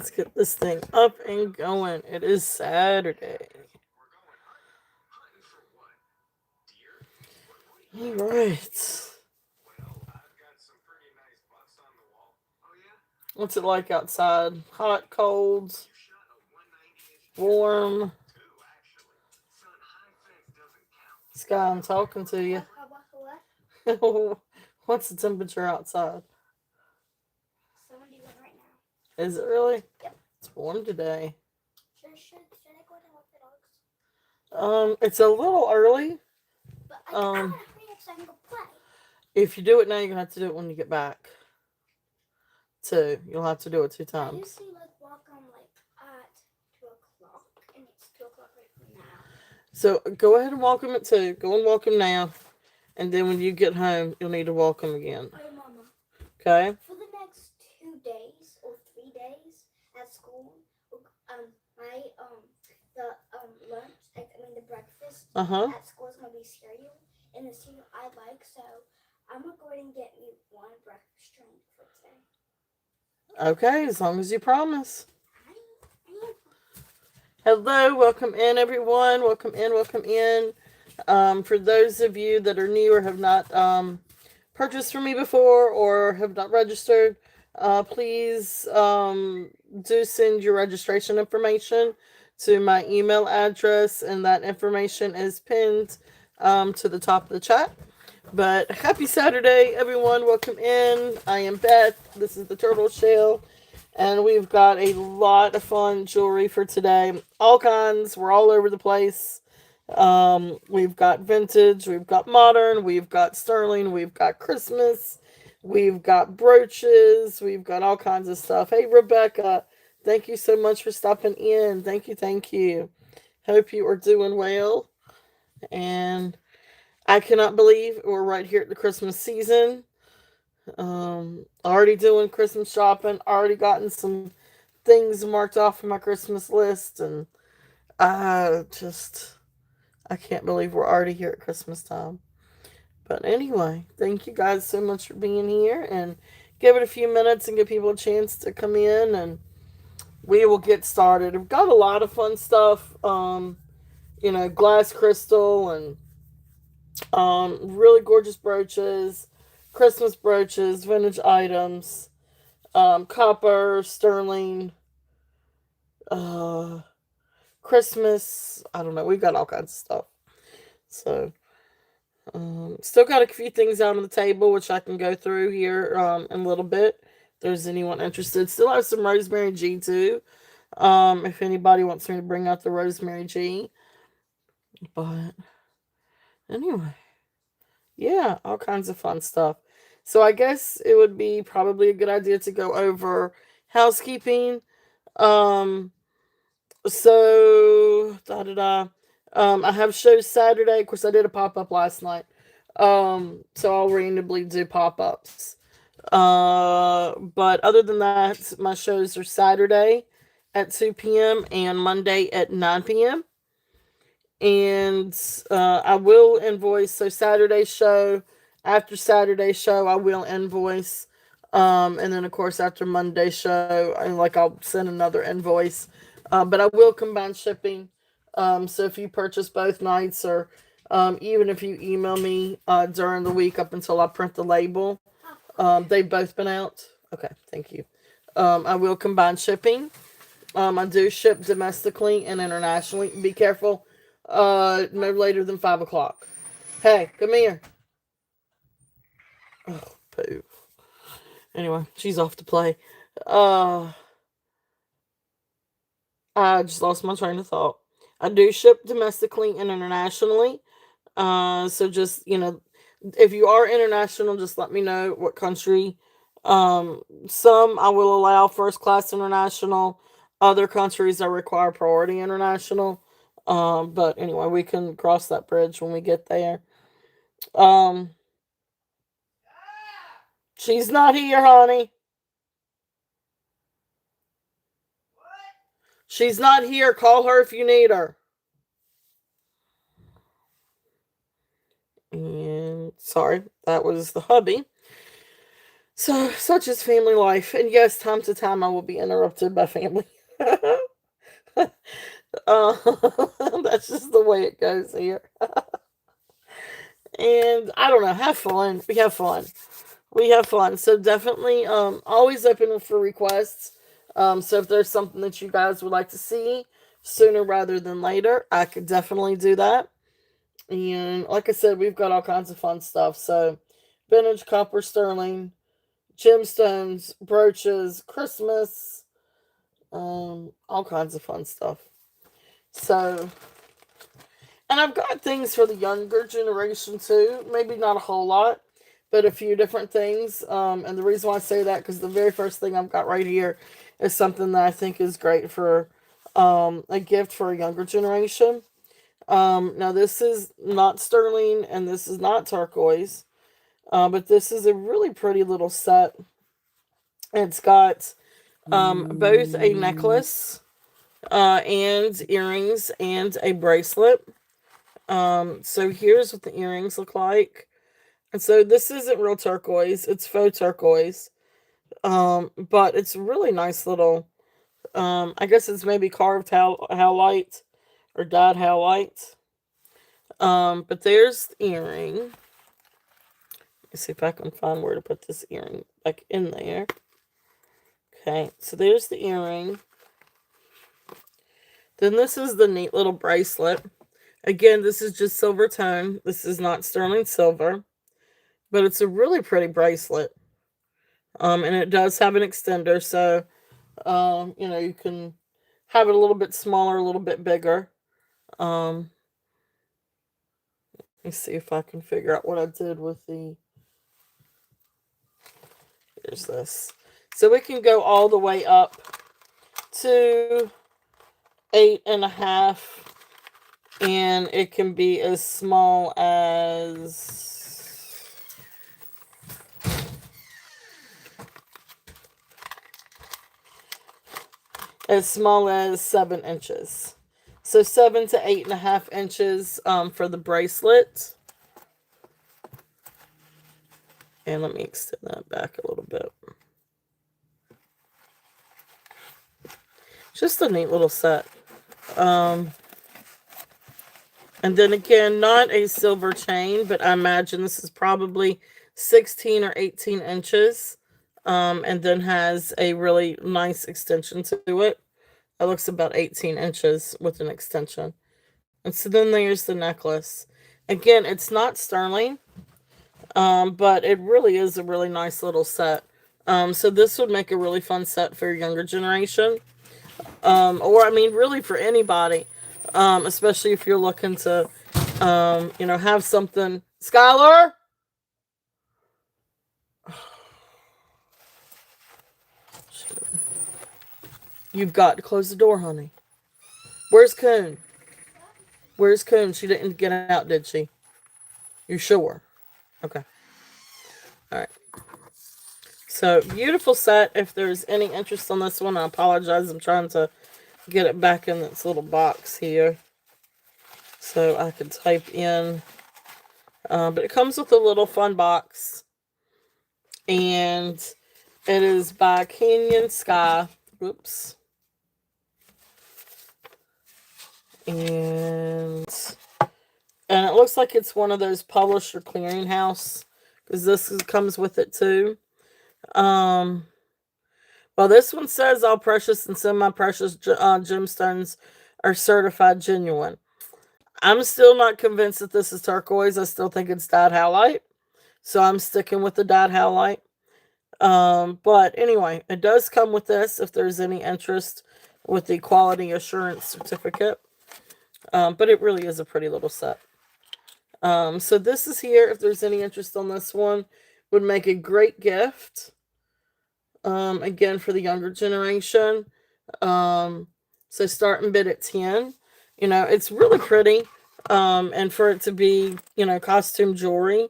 Let's get this thing up and going. It is Saturday. All right. What's it like outside? Hot, cold, warm? Sky, I'm talking to you. What's the temperature outside? 71 right now. Is it really? Yep. It's warm today. Should I go and walk the dogs? It's a little early. But I gotta hurry up so I can go play. If you do it now, you're gonna have to do it when you get back. Two. You'll have to do it two I times. usually walk on at 2 o'clock, and it's 2 o'clock right now. So go ahead and walk him at two. Go and walk him now, and then when you get home, you'll need to walk him again. Hey, Mama. Okay. For the next 2 days or 3 days at school, my lunch, the breakfast at school is gonna be cereal, and the cereal I like, so I'm gonna go ahead and get me one breakfast drink for today. Okay, as long as you promise. I am. Hello, welcome in, everyone. Welcome in, welcome in. For those of you that are new or have not purchased from me before or have not registered, please do send your registration information to my email address, and that information is pinned to the top of the chat. But happy Saturday, everyone. Welcome in. I am Beth. This is the Turtle Shell. And we've got a lot of fun jewelry for today. All kinds. We're all over the place. We've got vintage. We've got modern. We've got sterling. We've got Christmas. We've got brooches. We've got all kinds of stuff. Hey, Rebecca. Thank you so much for stopping in. Thank you. Thank you. Hope you are doing well. And I cannot believe we're right here at the Christmas season. Already doing Christmas shopping. Already gotten some things marked off of my Christmas list, and I just I can't believe we're already here at Christmas time. But anyway, thank you guys so much for being here, and give it a few minutes and give people a chance to come in, and we will get started. We've got a lot of fun stuff. Glass crystal and really gorgeous brooches, Christmas brooches, vintage items, copper, sterling, uh, Christmas. I don't know. We've got all kinds of stuff. So, still got a few things out on the table, which I can go through here in a little bit. If there's anyone interested. Still have some Rosemary G too. If anybody wants me to bring out the Rosemary G. But anyway. Yeah, all kinds of fun stuff. So I guess it would be probably a good idea to go over housekeeping. Um, so da da da. I have shows Saturday. Of course, I did a pop up last night. So I'll randomly do pop ups. But other than that, my shows are Saturday at 2 p.m. and Monday at 9 p.m. And I will invoice. So Saturday show, after Saturday show, I will invoice. And then of course after Monday show, I'll send another invoice. But I will combine shipping. So if you purchase both nights, or even if you email me during the week up until I print the label, they've both been out. Okay, thank you. I will combine shipping. I do ship domestically and internationally. Be careful. No later than 5 o'clock. Hey, come here. Oh, poo. Anyway, she's off to play. Uh, I just lost my train of thought. I do ship domestically and internationally. So just if you are international, just let me know what country. Some I will allow first class international. Other countries I require priority international. But anyway, we can cross that bridge when we get there. Um, she's not here, honey. She's not here. Call her if you need her. And sorry, that was the hubby. So, such is family life. And yes, time to time I will be interrupted by family. uh, that's just the way it goes here. And I don't know, have fun. We have fun. We have fun. So definitely always open for requests. So if there's something that you guys would like to see sooner rather than later, I could definitely do that. And like I said, we've got all kinds of fun stuff. So vintage copper sterling, gemstones, brooches, Christmas, all kinds of fun stuff. So, and I've got things for the younger generation too. Maybe not a whole lot, but a few different things. And the reason why I say that, because the very first thing I've got right here is something that I think is great for a gift for a younger generation. Now, this is not sterling and this is not turquoise, but this is a really pretty little set. It's got both a necklace and earrings and a bracelet. So here's what the earrings look like. And so this isn't real turquoise, it's faux turquoise. But it's really nice little, I guess it's maybe carved howlite or dyed howlite. But there's the earring. Let's see if I can find where to put this earring back in there. Okay, so there's the earring. Then this is the neat little bracelet. Again, this is just silver tone. This is not sterling silver, but it's a really pretty bracelet. And it does have an extender, so you can have it a little bit smaller, a little bit bigger. Let me see if I can figure out what I did with the. Here's this. So it can go all the way up to 8.5, and it can be as small as 7 inches. So 7 to 8.5 inches for the bracelet. And let me extend that back a little bit. Just a neat little set. And then again, not a silver chain, but I imagine this is probably 16 or 18 inches. And then has a really nice extension to it. It looks about 18 inches with an extension. And so then there's the necklace. Again, it's not sterling, but it really is a really nice little set. So this would make a really fun set for your younger generation. Or I mean, really for anybody, especially if you're looking to, have something. Skylar, you've got to close the door, honey. Where's Coon? Where's Coon? She didn't get out, did she? You sure? Okay. All right. So beautiful set. If there's any interest on this one, I apologize. I'm trying to get it back in its little box here, so I can type in. But it comes with a little fun box, and it is by Canyon Sky. Oops. And it looks like it's one of those publisher clearinghouse, because this comes with it too. Well, this one says all precious and semi-precious gemstones are certified genuine. I'm still not convinced that this is turquoise. I still think it's dyed howlite. So I'm sticking with the dyed howlite. But anyway, it does come with this if there's any interest with the quality assurance certificate. But it really is a pretty little set. So this is here. If there's any interest on this one, would make a great gift. Again, for the younger generation. So start and bid at 10. It's really pretty. And for it to be, costume jewelry,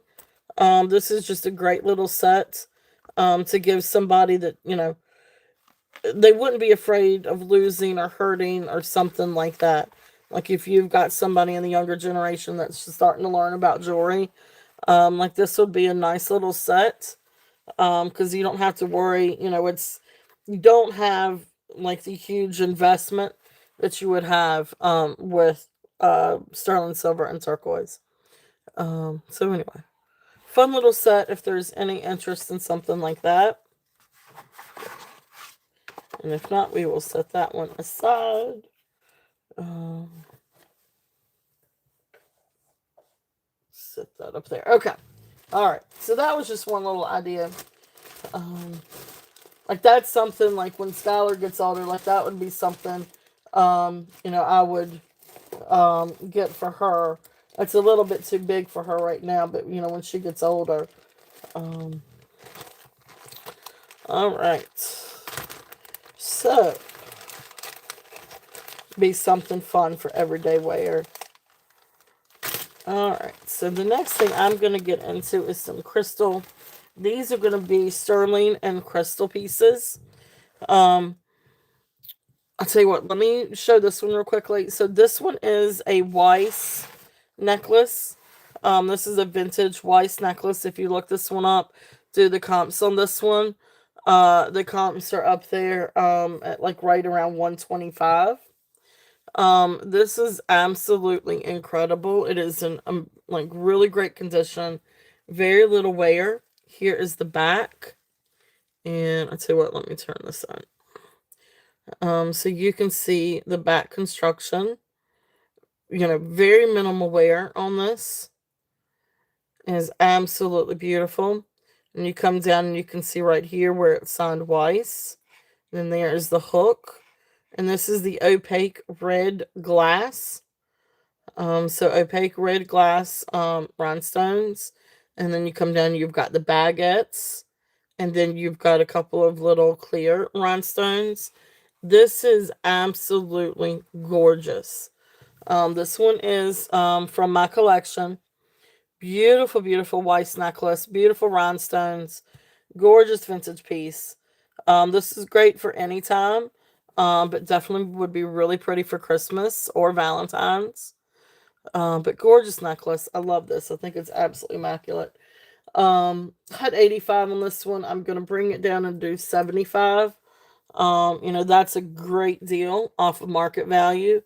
this is just a great little set to give somebody that, they wouldn't be afraid of losing or hurting or something like that. Like if you've got somebody in the younger generation that's just starting to learn about jewelry, like this would be a nice little set because you don't have to worry. You don't have like the huge investment that you would have with sterling silver and turquoise. So anyway, fun little set if there's any interest in something like that. And if not, we will set that one aside. Set that up there. Okay. All right. So that was just one little idea. Like that's something like when Skylar gets older, like that would be something, I would get for her. It's a little bit too big for her right now, but when she gets older. All right. So, be something fun for everyday wear. All right. So the next thing I'm going to get into is some crystal. These are going to be sterling and crystal pieces. I'll tell you what, let me show this one real quickly. So this one is a Weiss necklace. This is a vintage Weiss necklace. If you look this one up, do the comps on this one. The comps are up there at like right around 125. This is absolutely incredible. It is in like really great condition. Very little wear. Here is the back. And I'll tell you what, let me turn this on. So you can see the back construction. Very minimal wear on this. It is absolutely beautiful. And you come down and you can see right here where it's signed Weiss. And then there is the hook. And this is the opaque red glass. So opaque red glass rhinestones. And then you come down, you've got the baguettes. And then you've got a couple of little clear rhinestones. This is absolutely gorgeous. This one is from my collection. Beautiful, beautiful Weiss necklace. Beautiful rhinestones. Gorgeous vintage piece. This is great for any time. But definitely would be really pretty for Christmas or Valentine's. But gorgeous necklace. I love this. I think it's absolutely immaculate. Had 85 on this one. I'm going to bring it down and do 75. That's a great deal off of market value.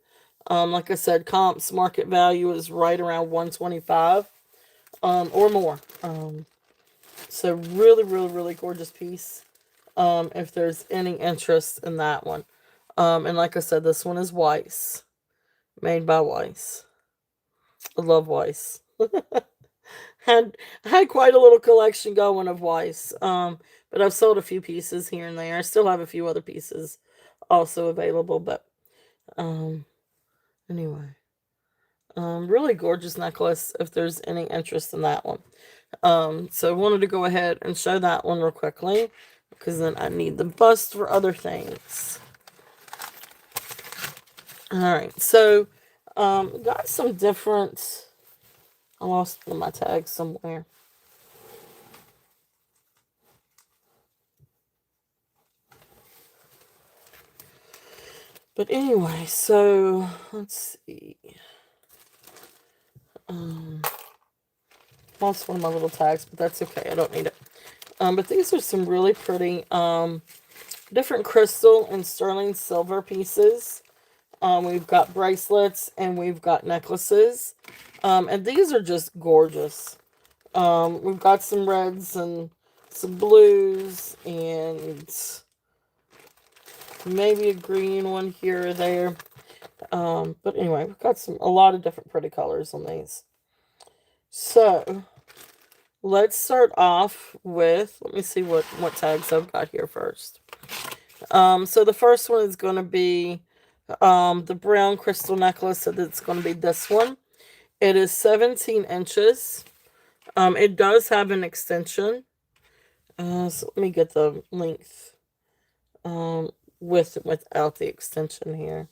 Like I said, comps market value is right around 125 or more. So really, really, really gorgeous piece. If there's any interest in that one. And like I said, this one is Weiss. Made by Weiss. I love Weiss. had quite a little collection going of Weiss. But I've sold a few pieces here and there. I still have a few other pieces also available, but anyway. Really gorgeous necklace if there's any interest in that one. So I wanted to go ahead and show that one real quickly because then I need the bust for other things. Alright, so got some different. I lost one of my tags somewhere. But anyway, so let's see. Lost one of my little tags, but that's okay. I don't need it. But these are some really pretty different crystal and sterling silver pieces. We've got bracelets and we've got necklaces. And these are just gorgeous. We've got some reds and some blues and maybe a green one here or there. But anyway, we've got a lot of different pretty colors on these. So let's start off with, let me see what tags I've got here first. So the first one is going to be the brown crystal necklace. So it's going to be this one. It is 17 inches. It does have an extension. So let me get the length with and without the extension here.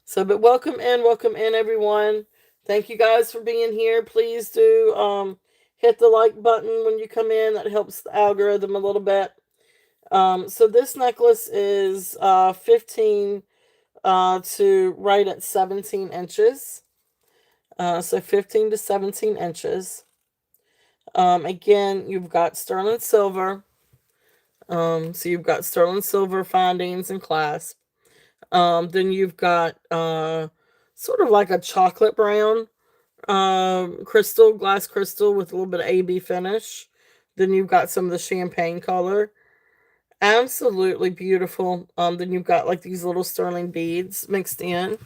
So, but welcome in everyone. Thank you guys for being here. Please do hit the like button when you come in. That helps the algorithm a little bit. So this necklace is 15 to right at 17 inches. So 15 to 17 inches. Again, you've got sterling silver. So you've got sterling silver findings and clasp. Then you've got sort of like a chocolate brown crystal, glass crystal with a little bit of AB finish. Then you've got some of the champagne color. Absolutely beautiful. Then you've got like these little sterling beads mixed in.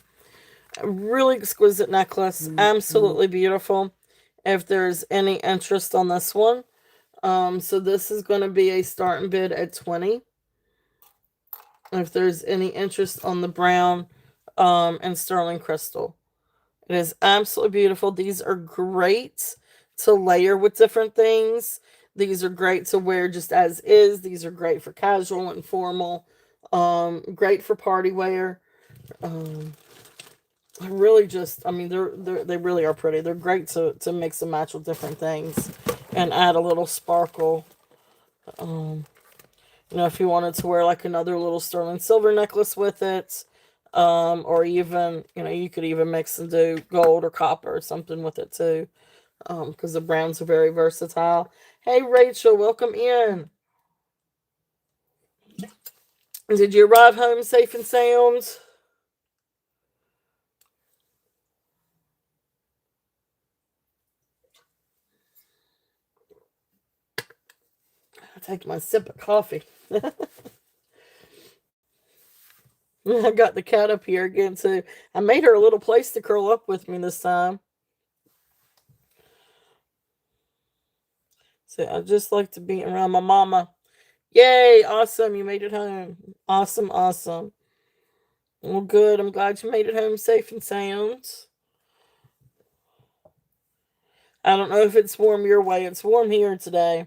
A really exquisite necklace. Absolutely beautiful. If there's any interest on this one. So this is going to be a starting bid at 20. If there's any interest on the brown and sterling crystal. It is absolutely beautiful. These are great to layer with different things. These are great to wear just as is. These are great for casual and formal. Great for party wear. Really just, I mean, they really are pretty. They're great to mix and match with different things and add a little sparkle. If you wanted to wear like another little sterling silver necklace with it, or even, you could even mix and do gold or copper or something with it too, because the browns are very versatile. Hey, Rachel, welcome in. Did you arrive home safe and sound? I'll take my sip of coffee. I got the cat up here again too. I made her a little place to curl up with me this time. So I just like to be around my mama. Yay, awesome, you made it home. Awesome, awesome. Well, good. I'm glad you made it home safe and sound. I don't know if it's warm your way. It's warm here today.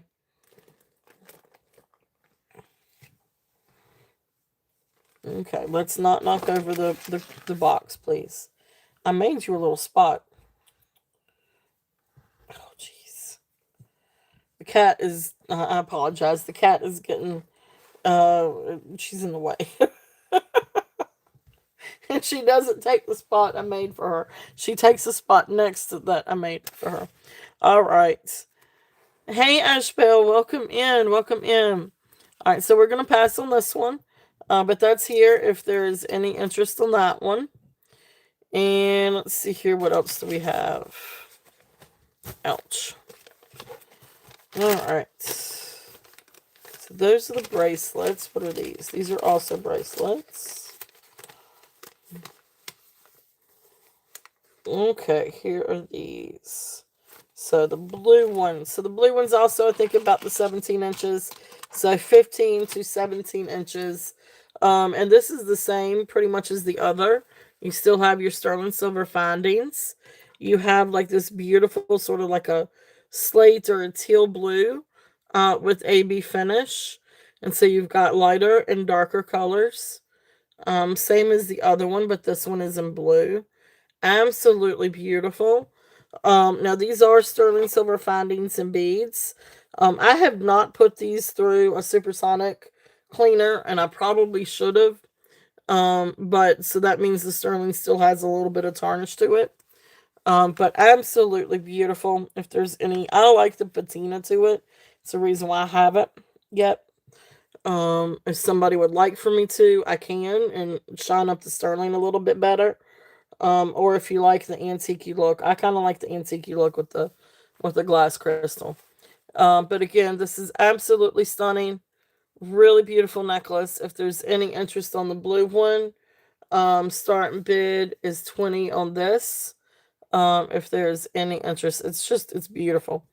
Okay, let's not knock over the box, please. I made you a little spot. Oh, jeez. The cat is, I apologize. The cat is getting, she's in the way. And she doesn't take the spot I made for her. She takes the spot next to that I made for her. All right. Hey, Ashbel, welcome in. Welcome in. All right, so we're going to pass on this one. But that's here if there's any interest on that one. And let's see here. What else do we have? Ouch. All right. So those are the bracelets. What are these? These are also bracelets. Okay, here are these. So the blue one. So the blue one's also, I think, about the 17 inches. So 15 to 17 inches. And this is the same pretty much as the other. You still have your sterling silver findings. You have like this beautiful sort of like a slate or a teal blue with AB finish. And so you've got lighter and darker colors. Same as the other one, but this one is in blue. Absolutely beautiful. Now these are sterling silver findings and beads. I have not put these through a supersonic cleaner, and I probably should have. But so that means the sterling still has a little bit of tarnish to it. But absolutely beautiful. If there's any, I like the patina to it. It's the reason why I haven't yet. If somebody would like for me to, I can and shine up the sterling a little bit better. Or if you like the antique look, I kind of like the antique look with the glass crystal. But again, this is absolutely stunning. Really beautiful necklace. If there's any interest on the blue one, starting bid is 20 on this. If there's any interest, it's beautiful.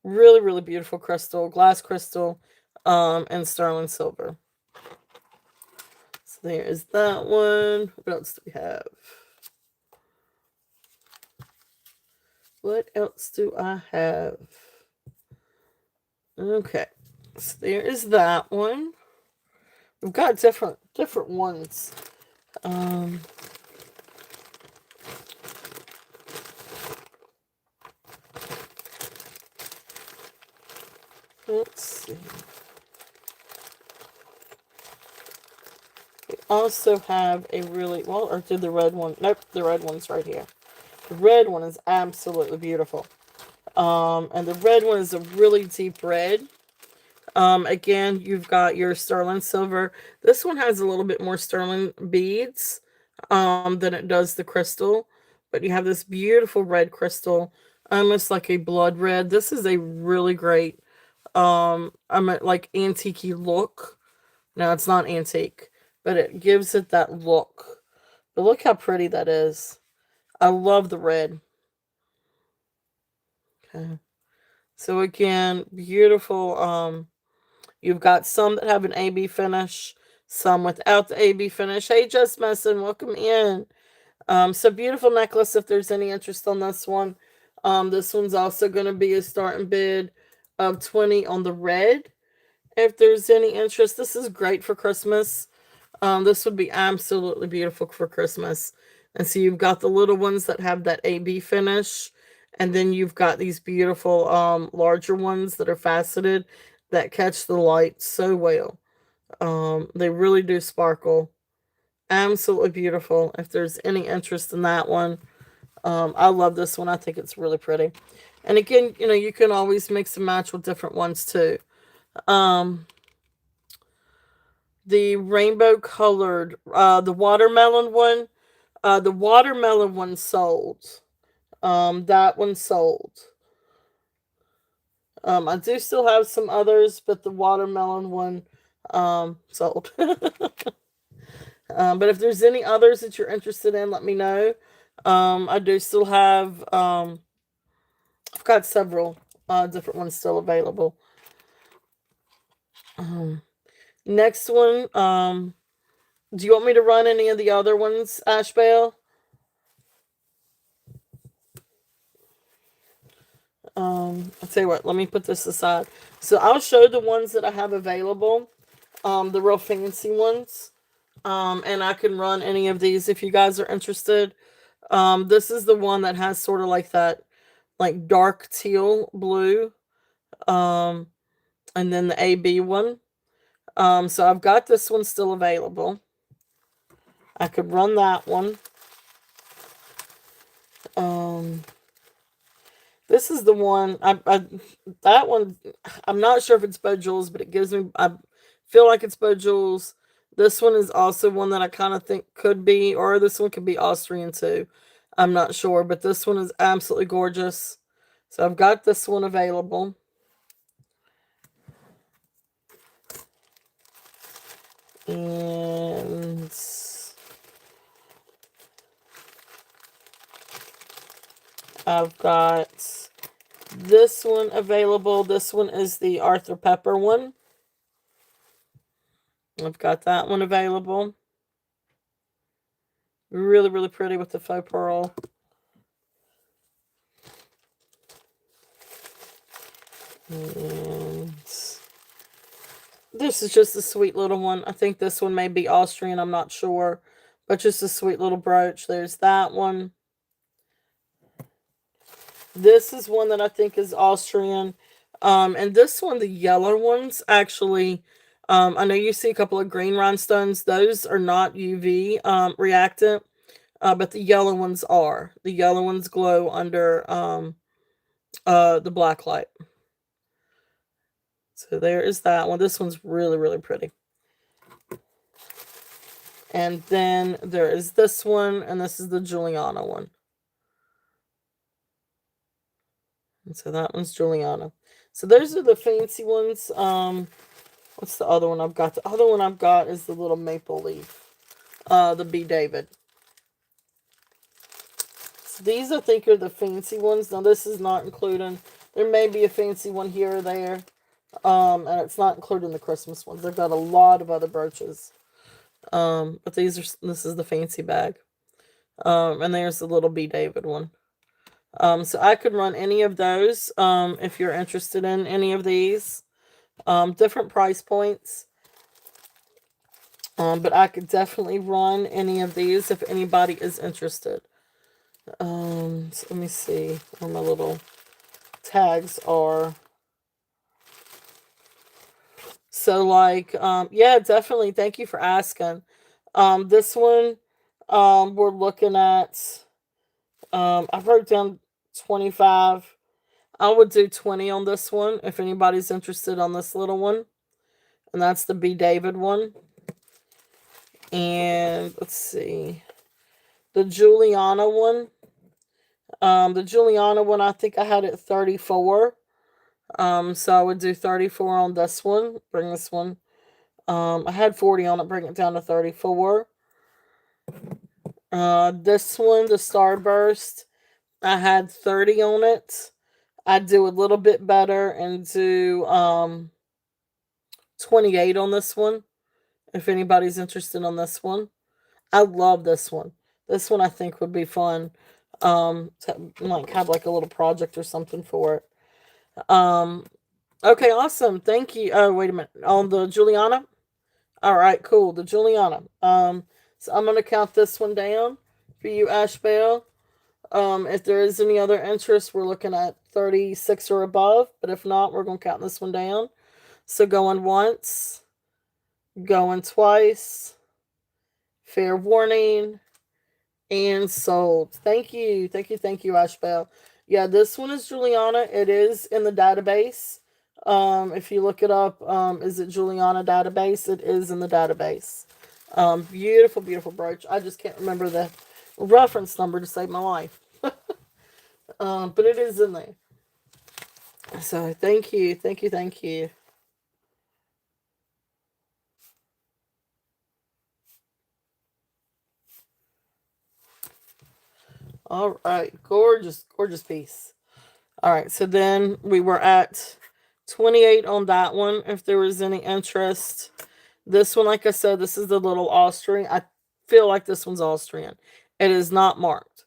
Really, really beautiful crystal, glass crystal, and sterling silver. So there is that one. What else do we have? What else do I have? Okay, so there is that one. We've got different ones. Let's see. We also have a really, well, or did the red one? Nope, the red one's right here. The red one is absolutely beautiful. And the red one is a really deep red. Again, you've got your sterling silver. This one has a little bit more sterling beads than it does the crystal, but you have this beautiful red crystal, almost like a blood red. This is a really great I'm at like antique look. No, it's not antique, but it gives it that look. But look how pretty that is. I love the red. Okay. So again, beautiful. You've got some that have an AB finish, some without the AB finish. Hey, Just Messin, welcome in. So beautiful necklace. If there's any interest on this one's also going to be a starting bid of 20 on the red. If there's any interest, this is great for Christmas. This would be absolutely beautiful for Christmas. And so you've got the little ones that have that AB finish, and then you've got these beautiful larger ones that are faceted that catch the light so well. They really do sparkle. Absolutely beautiful. If there's any interest in that one, I love this one. I think it's really pretty. And again, you can always mix and match with different ones too. Um, the rainbow colored, the watermelon one sold. That one sold. I do still have some others, but the watermelon one, sold. But if there's any others that you're interested in, let me know. I do still have, I've got several, different ones still available. Next one, do you want me to run any of the other ones, Ashbale? I'll tell you what, let me put this aside. So I'll show the ones that I have available, the real fancy ones. And I can run any of these if you guys are interested. This is the one that has sort of like that, like dark teal blue. Um, and then the AB one. So I've got this one still available. I could run that one. This is the one. That one. I'm not sure if it's Beau Jewels, but it gives me. I feel like it's Beau Jewels. This one is also one that I kind of think could be, or this one could be Austrian too. I'm not sure, but this one is absolutely gorgeous. So I've got this one available. And I've got this one available. This one is the Arthur Pepper one. I've got that one available. Really, really pretty with the faux pearl. And this is just a sweet little one. I think this one may be Austrian. I'm not sure. But just a sweet little brooch. There's that one. This is one that I think is Austrian. And this one, the yellow ones, actually, I know you see a couple of green rhinestones. Those are not UV reactant, but the yellow ones are. The yellow ones glow under the black light. So there is that one. This one's really, really pretty. And then there is this one, and this is the Juliana one. And so that one's Juliana. So those are the fancy ones. What's the other one I've got? The other one I've got is the little maple leaf. The B. David. So these I think are the fancy ones. Now this is not including. There may be a fancy one here or there. And it's not including the Christmas ones. They've got a lot of other brooches. But this is the fancy bag. And there's the little B. David one. So I could run any of those, if you're interested in any of these. Different price points. But I could definitely run any of these if anybody is interested. So let me see where my little tags are. So like, yeah, definitely. Thank you for asking. This one, we're looking at, I wrote down 25. I would do 20 on this one if anybody's interested on this little one. And that's the B. David one. And let's see. The Juliana one. The Juliana one, I think I had it 34. So I would do 34 on this one. Bring this one. I had 40 on it. Bring it down to 34. This one, the Starburst, I had 30 on it. I'd do a little bit better and do 28 on this one. If anybody's interested on this one. I love this one. This one I think would be fun. To, like, have like a little project or something for it. Okay, awesome. Thank you. Oh, wait a minute. On the Juliana? All right, cool. The Juliana. So I'm gonna count this one down for you, Ashbel. If there is any other interest, we're looking at 36 or above. But if not, we're gonna count this one down. So going once, going twice, fair warning, and sold. Thank you. Thank you. Thank you, Ashbel. Yeah, this one is Juliana. It is in the database. If you look it up, is it Juliana database? It is in the database. Beautiful, beautiful brooch. I just can't remember the reference number to save my life. But it is in there. So thank you. Thank you. Thank you. All right. Gorgeous, gorgeous piece. All right. So then we were at 28 on that one. If there was any interest. This one, like I said, this is the little Austrian. I feel like this one's Austrian. It is not marked.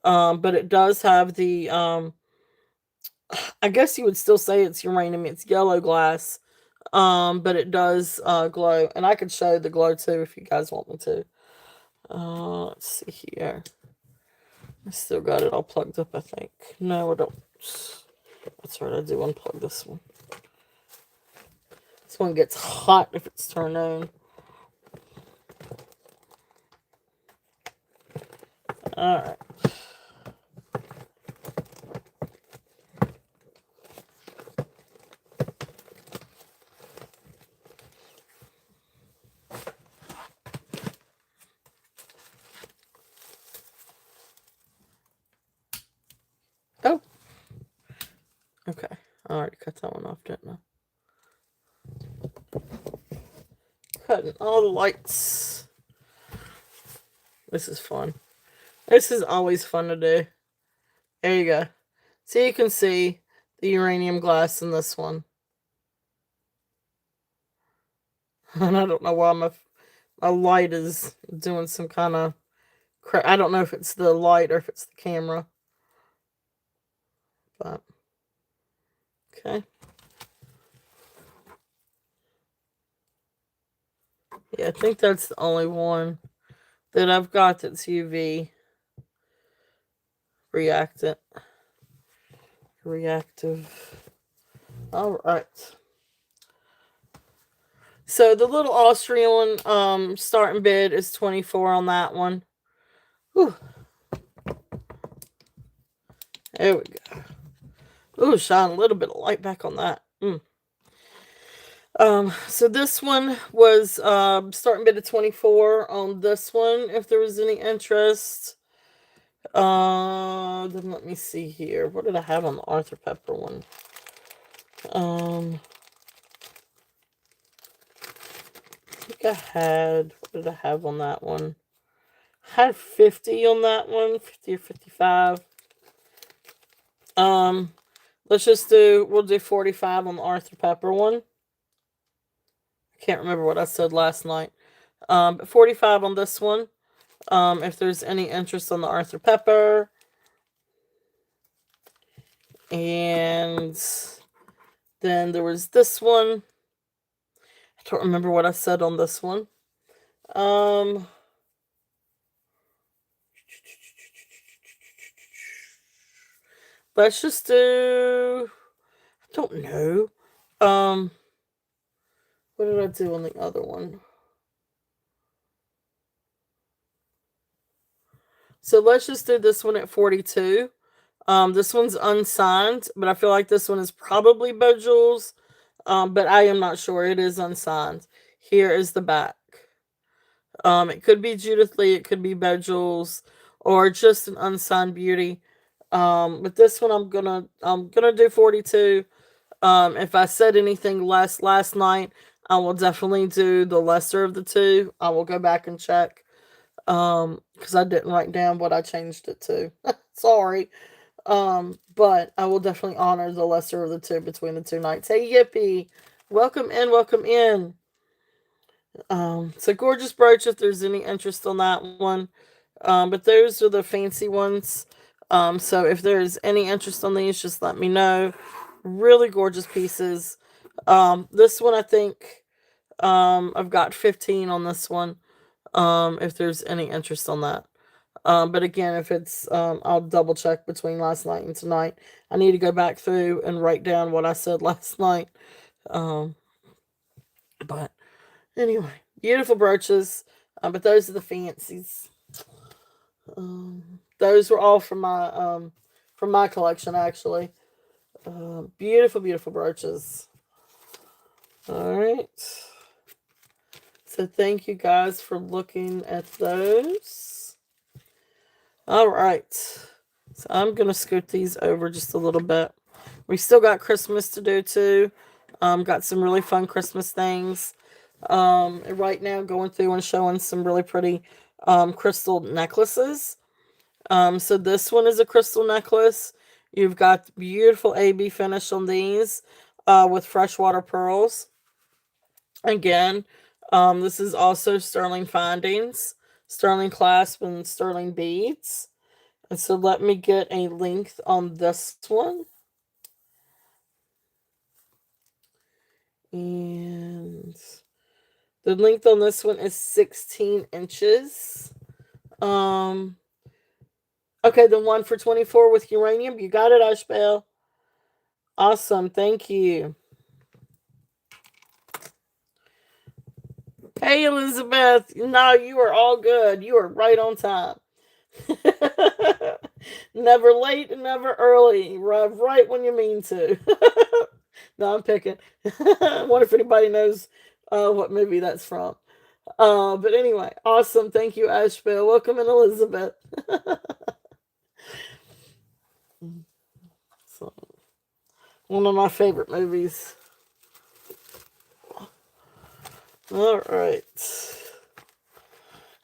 But it does have the, I guess you would still say it's uranium. It's yellow glass. But it does glow. And I could show the glow too if you guys want me to. Let's see here. I still got it all plugged up, I think. No, I don't. That's right, I do unplug this one. This one gets hot if it's turned on. Alright. Oh. Okay. I already cut that one off, didn't I? Cutting all the lights. This is fun. This is always fun to do. There you go. So you can see the uranium glass in this one. And I don't know why my light is doing some kind of I don't know if it's the light or if it's the camera. But okay. Yeah, I think that's the only one that I've got that's UV reactive. All right. So the little Austrian one, starting bid is 24 on that one. Whew. There we go. Ooh, shine a little bit of light back on that. So this one was starting bid of 24 on this one, if there was any interest. Then let me see here. What did I have on the Arthur Pepper one? I think I had, what did I have on that one? I had 50 on that one, 50 or 55. We'll do 45 on the Arthur Pepper one. I can't remember what I said last night. But 45 on this one. If there's any interest on the Arthur Pepper. And then there was this one. I don't remember what I said on this one. Let's just do, I don't know. What did I do on the other one? So let's just do this one at 42. This one's unsigned, but I feel like this one is probably Beau Jules. But I am not sure. It is unsigned. Here is the back. It could be Judith Lee, it could be Beau Jules, or just an unsigned beauty. But this one I'm gonna do 42. If I said anything less last night, I will definitely do the lesser of the two. I will go back and check. Because I didn't write down what I changed it to. Sorry. But I will definitely honor the lesser of the two between the two nights. Hey Yippee! Welcome in, welcome in. So gorgeous brooch if there's any interest on that one. But those are the fancy ones. So if there's any interest on these, just let me know. Really gorgeous pieces. This one I think I've got 15 on this one. If there's any interest on that. But again, if it's I'll double check between last night and tonight. I need to go back through and write down what I said last night. Um, but anyway, beautiful brooches. But those are the fancies. Those were all from my collection actually. Beautiful, beautiful brooches. All right. So thank you guys for looking at those. All right. So I'm going to scoot these over just a little bit. We still got Christmas to do too. Got some really fun Christmas things. Right now going through and showing some really pretty crystal necklaces. So this one is a crystal necklace. You've got beautiful AB finish on these with freshwater pearls. Again, this is also sterling findings, sterling clasp, and sterling beads. And so let me get a length on this one. And the length on this one is 16 inches. Okay, the one for 24 with uranium. You got it, Ashbel. Awesome. Thank you. Hey, Elizabeth. No, you are all good. You are right on time. Never late and never early. Arrive right when you mean to. No, I'm picking. I wonder if anybody knows what movie that's from. But anyway, awesome. Thank you, Ashbel. Welcome in, Elizabeth. So, one of my favorite movies. All right.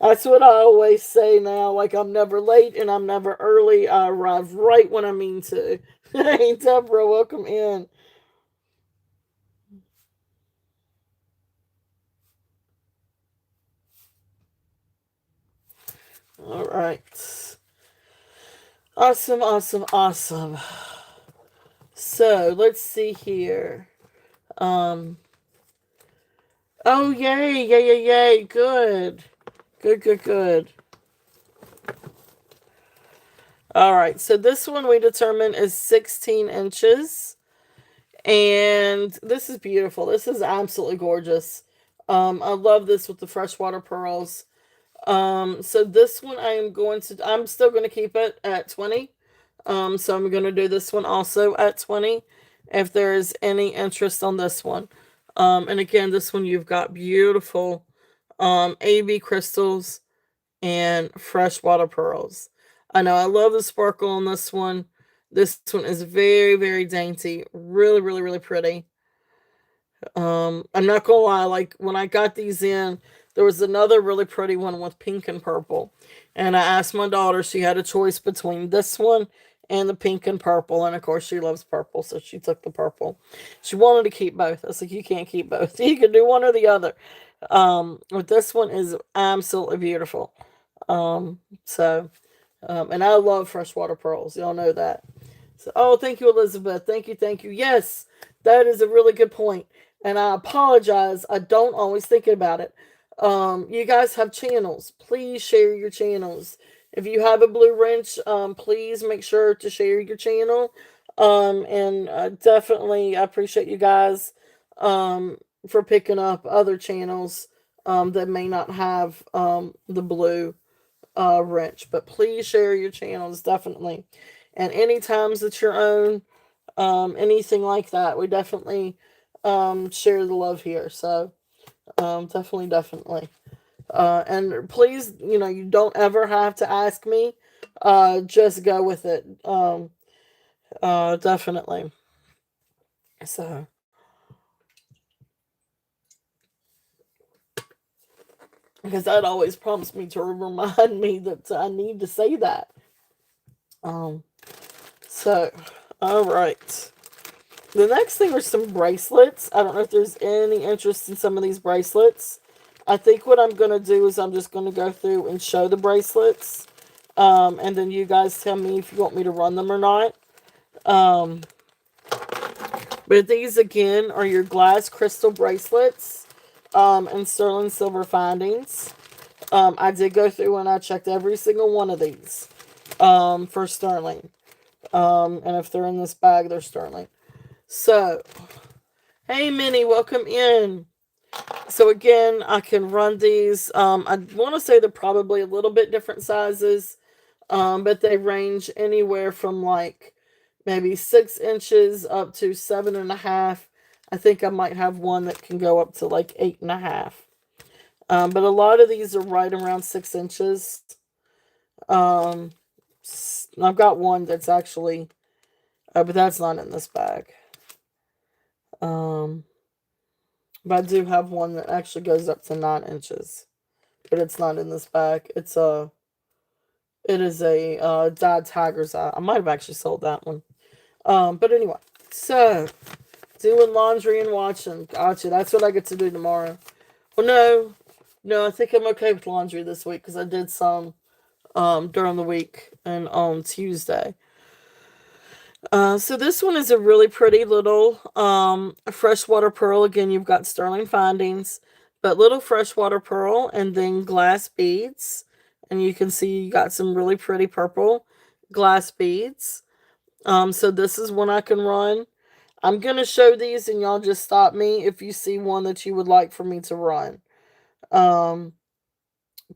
That's what I always say now. Like, I'm never late and I'm never early. I arrive right when I mean to. Hey, Deborah, welcome in. All right. Awesome, awesome, awesome. So, let's see here. Um, oh, yay, yay, yay, yay. Good. Good, good, good. All right, so this one we determined is 16 inches. And this is beautiful. This is absolutely gorgeous. I love this with the freshwater pearls. So this one I'm still going to keep it at 20. So I'm going to do this one also at 20 if there's any interest on this one. And again, this one you've got beautiful AB crystals and freshwater pearls. I know I love the sparkle on this one. This one is very, very dainty. Really, really, really pretty. I'm not gonna lie, like when I got these in, there was another really pretty one with pink and purple. And I asked my daughter, she had a choice between this one and the pink and purple. And of course she loves purple, so she took the purple. She wanted to keep both. I was like, you can't keep both. You can do one or the other. But this one is absolutely beautiful. So and I love freshwater pearls. Y'all know that. So, oh, thank you, Elizabeth. Thank you, thank you. Yes, that is a really good point. And I apologize. I don't always think about it. You guys have channels. Please share your channels. If you have a blue wrench, please make sure to share your channel. And definitely, I appreciate you guys for picking up other channels that may not have the blue wrench. But please share your channels, definitely. And any times that you're on, anything like that, we definitely share the love here. So definitely, definitely. And please, you don't ever have to ask me. Just go with it. Definitely. So, because that always prompts me to remind me that I need to say that. Um, so, all right. The next thing are some bracelets. I don't know if there's any interest in some of these bracelets. I think what I'm going to do is I'm just going to go through and show the bracelets. And then you guys tell me if you want me to run them or not. Um, but these, again, are your glass crystal bracelets and sterling silver findings. I did go through and I checked every single one of these for sterling. And if they're in this bag, they're sterling. So, hey, Minnie, welcome in. So again, I can run these. I want to say they're probably a little bit different sizes, but they range anywhere from like maybe 6 inches up to 7.5. I think I might have one that can go up to like 8.5. But a lot of these are right around 6 inches. Um, I've got one that's actually, but that's not in this bag. Um, but I do have one that actually goes up to 9 inches, but it's not in this bag. It is a dyed tiger's eye. I might have actually sold that one. But anyway, so doing laundry and watching. Gotcha. That's what I get to do tomorrow. Well, no, I think I'm okay with laundry this week because I did some during the week and on Tuesday. So this one is a really pretty little freshwater pearl. Again, you've got sterling findings, but little freshwater pearl and then glass beads. And you can see you got some really pretty purple glass beads. So this is one I can run. I'm going to show these and y'all just stop me if you see one that you would like for me to run. Um,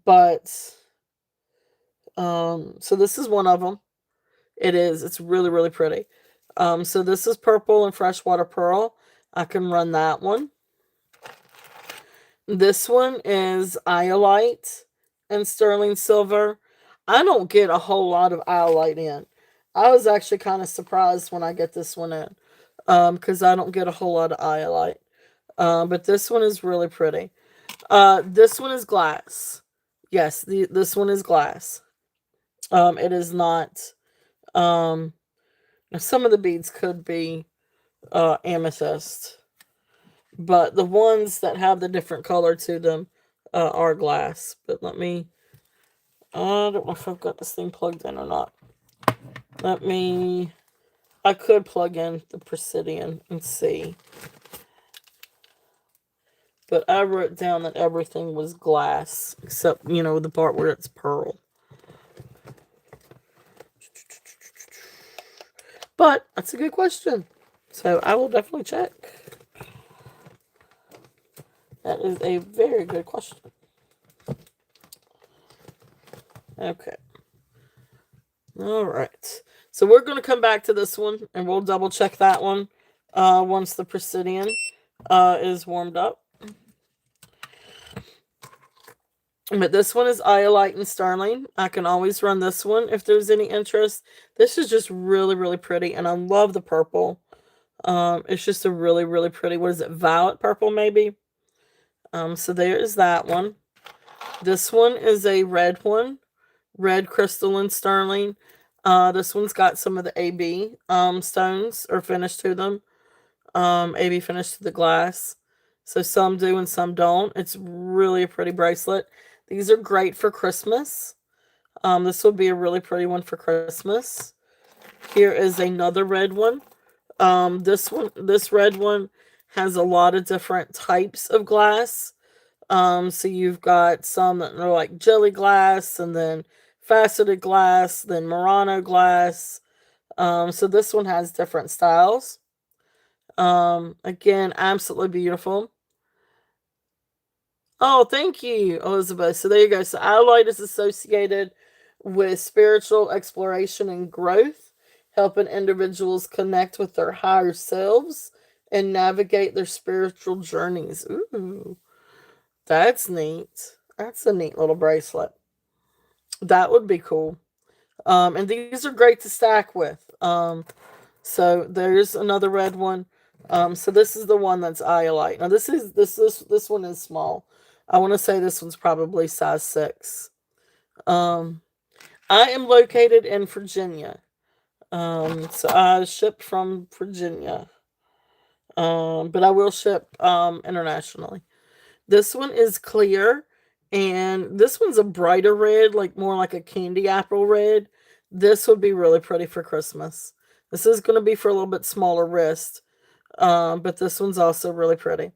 but, so this is one of them. It is. It's really, really pretty. So this is purple and freshwater pearl. I can run that one. This one is iolite and sterling silver. I don't get a whole lot of iolite in. I was actually kind of surprised when I get this one in. Because I don't get a whole lot of iolite. But this one is really pretty. This one is glass. Yes, this one is glass. It is not. Um, some of the beads could be amethyst, but the ones that have the different color to them are glass. But let me. I don't know if I've got this thing plugged in or not. Let me. I could plug in the Presidian and see. But I wrote down that everything was glass, except, the part where it's pearl. But that's a good question. So I will definitely check. That is a very good question. Okay. All right. So we're going to come back to this one and we'll double check that one once the Presidian is warmed up. But this one is iolite and sterling. I can always run this one if there's any interest. This is just really, really pretty. And I love the purple. It's just a really, really pretty, what is it, violet purple maybe? So there is that one. This one is a red one. Red crystalline sterling. This one's got some of the AB stones or finish to them. AB finish to the glass. So some do and some don't. It's really a pretty bracelet. These are great for Christmas. This would be a really pretty one for Christmas. Here is another red one. This red one has a lot of different types of glass. So you've got some that are like jelly glass, and then faceted glass, then Murano glass. So this one has different styles. Again, absolutely beautiful. Oh, thank you, Elizabeth. So there you go. So iolite is associated with spiritual exploration and growth. helping individuals connect with their higher selves and navigate their spiritual journeys. Ooh, that's neat. That's a neat little bracelet. That would be cool. And these are great to stack with. So there's another red one. So this is the one that's iolite. Now this one is small. I want to say this one's probably size 6. Um, I am located in Virginia. So I ship from Virginia. But I will ship internationally. This one is clear, and this one's a brighter red, like more like a candy apple red. This would be really pretty for Christmas. This is going to be for a little bit smaller wrist, but this one's also really pretty.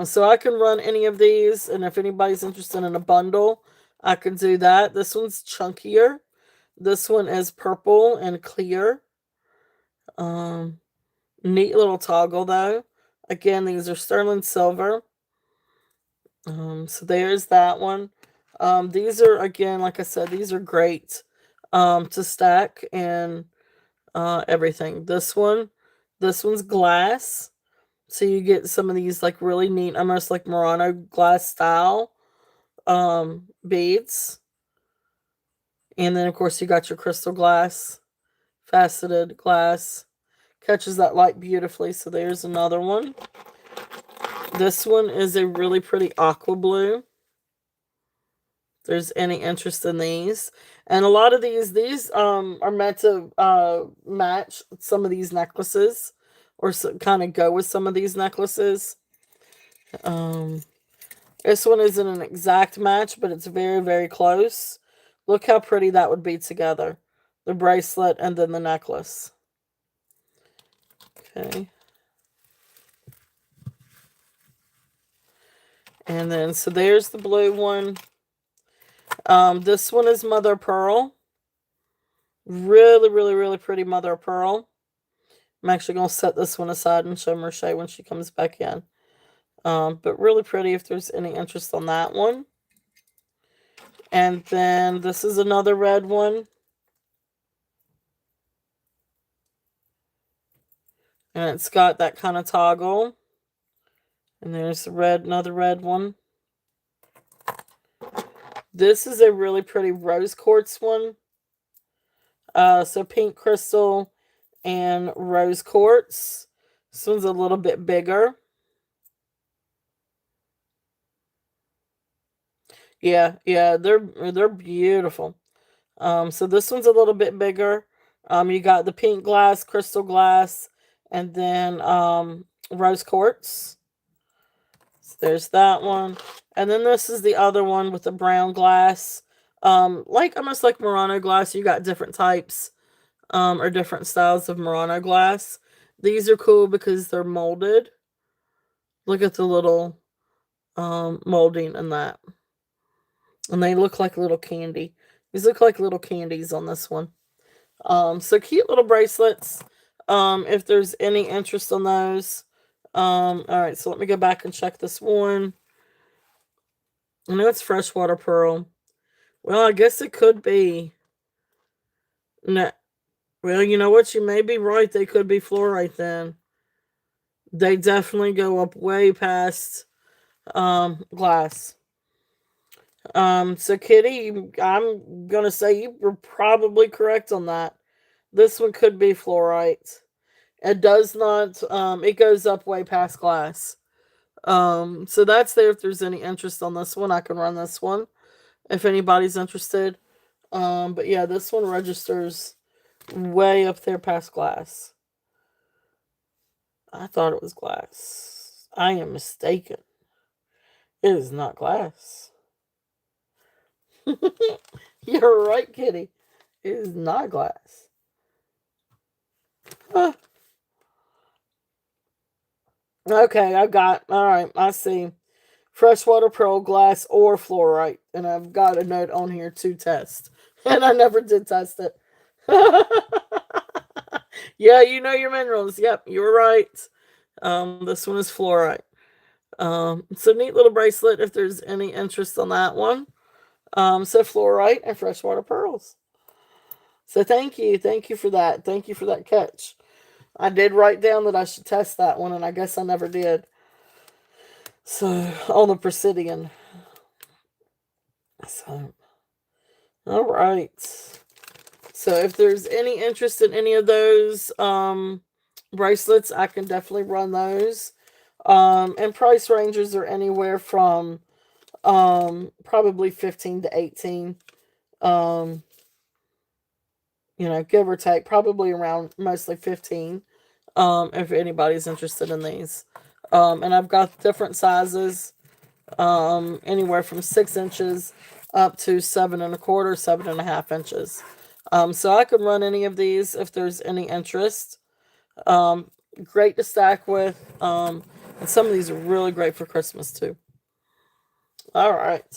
So I can run any of these, and if anybody's interested in a bundle, I can do that. This one's chunkier. This one is purple and clear. Um, Neat little toggle though. Again, these are sterling silver. So there's that one. These are, again, like I said, these are great to stack and everything. This one's glass. So you get some of these like really neat, almost like Murano glass style beads. And then of course you got your crystal glass, faceted glass. Catches that light beautifully. So there's another one. This one is a really pretty aqua blue. If there's any interest in these. And a lot of these are meant to match some of these necklaces, or kind of go with some of these necklaces. This one isn't an exact match, but it's very, very close. Look how pretty that would be together. The bracelet and then the necklace. Okay. And then, so there's the blue one. This one is mother of pearl. Really, really, really pretty mother of pearl. I'm actually going to set this one aside and show Merche when she comes back in. But really pretty if there's any interest on that one. And then this is another red one. And it's got that kind of toggle. And there's the red, another red one. This is a really pretty rose quartz one. So pink crystal and rose quartz. This one's a little bit bigger. Yeah, they're beautiful. So this one's a little bit bigger. You got the pink glass, crystal glass, and then rose quartz. So there's that one. And then this is the other one with the brown glass. Like almost like Murano glass. You got different types or different styles of Murano glass. These are cool because they're molded. Look at the little molding in that. And they look like little candy. These look like little candies on this one. So cute little bracelets. If there's any interest on those. All right, so let me go back and check this one. I know it's freshwater pearl. Well, I guess it could be. No. Well, you know what? You may be right. They could be fluorite then. They definitely go up way past glass. So Kitty, I'm gonna say you were probably correct on that. This one could be fluorite. It does not, it goes up way past glass. So that's there if there's any interest on this one. I can run this one if anybody's interested. But yeah, this one registers way up there past glass. I thought it was glass. I am mistaken. It is not glass. You're right, Kitty. It is not glass. Huh. Okay, alright, I see. Freshwater pearl, glass, or fluorite. And I've got a note on here to test. And I never did test it. Yeah, you know your minerals. Yep, you were right. This one is fluorite. So neat little bracelet if there's any interest on that one. So fluorite and freshwater pearls. So thank you. Thank you for that. Thank you for that catch. I did write down that I should test that one, and I guess I never did. So, on the Presidian. So, all right. So, if there's any interest in any of those bracelets, I can definitely run those. And price ranges are anywhere from probably 15 to 18. Um, give or take, probably around mostly 15. If anybody's interested in these. And I've got different sizes, anywhere from 6 inches up to 7 1/4, 7.5 inches. So I could run any of these if there's any interest. Great to stack with. And some of these are really great for Christmas too. All right.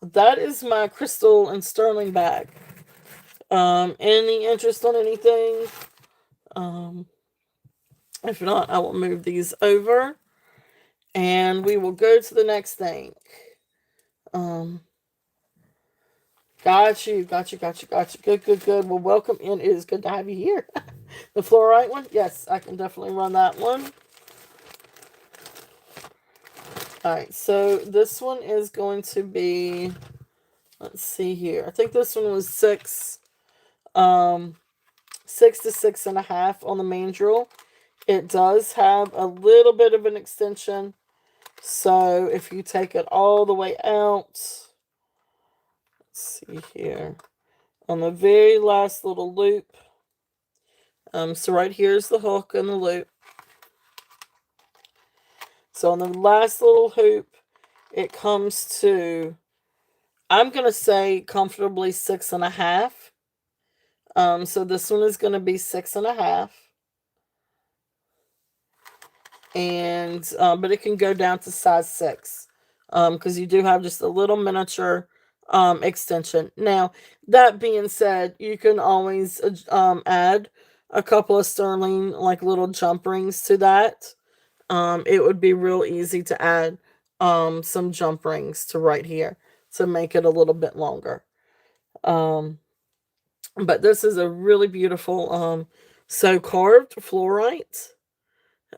That is my crystal and sterling bag. Any interest on anything? If not, I will move these over and we will go to the next thing. Um, got you. Good. Well, welcome in. It is good to have you here. The fluorite one? Yes, I can definitely run that one. Alright, so this one is going to be, let's see here. I think this one was 6 to 6.5 on the mandrel. It does have a little bit of an extension. So if you take it all the way out, let's see here, on the very last little loop, so right here's the hook and the loop. So on the last little hoop, it comes to, I'm going to say comfortably 6.5. So this one is going to be 6.5. And, but it can go down to size 6. Because you do have just a little miniature extension. Now, that being said, you can always add a couple of sterling, like little jump rings to that. It would be real easy to add some jump rings to right here to make it a little bit longer. But this is a really beautiful so carved fluorite,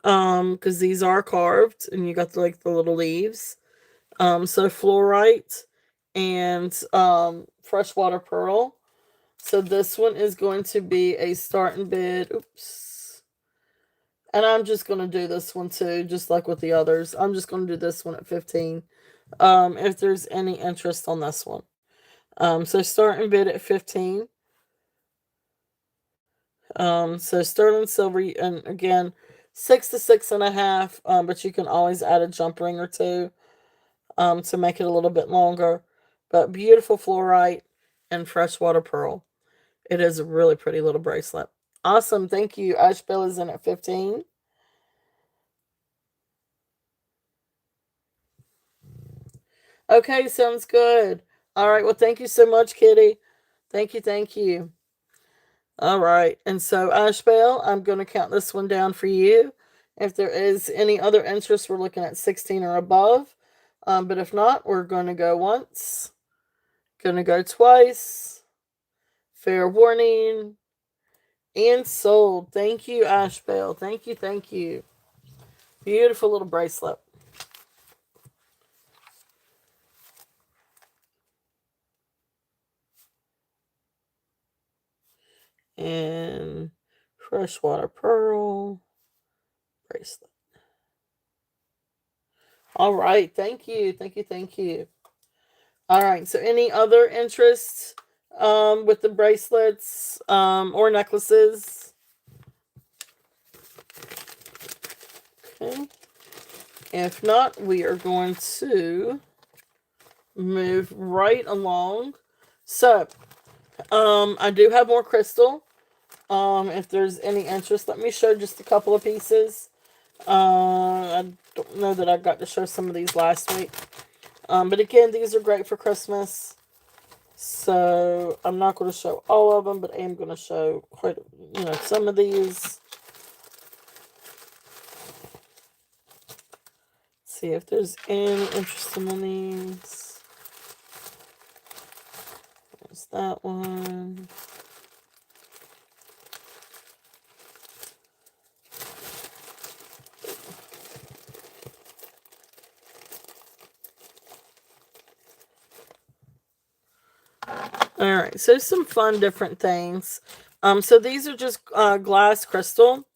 because these are carved and you got the little leaves. So fluorite and freshwater pearl. So this one is going to be a starting bid. Oops. And I'm just going to do this one too, just like with the others. I'm just going to do this one at 15. If there's any interest on this one. So starting bid at 15. So sterling silver, and again, 6 to 6.5. But you can always add a jump ring or two, to make it a little bit longer. But beautiful fluorite and freshwater pearl. It is a really pretty little bracelet. Awesome. Thank you. Ash Bell is in at 15. Okay, sounds good. All right. Well, thank you so much, Kitty. Thank you. All right. And so, Ashbel, I'm going to count this one down for you. If there is any other interest, we're looking at 16 or above. But if not, we're going to go once. Going to go twice. Fair warning. And sold. Thank you, Ashbel. Thank you. Beautiful little bracelet. And freshwater pearl bracelet. All right. Thank you. All right. So any other interests with the bracelets or necklaces? Okay. If not, we are going to move right along. So, I do have more crystal. If there's any interest, let me show just a couple of pieces. I don't know that I got to show some of these last week. But again, these are great for Christmas. So I'm not going to show all of them, but I am going to show some of these. See if there's any interest in these. There's that one. All right, so some fun different things. So these are just glass crystal.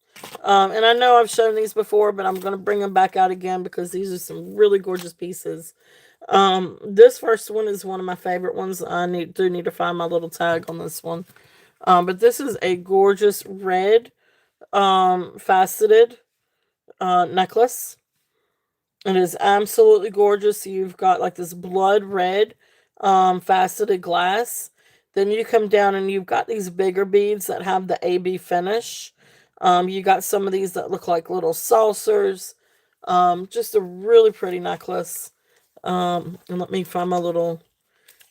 And I know I've shown these before, but I'm going to bring them back out again because these are some really gorgeous pieces. This first one is one of my favorite ones. I do need to find my little tag on this one. But this is a gorgeous red faceted necklace. It is absolutely gorgeous. You've got like this blood red faceted glass. Then you come down and you've got these bigger beads that have the AB finish. You got some of these that look like little saucers. Just a really pretty necklace. And let me find my little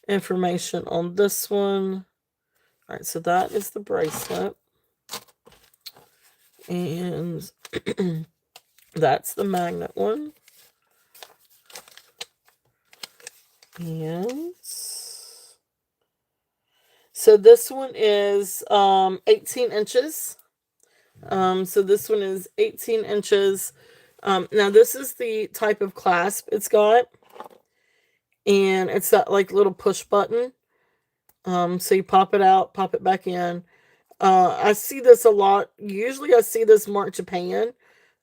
information on this one. All right, so that is the bracelet. And that's the magnet one. And so this one is 18 inches. So this one is 18 inches. Now this is the type of clasp it's got. And it's that like little push button. So you pop it out, pop it back in. I see this a lot. Usually I see this marked Japan.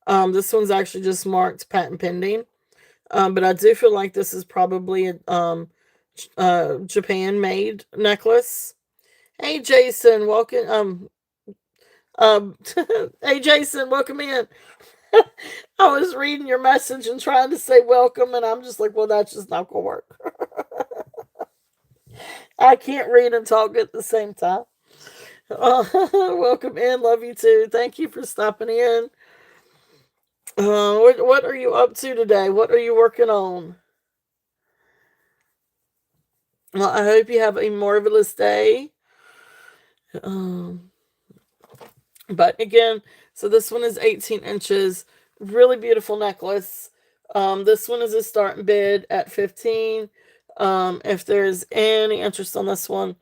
This one's actually just marked patent pending. But I do feel like this is probably a Japan made necklace. Hey Jason, welcome. Hey Jason, welcome in. I was reading your message and trying to say welcome, and I'm just like, well, that's just not gonna work. I can't read and talk at the same time. Welcome in, love you too. Thank you for stopping in. What are you up to today? What are you working on? Well, I hope you have a marvelous day. Um, but again, so this one is 18 inches. Really beautiful necklace. This one is a starting bid at 15. If there's any interest on this one,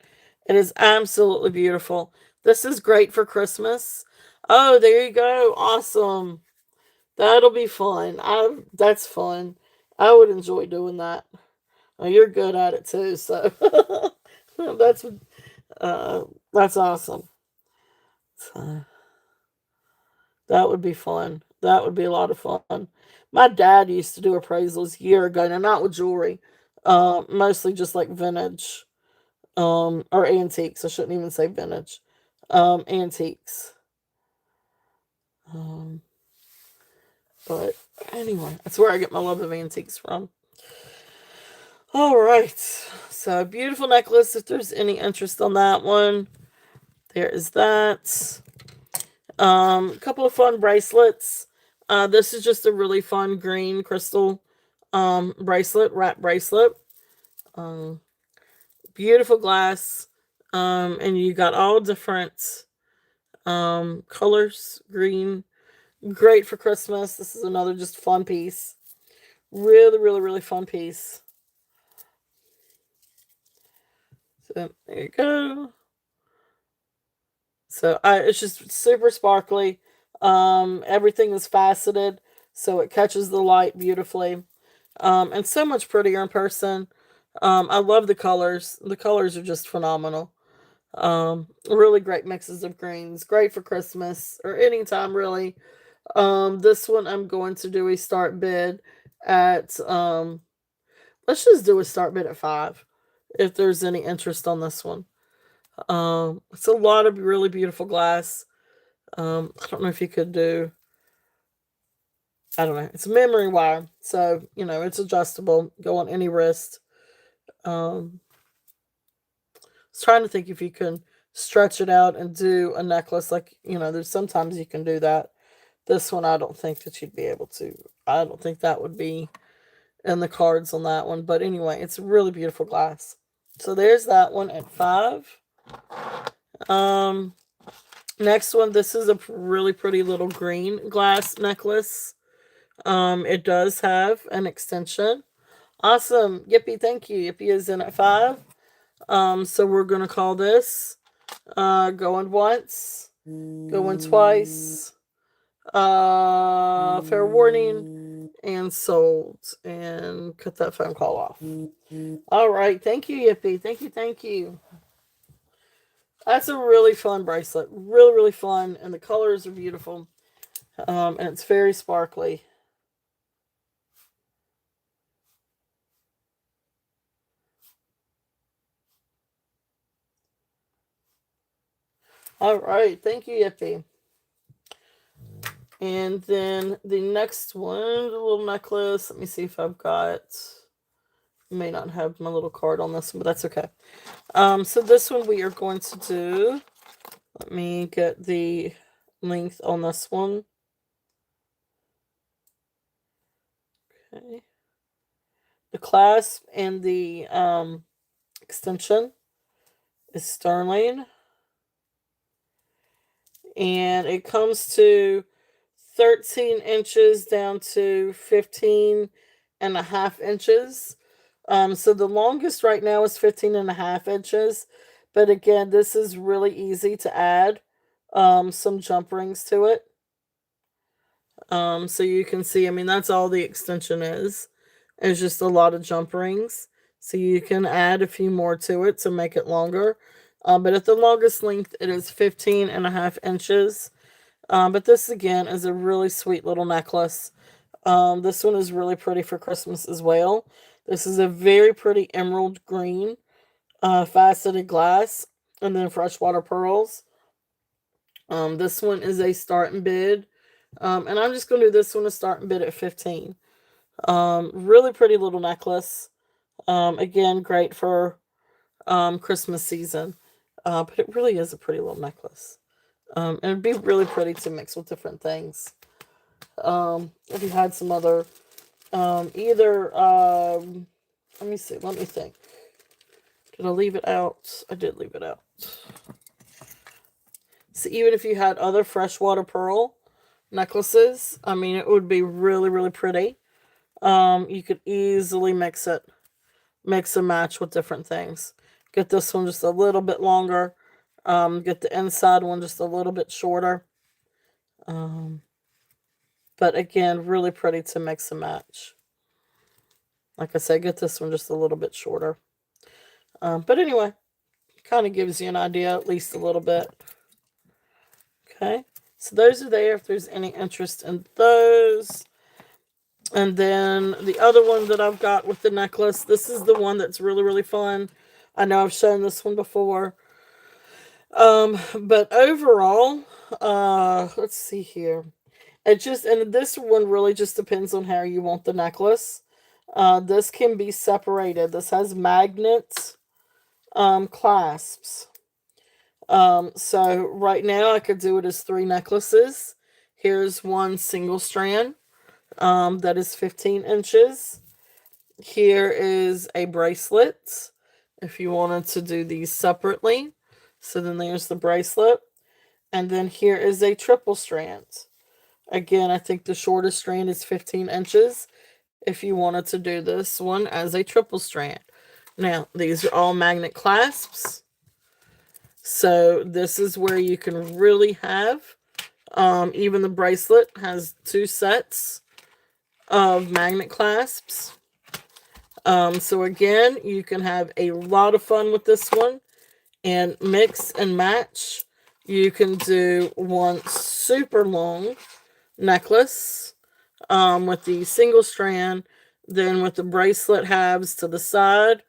it is absolutely beautiful. This is great for Christmas. Oh, there you go. Awesome. That'll be fun. That's fun. I would enjoy doing that. Oh, you're good at it too, so that's uh, that's awesome. So, that would be fun. That would be a lot of fun. My dad used to do appraisals a year ago, and not with jewelry, mostly just like vintage, or antiques. I shouldn't even say vintage, antiques. Um, but anyway, that's where I get my love of antiques from. All right, so beautiful necklace. If there's any interest on that one, there is that. A couple of fun bracelets. This is just a really fun green crystal bracelet, wrap bracelet. Um, Beautiful glass. And you got all different colors. Green, great for Christmas. This is another just fun piece. Really, really, really fun piece. So there you go. So it's just super sparkly. Everything is faceted, so it catches the light beautifully. And so much prettier in person. I love the colors. The colors are just phenomenal. Really great mixes of greens. Great for Christmas or anytime really. This one I'm going to do a start bid at let's just do a start bid at 5 if there's any interest on this one. It's a lot of really beautiful glass. I don't know if you could do. I don't know. It's a memory wire, so it's adjustable. Go on any wrist. Um, I was trying to think if you can stretch it out and do a necklace. Like there's sometimes you can do that. This one, I don't think that you'd be able to. I don't think that would be in the cards on that one. But anyway, it's really beautiful glass. So there's that one at 5. Um, Next one, this is a really pretty little green glass necklace. It does have an extension. Awesome. Yippee, thank you. Yippee is in at 5. So we're gonna call this going once, going twice, fair warning, and sold. And cut that phone call off. All right, thank you, Yippee. Thank you, thank you. That's a really fun bracelet. Really, really fun. And the colors are beautiful. And it's very sparkly. All right. Thank you, Yippee. And then the next one, the little necklace. Let me see if I've got. May not have my little card on this one, but that's okay. So this one we are going to do. Let me get the length on this one. Okay. The clasp and the extension is sterling, and it comes to 13 inches down to 15.5 inches. So the longest right now is 15.5 inches, but again, this is really easy to add some jump rings to it. So you can see, I mean, that's all the extension is. It's just a lot of jump rings. So you can add a few more to it to make it longer. But at the longest length, it is 15.5 inches. But this again is a really sweet little necklace. This one is really pretty for Christmas as well. This is a very pretty emerald green faceted glass, and then freshwater pearls. This one is a start and bid. And I'm just going to do this one a start and bid at 15. Really pretty little necklace. Again, great for Christmas season. But it really is a pretty little necklace. And it'd be really pretty to mix with different things. If you had some other, either, let me see, let me think. Did I leave it out? I did leave it out. So even if you had other freshwater pearl necklaces, I mean, it would be really, really pretty. You could easily mix and match with different things. Get this one just a little bit longer. Get the inside one just a little bit shorter. But again, really pretty to mix and match. Like I said, get this one just a little bit shorter. But anyway, kind of gives you an idea, at least a little bit. Okay, so those are there if there's any interest in those. And then the other one that I've got with the necklace, this is the one that's really, really fun. I know I've shown this one before. But overall, let's see here. And this one really just depends on how you want the necklace. This can be separated. This has magnet clasps. So right now I could do it as 3 necklaces. Here's one single strand that is 15 inches. Here is a bracelet if you wanted to do these separately. So then there's the bracelet. And then here is a triple strand. Again, I think the shortest strand is 15 inches if you wanted to do this one as a triple strand. Now, these are all magnet clasps. So this is where you can really have, even the bracelet has 2 sets of magnet clasps. So again, you can have a lot of fun with this one and mix and match. You can do one super long necklace with the single strand, then with the bracelet halves to the side,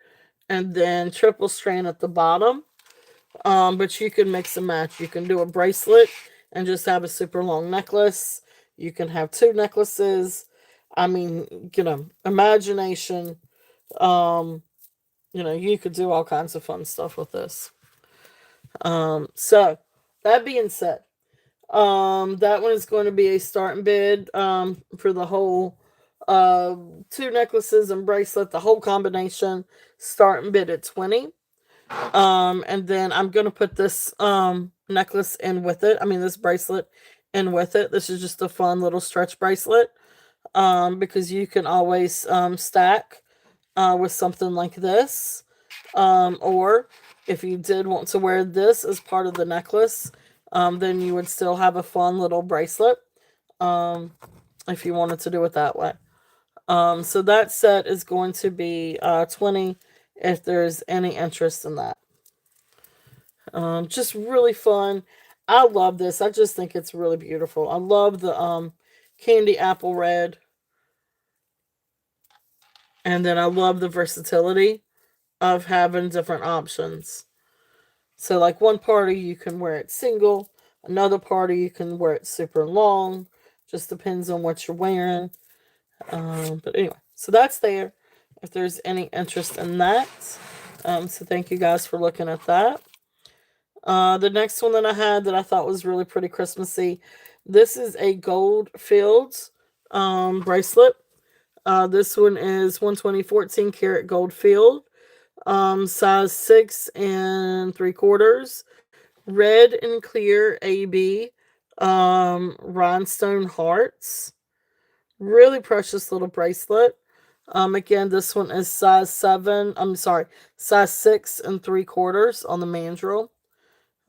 and then triple strand at the bottom. But you can mix and match. You can do a bracelet and just have a super long necklace. You can have 2 necklaces. I mean, imagination. You could do all kinds of fun stuff with this. So that being said, that one is going to be a start and bid for the whole 2 necklaces and bracelet, the whole combination, start and bid at 20. And then I'm going to put this necklace in with it. I mean, this bracelet in with it. This is just a fun little stretch bracelet because you can always stack with something like this. Or if you did want to wear this as part of the necklace, then you would still have a fun little bracelet if you wanted to do it that way. So that set is going to be 20 if there's any interest in that. Just really fun. I love this. I just think it's really beautiful. I love the candy apple red, and then I love the versatility of having different options. So, like one party you can wear it single, another party you can wear it super long. Just depends on what you're wearing. But anyway, so that's there. If there's any interest in that, so thank you guys for looking at that. The next one that I had that I thought was really pretty Christmassy. This is a gold fields bracelet. This one is 120 14 karat gold field, size 6 3/4, red and clear AB, rhinestone hearts. Really precious little bracelet. Again, this one is size 7. I'm sorry, size 6 3/4 on the mandrel.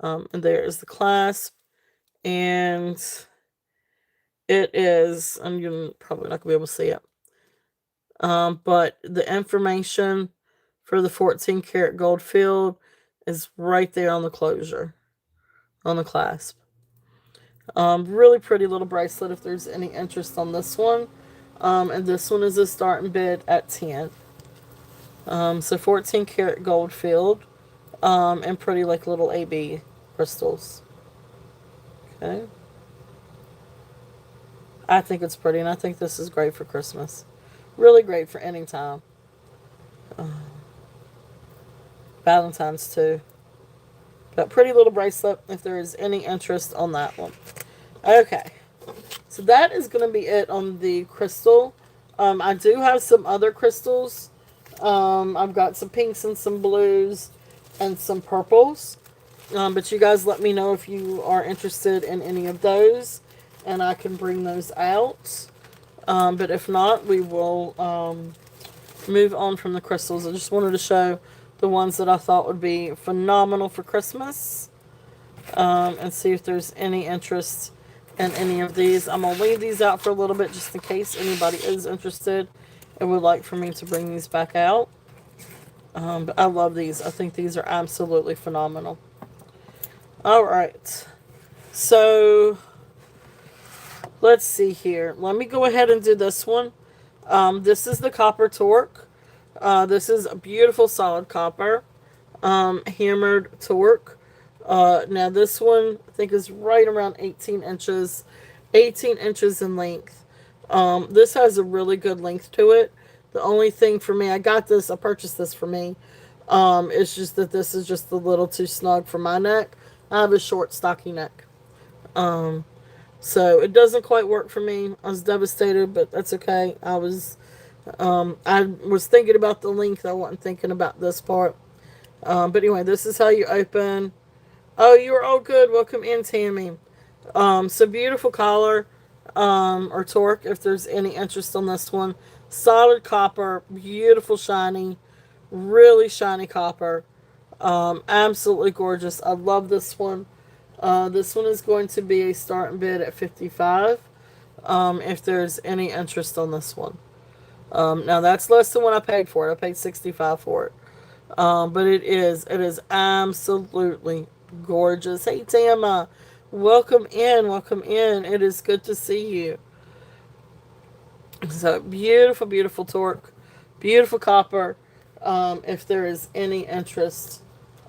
And there is the clasp, and it is. I'm probably not gonna be able to see it. But the information for the 14 karat gold field is right there on the closure, on the clasp. Really pretty little bracelet if there's any interest on this one. And this one is a starting bid at 10. So 14 karat gold field, and pretty like little AB crystals. Okay. I think it's pretty, and I think this is great for Christmas. Really great for any time. Valentine's too. But pretty little bracelet if there is any interest on that one. Okay. So that is going to be it on the crystal. I do have some other crystals. I've got some pinks and some blues and some purples. But you guys let me know if you are interested in any of those, and I can bring those out. But if not, we will move on from the crystals. I just wanted to show the ones that I thought would be phenomenal for Christmas, and see if there's any interest in any of these. I'm going to leave these out for a little bit just in case anybody is interested and would like for me to bring these back out. But I love these. I think these are absolutely phenomenal. Alright, so let's see here. Let me go ahead and do this one. This is the copper torque. This is a beautiful solid copper, hammered torque. Now this one I think is right around 18 inches, 18 inches in length. This has a really good length to it. The only thing for me, I purchased this for me. It's just that this is just a little too snug for my neck. I have a short, stocky neck. So it doesn't quite work for me. I was devastated, but that's okay. I was thinking about the length. I wasn't thinking about this part. But anyway, this is how you open. Oh, you are all good. Welcome in, Tammy. So beautiful collar, or torque, if there's any interest on this one. Solid copper, beautiful shiny, really shiny copper. Absolutely gorgeous. I love this one. This one is going to be a starting bid at 55. If there's any interest on this one. Now that's less than what I paid for it. I paid 65 for it. But it is absolutely gorgeous. Hey Tama, welcome in, welcome in. It is good to see you. So beautiful, beautiful torque, beautiful copper. If there is any interest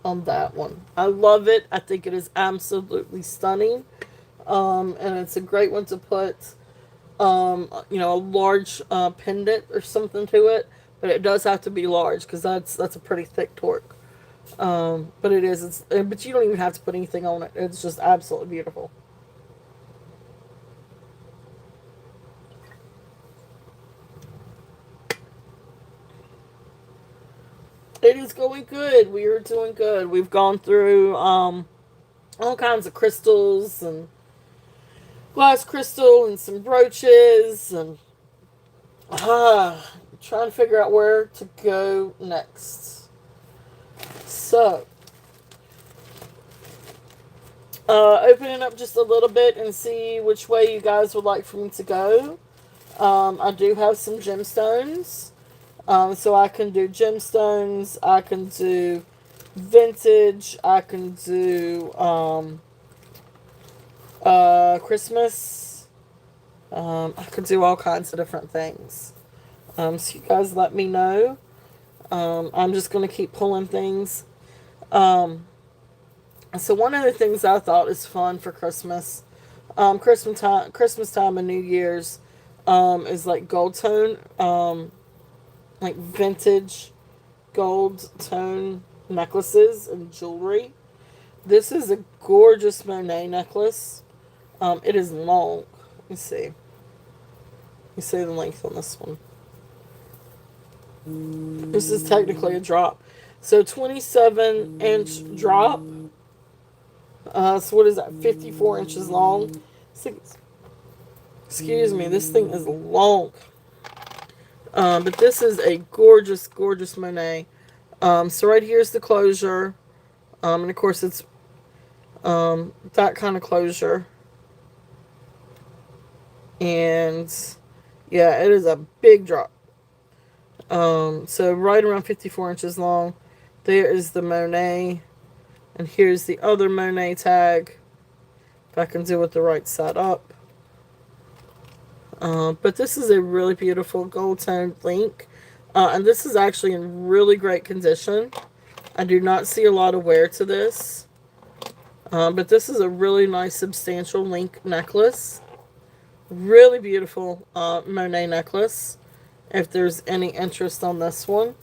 on that one, I love it. I think it is absolutely stunning. And it's a great one to put, a large pendant or something to it. But it does have to be large because that's a pretty thick torque. But but you don't even have to put anything on it. It's just absolutely beautiful. It is going good. We are doing good. We've gone through all kinds of crystals and glass crystal and some brooches and trying to figure out where to go next. So, opening up just a little bit and see which way you guys would like for me to go. I do have some gemstones. So I can do gemstones. I can do vintage. I can do Christmas. I could do all kinds of different things. So you guys let me know. I'm just gonna keep pulling things. Um, so one of the things I thought is fun for Christmas, Christmas time and New Year's, is like gold tone, like vintage gold tone necklaces and jewelry. This is a gorgeous Monet necklace. It is long. Let me see. Let me see the length on this one. This is technically a drop. So 27-inch drop. So what is that? 54 inches long. Excuse me. This thing is long. But this is a gorgeous, gorgeous Monet. So right here's the closure. And of course it's that kind of closure. And yeah, it is a big drop. So right around 54 inches long. There is the Monet. And here's the other Monet tag. If I can do it the right side up. But this is a really beautiful gold toned link. And this is actually in really great condition. I do not see a lot of wear to this. But this is a really nice substantial link necklace. Really beautiful Monet necklace. If there's any interest on this one.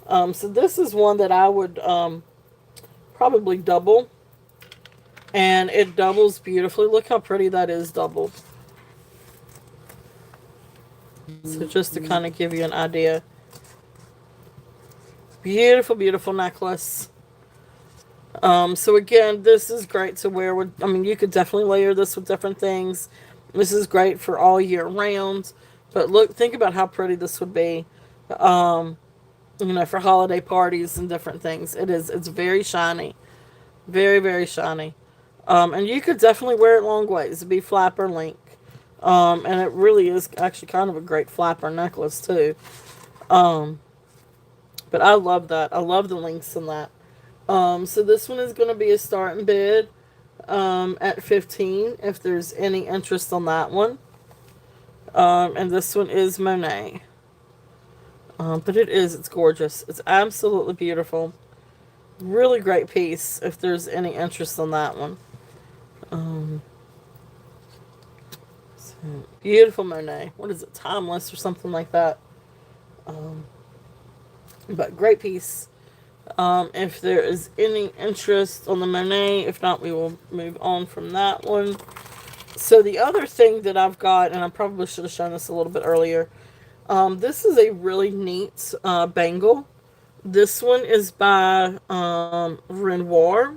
So this is one that I would probably double. And it doubles beautifully. Look how pretty that is doubled. So just to kind of give you an idea. Beautiful, beautiful necklace. So again, this is great to wear with, I mean, you could definitely layer this with different things. This is great for all year round. But look, think about how pretty this would be, for holiday parties and different things. It's very shiny. Very, very shiny. And you could definitely wear it long ways. It'd be flapper link. And it really is actually kind of a great flapper necklace too. But I love that. I love the links in that. So this one is going to be a starting bid at 15 if there's any interest on that one. And this one is Monet. But it's gorgeous. It's absolutely beautiful. Really great piece if there's any interest on that one. So beautiful Monet. What is it? Timeless or something like that. But great piece. If there is any interest on the Monet, if not, we will move on from that one. So the other thing that I've got, and I probably should have shown this a little bit earlier, this is a really neat bangle. This one is by Renoir,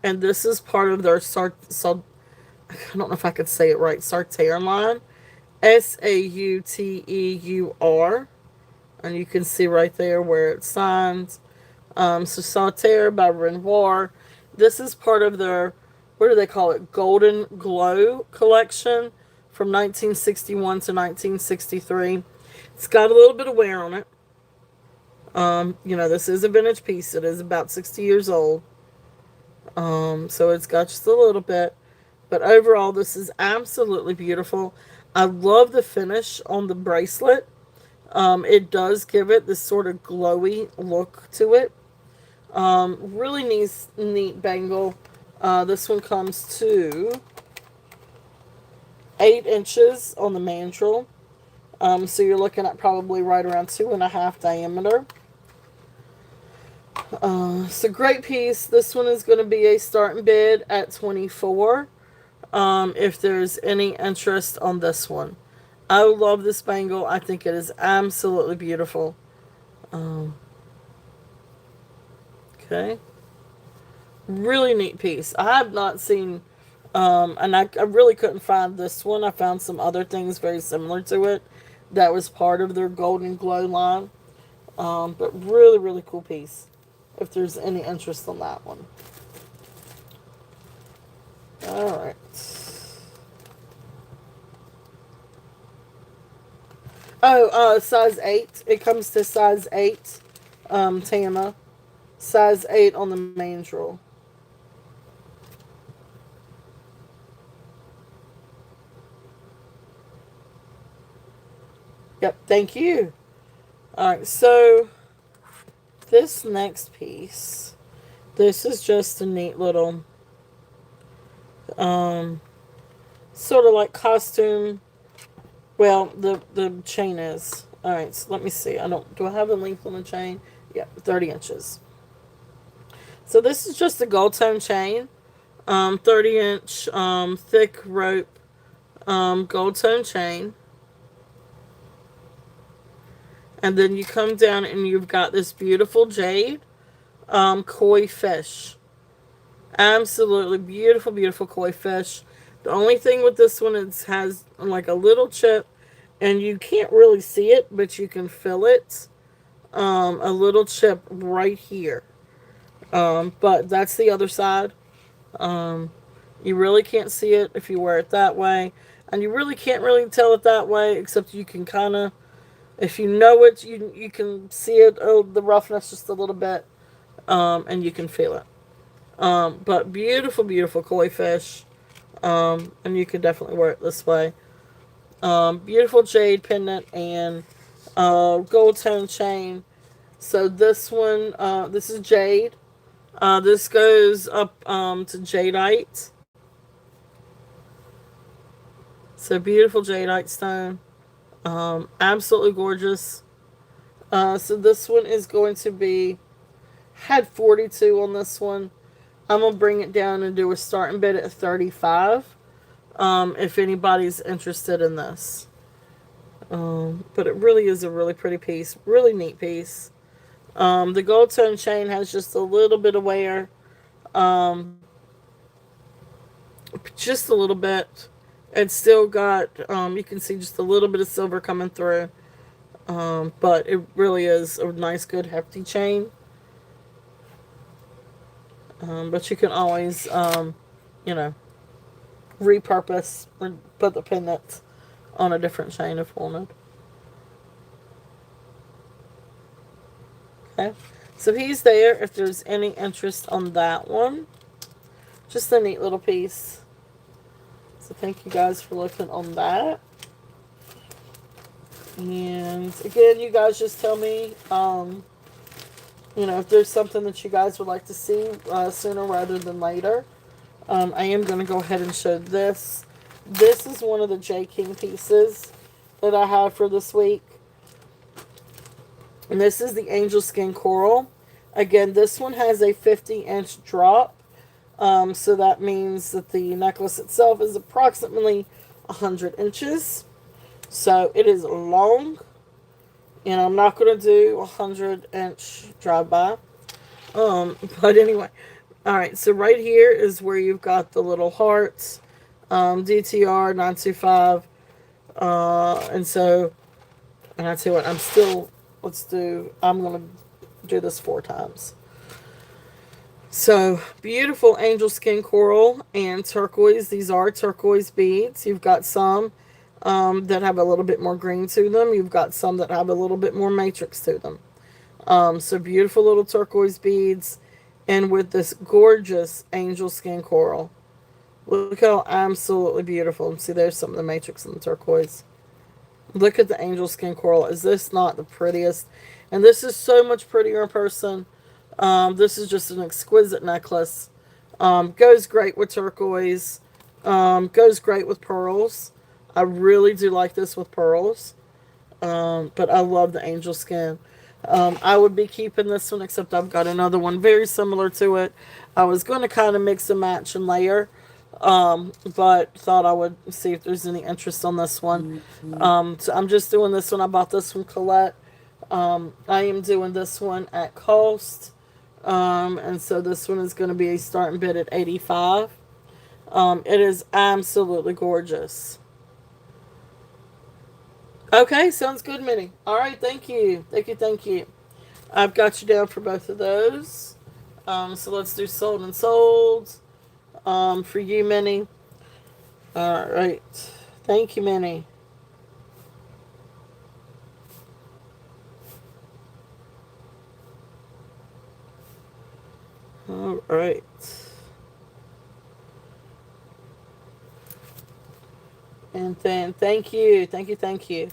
and this is part of their I don't know if I could say it right, Sauteur line. Sauteur. And you can see right there where it's signed. So Sauteur by Renoir. This is part of their, what do they call it? Golden Glow collection from 1961 to 1963. It's got a little bit of wear on it. This is a vintage piece. It is about 60 years old. So it's got just a little bit. But overall, this is absolutely beautiful. I love the finish on the bracelet. It does give it this sort of glowy look to it. Really neat bangle. This one comes to 8 inches on the mandrel. So you're looking at probably right around 2.5 diameter. So great piece. This one is going to be a starting bid at 24. If there's any interest on this one. I love this bangle. I think it is absolutely beautiful. Okay. Really neat piece. I have not seen, and I really couldn't find this one. I found some other things very similar to it that was part of their Golden Glow line. But really, really cool piece. If there's any interest on that one. Alright. Oh, size 8. It comes to size 8. Tama. size 8 on the main jewel. Yep, thank you. Alright, so this next piece, this is just a neat little um sort of like costume. Well, the chain is. Alright, so let me see. Do I have the length on the chain? Yeah, 30 inches. So this is just a gold tone chain. 30-inch thick rope gold tone chain. And then you come down and you've got this beautiful jade koi fish. Absolutely beautiful, beautiful koi fish. The only thing with this one is has like a little chip, and you can't really see it, but you can feel it. A little chip right here. But that's the other side. Um, you really can't see it if you wear it that way, and you really can't really tell it that way, except you can kind of, if you know it, you can see it. Oh, the roughness just a little bit, and you can feel it. But beautiful, beautiful koi fish. And you can definitely wear it this way. Beautiful jade pendant and gold tone chain. So this one, this is jade. This goes up to jadeite. So beautiful jadeite stone. Absolutely gorgeous. So this one is going to be, had 42 on this one. I'm going to bring it down and do a starting bid at 35. If anybody's interested in this. But it really is a really pretty piece. Really neat piece. The gold tone chain has just a little bit of wear. Um, just a little bit. It's still got, you can see just a little bit of silver coming through. But it really is a nice, good, hefty chain. But you can always, you know, repurpose or put the pendant on a different chain if wanted. Okay. So he's there if there's any interest on that one. Just a neat little piece. So thank you guys for looking on that. And again, you guys just tell me, if there's something that you guys would like to see sooner rather than later. I am going to go ahead and show this. This is one of the J. King pieces that I have for this week. And this is the Angel Skin Coral. Again, this one has a 50-inch drop. So that means that the necklace itself is approximately 100 inches. So it is long. And I'm not going to do a 100-inch drive-by. But anyway. Alright, so right here is where you've got the little hearts. DTR 925. And I tell you what, I'm going to do this 4 times. So, beautiful angel skin coral and turquoise. These are turquoise beads. You've got some that have a little bit more green to them. You've got some that have a little bit more matrix to them. So, beautiful little turquoise beads. And with this gorgeous angel skin coral. Look how absolutely beautiful. See, there's some of the matrix in the turquoise. Look at the angel skin coral. Is this not the prettiest? And this is so much prettier in person. This is just an exquisite necklace. Goes great with turquoise. Goes great with pearls. I really do like this with pearls. But I love the angel skin. I would be keeping this one, except I've got another one very similar to it. I was going to kind of mix and match and layer. But thought I would see if there's any interest on this one. So I'm just doing this one. I bought this from Colette. I am doing this one at cost. And so this one is going to be a starting bid at 85. It is absolutely gorgeous. Okay, sounds good, Minnie. All right, thank you. Thank you, thank you. I've got you down for both of those. So let's do sold and sold. For you, Minnie. All right. Thank you, Minnie. All right. And then thank you, thank you, thank you.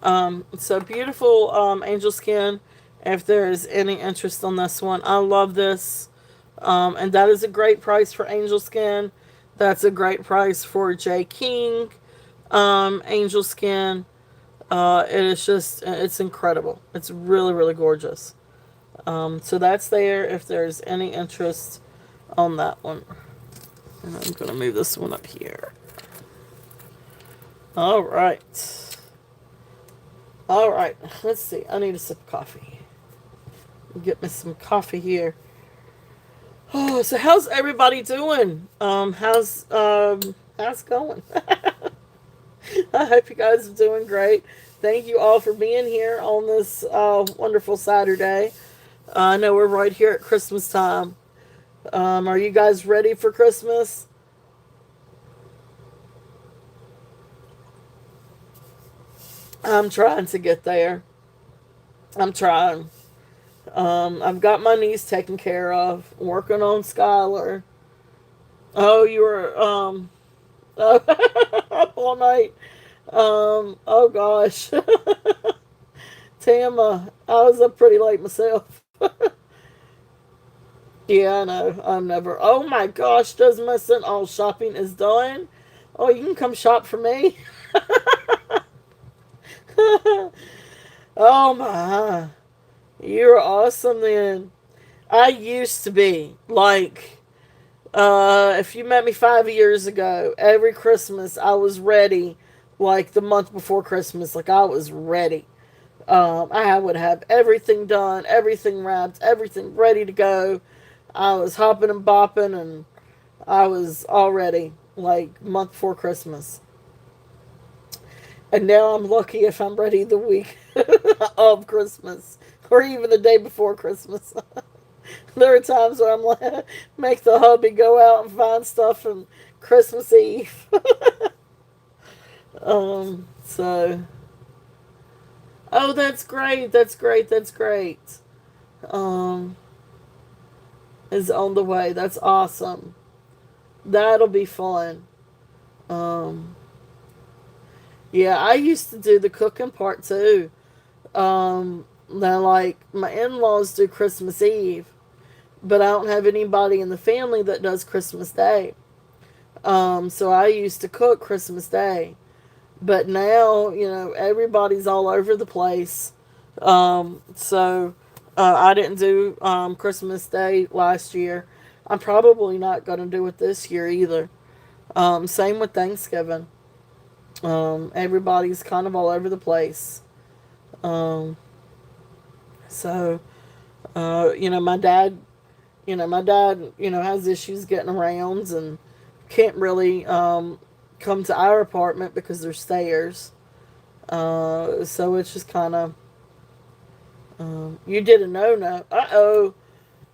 So beautiful angel skin. If there's any interest on this one, I love this. And that is a great price for angel skin. That's a great price for J. King angel skin. It is just, it's incredible. It's really, really gorgeous. So that's there if there's any interest on that one. And I'm going to move this one up here. All right. All right. Let's see. I need a sip of coffee. Get me some coffee here. Oh, so how's everybody doing? How's it going? I hope you guys are doing great. Thank you all for being here on this wonderful Saturday. I know we're right here at Christmas time. Are you guys ready for Christmas? I'm trying to get there. I'm trying. I've got my niece taken care of. Working on Skylar. Oh, you were up all night. Oh gosh, Tama, I was up pretty late myself. Yeah, I know. I'm never. Oh my gosh, does my son? All shopping is done. Oh, you can come shop for me. Oh my, you're awesome then. I used to be like, if you met me 5 years ago, every Christmas I was ready. Like the month before Christmas, like I was ready. I would have everything done, everything wrapped, everything ready to go. I was hopping and bopping, and I was all ready, like month before Christmas. And now I'm lucky if I'm ready the week of Christmas, or even the day before Christmas. There are times where I'm like, make the hubby go out and find stuff on Christmas Eve. So, oh, that's great, that's great, that's great. Um, is on the way. That's awesome. That'll be fun. Um, yeah, I used to do the cooking part too. Now, like my in-laws do Christmas Eve, but I don't have anybody in the family that does Christmas Day. So I used to cook Christmas Day, but now everybody's all over the place. So I didn't do Christmas Day last year. I'm probably not going to do it this year either. Same with Thanksgiving. Everybody's kind of all over the place. Um, so, my dad, has issues getting around and can't really come to our apartment because there's stairs. So it's just kind of, you did a no-no. Uh-oh.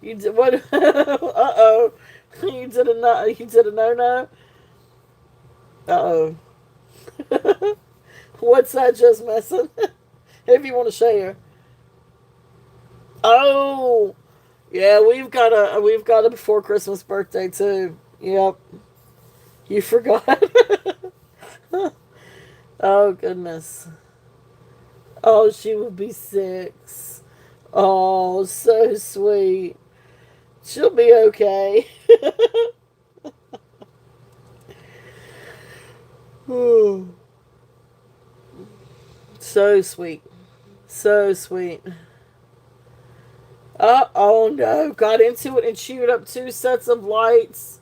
You did what? Uh-oh. You did a no. You did a no-no. Uh-oh. What's that just messing? If you want to share. Oh, yeah, we've got a before Christmas birthday too. Yep, you forgot. Oh goodness. Oh, she will be 6. Oh, so sweet. She'll be okay. So sweet. So sweet. Oh no, got into it and chewed up 2 sets of lights.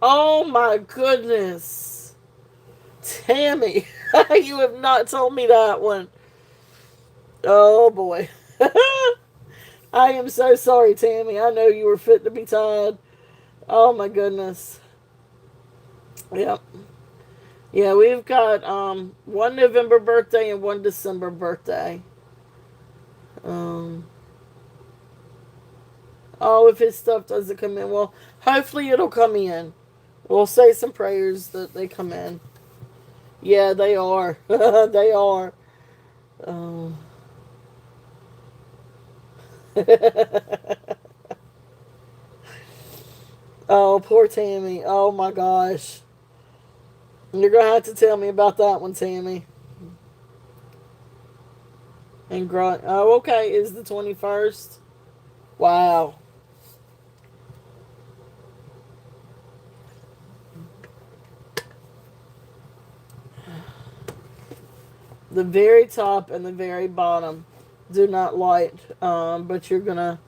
Oh my goodness. Tammy, you have not told me that one. Oh boy. I am so sorry, Tammy. I know you were fit to be tied. Oh my goodness. Yep. Yeah, we've got one November birthday and one December birthday. Um oh, if his stuff doesn't come in, well, hopefully it'll come in. We'll say some prayers that they come in. Yeah, they are. They are. Um, Oh, poor Tammy. Oh my gosh. You're gonna have to tell me about that one, Tammy. And grunt. Oh, okay. Is the 21st? Wow. The very top and the very bottom do not light. But you're gonna.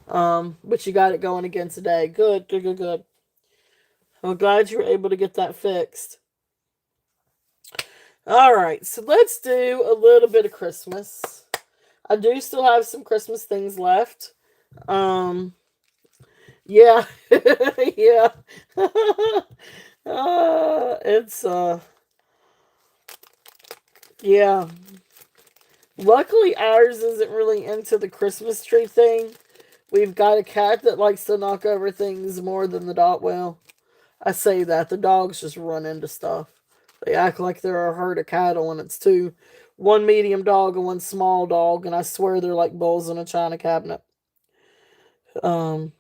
But you got it going again today. Good, good, good, good. I'm glad you were able to get that fixed. All right, so let's do a little bit of Christmas. I do still have some Christmas things left. Um, yeah, yeah. It's yeah. Luckily, ours isn't really into the Christmas tree thing. We've got a cat that likes to knock over things more than the dog will. I say that the dogs just run into stuff. They act like they're a herd of cattle, and it's two, one medium dog and one small dog, and I swear they're like bulls in a china cabinet. Um,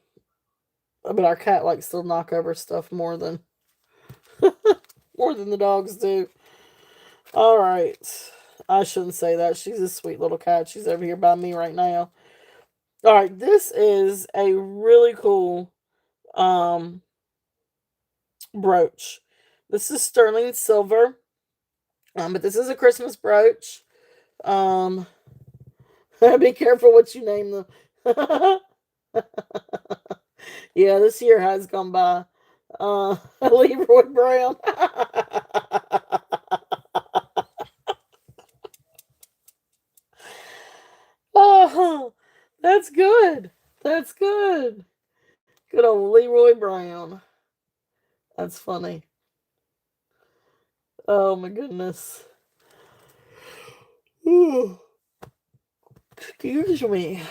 but our cat likes to knock over stuff more than the dogs do. All right, I shouldn't say that. She's a sweet little cat. She's over here by me right now. All right, this is a really cool um brooch. This is sterling silver. But this is a Christmas brooch. Um, be careful what you name them. Yeah, this year has gone by. Leroy Brown. Oh, that's good. That's good. Good old Leroy Brown. That's funny. Oh my goodness. Ooh, excuse me.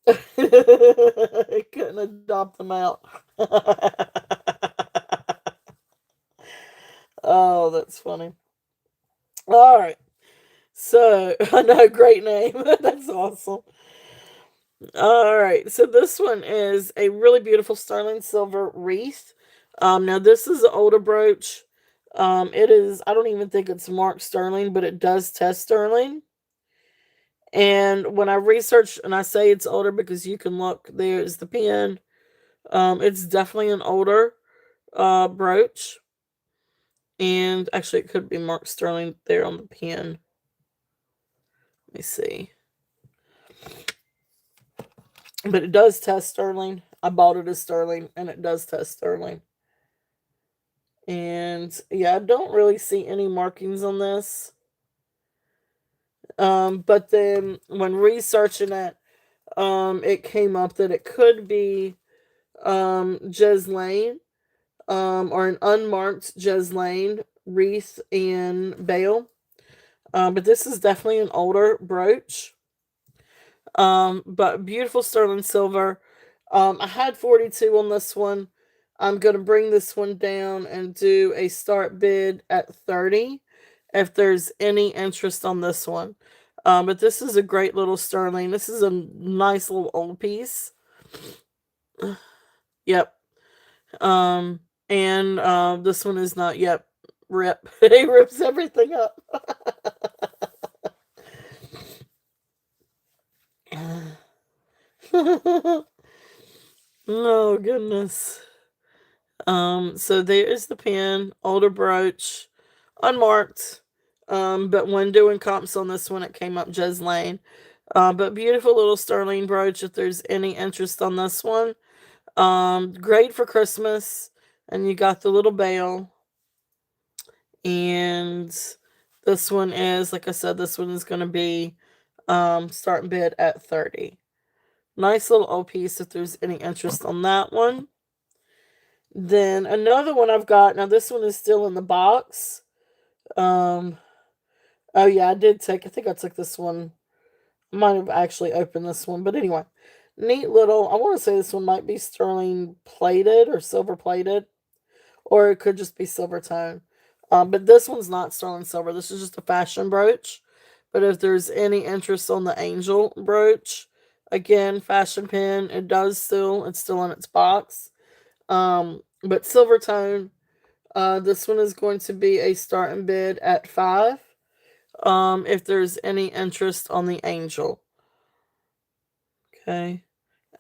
I couldn't adopt them out. Oh, that's funny. All right. So, I know, great name. That's awesome. All right. So, this one is a really beautiful sterling silver wreath. Now, this is an older brooch. It is, I don't even think it's marked sterling, but it does test sterling. And when I research and I say it's older because you can look, there's the pin. It's definitely an older brooch. And actually, it could be marked sterling there on the pin. Let me see. But it does test sterling. I bought it as sterling, and it does test sterling. And yeah, I don't really see any markings on this. But then when researching it, it came up that it could be Lane, or an unmarked Lane wreath in Beau. But this is definitely an older brooch. But beautiful sterling silver. I had 42 on this one. I'm going to bring this one down and do a start bid at 30 if there's any interest on this one. But this is a great little sterling. This is a nice little old piece. Yep. And this one is not, yep. Rip. He rips everything up. Oh goodness. So there's the pin, older brooch, unmarked. But when doing comps on this one, it came up Jez Lane. But beautiful little sterling brooch if there's any interest on this one. Great for Christmas. And you got the little bell. And this one is, like I said, this one is going to be starting bid at 30. Nice little old piece if there's any interest on that one. Then another one I've got, now this one is still in the box. Um, oh yeah, I think I took this one. I might have actually opened this one, but anyway. Neat little, I want to say this one might be sterling plated or silver plated, or it could just be silver tone. But this one's not sterling silver. This is just a fashion brooch. But if there's any interest on the angel brooch, again, fashion pin, it's still in its box. But silver tone. This one is going to be a start and bid at 5. If there's any interest on the angel. Okay.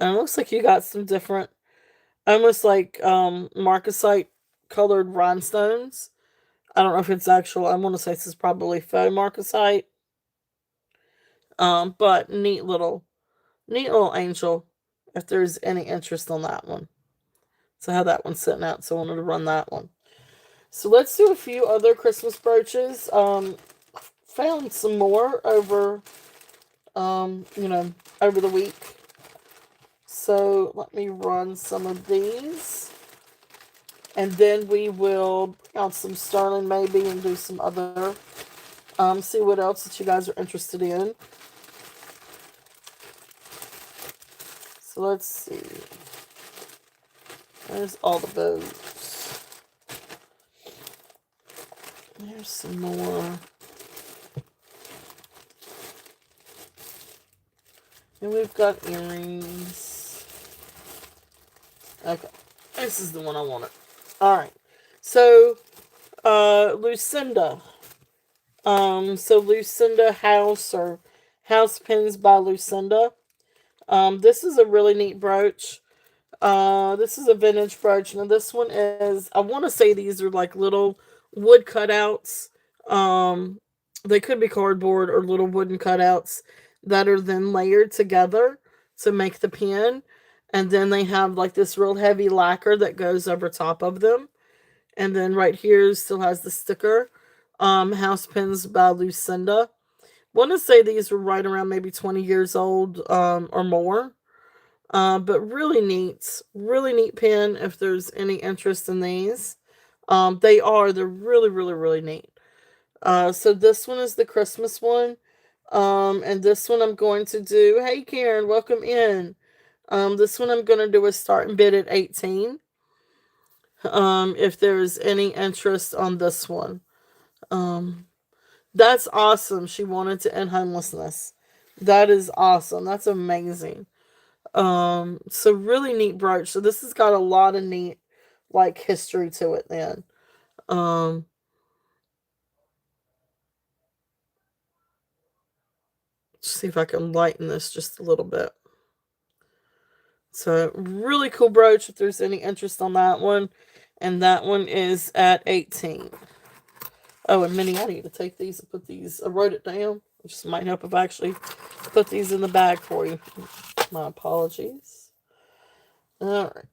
And it looks like you got some different, almost like marcasite colored rhinestones. I don't know if it's actual. I want to say this is probably faux marcasite. But neat little angel. If there's any interest on that one, so how that one's sitting out. So I wanted to run that one. So let's do a few other Christmas brooches. Found some more over, over the week. So let me run some of these. And then we will bring out some sterling maybe and do some other, see what else that you guys are interested in. So let's see. There's all the bows. There's some more. And we've got earrings. Okay. This is the one I wanted. Alright. So, Lucinda. So Lucinda House or House Pins by Lucinda. This is a really neat brooch. This is a vintage brooch. Now this one is, I want to say these are like little wood cutouts. They could be cardboard or little wooden cutouts that are then layered together to make the pin. And then they have like this real heavy lacquer that goes over top of them. And then right here still has the sticker. House Pins by Lucinda. Want to say these were right around maybe 20 years old or more. But really neat pin if there's any interest in these. They're really, really, really neat. So this one is the Christmas one. And this one I'm going to do, hey Karen, welcome in. This one I'm going to do a start and bid at 18. If there's any interest on this one. That's awesome. She wanted to end homelessness. That is awesome. That's amazing. So really neat brooch. So this has got a lot of neat, like, history to it then. Um, let's see if I can lighten this just a little bit. So really cool brooch if there's any interest on that one. And that one is at 18. Oh, and Minnie, I need to take these and put these. I wrote it down. It just might help if I actually put these in the bag for you. My apologies. All right.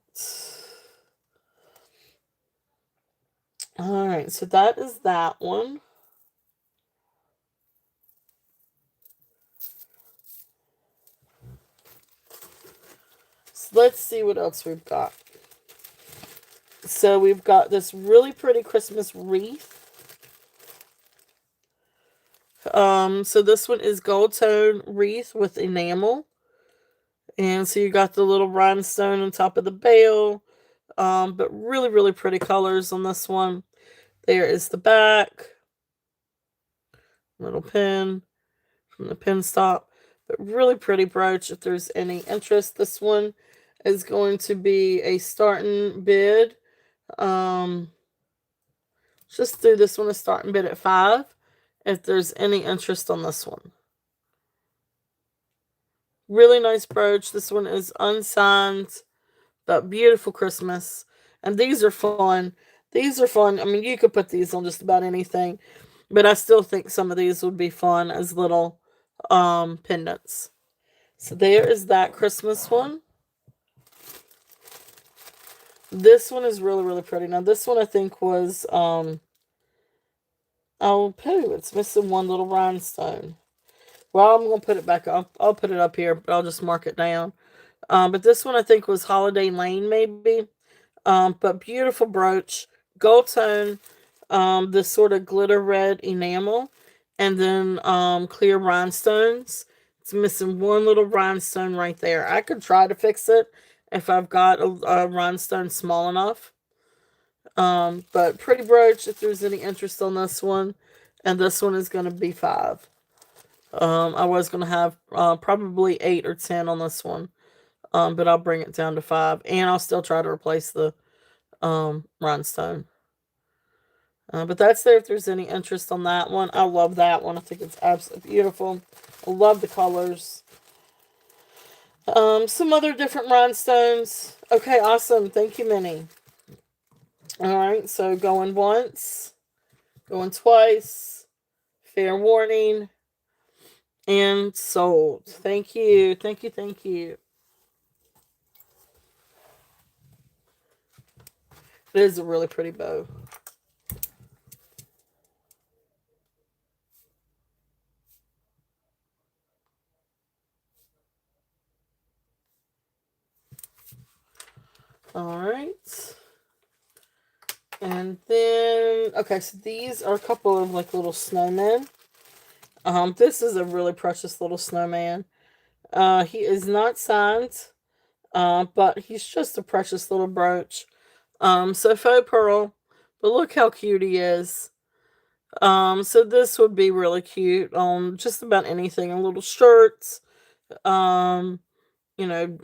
All right, so that is that one. So let's see what else we've got. So we've got this really pretty Christmas wreath. So this one is gold tone wreath with enamel. And so you got the little rhinestone on top of the bale. But really, really pretty colors on this one. There is the back. Little pin from the pin stop. But really pretty brooch if there's any interest. This one is going to be a starting bid. Just do this one a starting bid at 5 if there's any interest on this one. Really nice brooch. This one is unsigned, but beautiful Christmas. And these are fun. These are fun. I mean, you could put these on just about anything, but I still think some of these would be fun as little pendants. So there is that Christmas one. This one is really, really pretty. Now, this one I think was, oh, poo, it's missing one little rhinestone. Well, I'm going to put it back up. I'll put it up here, but I'll just mark it down. But this one I think was Holiday Lane, maybe. But beautiful brooch, gold tone, this sort of glitter red enamel, and then clear rhinestones. It's missing one little rhinestone right there. I could try to fix it if I've got a rhinestone small enough. But pretty brooch if there's any interest on this one. And this one is going to be 5. I was going to have probably 8 or 10 on this one. But I'll bring it down to 5, and I'll still try to replace the rhinestone. But that's there if there's any interest on that one. I love that one. I think it's absolutely beautiful. I love the colors. Some other different rhinestones. Okay, awesome. Thank you, Minnie. All right, so going once, going twice, fair warning, and sold. Thank you. Thank you. Thank you. It is a really pretty bow. All right. And then, okay, so these are a couple of like little snowmen. This is a really precious little snowman. He is not signed, but he's just a precious little brooch. So faux pearl, but look how cute he is. So this would be really cute on just about anything. A little shirts, um, you know,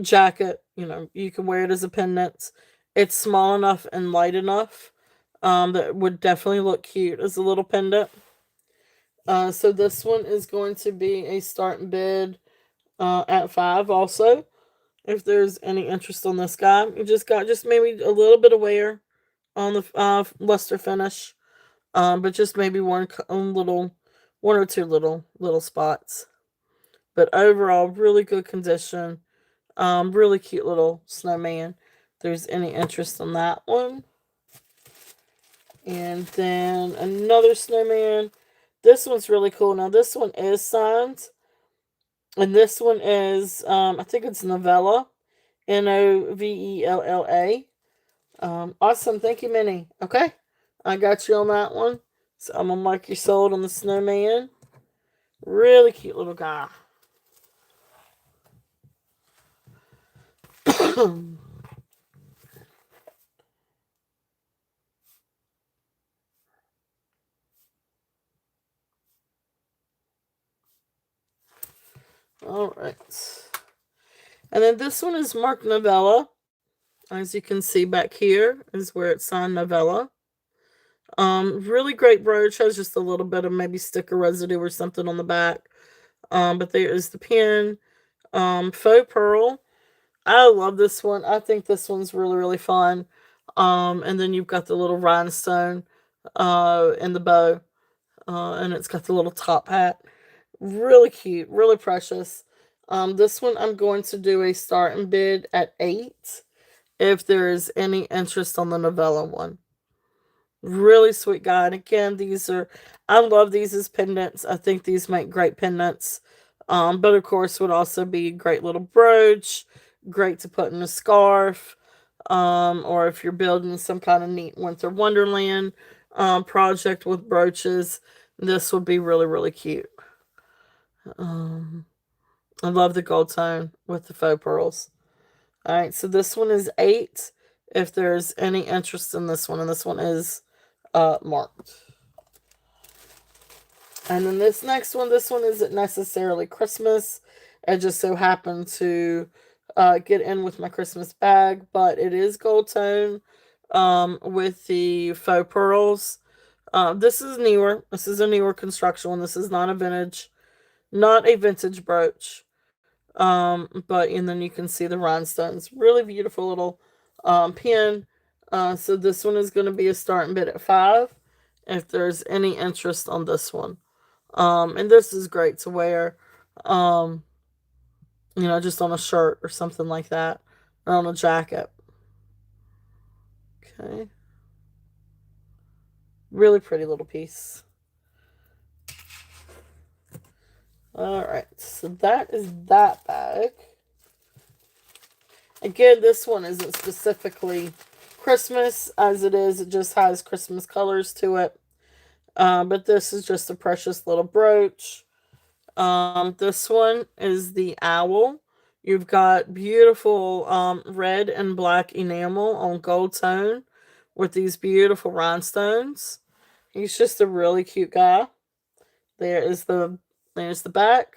jacket. You can wear it as a pendant. It's small enough and light enough. That would definitely look cute as a little pendant. So this one is going to be a start bid at 5 also. If there's any interest on this guy, you just got just maybe a little bit of wear on the luster finish, but just maybe one or two little spots. But overall, really good condition. Really cute little snowman. If there's any interest on that one. And then another snowman. This one's really cool. Now this one is signed. And this one is, I think it's Novella. Novella. Awesome. Thank you, Minnie. Okay. I got you on that one. So I'm going to mark you sold on the snowman. Really cute little guy. All right. And then this one is marked Novella. As you can see back here is where it's signed Novella. Really great brooch. Has just a little bit of maybe sticker residue or something on the back. But there is the pin. Faux pearl. I love this one. I think this one's really, really fun. And then you've got the little rhinestone in the bow. And it's got the little top hat. Really cute, really precious. This one I'm going to do a start and bid at 8 if there is any interest on the novella one. Really sweet guy. And again, I love these as pendants. I think these make great pendants. But of course would also be a great little brooch, great to put in a scarf, or if you're building some kind of neat winter wonderland project with brooches, this would be really, really cute. I love the gold tone with the faux pearls. All right, so this one is 8 if there's any interest in this one, and this one is marked. And then this one isn't necessarily Christmas. I just so happened to get in with my Christmas bag, but it is gold tone with the faux pearls. This is newer. This is a newer construction one. This is not not a vintage brooch. But and then you can see the rhinestones. Really beautiful little pin. So this one is going to be a starting bid at 5 if there's any interest on this one. And this is great to wear, um, just on a shirt or something like that, or on a jacket. Okay. Really pretty little piece. All right, so that is that bag. Again, this one isn't specifically Christmas as it just has Christmas colors to it. But this is just a precious little brooch. This one is the owl. You've got beautiful red and black enamel on gold tone with these beautiful rhinestones. He's just a really cute guy. There's the back.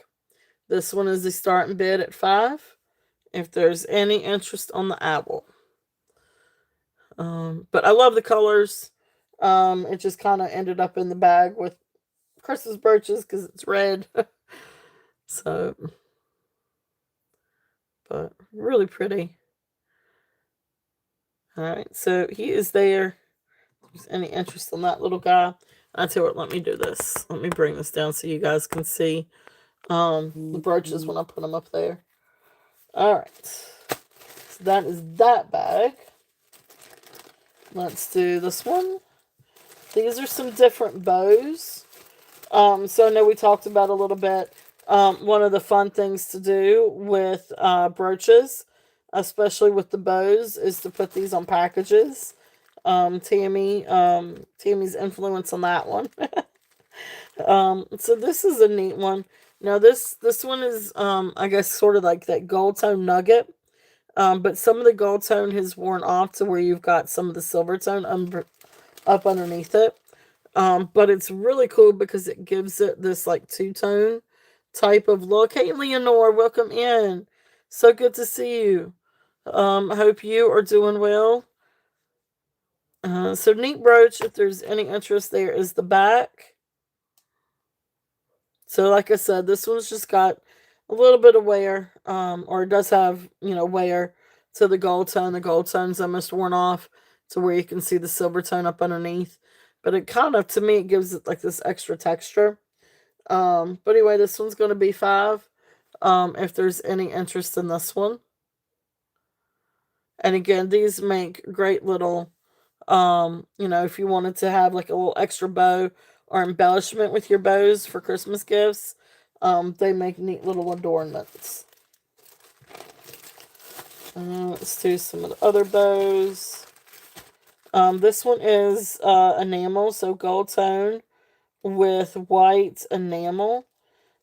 This one is the starting bid at 5 if there's any interest on the owl. But I love the colors. It just kind of ended up in the bag with Christmas brooches because it's red. So, but really pretty. All right, so he is there. If there's any interest on that little guy, I tell you what, let me do this. Let me bring this down so you guys can see the brooches when I put them up there. All right, so that is that bag. Let's do this one. These are some different bows. So I know we talked about a little bit. One of the fun things to do with brooches, especially with the bows, is to put these on packages. Tammy's influence on that one. So this is a neat one. Now this one is I guess sort of like that gold tone nugget. But some of the gold tone has worn off to where you've got some of the silver tone up underneath it. But it's really cool because it gives it this like two-tone type of look. Hey, Leonore, welcome in. So good to see you. I hope you are doing well. So neat brooch, if there's any interest, there is the back. So like I said, this one's just got a little bit of wear, or it does have, wear to the gold tone. The gold tone's almost worn off to where you can see the silver tone up underneath. But it kind of, to me, it gives it like this extra texture. But anyway, this one's going to be $5. If there's any interest in this one. And again, these make great little, if you wanted to have like a little extra bow or embellishment with your bows for Christmas gifts, they make neat little adornments. Let's do some of the other bows. This one is enamel, so gold tone with white enamel.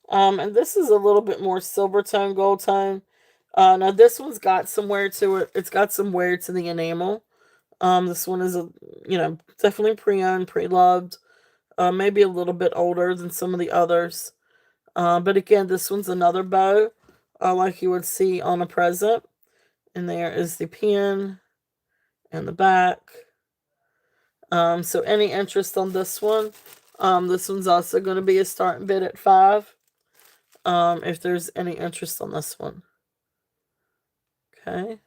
And this is a little bit more silver tone, gold tone. Now this one's got some wear to it. It's got some wear to the enamel. This one is definitely pre-owned, pre-loved. Maybe a little bit older than some of the others. But again, this one's another bow, like you would see on a present. And there is the pin and the back. So any interest on this one? This one's also going to be a starting bid at $5. If there's any interest on this one. Okay.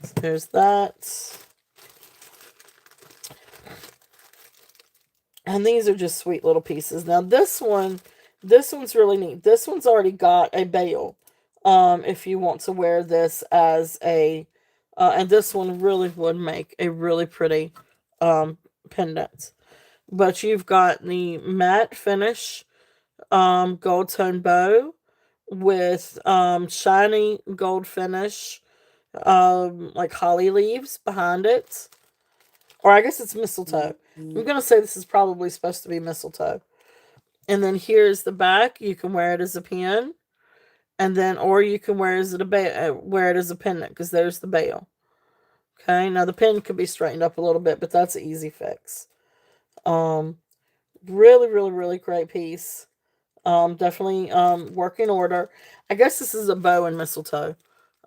So there's that. And these are just sweet little pieces. Now this one's really neat. This one's already got a bail. If you want to wear this as a, and this one really would make a really pretty pendant. But you've got the matte finish gold tone bow with shiny gold finish, like holly leaves behind it. Or I guess it's mistletoe. I'm going to say this is probably supposed to be mistletoe. And then here's the back. You can wear it as a pin. And then, or you can wear it as a pendant, because there's the bail. Okay, now the pin could be straightened up a little bit, but that's an easy fix. Really, really, really great piece. Definitely working order. I guess this is a bow and mistletoe.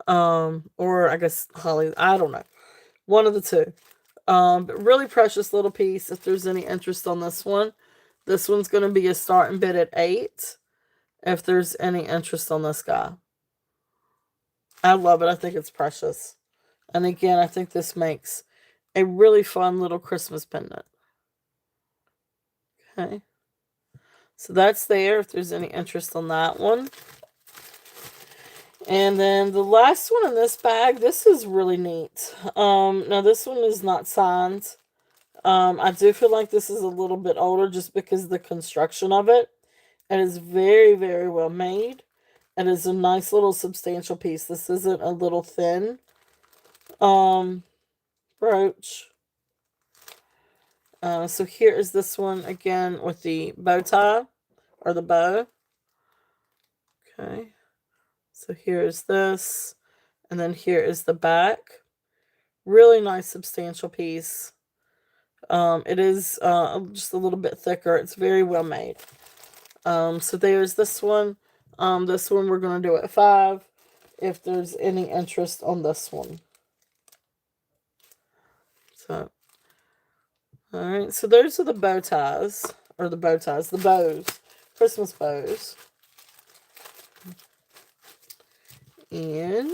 Or I guess holly. I don't know. One of the two. But really precious little piece. If there's any interest on this one's going to be a starting bid at $8. If there's any interest on this guy. I love it. I think it's precious. And again, I think this makes a really fun little Christmas pendant. Okay. So that's there if there's any interest on that one. And then the last one in this bag, this is really neat. Now this one is not signed. I do feel like this is a little bit older just because of the construction of it. It is very, very well made. It is a nice little substantial piece. This isn't a little thin brooch. So here is this one again with the bow tie or the bow. Okay. So here is this. And then here is the back. Really nice substantial piece. It is just a little bit thicker. It's very well made. So there's this one. This one we're going to do at $5. if there's any interest on this one. So, all right. So those are the bow ties, or the bows, Christmas bows. And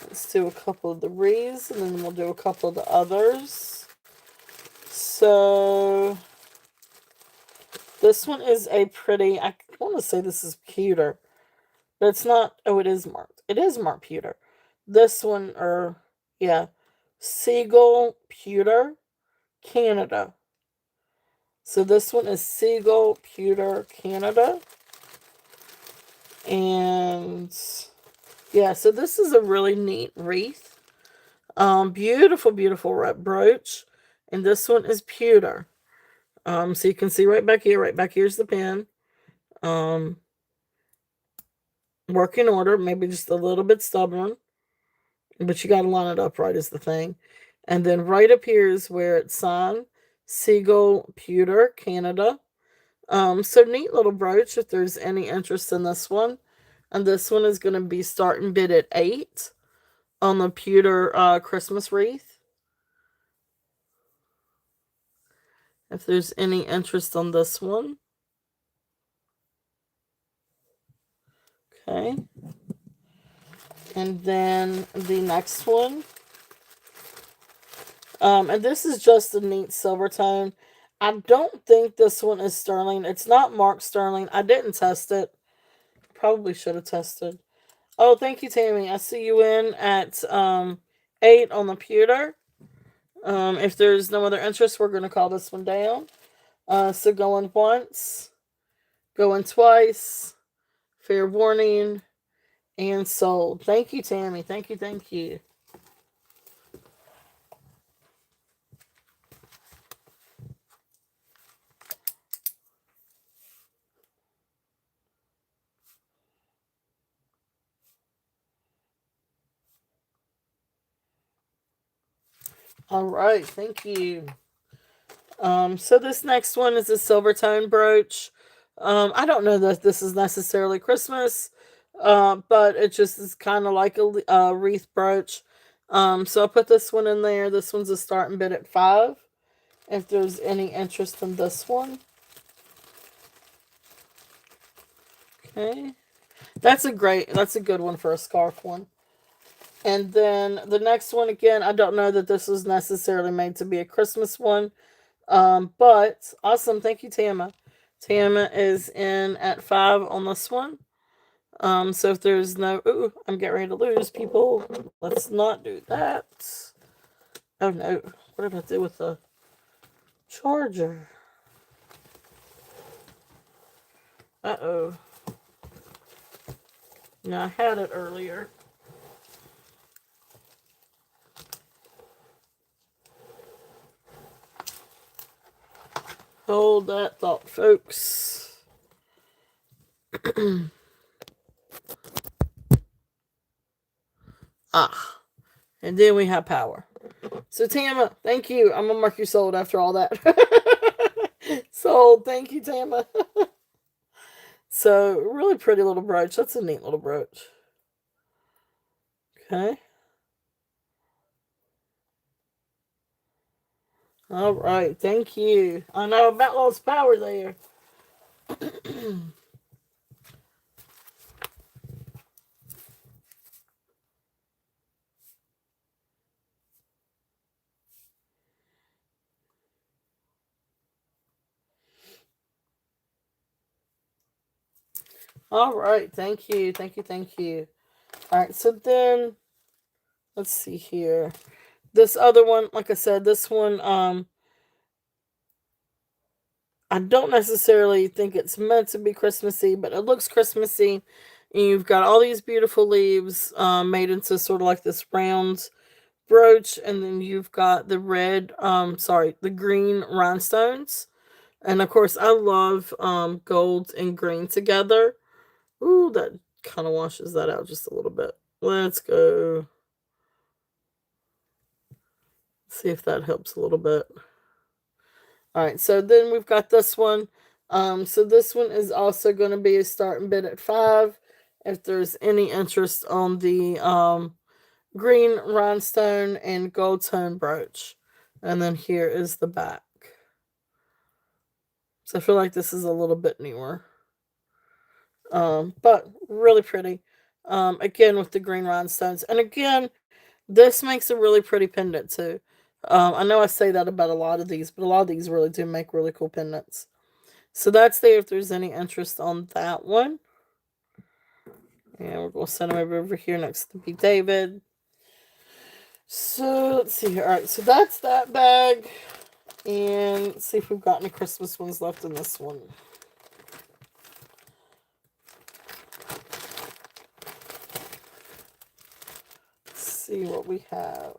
let's do a couple of the wreaths, and then we'll do a couple of the others. So this one is a pretty, I want to say this is pewter, but it's not. Oh, it is marked. It is marked pewter. This one, or yeah, Seagull Pewter, Canada. So this one is Seagull Pewter, Canada. And yeah, so this is a really neat wreath. Beautiful, beautiful brooch. And this one is pewter. So you can see right back here's the pin. Working order, maybe just a little bit stubborn, but you got to line it up right is the thing. And then right up here is where it's signed, Seagull Pewter, Canada. So neat little brooch if there's any interest in this one. And this one is going to be starting bid at $8 on the pewter Christmas wreath. If there's any interest on this one. Okay. And then the next one. And this is just a neat silver tone. I don't think this one is sterling. It's not marked sterling. I didn't test it. Probably should have tested. Oh, thank you, Tammy. I see you in at 8 on the pewter. If there's no other interest, we're going to call this one down. So going once, going twice, fair warning, and sold. Thank you, Tammy. Thank you, thank you. All right, thank you. So this next one is a silver tone brooch. I don't know that this is necessarily Christmas, but it just is kind of like a wreath brooch. So I put this one in there. This one's a starting bid at $5. If there's any interest in this one. Okay. That's a good one for a scarf one. And then the next one, again, I don't know that this was necessarily made to be a Christmas one. But awesome. Thank you, Tama. Tama is in at 5 on this one. So if there's no, ooh, I'm getting ready to lose people. Let's not do that. Oh no, what did I do with the charger? Uh-oh. No, I had it earlier. Hold that thought, folks. And then we have power. So Tama, thank you. I'm gonna mark you sold after all that. Sold. Thank you, Tama. So really pretty little brooch. That's a neat little brooch. Okay. All right. Thank you. I know about lost power there. All right. Thank you. Thank you. Thank you. All right. So then, let's see here. This other one, like I said, this one, I don't necessarily think it's meant to be Christmassy, but it looks Christmassy. And you've got all these beautiful leaves made into sort of like this round brooch, and then you've got the the green rhinestones. And of course, I love gold and green together. Ooh, that kind of washes that out just a little bit. Let's go. See if that helps a little bit. All right, so then we've got this one. So this one is also going to be a starting bid at 5. If there's any interest on the green rhinestone and gold tone brooch. And then here is the back. So I feel like this is a little bit newer. But really pretty. Again with the green rhinestones. And again, this makes a really pretty pendant too. I know I say that about a lot of these, but a lot of these really do make really cool pendants. So that's there if there's any interest on that one. And we're going to send them over here next to be David. So let's see here. All right, so that's that bag. And let's see if we've got any Christmas ones left in this one. Let's see what we have.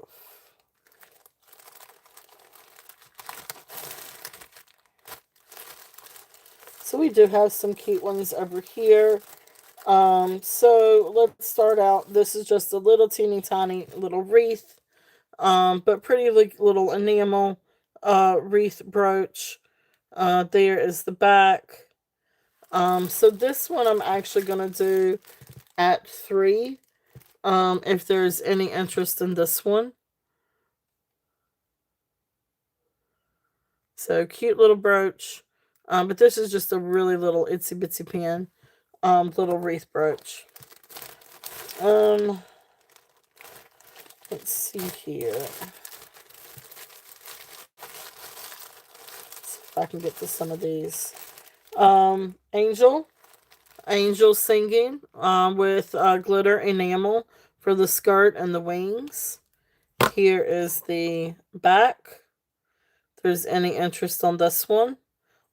So we do have some cute ones over here. So let's start out. This is just a little teeny tiny little wreath. But pretty like little enamel wreath brooch. There is the back. So this one I'm actually gonna do at 3. If there's any interest in this one. So cute little brooch. But this is just a really little itsy bitsy pin. Little wreath brooch. Let's see here. Let's see if I can get to some of these. Angel singing with glitter enamel for the skirt and the wings. Here is the back. If there's any interest on this one.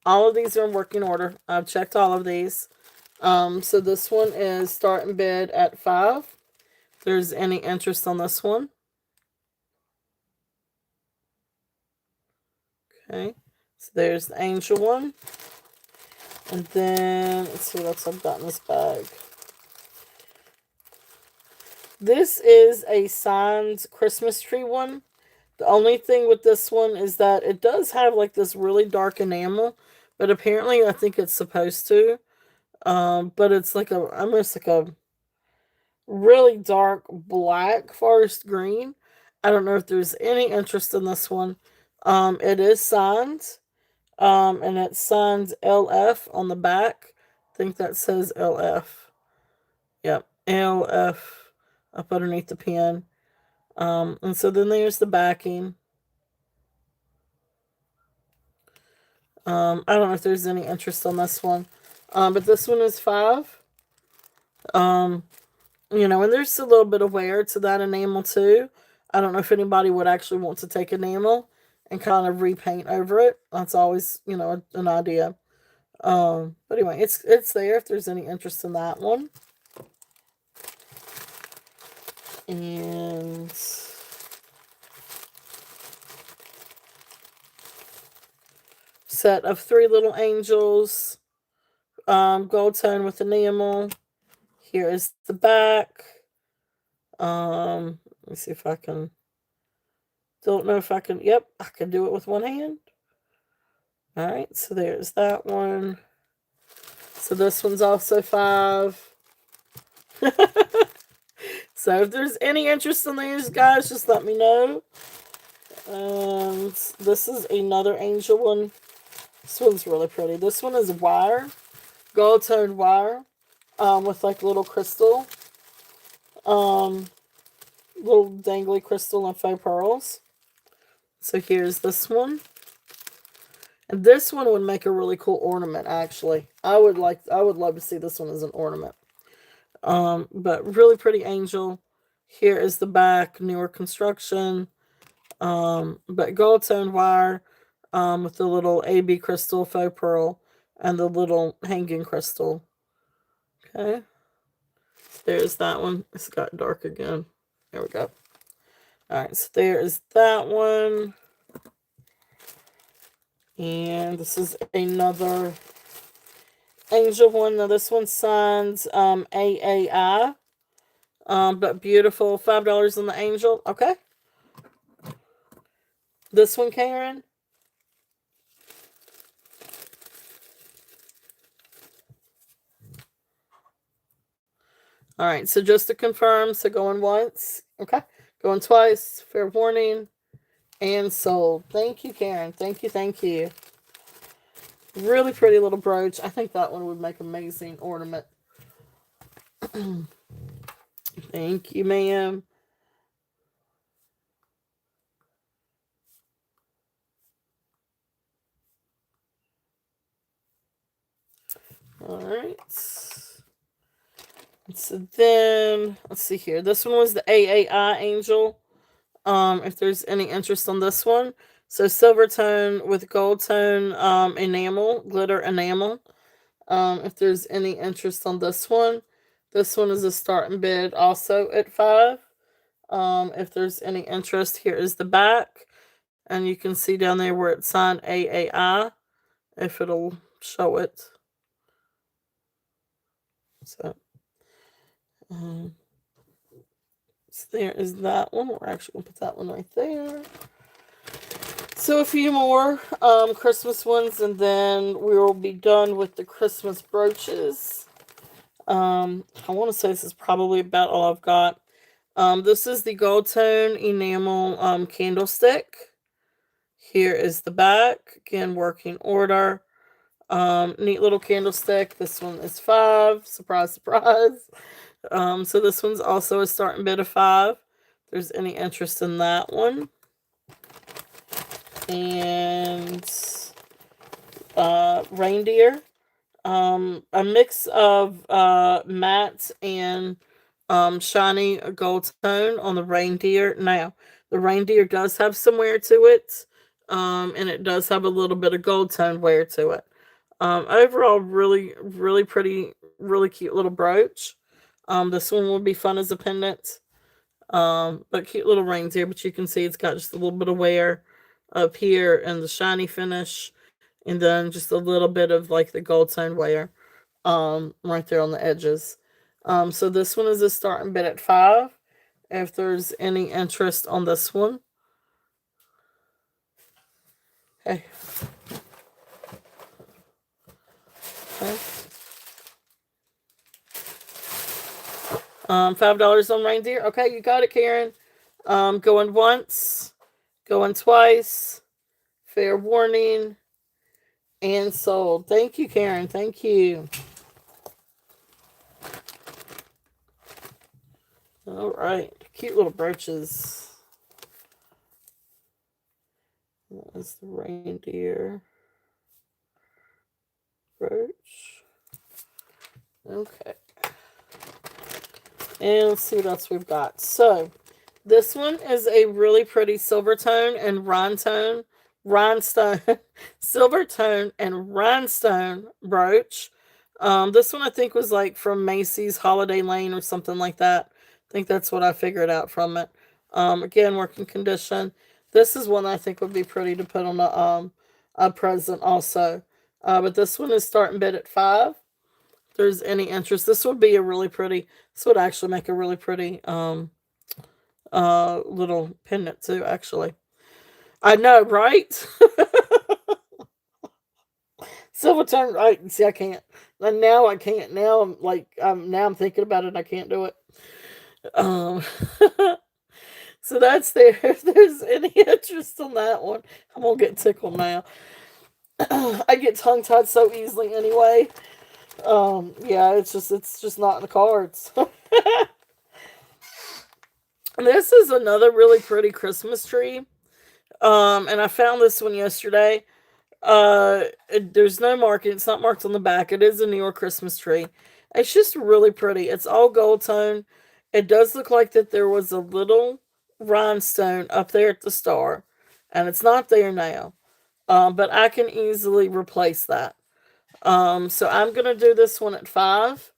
All of these are in working order. I've checked all of these. So this one is starting bid at 5. If there's any interest on this one. Okay. So there's the angel one. And then, let's see what else I've got in this bag. This is a signed Christmas tree one. The only thing with this one is that it does have like this really dark enamel. But apparently I think it's supposed to. But it's like almost like a really dark black forest green. I don't know if there's any interest in this one. It is signed. And it signs LF on the back. I think that says LF. Yep, LF up underneath the pen. And so then there's the backing. I don't know if there's any interest on this one. But this one is 5. You know, and there's a little bit of wear to that enamel too. I don't know if anybody would actually want to take enamel and kind of repaint over it. That's always, you know, an idea. But anyway, it's there if there's any interest in that one. And set of 3 little angels. Gold tone with enamel. Here is the back. Let me see if I can. Don't know if I can. Yep, I can do it with one hand. All right, so there's that one. So this one's also 5. So if there's any interest in these guys, just let me know. And this is another angel one. This one's really pretty. This one is wire, gold toned wire, with like little crystal, little dangly crystal and faux pearls. So here's this one. And this one would make a really cool ornament, actually. I would love to see this one as an ornament. But really pretty angel. Here is the back, newer construction. But gold tone wire, with the little AB crystal faux pearl and the little hanging crystal. Okay. There's that one. It's got dark again. There we go. Alright, so there is that one. And this is another angel one. Now this one signs AAI. But beautiful. $5 on the angel. Okay. This one, Karen. All right, so just to confirm, so going once, okay, going twice, fair warning, and sold. Thank you, Karen. Thank you, thank you. Really pretty little brooch. I think that one would make amazing ornament. Thank you, ma'am. All right. So then, let's see here. This one was the AAI Angel. If there's any interest on this one. So silver tone with gold tone enamel, glitter enamel. If there's any interest on this one is a starting bid also at 5. If there's any interest, here is the back, and you can see down there where it's signed AAI, if it'll show it. So, so there is that one. We're actually gonna put that one right there. So a few more Christmas ones, and then we will be done with the Christmas brooches. I want to say this is probably about all I've got. This is the gold tone enamel candlestick. Here is the back. Again, working order. Neat little candlestick. This one is 5. Surprise, surprise. So this one's also a starting bid of 5. If there's any interest in that one. And reindeer. A mix of matte and shiny gold tone on the reindeer. Now, the reindeer does have some wear to it, and it does have a little bit of gold tone wear to it. Overall, really, really pretty, really cute little brooch. This one will be fun as a pendant. But cute little reindeer, but you can see it's got just a little bit of wear up here and the shiny finish, and then just a little bit of like the gold tone wear right there on the edges. So this one is a starting bid at 5. If there's any interest on this one. Okay. Okay. $5 on reindeer. Okay, you got it, Karen. Going once, going twice, fair warning, and sold. Thank you, Karen. Thank you. All right, cute little brooches. That's the reindeer brooch. Okay. And let's see what else we've got. So, this one is a really pretty silver tone and rhinestone, silver tone and rhinestone brooch. This one I think was like from Macy's Holiday Lane or something like that. I think that's what I figured out from it. Again, working condition. This is one I think would be pretty to put on a present also. But this one is starting bid at 5. If there's any interest, this would be a really pretty. This would actually make a really pretty little pendant too. Actually, I know, right? Silver tongue, right? See, I can't. And now I can't. Now I'm like, now I'm thinking about it. And I can't do it. Um, so that's there. If there's any interest on that one, I'm gonna get tickled now. I get tongue tied so easily anyway. Yeah, it's just not in the cards. This is another really pretty Christmas tree. And I found this one yesterday. There's no marking. It's not marked on the back. It is a New York Christmas tree. It's just really pretty. It's all gold tone. It does look like that there was a little rhinestone up there at the star, and it's not there now. But I can easily replace that. So I'm gonna do this one at 5.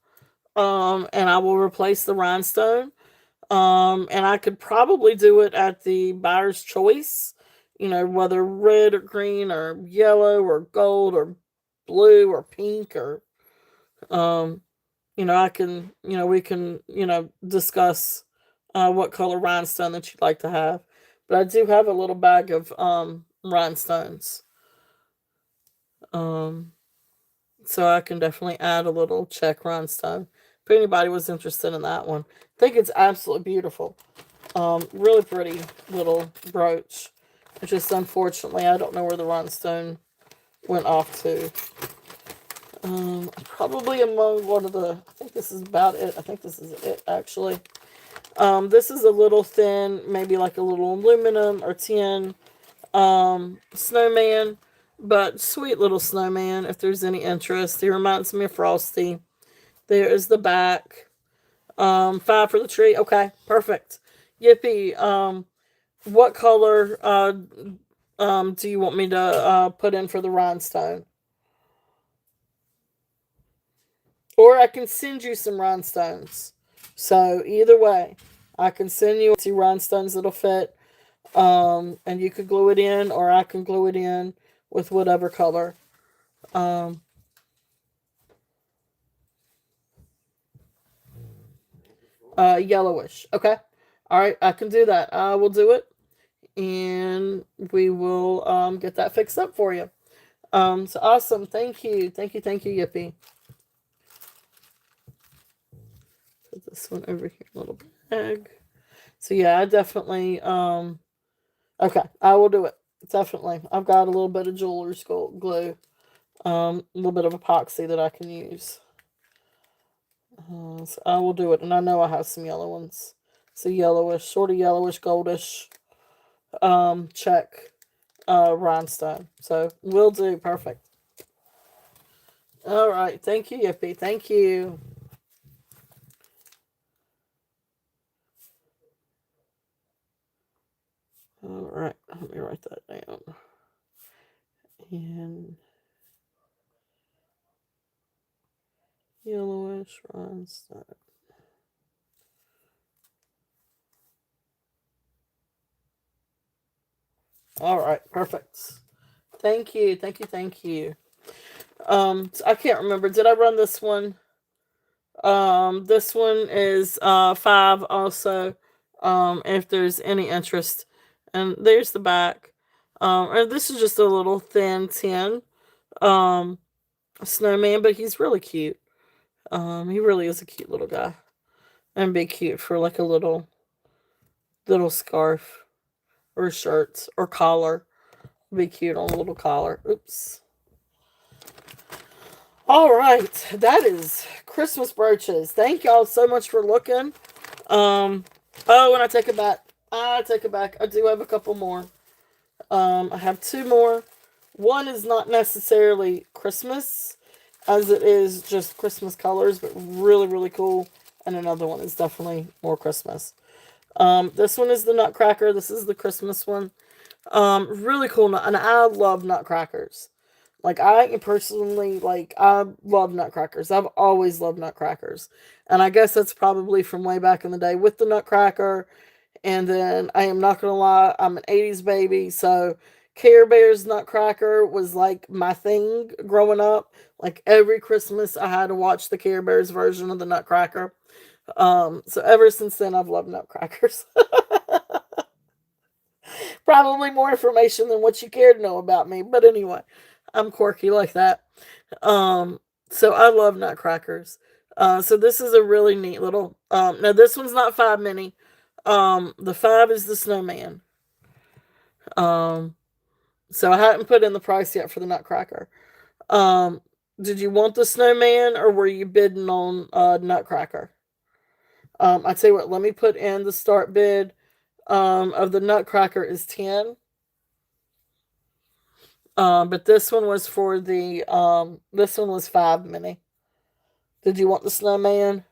And I will replace the rhinestone. And I could probably do it at the buyer's choice, whether red or green or yellow or gold or blue or pink or, I can, we can, discuss what color rhinestone that you'd like to have. But I do have a little bag of rhinestones. Um, so I can definitely add a little check rhinestone. if anybody was interested in that one. I think it's absolutely beautiful. Really pretty little brooch. It's just unfortunately, I don't know where the rhinestone went off to. Probably among one of the, I think this is about it. I think this is it, actually. This is a little thin, maybe like a little aluminum or tin snowman, but sweet little snowman if there's any interest. He reminds me of Frosty. There is the back. 5 for the tree. Okay, perfect. Yippee. What color do you want me to put in for the rhinestone? Or I can send you some rhinestones. So either way, I can send you 2 rhinestones that'll fit. And you could glue it in, or I can glue it in with whatever color. Um, Yellowish. Okay. All right, I can do that. I will do it, and we will get that fixed up for you. So awesome. Thank you. Thank you. Thank you, Yippee. Put this one over here, little bag. So yeah, I definitely okay, I will do it. Definitely. I've got a little bit of jeweler's glue. A little bit of epoxy that I can use. So I will do it, and I know I have some yellow ones. So yellowish, sort of yellowish, goldish, check, rhinestone. So will do. Perfect. All right. Thank you, Yippee. Thank you. All right. Let me write that down. And yellowish rhinestone. All right. Perfect. Thank you. Thank you. Thank you. So I can't remember. Did I run this one? This one is 5 also. If there's any interest. And there's the back. And this is just a little thin tin snowman, but he's really cute. He really is a cute little guy. And be cute for like a little scarf or shirt or collar. Be cute on a little collar. Oops. All right, that is Christmas brooches. Thank y'all so much for looking. Oh, and I take it back. I take it back. I do have a couple more. I have 2 more. One is not necessarily Christmas, as it is just Christmas colors, but really, really cool. And another one is definitely more Christmas. This one is the Nutcracker. This is the Christmas one. Really cool. And I love Nutcrackers. Like, I personally, like, I love Nutcrackers. I've always loved Nutcrackers. And I guess that's probably from way back in the day with the Nutcracker. And then, I am not going to lie, I'm an 80s baby. So, Care Bears Nutcracker was, like, my thing growing up. Like, every Christmas, I had to watch the Care Bears version of the Nutcracker. So, ever since then, I've loved Nutcrackers. Probably more information than what you care to know about me. But anyway, I'm quirky like that. So I love Nutcrackers. So this is a really neat little. Now this one's not 5 mini. The 5 is the snowman. Um, so I hadn't put in the price yet for the Nutcracker. Um, did you want the snowman or were you bidding on Nutcracker? I tell you what, let me put in the start bid of the Nutcracker is 10. But this one was for the this one was 5 mini. Did you want the snowman?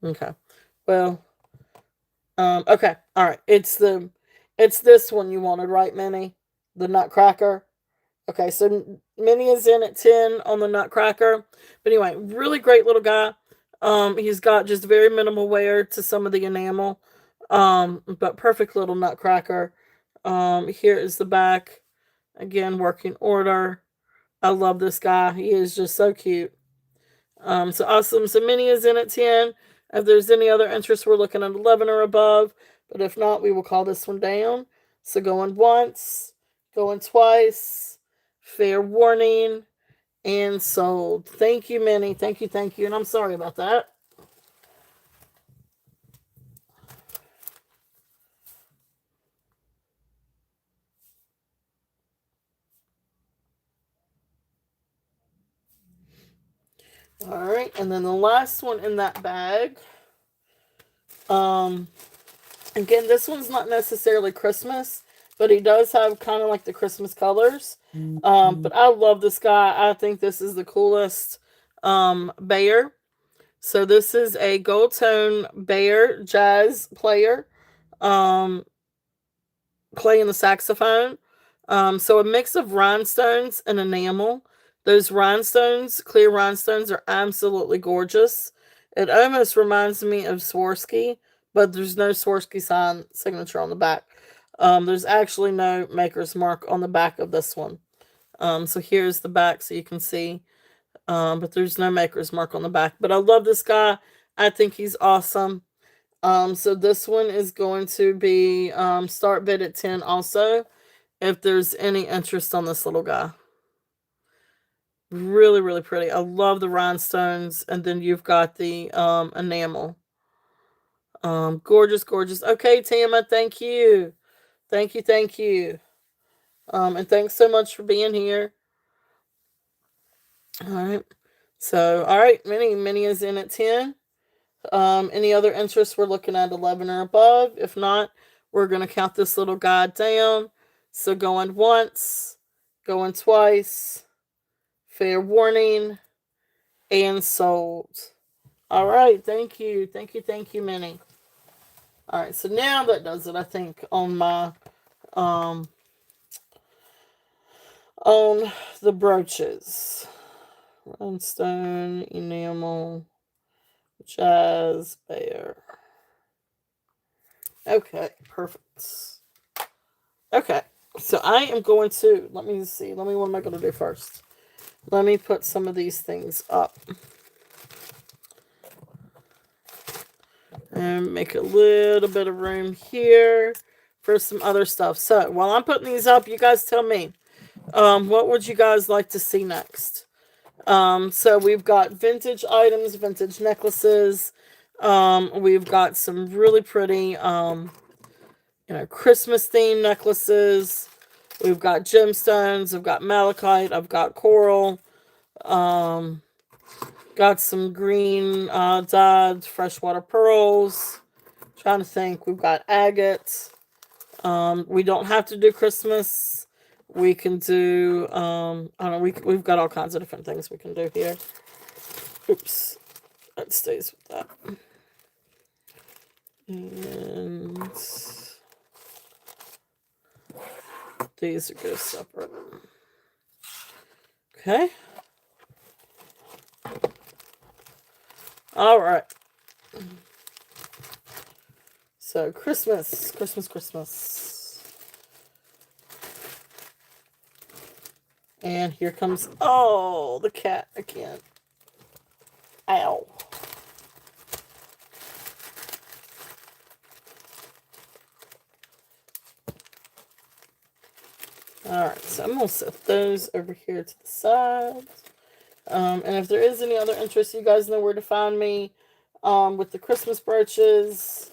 Okay. Well, okay. All right. It's this one you wanted, right, Minnie? The Nutcracker. Okay, so Minnie is in at 10 on the Nutcracker. But anyway, really great little guy. He's got just very minimal wear to some of the enamel. But perfect little Nutcracker. Here is the back. Again, working order. I love this guy. He is just so cute. So awesome. So mini is in at 10. If there's any other interest, we're looking at 11 or above. But if not, we will call this one down. So going once, going twice, fair warning, and sold. Thank you, Minnie. Thank you, thank you. And I'm sorry about that. All right, and then the last one in that bag. Again, this one's not necessarily Christmas, but he does have kind of like the Christmas colors. But I love this guy. I think this is the coolest bear. So this is a gold tone bear jazz player, playing the saxophone. So a mix of rhinestones and enamel. Those rhinestones, clear rhinestones, are absolutely gorgeous. It almost reminds me of Swarovski, but there's no Swarovski signature on the back. There's actually no maker's mark on the back of this one. So here's the back so you can see. But there's no maker's mark on the back. But I love this guy. I think he's awesome. So this one is going to be start bid at 10 also, if there's any interest on this little guy. Really, really pretty. I love the rhinestones. And then you've got the enamel. Gorgeous, gorgeous. Okay, Tama, thank you. Thank you, thank you. And thanks so much for being here. All right. So, all right, Minnie is in at 10. Any other interests, we're looking at 11 or above. If not, we're going to count this little guy down. So going once, going twice, fair warning, and sold. All right, thank you. Thank you, thank you, Minnie. All right, so now that does it, I think, on my, on the brooches. Rhinestone, enamel, jazz, bear. Okay, perfect. Okay, so I am going to, let me see, what am I going to do first? Let me put some of these things up. And make a little bit of room here for some other stuff. So, while I'm putting these up, you guys tell me, what would you guys like to see next? So we've got vintage items, vintage necklaces. We've got some really pretty, Christmas themed necklaces. We've got gemstones. I've got malachite. I've got coral. Got some green dyed freshwater pearls. Trying to think. We've got agate. We don't have to do Christmas. We can do, I don't know, we've got all kinds of different things we can do here. Oops. That stays with that. And these are go separate. Okay. All right. So Christmas. And here comes, oh, the cat again. Ow. Alright, so I'm going to set those over here to the side. And if there is any other interest, you guys know where to find me with the Christmas brooches.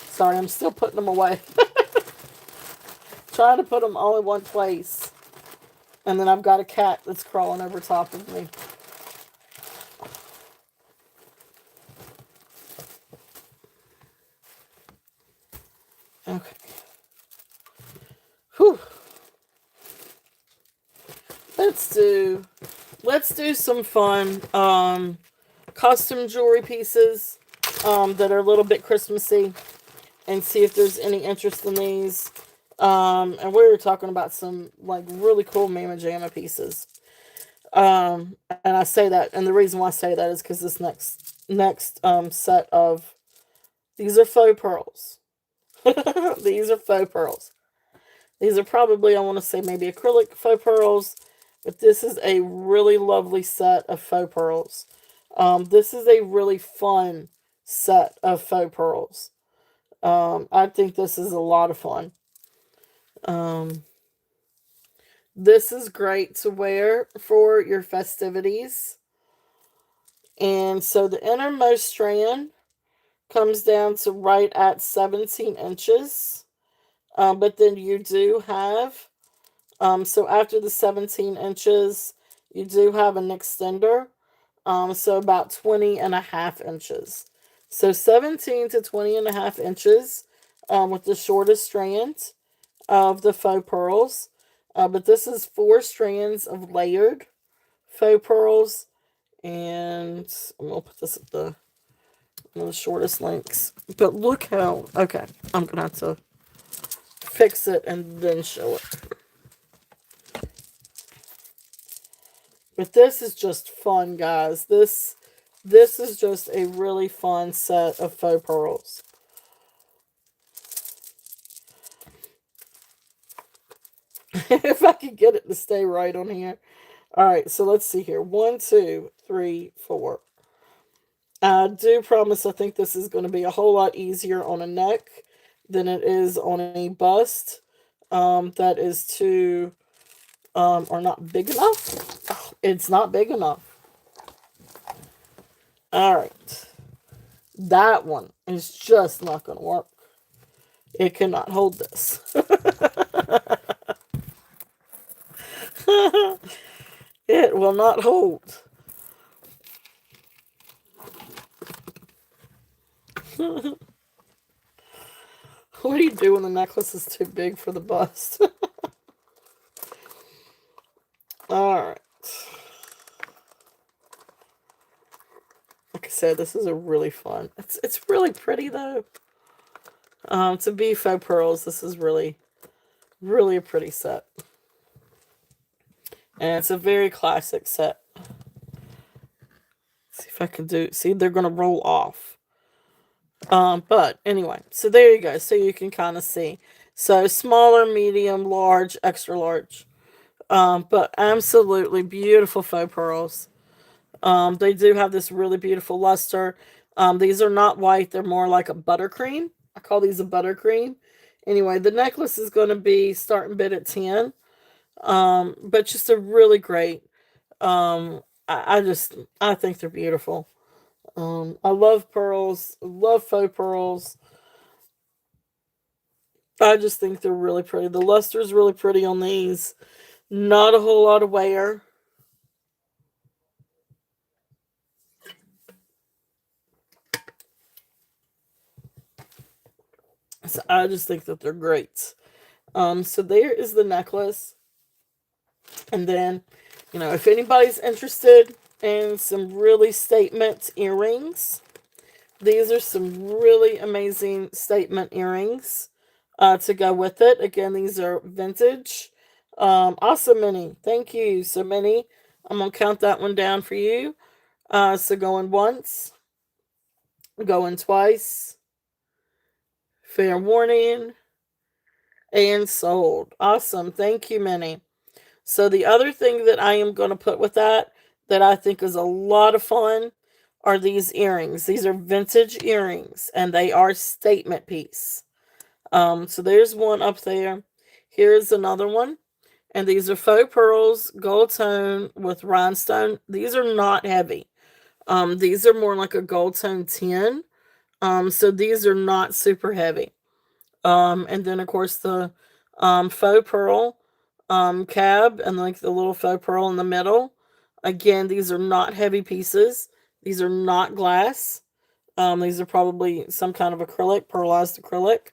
Sorry, I'm still putting them away. Trying to put them all in one place. And then I've got a cat that's crawling over top of me. Okay. Whew. Let's do some fun custom jewelry pieces that are a little bit Christmassy, and see if there's any interest in these. And we were talking about some like really cool Mama Jamma pieces. And I say that, and the reason why I say that is because this next set of these are faux pearls. These are faux pearls. These are probably, I want to say, maybe acrylic faux pearls, but this is a really lovely set of faux pearls. This is a really fun set of faux pearls. I think this is a lot of fun. Um, this is great to wear for your festivities. And so the innermost strand comes down to right at 17 inches. But then you do have, so after the 17 inches, you do have an extender. So about 20 and a half inches. So 17 to 20 and a half inches with the shortest strand of the faux pearls. But this is 4 strands of layered faux pearls. And I'm going to put this at one of the shortest links. But look how, okay, I'm going to have to fix it and then show it. But this is just fun, guys. This is just a really fun set of faux pearls. If I could get it to stay right on here. All right, so let's see here. 1, 2, 3, 4. I do promise I think this is going to be a whole lot easier on a neck than it is on a bust. That is too, or not big enough. Oh, it's not big enough. All right. That one is just not going to work. It cannot hold this. It will not hold. What do you do when the necklace is too big for the bust? Alright. Like I said, this is a really fun. It's really pretty though. To be faux pearls, this is really, really a pretty set. And it's a very classic set. See if I can do. See, they're gonna roll off. But anyway, so there you go. So you can kind of see. So smaller, medium, large, extra large. But absolutely beautiful faux pearls. They do have this really beautiful luster. These are not white. They're more like a buttercream. I call these a buttercream. Anyway, the necklace is going to be starting bid at 10. But just a really great. I think they're beautiful. I love pearls. Love faux pearls. I just think they're really pretty. The luster is really pretty on these. Not a whole lot of wear. So I just think that they're great. So there is the necklace. And then, if anybody's interested in some really statement earrings, these are some really amazing statement earrings to go with it. Again, these are vintage. Awesome, Minnie. Thank you. So, Minnie, I'm going to count that one down for you. So, going once, going twice, fair warning, and sold. Awesome. Thank you, Minnie. So the other thing that I am going to put with that I think is a lot of fun are these earrings. These are vintage earrings and they are statement piece. So there's one up there. Here's another one. And these are faux pearls, gold tone with rhinestone. These are not heavy. These are more like a gold tone tin. So these are not super heavy. And then of course the faux pearl cab and like the little faux pearl in the middle. Again, these are not heavy pieces. These are not glass. These are probably some kind of acrylic, pearlized acrylic.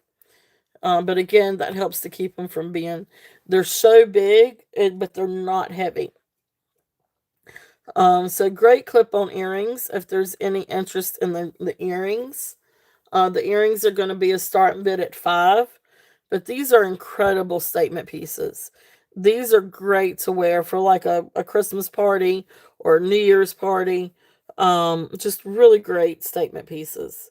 But again, that helps to keep them from being, they're so big, but they're not heavy. So great clip-on earrings if there's any interest in the earrings. The earrings are going to be a starting bid at $5. But these are incredible statement pieces. These are great to wear for like a Christmas party or a New Year's party. Just really great statement pieces.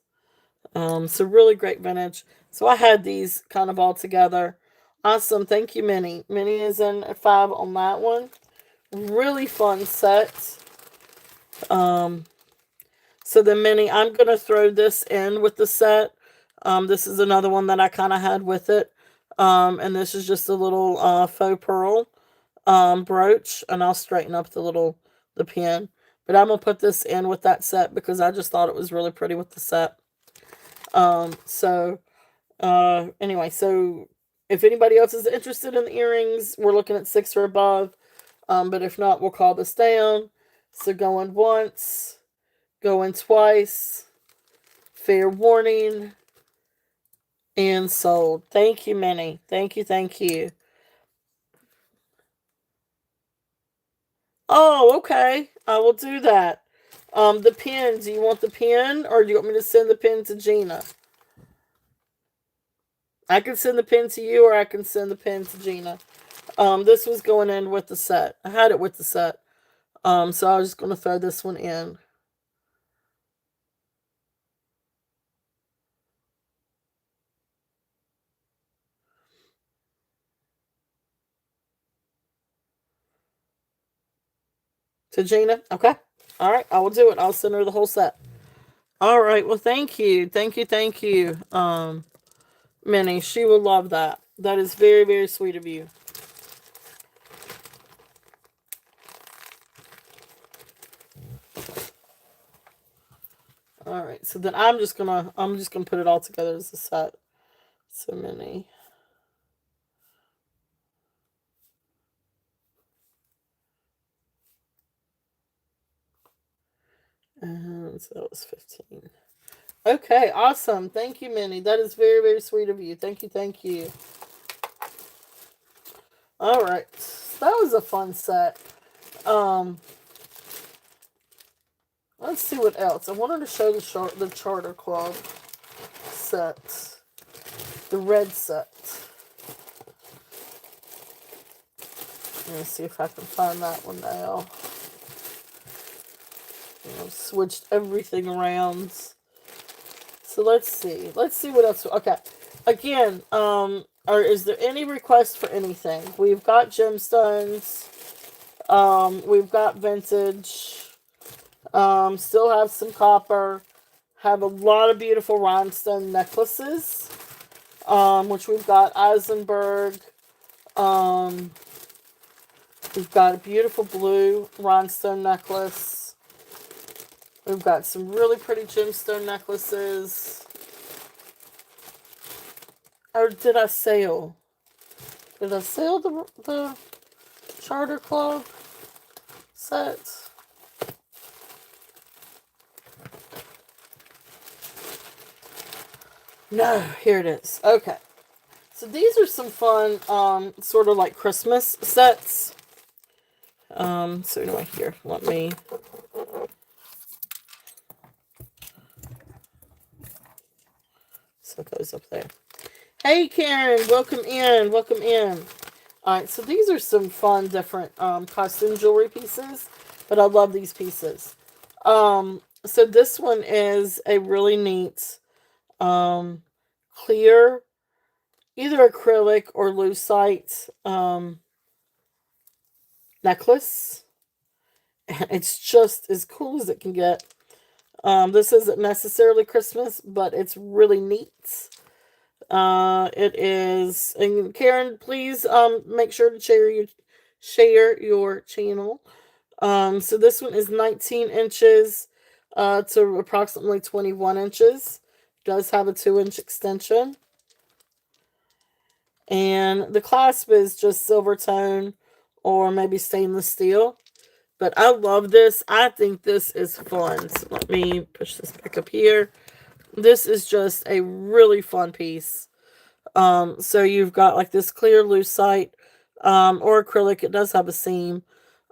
So really great vintage. So I had these kind of all together. Awesome. Thank you, Minnie. Minnie is in at 5 on that one. Really fun set. Um, so the Minnie, I'm going to throw this in with the set. This is another one that I kind of had with it. And this is just a little faux pearl brooch. And I'll straighten up the pin. But I'm going to put this in with that set because I just thought it was really pretty with the set. Anyway, so if anybody else is interested in the earrings, we're looking at 6 or above. But if not, we'll call this down. So going once, going twice, fair warning, and sold. Thank you, Minnie. Thank you, thank you. Oh, okay. I will do that. The pin. Do you want the pin, or do you want me to send the pin to Gina? I can send the pin to you, or I can send the pin to Gina. This was going in with the set. I had it with the set. So I was just going to throw this one in. To Gina? Okay. All right. I will do it. I'll send her the whole set. All right. Well, thank you. Thank you. Thank you. Minnie. She will love that. That is very, very sweet of you. All right. So then I'm just gonna put it all together as a set. So Minnie. And so that was 15. Okay, awesome. Thank you, Minnie. That is very, very sweet of you. Thank you, thank you. All right. That was a fun set. Let's see what else. I wanted to show the Charter Club set. The red set. Let me see if I can find that one now. I've switched everything around. So let's see. Let's see what else. Okay. Again, or is there any request for anything? We've got gemstones. We've got vintage. Still have some copper. Have a lot of beautiful rhinestone necklaces. Which we've got Eisenberg. We've got a beautiful blue rhinestone necklace. We've got some really pretty gemstone necklaces. Or did I sell? Did I sell the Charter Club set? No, here it is. Okay. So these are some fun, sort of like Christmas sets. So anyway, here, let me... So it goes up there. Hey, Karen, welcome in, welcome in. Alright, so these are some fun, different, costume jewelry pieces, but I love these pieces. So this one is a really neat, clear, either acrylic or lucite, necklace. It's just as cool as it can get. This isn't necessarily Christmas, but it's really neat. It is, and Karen, please make sure to share your channel. So this one is 19 inches to approximately 21 inches. Does have a 2-inch extension. And the clasp is just silver tone or maybe stainless steel. But I love this. I think this is fun. So let me push this back up here. This is just a really fun piece. So you've got like this clear lucite or acrylic. It does have a seam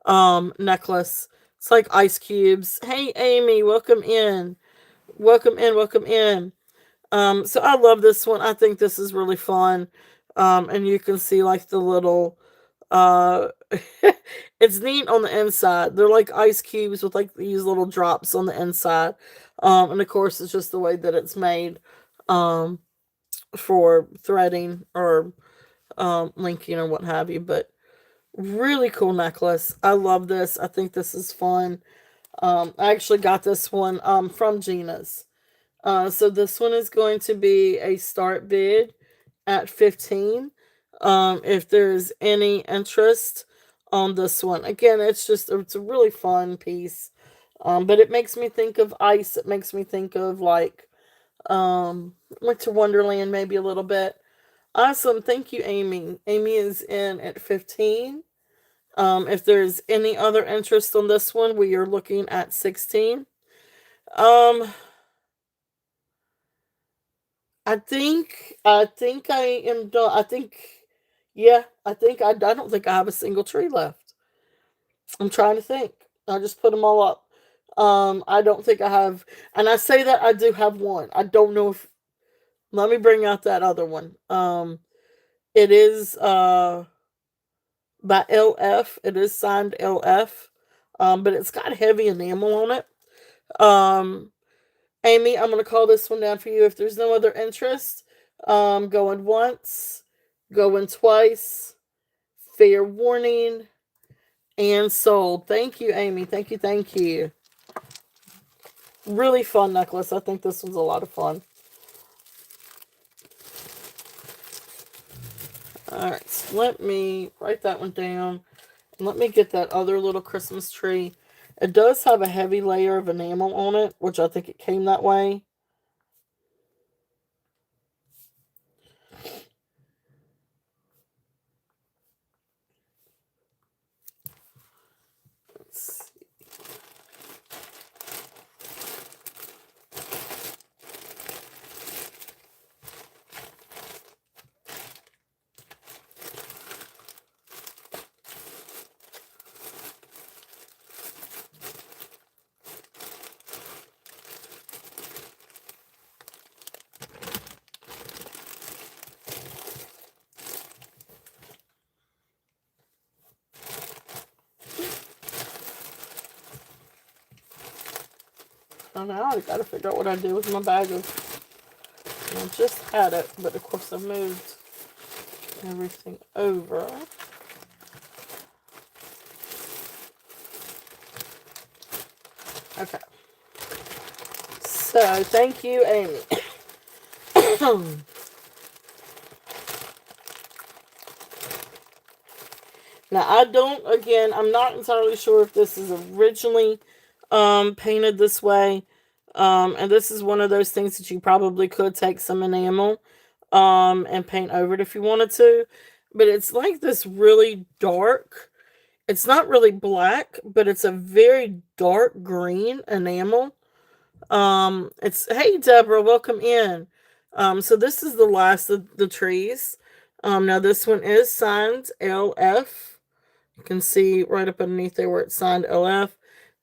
necklace. It's like ice cubes. Hey, Amy, welcome in. Welcome in, welcome in. So I love this one. I think this is really fun. And you can see like the little it's neat on the inside. They're like ice cubes with like these little drops on the inside. And of course it's just the way that it's made. for threading or linking or what have you. But really cool necklace. I love this. I think this is fun. I actually got this one from Gina's. So this one is going to be a start bid at 15. If there's any interest on this one. Again, it's a really fun piece. But it makes me think of ice. It makes me think of like Winter Wonderland maybe a little bit. Awesome. Thank you, Amy. Amy is in at 15. If there's any other interest on this one, we are looking at 16. Um, I think I am done. Yeah, I don't think I have a single tree left. I'm trying to think. I just put them all up. I don't think I have, and I say that I do have one. I don't know if, let me bring out that other one. It is, by LF. It is signed LF. But it's got heavy enamel on it. Um, Amy, I'm gonna call this one down for you if there's no other interest. Going once, going twice, fair warning, and sold. Thank you, Amy. Thank you, thank you. Really fun necklace. I think this one's a lot of fun. Alright, so let me write that one down. And let me get that other little Christmas tree. It does have a heavy layer of enamel on it, which I think it came that way. Let's see. Oh, now I gotta figure out what I do with my bag of. I just had it, but of course I moved everything over. Okay. So, thank you, Amy. Now, I'm not entirely sure if this is originally painted this way. And this is one of those things that you probably could take some enamel and paint over it if you wanted to. But it's like this really dark, it's not really black, but it's a very dark green enamel. It's, hey Deborah, welcome in. So this is the last of the trees. Now this one is signed LF. You can see right up underneath there where it's signed LF.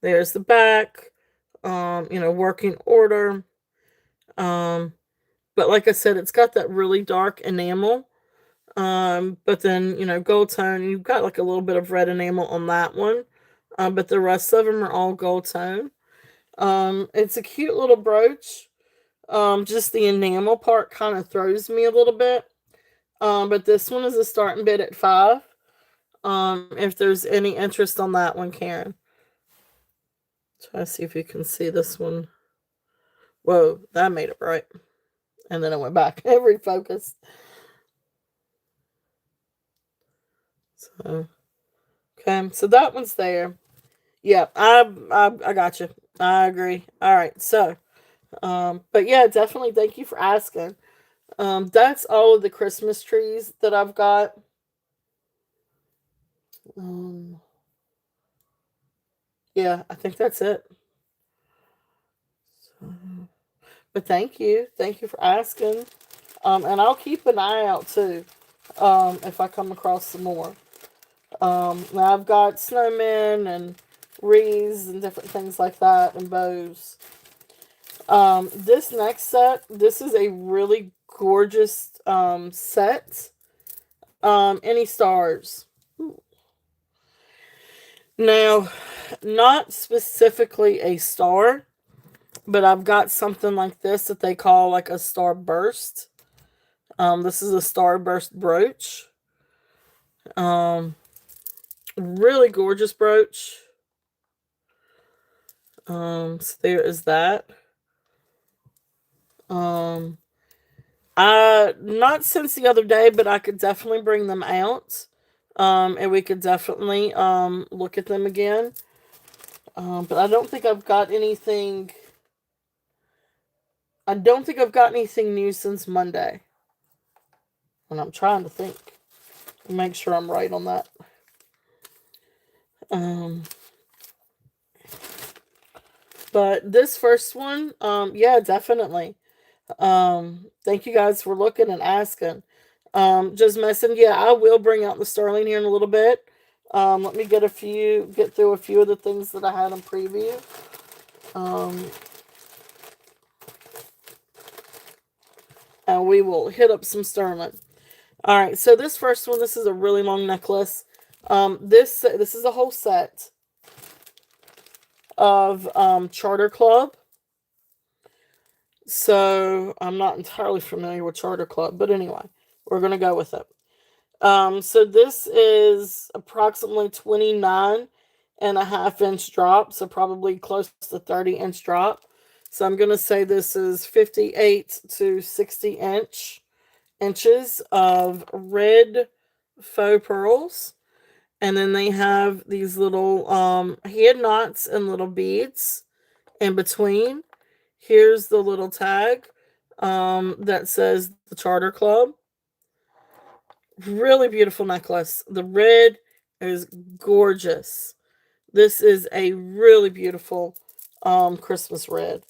There's the back. Working order. Um, but like I said, it's got that really dark enamel. But then, gold tone. You've got like a little bit of red enamel on that one. But the rest of them are all gold tone. It's a cute little brooch. Just the enamel part kind of throws me a little bit. But this one is a starting bid at 5. If there's any interest on that one, Karen. Try to see if you can see this one. Whoa, that made it bright. And then it went back. It refocused. So, okay, so that one's there. Yeah, I got you. I agree. All right, so, but yeah, definitely thank you for asking. That's all of the Christmas trees that I've got. Um, yeah, I think that's it. So, but thank you for asking. And I'll keep an eye out too. If I come across some more. Now I've got snowmen and wreaths and different things like that and bows. This next set, this is a really gorgeous set. Any stars? Ooh. Now, not specifically a star, but I've got something like this that they call like a star burst. This is a starburst brooch. Really gorgeous brooch. So there is that. Not since the other day, but I could definitely bring them out. And we could definitely look at them again. But I don't think I've got anything. I don't think I've got anything new since Monday. And I'm trying to think. Make sure I'm right on that. But this first one, yeah, definitely. Thank you guys for looking and asking. Just messing. Yeah, I will bring out the sterling here in a little bit. Let me get through a few of the things that I had in preview. And we will hit up some sterling. All right, so this first one, this is a really long necklace. This is a whole set of Charter Club. So I'm not entirely familiar with Charter Club, but anyway, we're gonna go with it. So this is approximately 29.5 inch drop, so probably close to 30 inch drop. So I'm gonna say this is 58 to 60 inches of red faux pearls. And then they have these little head knots and little beads in between. Here's the little tag that says the Charter Club. Really beautiful necklace. The red is gorgeous. This is a really beautiful Christmas red.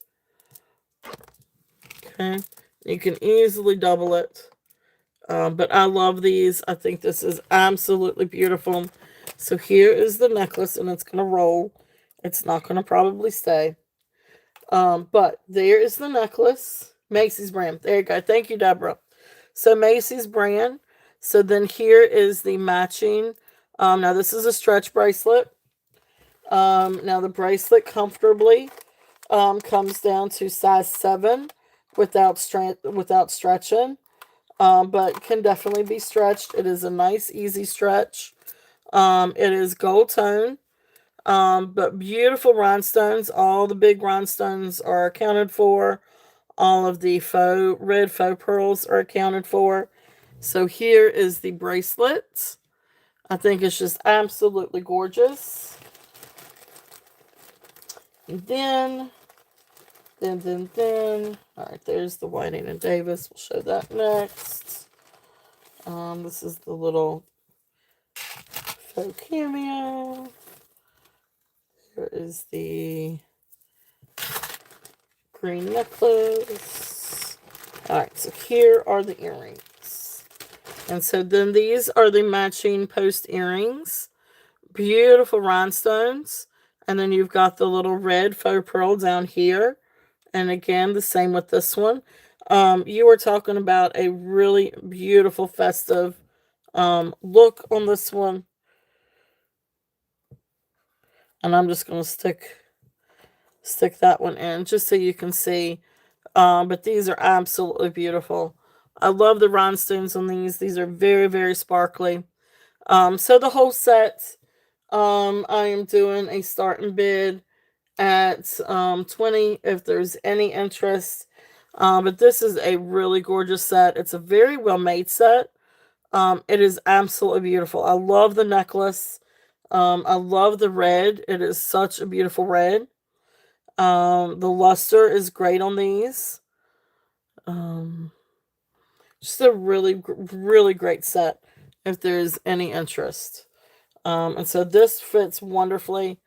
Okay. You can easily double it. But I love these. I think this is absolutely beautiful. So here is the necklace, and it's going to roll. It's not going to probably stay. But there is the necklace. Macy's brand. There you go. Thank you, Deborah. So Macy's brand. So then here is the matching. Now this is a stretch bracelet. Now the bracelet comfortably comes down to size 7 without stretching. But can definitely be stretched. It is a nice, easy stretch. It is gold tone. But beautiful rhinestones. All the big rhinestones are accounted for. All of the red faux pearls are accounted for. So here is the bracelet. I think it's just absolutely gorgeous. And then. All right, there's the Whiting and Davis. We'll show that next. This is the little faux cameo. Here is the green necklace. All right, so here are the earrings. And so then these are the matching post earrings. Beautiful rhinestones. And then you've got the little red faux pearl down here. And again, the same with this one. You were talking about a really beautiful festive look on this one. And I'm just going to stick that one in just so you can see. But these are absolutely beautiful. I love the rhinestones on these. These are very, very sparkly. So the whole set, I am doing a starting bid at 20 if there's any interest. But this is a really gorgeous set. It's a very well made set. It is absolutely beautiful. I love the necklace. I love the red. It is such a beautiful red. The luster is great on these. Just a really, really great set if there's any interest. And so this fits wonderfully.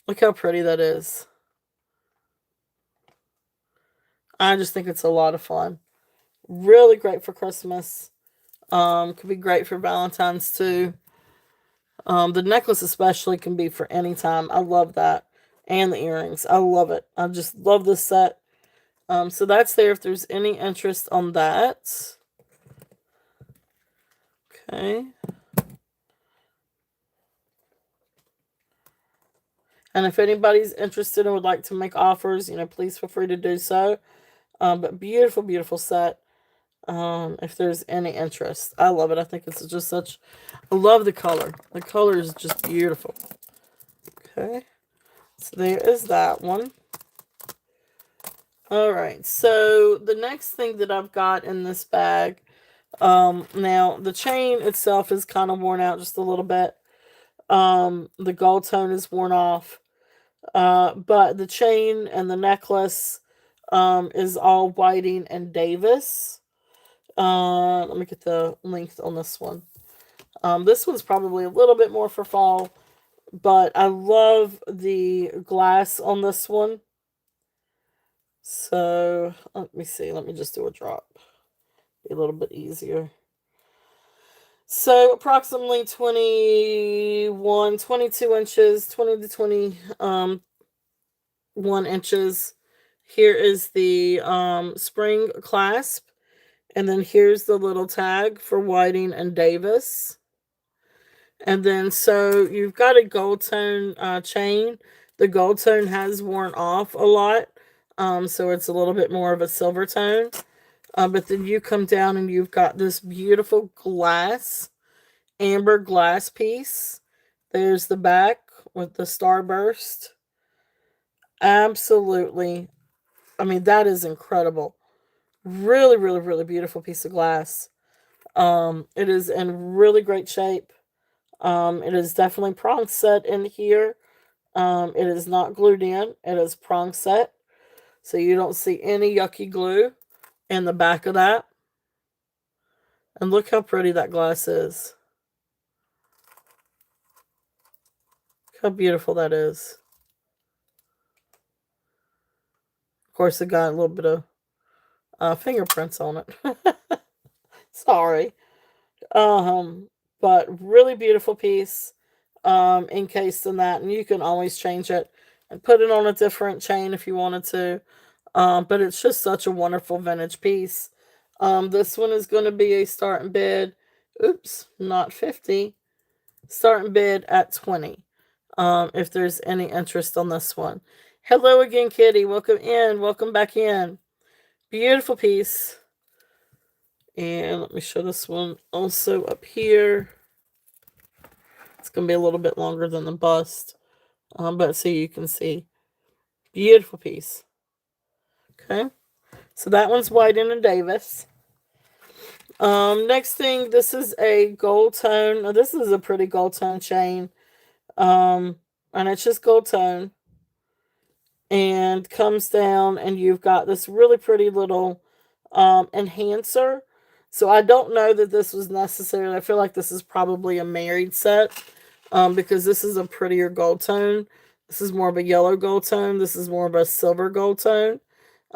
Look how pretty that is. I just think it's a lot of fun. Really great for Christmas. Could be great for Valentine's too. The necklace especially can be for any time. I love that. And the earrings. I love it. I just love this set. So that's there if there's any interest on that. Okay. And if anybody's interested and would like to make offers, please feel free to do so. But beautiful, beautiful set. If there's any interest. I love it. I think it's just such, I love the color. The color is just beautiful. Okay. So there is that one. All right. So the next thing that I've got in this bag, now the chain itself is kind of worn out just a little bit. The gold tone is worn off. But the chain and the necklace, is all Whiting and Davis. Let me get the length on this one. This one's probably a little bit more for fall, but I love the glass on this one. So let me see. Let me just do a drop. Be a little bit easier. So approximately 22 inches, 20 to 21 inches. Here is the spring clasp. And then here's the little tag for Whiting and Davis. And then so you've got a gold tone chain. The gold tone has worn off a lot. So it's a little bit more of a silver tone. But then you come down and you've got this beautiful glass, amber glass piece. There's the back with the starburst. Absolutely. I mean, that is incredible. Really, really, really beautiful piece of glass. It is in really great shape. It is definitely prong set in here. It is not glued in. It is prong set. So you don't see any yucky glue in the back of that. And look how pretty that glass is. Look how beautiful that is. Of course, it got a little bit of fingerprints on it. Sorry. But really beautiful piece. Encased in that, and you can always change it and put it on a different chain if you wanted to. But it's just such a wonderful vintage piece. This one is going to be a starting bid. Oops, not 50. Starting bid at 20. If there's any interest on this one. Hello again, Kitty. Welcome in. Welcome back in. Beautiful piece. And let me show this one also up here. It's going to be a little bit longer than the bust. But so you can see. Beautiful piece. Okay. So that one's Whiting and Davis. Next thing, this is a gold tone. Now, this is a pretty gold tone chain. And it's just gold tone. And comes down, and you've got this really pretty little enhancer. So I don't know that this was necessarily, I feel like this is probably a married set. Because this is a prettier gold tone. This is more of a yellow gold tone. This is more of a silver gold tone.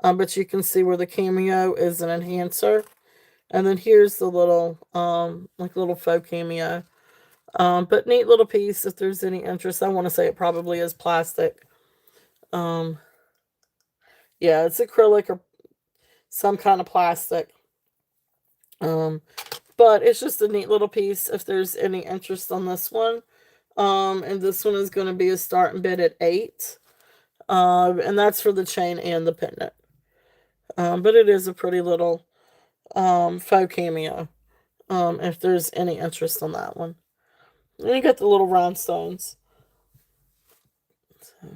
But you can see where the cameo is an enhancer. And then here's the little, like little faux cameo. But neat little piece if there's any interest. I want to say it probably is plastic. Yeah, it's acrylic or some kind of plastic. But it's just a neat little piece if there's any interest on this one. And this one is going to be a starting bid at 8. And that's for the chain and the pendant. But it is a pretty little faux cameo. If there's any interest on that one. And you got the little rhinestones. So,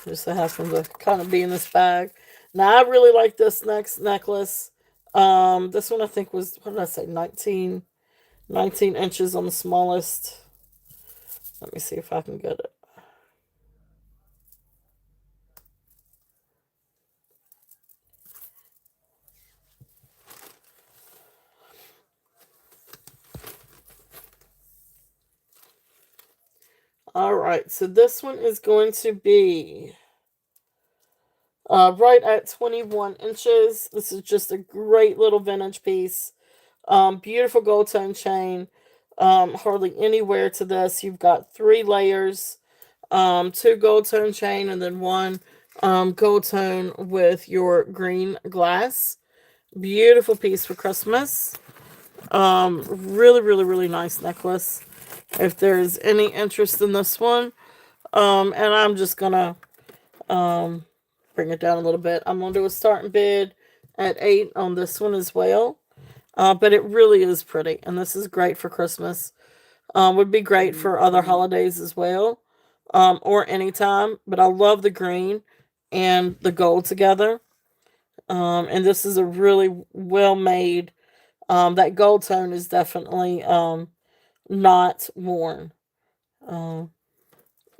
just so happen to kind of be in this bag. Now I really like this next necklace. This one I think was, what did I say, 19 inches on the smallest. Let me see if I can get it. All right, so this one is going to be right at 21 inches. This is just a great little vintage piece. Beautiful gold tone chain. Hardly anywhere to this. You've got 3 layers, 2 gold tone chain, and then 1 gold tone with your green glass. Beautiful piece for Christmas. Really, really, really nice necklace. If there's any interest in this one, and I'm just gonna bring it down a little bit. I'm gonna do a starting bid at 8 on this one as well. But it really is pretty, and this is great for Christmas. Would be great for other holidays as well, or anytime. But I love the green and the gold together. And this is a really well made. That gold tone is definitely not worn. Um,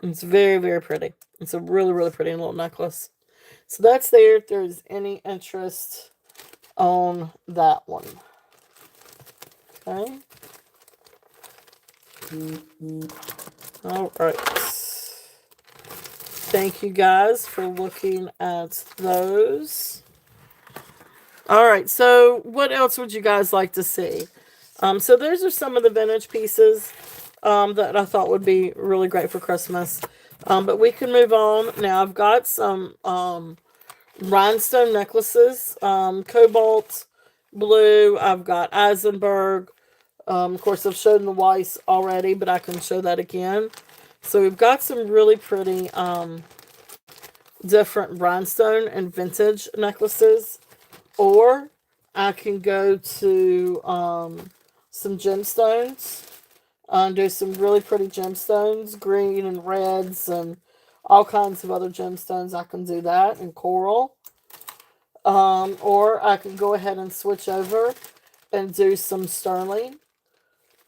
it's very, very pretty. It's a really, really pretty little necklace. So that's there if there's any interest on that one. Okay. All right. Thank you guys for looking at those. All right. So what else would you guys like to see? So those are some of the vintage pieces that I thought would be really great for Christmas. But we can move on. Now I've got some rhinestone necklaces, cobalt blue. I've got Eisenberg. Of course, I've shown the Weiss already, but I can show that again. So we've got some really pretty different rhinestone and vintage necklaces. Or I can go to some gemstones. There's some really pretty gemstones, green and reds, and all kinds of other gemstones. I can do that, and coral. Or I can go ahead and switch over and do some sterling.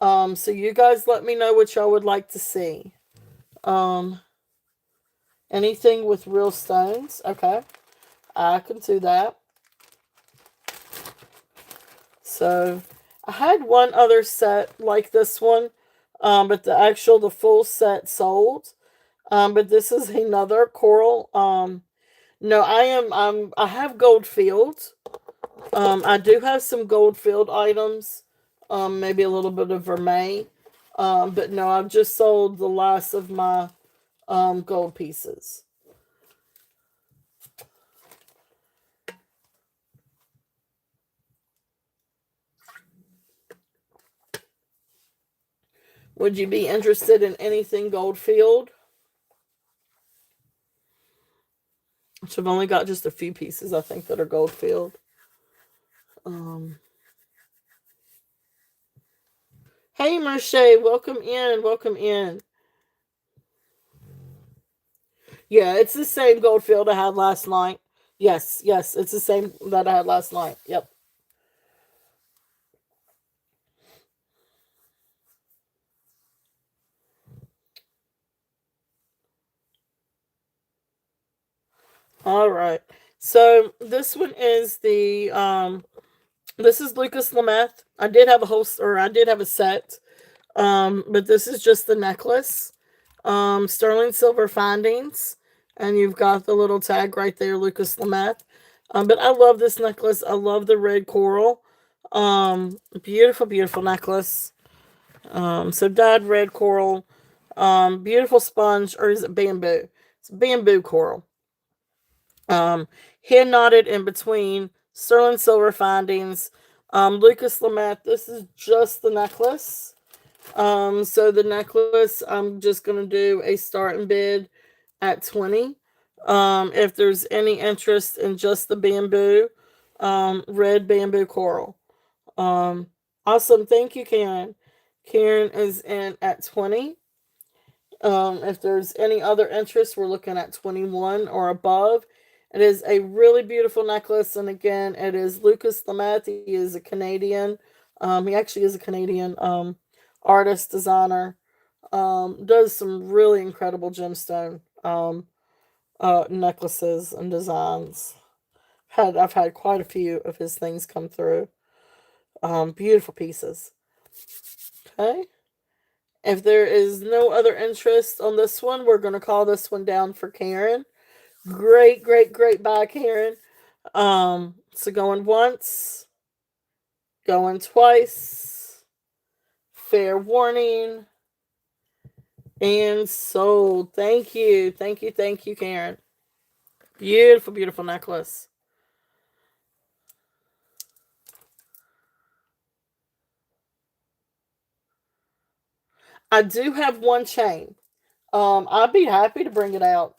So you guys let me know what y'all would like to see. Um, Anything with real stones. Okay, I can do that. So I had one other set like this one, but the full set sold. But this is another coral. No, I have gold fields. I do have some gold field items. Maybe a little bit of vermeil. But no, I've just sold the last of my gold pieces. Would you be interested in anything gold field? Which I've only got just a few pieces, I think, that are gold field. Um, hey, Merche, welcome in, welcome in. Yeah, it's the same gold field I had last night. Yes, yes, it's the same that I had last night. Yep. All right. So this one is the this is Lucas Lameth. I did have a host, or I did have a set. But this is just the necklace. Sterling silver findings, and you've got the little tag right there, Lucas Lameth. But I love this necklace. I love the red coral. Beautiful, beautiful necklace. So dyed red coral. Beautiful sponge, or is it bamboo? It's bamboo coral. Hand knotted in between sterling silver findings. Lucas Lameth. This is just the necklace. So the necklace, I'm just gonna do a starting bid at 20. If there's any interest in just the bamboo, red bamboo coral. Um, awesome. Thank you, Karen. Karen is in at 20. If there's any other interest, we're looking at 21 or above. It is a really beautiful necklace, and again, it is Lucas Lameth. He is a Canadian. He actually is a Canadian artist, designer. Does some really incredible gemstone necklaces and designs. I've had quite a few of his things come through. Beautiful pieces. Okay. If there is no other interest on this one, we're going to call this one down for Karen. Great, great, great buy, Karen. So going once, going twice, fair warning, and sold. Thank you, thank you, thank you, Karen. Beautiful, beautiful necklace. I do have one chain. I'd be happy to bring it out.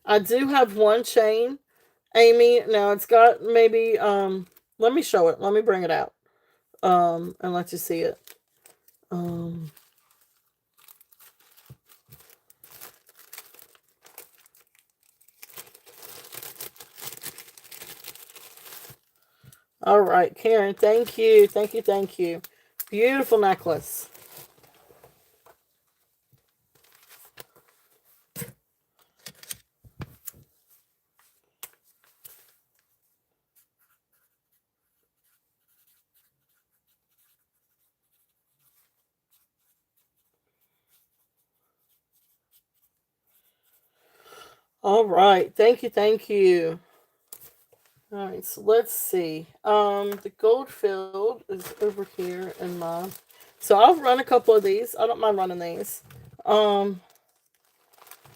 I do have one chain Amy. Now it's got maybe let me show it. Let me bring it out. And let you see it. Um all right, Karen, thank you. Thank you, thank you. Beautiful necklace. All right. Thank you, thank you. All right, so let's see. The gold field is over here in my. So I'll run a couple of these. I don't mind running these. Um,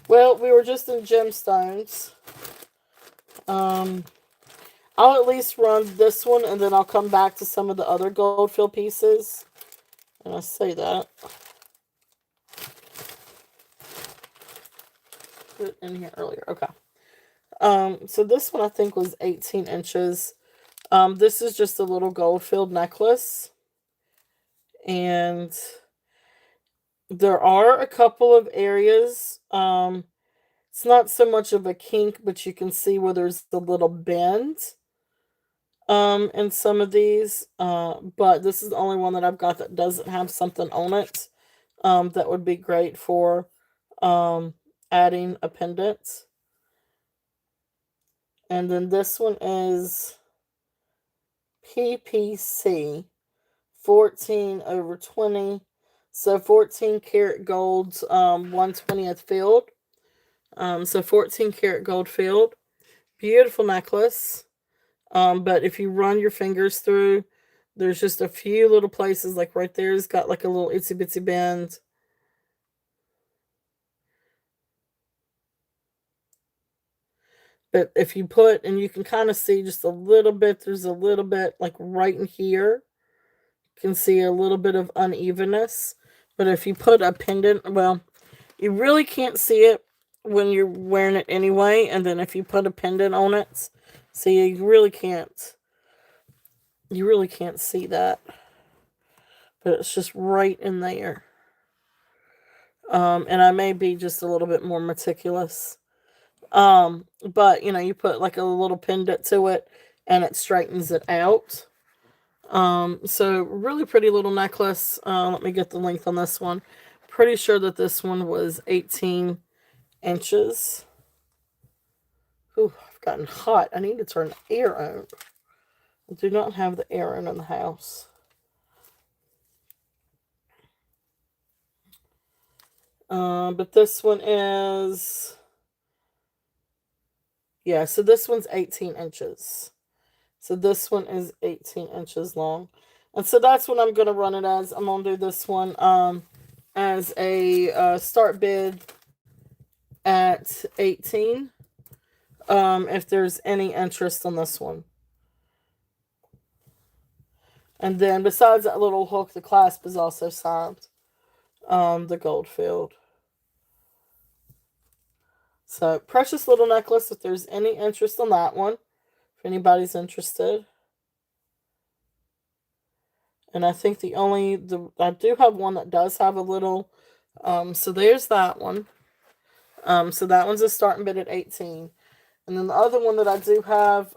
well, we were just in gemstones. Um, I'll at least run this one, and then I'll come back to some of the other gold field pieces. And I say that. Put it in here earlier. Okay. So this one I think was 18 inches. This is just a little gold filled necklace. And there are a couple of areas. It's not so much of a kink, but you can see where there's a little bend in some of these. But this is the only one that I've got that doesn't have something on it. That would be great for adding a pendant. And then this one is PPC 14/20. So 14 karat gold, 1/20th filled. So 14 karat gold filled. Beautiful necklace. But if you run your fingers through, there's just a few little places, like right there's got like a little itsy bitsy bend. But if you put, and you can kind of see just a little bit, there's a little bit like right in here. You can see a little bit of unevenness. But if you put a pendant, well, you really can't see it when you're wearing it anyway. And then if you put a pendant on it, see, you really can't. You really can't see that. But it's just right in there. And I may be just a little bit more meticulous. But you put like a little pendant to it and it straightens it out. So really pretty little necklace. Let me get the length on this one. Pretty sure that this one was 18 inches. Ooh, I've gotten hot. I need to turn the air on. I do not have the air on in the house. But this one is, yeah, so this one's 18 inches. So this one is 18 inches long. And so that's what I'm going to run it as. I'm going to do this one as a start bid at 18. If there's any interest on this one. And then besides that little hook, the clasp is also signed. The gold field. So precious little necklace. If there's any interest on that one, if anybody's interested. And I think I do have one that does have a little. So there's that one. So that one's a starting bid at 18. And then the other one that I do have,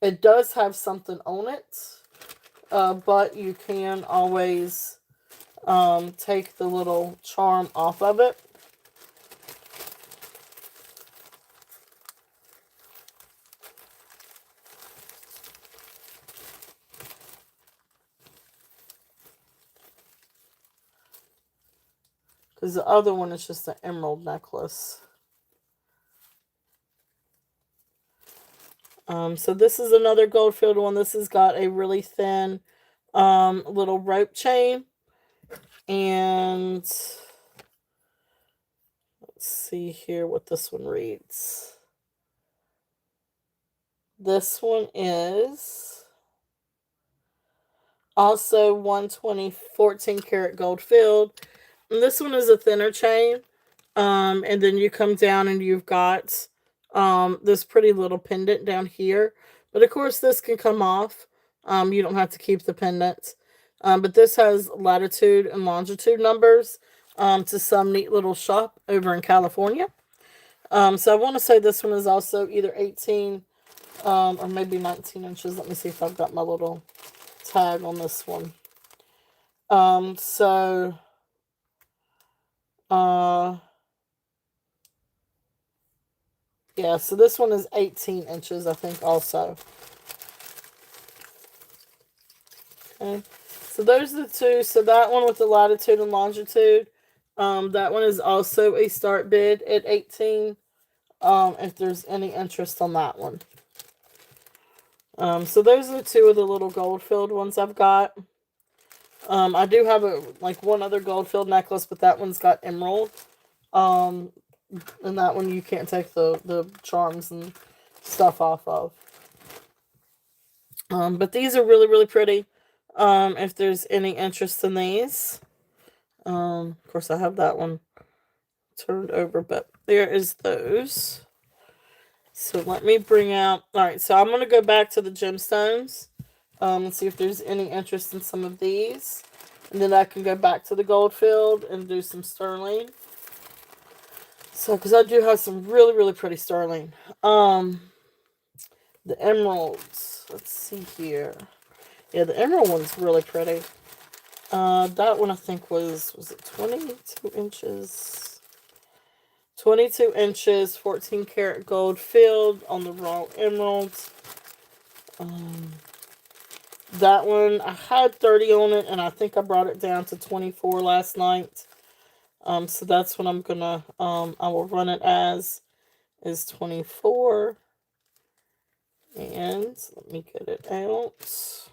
it does have something on it. But you can always take the little charm off of it. Because the other one is just an emerald necklace. So this is another gold filled one. This has got a really thin little rope chain. And let's see here what this one reads. This one is also 120 14 karat gold filled. And this one is a thinner chain. And then you come down and you've got this pretty little pendant down here. But of course, this can come off. You don't have to keep the pendant. But this has latitude and longitude numbers to some neat little shop over in California. So I want to say this one is also either 18 or maybe 19 inches. Let me see if I've got my little tag on this one. So yeah, so this one is 18 inches, I think, also. Okay. So those are the two. So that one with the latitude and longitude, that one is also a start bid at 18. If there's any interest on that one. So those are the two of the little gold-filled ones I've got. I do have one other gold-filled necklace, but that one's got emerald. And that one you can't take the charms and stuff off of. But these are really, really pretty. If there's any interest in these. Of course, I have that one turned over, but there is those. So let me bring out. All right, so I'm going to go back to the gemstones and see if there's any interest in some of these. And then I can go back to the gold field and do some sterling. So, because I do have some really, really pretty sterling. The emeralds. Let's see here. Yeah, the emerald one's really pretty. That one I think was it 22 inches? 22 inches, 14 karat gold filled on the raw emeralds. That one, I had 30 on it, and I think I brought it down to 24 last night. So that's what I'm gonna, I will run it as, is 24. And let me get it out.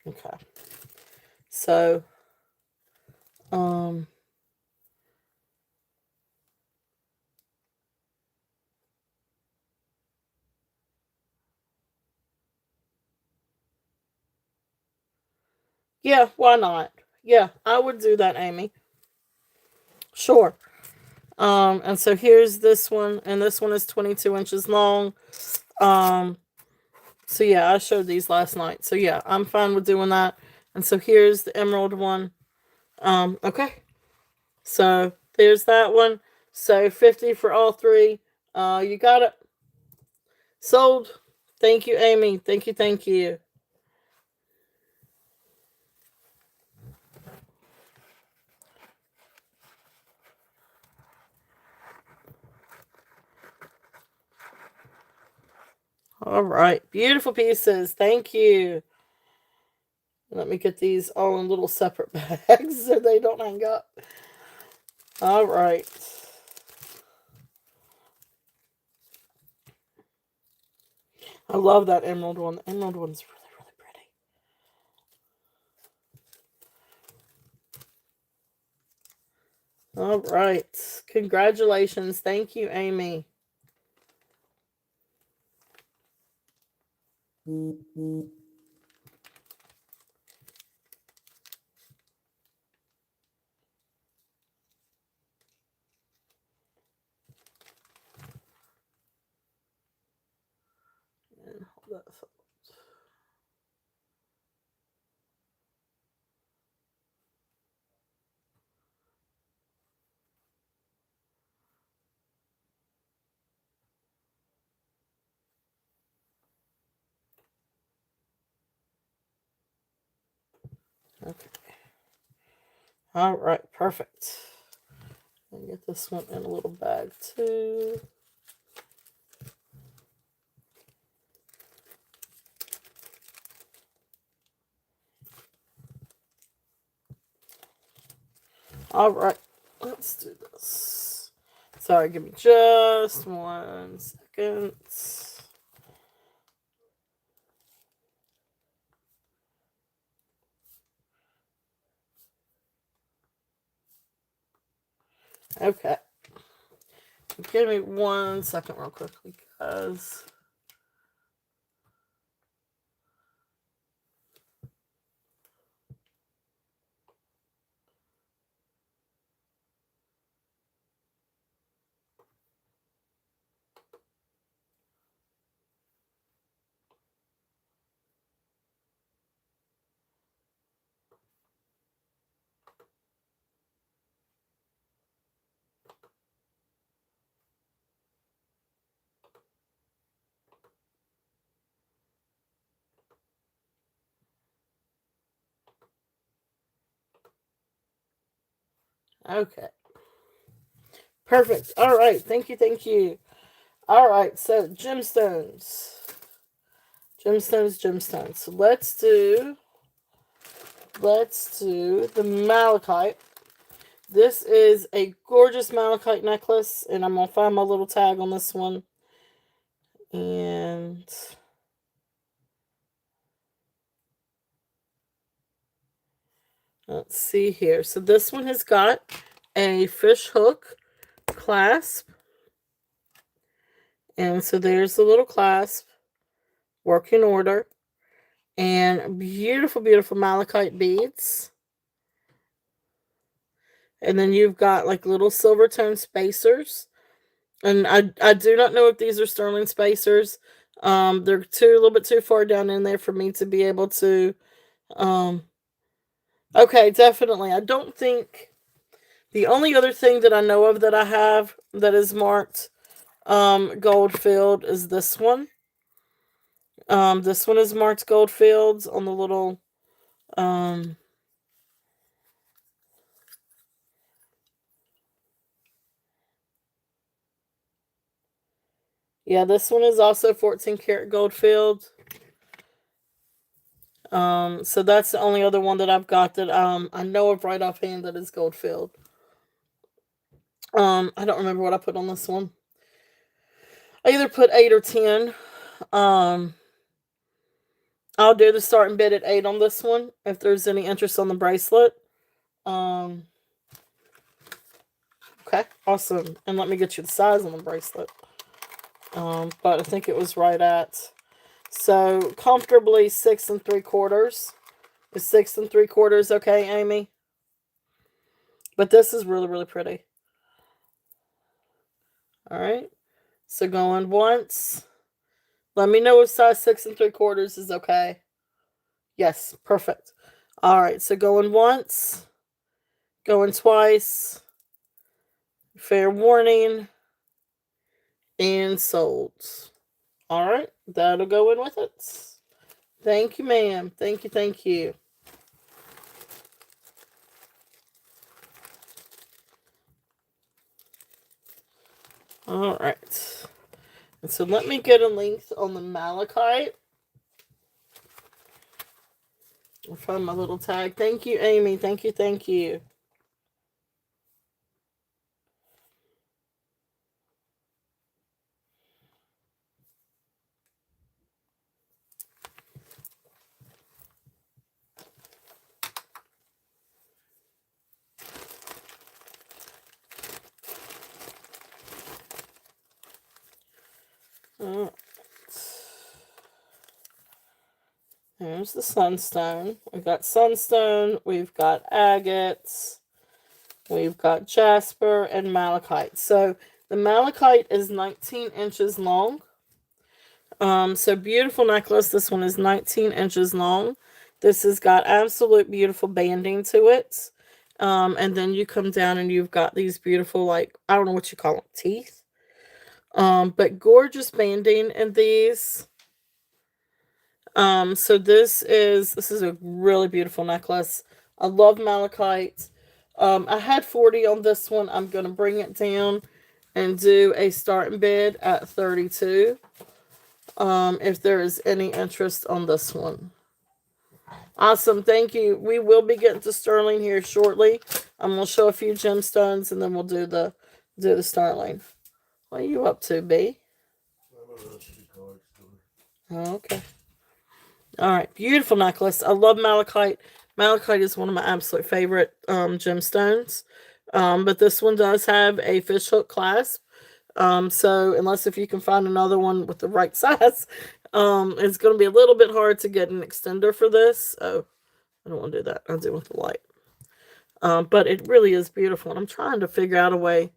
Okay. So, yeah, why not? Yeah, I would do that, Amy. Sure. And so here's this one, and this one is 22 inches long. So yeah, I showed these last night. So yeah, I'm fine with doing that. And so here's the emerald one. Okay. So there's that one. So 50 for all three. You got it. Sold. Thank you, Amy. Thank you, thank you. All right. Beautiful pieces. Thank you. Let me get these all in little separate bags so they don't hang up. All right. I love that emerald one. The emerald one's really, really pretty. All right. Congratulations. Thank you, Amy. And hold that thought. Okay. All right. Perfect. I'll get this one in a little bag too. All right. Let's do this. Sorry, give me just 1 second. Okay. Give me 1 second real quickly, guys. Okay. Perfect. All right. Thank you. Thank you. All right. So gemstones. Gemstones, gemstones. So let's do the malachite. This is a gorgeous malachite necklace, and I'm going to find my little tag on this one. And let's see here. So this one has got a fish hook clasp. And so there's the little clasp, working order. And beautiful, beautiful malachite beads. And then you've got like little silver tone spacers. And I do not know if these are sterling spacers. They're a little bit too far down in there for me to be able to. Okay, definitely. I don't think the only other thing that I know of that I have that is marked gold filled is this one. This one is marked gold fields on the little yeah, this one is also 14 karat gold filled. So that's the only other one that I've got that I know of right offhand that is gold filled. I don't remember what I put on this one. I either put 8 or 10. I'll do the starting bid at 8 on this one if there's any interest on the bracelet. Okay, awesome. And let me get you the size on the bracelet. But I think it was right at, so comfortably 6 3/4. Is 6 3/4 okay, Amy? But this is really, really pretty. All right. So going once. Let me know if size 6 3/4 is okay. Yes, perfect. All right. So going once, going twice. Fair warning. And sold. All right. That'll go in with it. Thank you, ma'am. Thank you. Thank you. All right. And so let me get a length on the malachite. I'll find my little tag. Thank you, Amy. Thank you. Thank you. All right. There's the sunstone. We've got sunstone. We've got agates. We've got jasper and malachite. So the malachite is 19 inches long. So beautiful necklace. This one is 19 inches long. This has got absolute beautiful banding to it. And then you come down and you've got these beautiful, like, I don't know what you call them, teeth. But gorgeous banding in these. So this is a really beautiful necklace. I love malachite. I had 40 on this one. I'm gonna bring it down and do a starting bid at 32. If there is any interest on this one. Awesome, thank you. We will be getting to sterling here shortly. I'm gonna show a few gemstones and then we'll do the sterling. What are you up to, B? Oh, okay. All right, beautiful necklace. I love malachite. Malachite is one of my absolute favorite gemstones. But this one does have a fish hook clasp. So unless if you can find another one with the right size, it's going to be a little bit hard to get an extender for this. So I don't want to do that. I'll do it with the light. But it really is beautiful. And I'm trying to figure out a way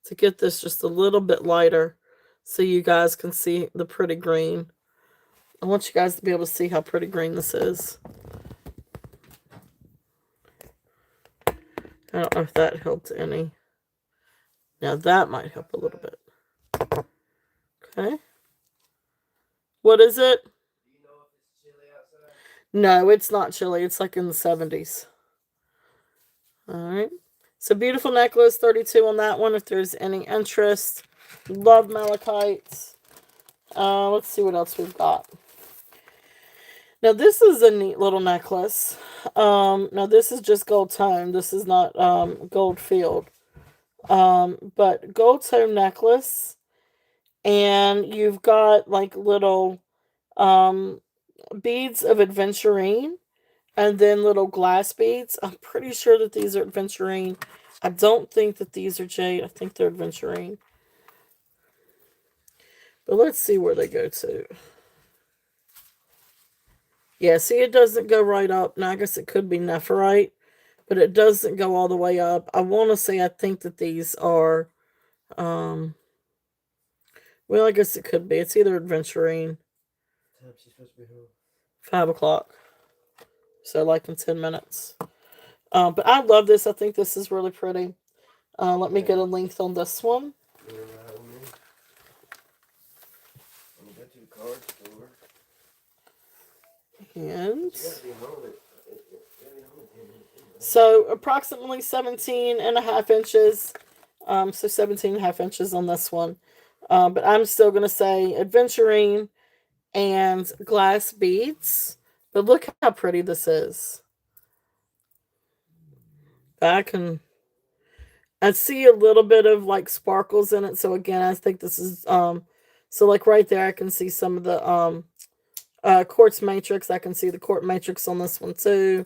to get this just a little bit lighter so you guys can see the pretty green. I want you guys to be able to see how pretty green this is. I don't know if that helped any. Now that might help a little bit. Okay. What is it? Do you know if it's chilly outside? No, it's not chilly. It's like in the 70s. All right. So beautiful necklace, 32 on that one if there's any interest. Love malachite. Let's see what else we've got. Now this is a neat little necklace. Now this is just gold tone. This is not gold field. But gold tone necklace, and you've got like little um beads of adventurine, and then little glass beads. I'm pretty sure that these are adventurine. I don't think that these are jade. I think they're adventurine. But let's see where they go to. Yeah, see, it doesn't go right up. Now, I guess it could be nephrite, but it doesn't go all the way up. I want to say I think that these are, um, well, I guess it could be. It's either adventurine. Time she's supposed to be home. 5 o'clock. So, like in 10 minutes. But I love this. I think this is really pretty. Let me get a length on this one. You wanna ride with me? I'm gonna go to the card store. And You gotta be home at so approximately 17 and a half inches. So 17 and a half inches on this one. But I'm still going to say adventurine and glass beads. But look how pretty this is. I see a little bit of like sparkles in it. So again, I think this is so like right there I can see some of the quartz matrix. I can see the quartz matrix on this one too.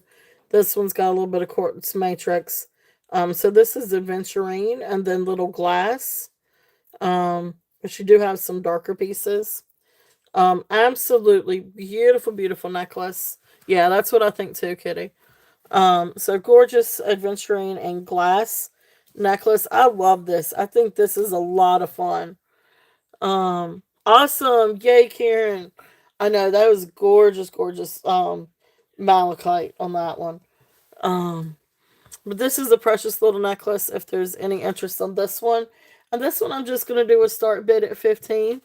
This one's got a little bit of quartz matrix. So this is adventurine and then little glass. But you do have some darker pieces. Absolutely beautiful, beautiful necklace. Yeah, that's what I think too, Kitty. So gorgeous adventurine and glass necklace. I love this. I think this is a lot of fun. Awesome. Yay, Karen. I know that was gorgeous, gorgeous malachite on that one. But this is a precious little necklace if there's any interest on this one. And this one I'm just gonna do a start bid at 15.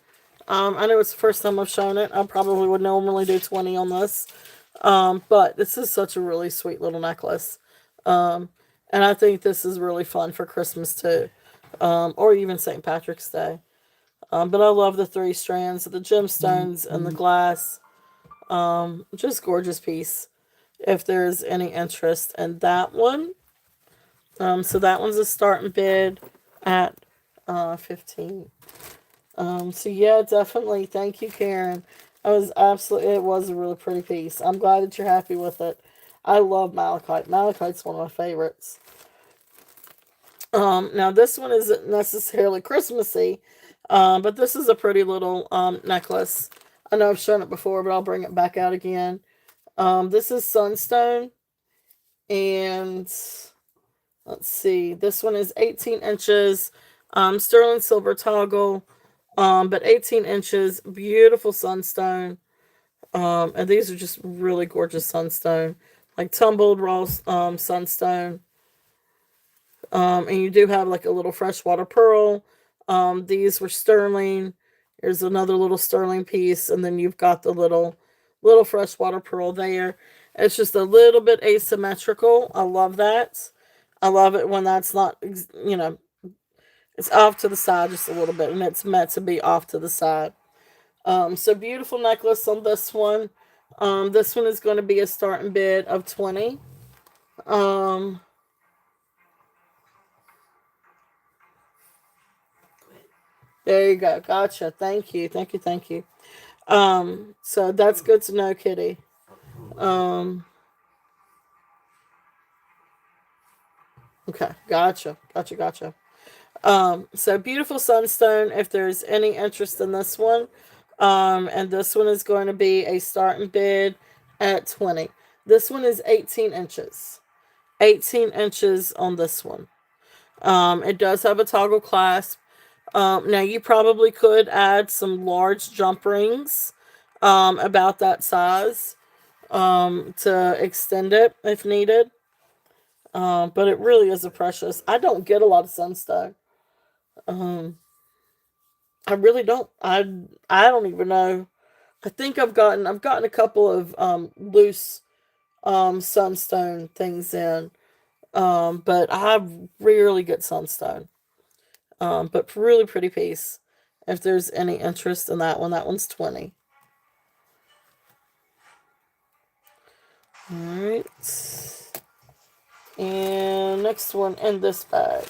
I know it's the first time I've shown it. I probably would normally do 20 on this. But this is such a really sweet little necklace. And I think this is really fun for Christmas too. Or even St. Patrick's Day. But I love the 3 strands of the gemstones and the glass. Just gorgeous piece. If there's any interest in that one. So that one's a starting bid at 15. So yeah, definitely. Thank you, Karen. It was a really pretty piece. I'm glad that you're happy with it. I love malachite. Malachite's one of my favorites. Now this one isn't necessarily Christmassy, but this is a pretty little necklace. I know I've shown it before, but I'll bring it back out again. This is sunstone, and let's see, this one is 18 inches, sterling silver toggle, but 18 inches, beautiful sunstone. And these are just really gorgeous sunstone, like tumbled raw sunstone. And you do have like a little freshwater pearl. These were sterling. Here's another little sterling piece, and then you've got the little freshwater pearl there. It's just a little bit asymmetrical. I love that. I love it when that's not, it's off to the side just a little bit, and it's meant to be off to the side. So beautiful necklace on this one. This one is going to be a starting bid of 20. There you go. Gotcha. Thank you. Thank you. Thank you. So that's good to know, Kitty. Okay. Gotcha. Gotcha. Gotcha. So beautiful sunstone. If there's any interest in this one, and this one is going to be a starting bid at 20. This one is 18 inches. 18 inches on this one. It does have a toggle clasp. Now you probably could add some large jump rings, about that size, to extend it if needed. But it really is a precious. I don't get a lot of sunstone. Um, I really don't. I don't even know. I think I've gotten a couple of loose sunstone things in. But I rarely get sunstone. But really pretty piece. If there's any interest in that one's 20. Alright. And next one in this bag.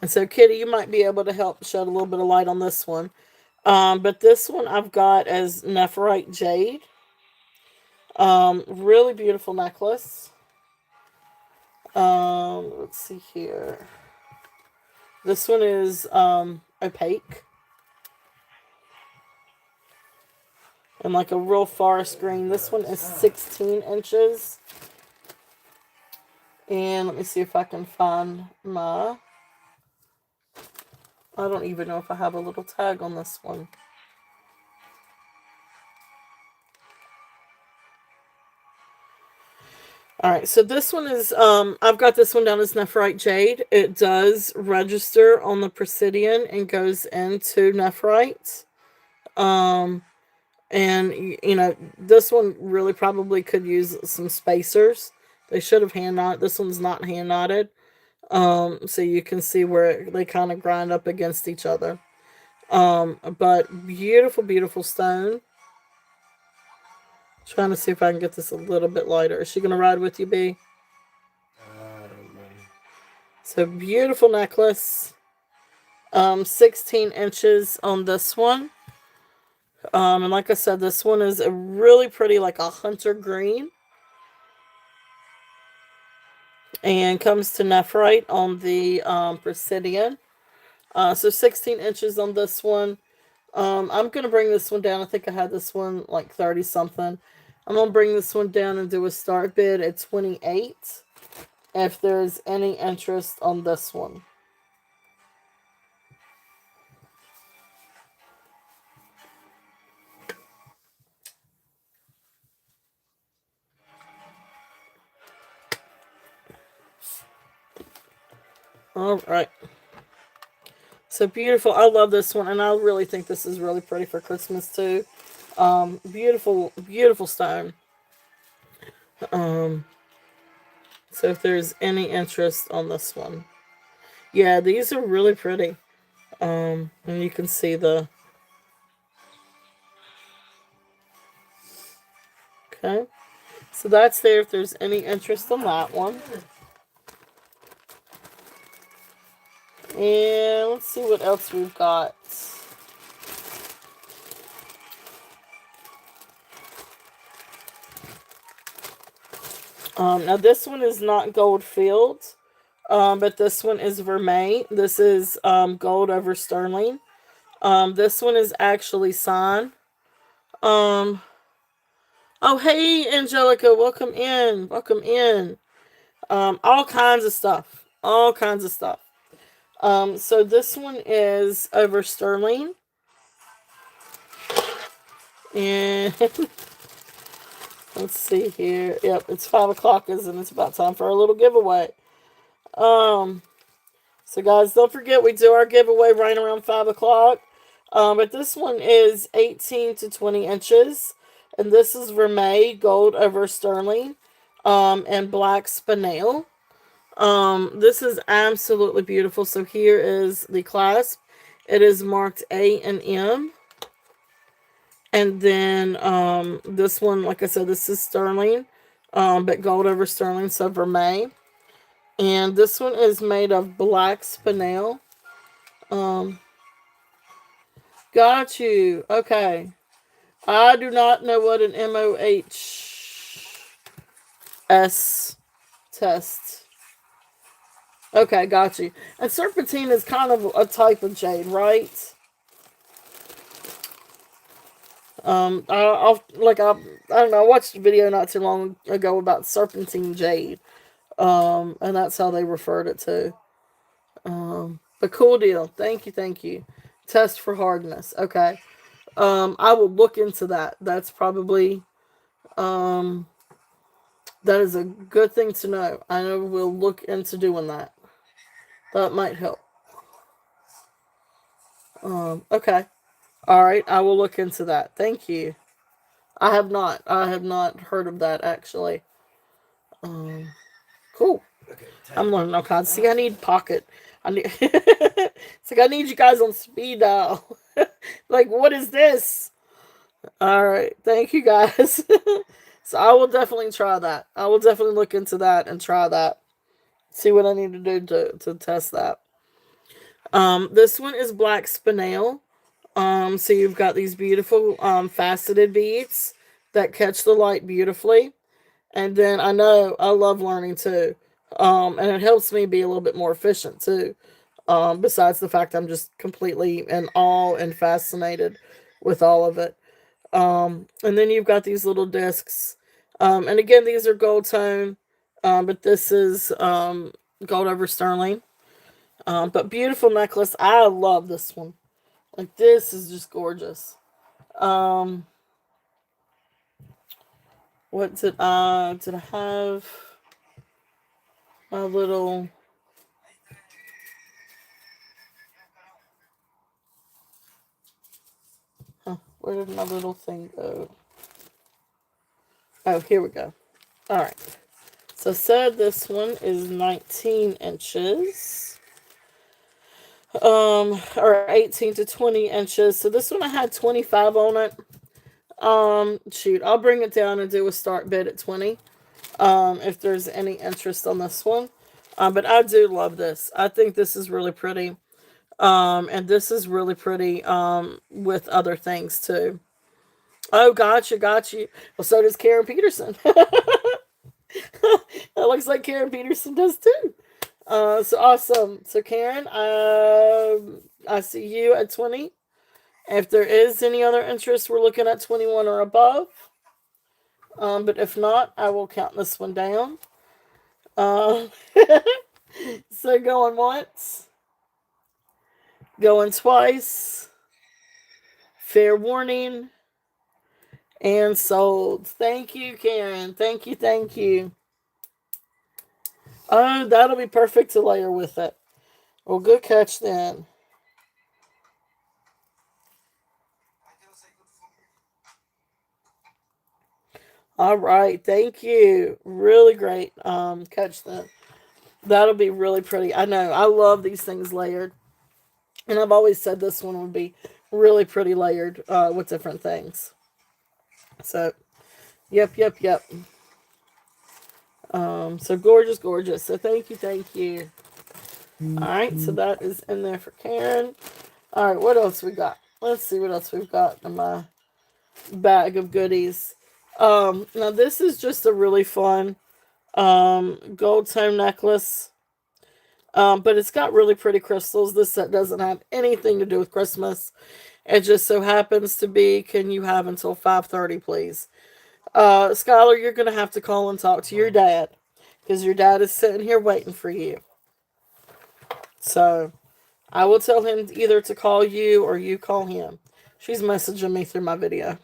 And so, Kitty, you might be able to help shed a little bit of light on this one. But this one I've got as Nephrite Jade. Really beautiful necklace. Let's see here. This one is opaque. And like a real forest green. This one is 16 inches. And let me see if I can find my... I don't even know if I have a little tag on this one. Alright, so this one is, I've got this one down as Nephrite Jade. It does register on the Presidian and goes into Nephrite. And, you know, this one really probably could use some spacers. They should have hand knotted. This one's not hand knotted. So you can see where they kind of grind up against each other. But beautiful, beautiful stone. Trying to see if I can get this a little bit lighter. Is she going to ride with you, B? I don't know. So beautiful necklace. 16 inches on this one. And like I said, this one is a really pretty, like a hunter green. And comes to Nephrite on the Presidian. So 16 inches on this one. I'm going to bring this one down. I think I had this one like 30 something. I'm going to bring this one down and do a start bid at 28. If there's any interest on this one. All right. So beautiful. I love this one. And I really think this is really pretty for Christmas too. Beautiful, beautiful stone. So if there's any interest on this one. Yeah, these are really pretty. And you can see the... Okay. So that's there if there's any interest in that one. And let's see what else we've got. Now this one is not gold filled, but this one is vermeil. This is gold over sterling. This one is actually signed. Oh, hey, Angelica, welcome in. Welcome in. All kinds of stuff. All kinds of stuff. So this one is over sterling. And let's see here. Yep, it's 5 o'clock, isn't it? It's about time for our little giveaway. So guys, don't forget we do our giveaway right around 5 o'clock. But this one is 18 to 20 inches. And this is vermeil, gold over sterling, and black spinel. This is absolutely beautiful. So here is the clasp. It is marked A and M. And then this one, like I said, this is sterling, but gold over sterling, so vermeil. And this one is made of black spinel. Got you. Okay. I do not know what an MOHS test. Okay, got you. And serpentine is kind of a type of jade, right? I don't know. I watched a video not too long ago about serpentine jade, and that's how they referred it to. But cool deal. Thank you, thank you. Test for hardness. Okay. I will look into that. That's probably, that is a good thing to know. I know we'll look into doing that. That might help. Okay. All right. I will look into that. Thank you. I have not. I have not heard of that actually. Um, cool. Okay, I'm take learning all kinds. See, it. I need pocket. I need. It's like I need you guys on speed dial. Like, what is this? All right. Thank you guys. So I will definitely try that. I will definitely look into that and try that. See what I need to do to test that. This one is black spinel. So you've got these beautiful faceted beads that catch the light beautifully. And then I know I love learning too. And it helps me be a little bit more efficient too. Besides the fact I'm just completely in awe and fascinated with all of it. And then you've got these little discs. And again, these are gold tone, but this is gold over sterling. But beautiful necklace. I love this one. Like, this is just gorgeous. Um, what did I have? My little. Huh, where did my little thing go? Oh, here we go. All right. So said this one is 19 inches. Or 18 to 20 inches. So this one I had 25 on it. Shoot, I'll bring it down and do a start bid at 20. If there's any interest on this one. But I do love this. I think this is really pretty. And this is really pretty, with other things too. Oh, gotcha. Well, so does Karen Peterson. It looks like Karen Peterson does too. So awesome. So Karen, I see you at 20. If there is any other interest, we're looking at 21 or above. But if not, I will count this one down. Um, so going once, going twice, fair warning, and sold. Thank you, Karen. Thank you. Oh, that'll be perfect to layer with it. Well, good catch then. All right, thank you. Really great catch then. That'll be really pretty. I know. I love these things layered. And I've always said this one would be really pretty layered with different things. So, yep. So gorgeous. So thank you. All right, so that is in there for Karen. All right, what else we got? Let's see what else we've got in my bag of goodies. Now this is just a really fun gold tone necklace. But it's got really pretty crystals. This set doesn't have anything to do with Christmas. It just so happens to be, can you have until 5:30, please? Skylar, you're going to have to call and talk to your dad. Because your dad is sitting here waiting for you. So, I will tell him either to call you or you call him. She's messaging me through my video.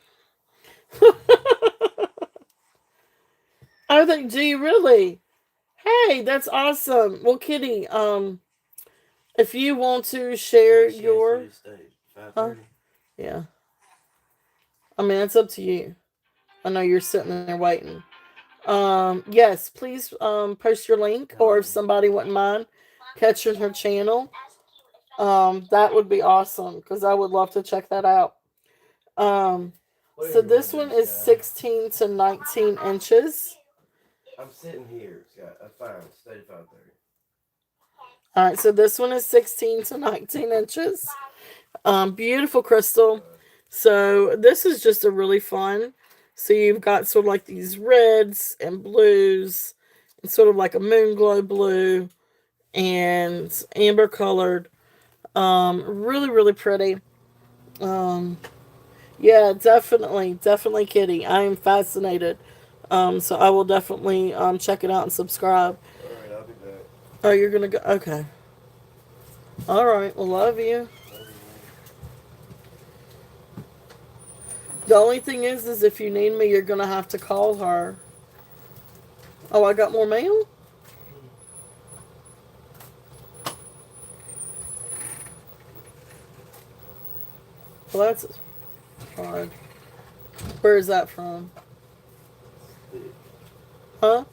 I think, do you really? Hey, that's awesome. Well, Kitty, if you want to share your... Huh? Yeah. I mean, it's up to you. I know you're sitting there waiting. Yes, please post your link, or if somebody wouldn't mind catching her channel, that would be awesome because I would love to check that out. So this one is 16 to 19 inches. I'm sitting here, Scott. That's fine. Stay at 5:30. All right, so this one is 16 to 19 inches. Beautiful crystal. So this is just a really fun. So you've got sort of like these reds and blues, and sort of like a moon glow blue and amber colored. Really pretty. Um, yeah, definitely, Kitty. I am fascinated. So I will definitely check it out and subscribe. All right, I'll be back. Oh, you're gonna go? Okay. All right. Well, love you. The only thing is if you need me, you're gonna have to call her. Oh, I got more mail? Well, that's hard. Where is that from? Huh?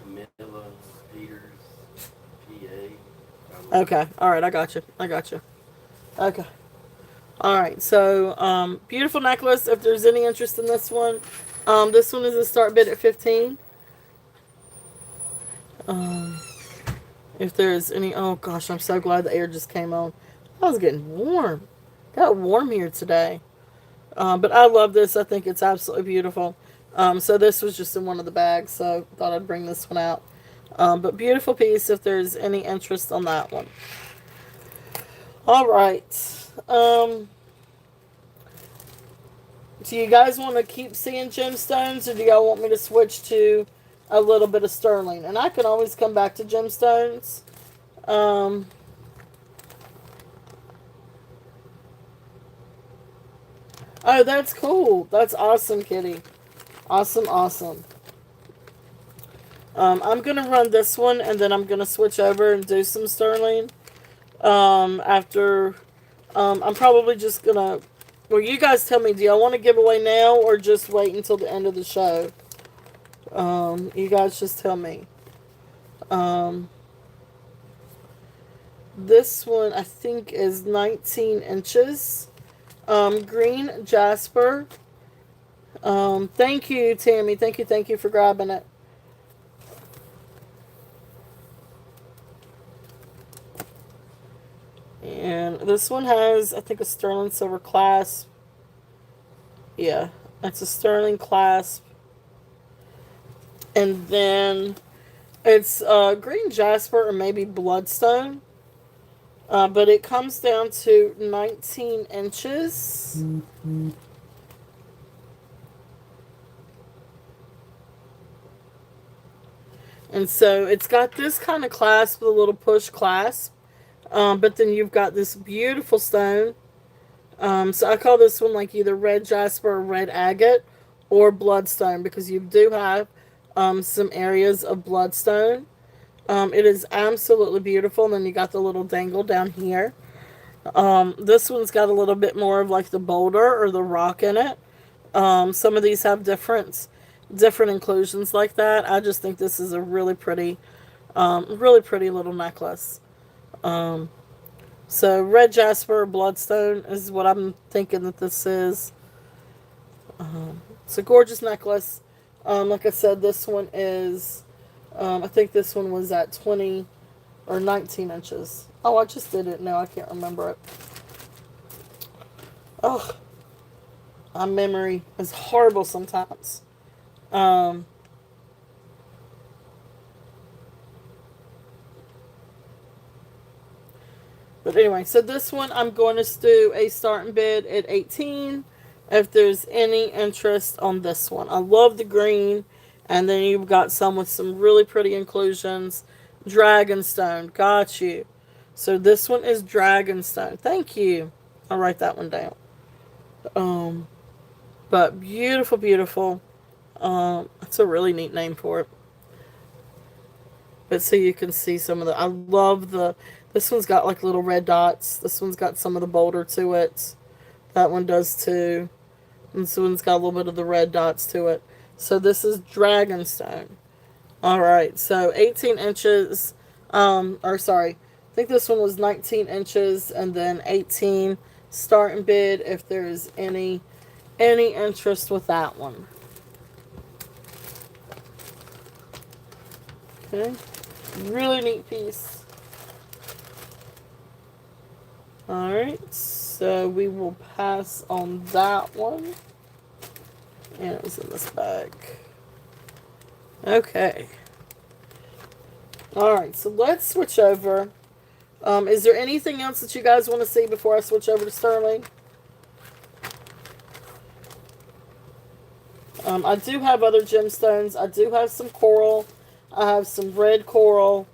Camilla Peters, PA. Okay. All right. I got you. I got you. Okay. All right. So, beautiful necklace. If there's any interest in this one is a start bid at 15. Um, if there's any, oh gosh, I'm so glad the air just came on. I was getting warm. Got warm here today. But I love this. I think it's absolutely beautiful. So this was just in one of the bags, so thought I'd bring this one out. But beautiful piece if there's any interest on that one. All right. Do you guys want to keep seeing gemstones, or do y'all want me to switch to a little bit of sterling? And I can always come back to gemstones. Oh, that's cool. That's awesome, Kitty. Awesome, awesome. I'm going to run this one, and then I'm going to switch over and do some sterling. After, I'm probably just going to, well, you guys tell me, do y'all want to give away now, or just wait until the end of the show? You guys just tell me. This one, I think, is 19 inches. Green jasper. Thank you, Tammy. Thank you for grabbing it. And this one has, I think, a sterling silver clasp. Yeah, that's a sterling clasp. And then it's green jasper or maybe bloodstone. But it comes down to 19 inches. Mm-hmm. And so it's got this kind of clasp with a little push clasp. But then you've got this beautiful stone. So I call this one like either red jasper or red agate or bloodstone, because you do have some areas of bloodstone. It is absolutely beautiful. And then you got the little dangle down here. This one's got a little bit more of like the boulder or the rock in it. Some of these have different inclusions like that. I just think this is a really pretty little necklace. So red jasper, bloodstone is what I'm thinking that this is. It's a gorgeous necklace. Like I said, this one is, I think this one was at 20 or 19 inches. Oh, I just did it now. I can't remember it. Oh, my memory is horrible sometimes. But anyway, so this one I'm going to do a starting bid at 18 if there's any interest on this one. I love the green, and then you've got some with some really pretty inclusions. Dragonstone, got you. So this one is Dragonstone. Thank you. I'll write that one down. But beautiful, beautiful. That's a really neat name for it. But so you can see some of the, I love this one's got like little red dots. This one's got some of the boulder to it. That one does too. And this one's got a little bit of the red dots to it. So this is Dragonstone. Alright, so 18 inches, I think this one was 19 inches and then 18 starting bid if there's any interest with that one. Okay, really neat piece. Alright, so we will pass on that one. And it was in this bag. Okay. Alright, so let's switch over. Is there anything else that you guys want to see before I switch over to sterling? I do have other gemstones. I do have some coral. I have some red coral.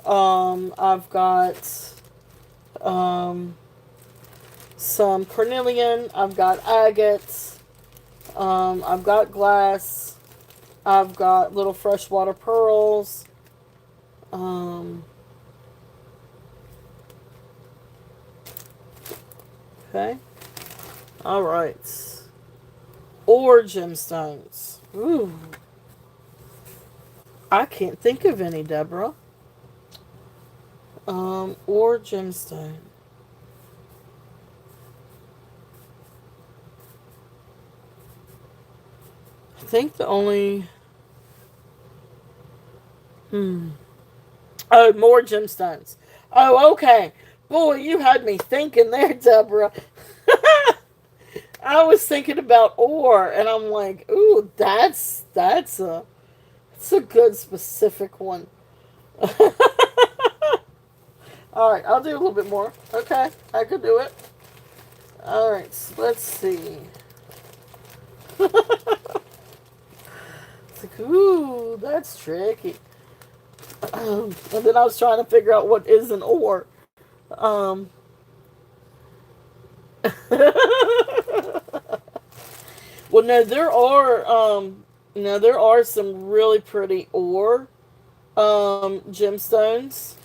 I've got some carnelian. I've got agates. I've got glass. I've got little freshwater pearls. Okay. All right. Or gemstones. Ooh. I can't think of any, Deborah. Or gemstone. I think the only. Hmm. Oh, more gemstones. Oh, okay. Boy, you had me thinking there, Deborah. I was thinking about ore, and I'm like, ooh, that's a good specific one. All right, I'll do a little bit more. Okay, I could do it. All right, so let's see. It's like, ooh, that's tricky. And then I was trying to figure out what is an ore. Um, well, no, there are some really pretty ore gemstones,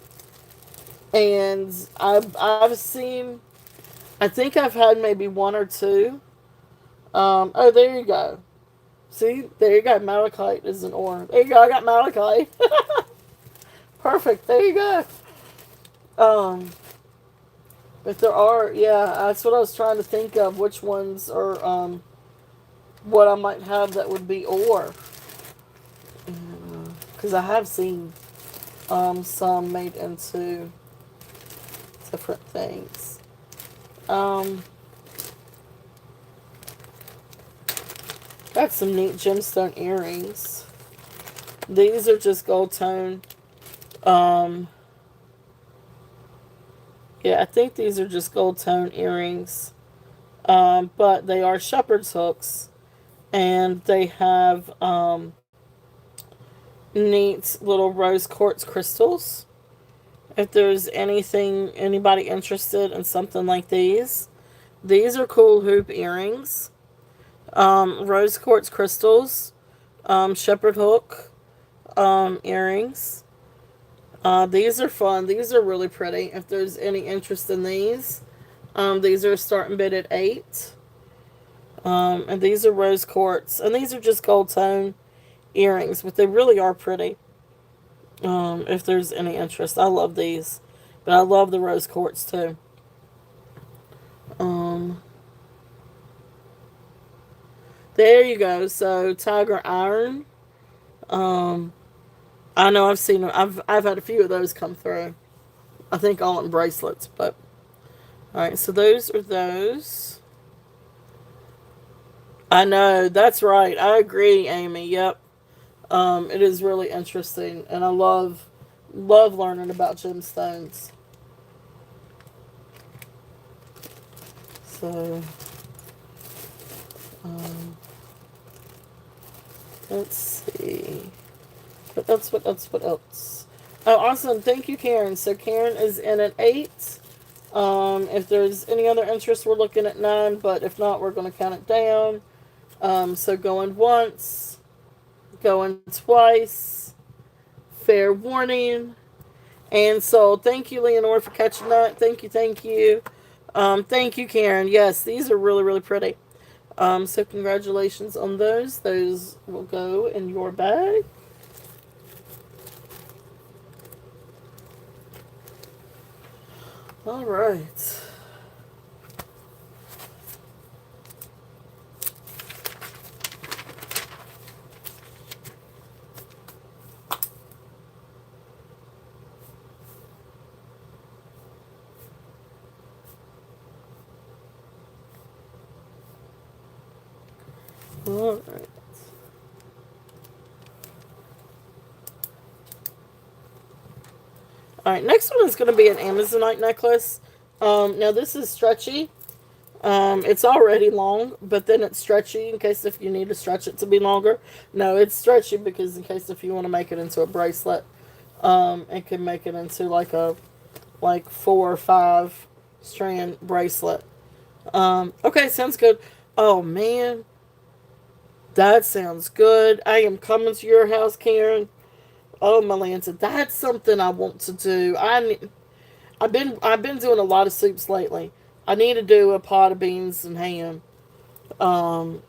and I've seen. I think I've had maybe one or two. Oh, there you go. See, there you go. Malachite is an ore. There you go. I got malachite. Perfect. There you go. Um, but there are, yeah, that's what I was trying to think of. Which ones are, what I might have that would be ore. Because I have seen, some made into different things. Um, got some neat gemstone earrings. These are just gold tone. Um, yeah, I think these are just gold tone earrings. But they are shepherd's hooks, and they have neat little rose quartz crystals. If there's anybody interested in something like these are cool hoop earrings. Rose quartz crystals, shepherd hook earrings. These are fun. These are really pretty. If there's any interest in these are starting bid at 8. And these are rose quartz, and these are just gold tone earrings, but they really are pretty. If there's any interest, I love these, but I love the rose quartz too. Um, there you go. So tiger iron. Um, I know I've seen. I've had a few of those come through. I think all in bracelets, but all right. So those are those. I know that's right. I agree, Amy. Yep. It is really interesting, and I love learning about gemstones. So, um, let's see. What else? What else? What else? Oh, awesome! Thank you, Karen. So Karen is in at 8. If there's any other interest, we're looking at 9. But if not, we're going to count it down. So going once, going twice. Fair warning. And so, thank you, Leonore, for catching that. Thank you, thank you. Thank you, Karen. Yes, these are really, really pretty. So congratulations on those. Those will go in your bag. All right. All right. All right. Next one is going to be an Amazonite necklace. Now this is stretchy. It's already long, but then it's stretchy in case if you need to stretch it to be longer. No, it's stretchy because in case if you want to make it into a bracelet, it can make it into like 4 or 5 strand bracelet. Okay, sounds good. Oh man, that sounds good. I am coming to your house, Karen. Oh, Melinda, that's something I want to do. I've been doing a lot of soups lately, I need to do a pot of beans and ham. Um,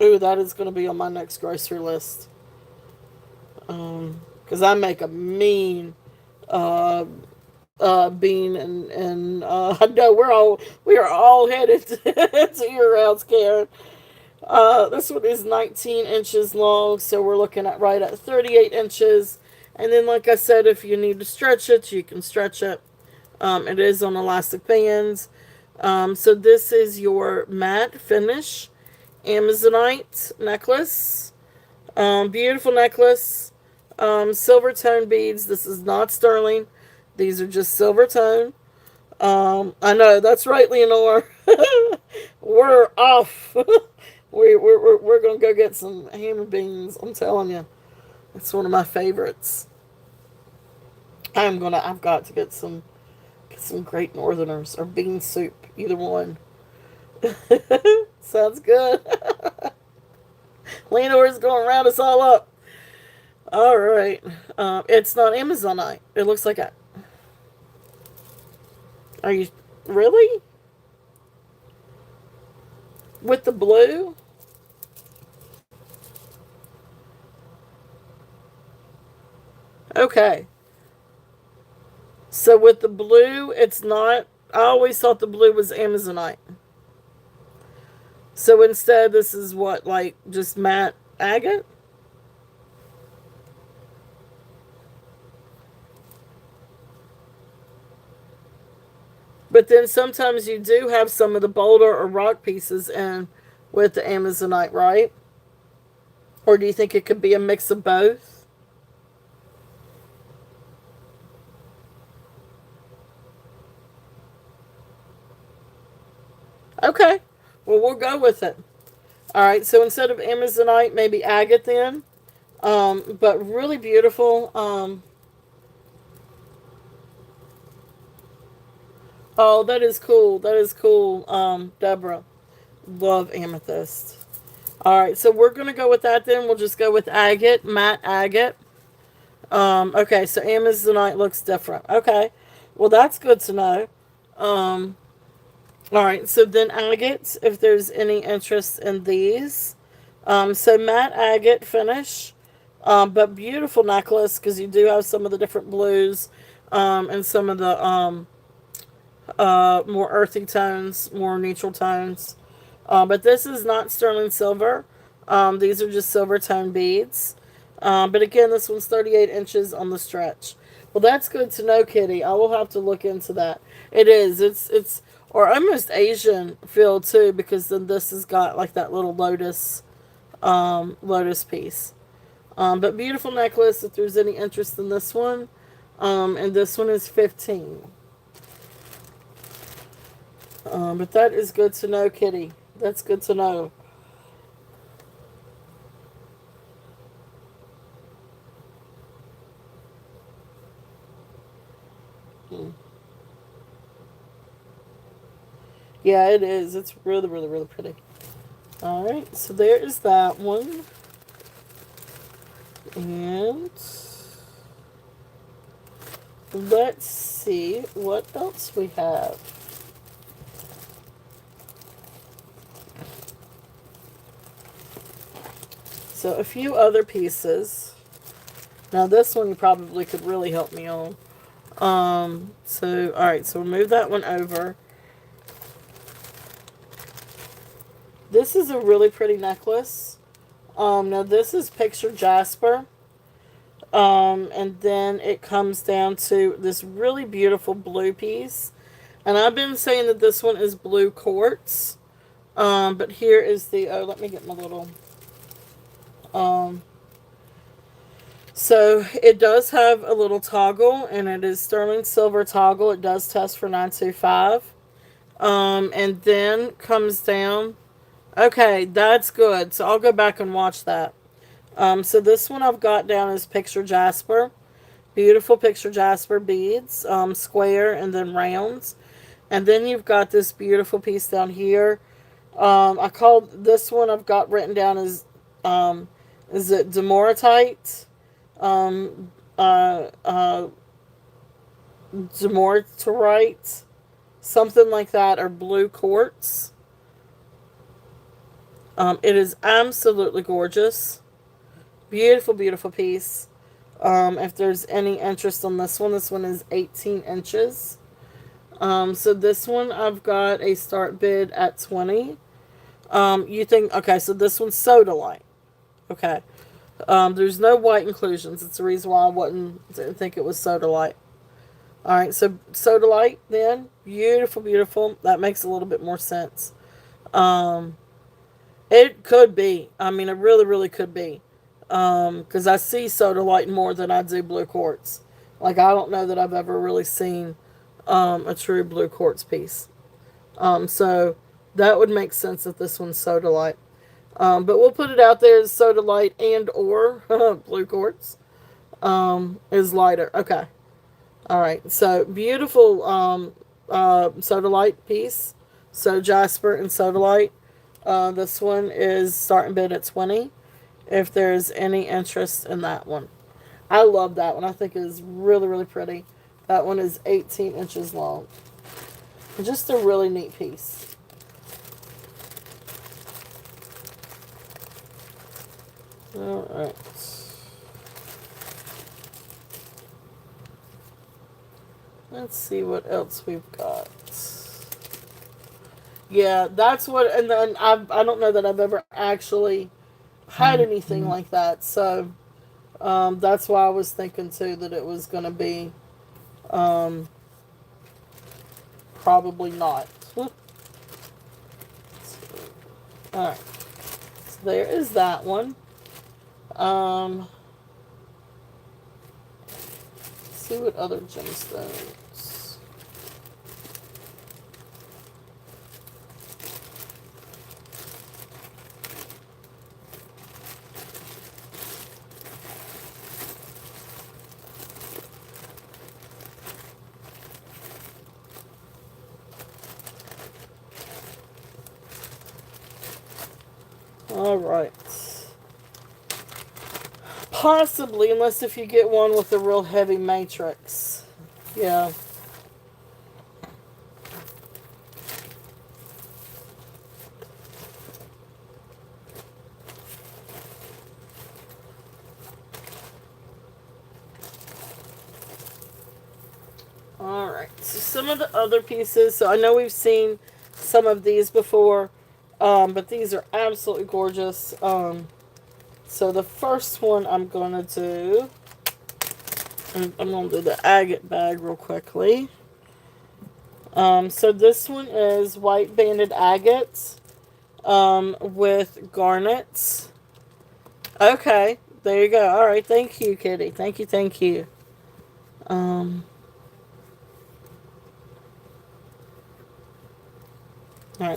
ooh, that is going to be on my next grocery list. Because I make a mean uh, bean and I know we are all headed to your house, Karen. This one is 19 inches long, so we're looking at right at 38 inches. And then, like I said, if you need to stretch it, you can stretch it. It is on elastic bands. So this is your matte finish Amazonite necklace. Beautiful necklace. Silver tone beads. This is not sterling. These are just silver tone. I know that's right, Leonore. We're off. We're gonna go get some ham and beans. I'm telling you, it's one of my favorites. I've got to get some Great Northerners or bean soup. Either one. Sounds good. Leonore's going to round us all up. All right. It's not Amazonite. It looks like a. Are you really with the blue? Okay. So with the blue, it's not. I always thought the blue was Amazonite. So instead, this is what, like, just matte agate? But then sometimes you do have some of the boulder or rock pieces in with the Amazonite, right? Or do you think it could be a mix of both? Okay. Well, we'll go with it. All right. So instead of Amazonite, maybe agate then. But really beautiful. Oh, that is cool. That is cool. Deborah. Love amethyst. All right. So we're going to go with that then. We'll just go with agate, matte agate. Okay. So Amazonite looks different. Okay. Well, that's good to know. Um, all right. So then agates, if there's any interest in these. So matte agate finish. But beautiful necklace because you do have some of the different blues and some of the more earthy tones, more neutral tones. But this is not sterling silver. These are just silver tone beads. But again, this one's 38 inches on the stretch. Well, that's good to know, Kitty. I will have to look into that. It is. It's or almost Asian feel too, because then this has got like that little lotus piece. But beautiful necklace. If there's any interest in this one, and this one is 15. But that is good to know, Kitty. That's good to know. Hmm. Yeah, it is. It's really, really, really pretty. All right, so there is that one. And let's see what else we have. So a few other pieces. Now this one you probably could really help me on. So all right, so we'll move that one over. This is a really pretty necklace. Now this is picture jasper. And then it comes down to this really beautiful blue piece. And I've been saying that this one is blue quartz. But here is the, oh, let me get my little, um, so it does have a little toggle, and it is sterling silver toggle. It does test for 925. And then comes down, okay, that's good. So I'll go back and watch that. So this one I've got down is picture jasper. Beautiful picture jasper beads, square and then rounds. And then you've got this beautiful piece down here. I called this one I've got written down as, is it Demoritite? Uh, uh, Demoriterite. something like that, or blue quartz. It is absolutely gorgeous. Beautiful, beautiful piece. If there's any interest on this one is 18 inches. So this one I've got a start bid at 20. You think, okay, so this one's sodalite. Okay. There's no white inclusions. It's the reason why didn't think it was sodalite. Alright, so sodalite then. Beautiful, beautiful. That makes a little bit more sense. Um, it could be. I mean, it really, really could be. Because I see sodalite more than I do blue quartz. Like, I don't know that I've ever really seen a true blue quartz piece. So that would make sense that this one's sodalite. But we'll put it out there as sodalite and or blue quartz is lighter. Okay. All right. So beautiful sodalite piece. So jasper and sodalite. This one is starting bid at 20. If there's any interest in that one. I love that one. I think it is really, really pretty. That one is 18 inches long. Just a really neat piece. Alright. Let's see what else we've got. Yeah, that's what, and then I don't know that I've ever actually had anything like that, so that's why I was thinking too that it was going to be probably not. Alright, so there is that one. Let's see what other gemstones. Alright. Possibly, unless if you get one with a real heavy matrix. Yeah. Alright, so some of the other pieces. So I know we've seen some of these before, but these are absolutely gorgeous. So the first one I'm going to do, I'm going to do the agate bag real quickly. So this one is white banded agate with garnets. Okay, there you go. All right, thank you, Kitty. Thank you, thank you. Alright,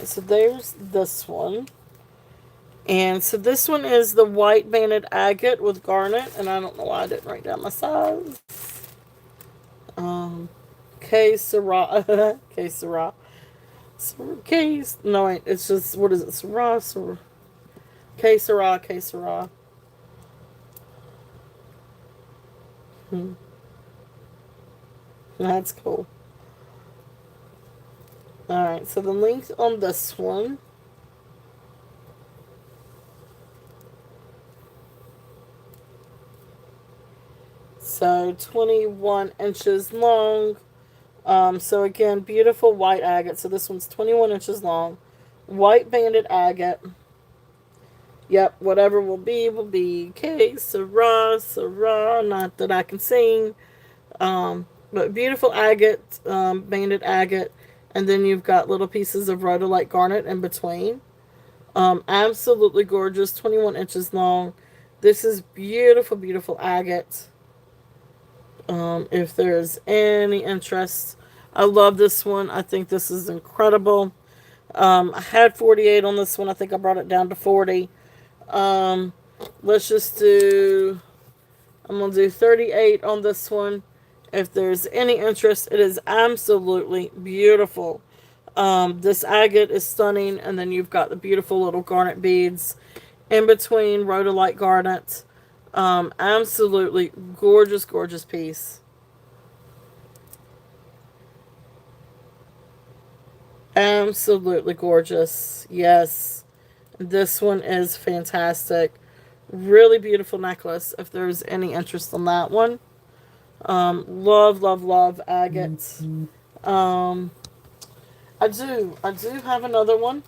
so there's this one. And so this one is the white banded agate with garnet. And I don't know why I didn't write down my size. K Sarah. K Sarah. K. No, wait. It's just, what is it? Sarah. K Sarah. K Sarah. That's cool. Alright, so the length on this one. So 21 inches long. So again, beautiful white agate. So this one's 21 inches long. White banded agate. Yep, whatever will be, will be. Okay, Sarah, Sarah. Not that I can sing. But beautiful agate, banded agate. And then you've got little pieces of rhodolite garnet in between. Absolutely gorgeous. 21 inches long. This is beautiful, beautiful agate. If there's any interest. I love this one. I think this is incredible. I had 48 on this one. I think I brought it down to 40. Let's just do, I'm going to do 38 on this one. If there's any interest, it is absolutely beautiful. This agate is stunning, and then you've got the beautiful little garnet beads in between, rhodolite garnet. Absolutely gorgeous, gorgeous piece. Absolutely gorgeous. Yes. This one is fantastic. Really beautiful necklace if there's any interest in that one. Love, love, love agates. Um, I do have another one.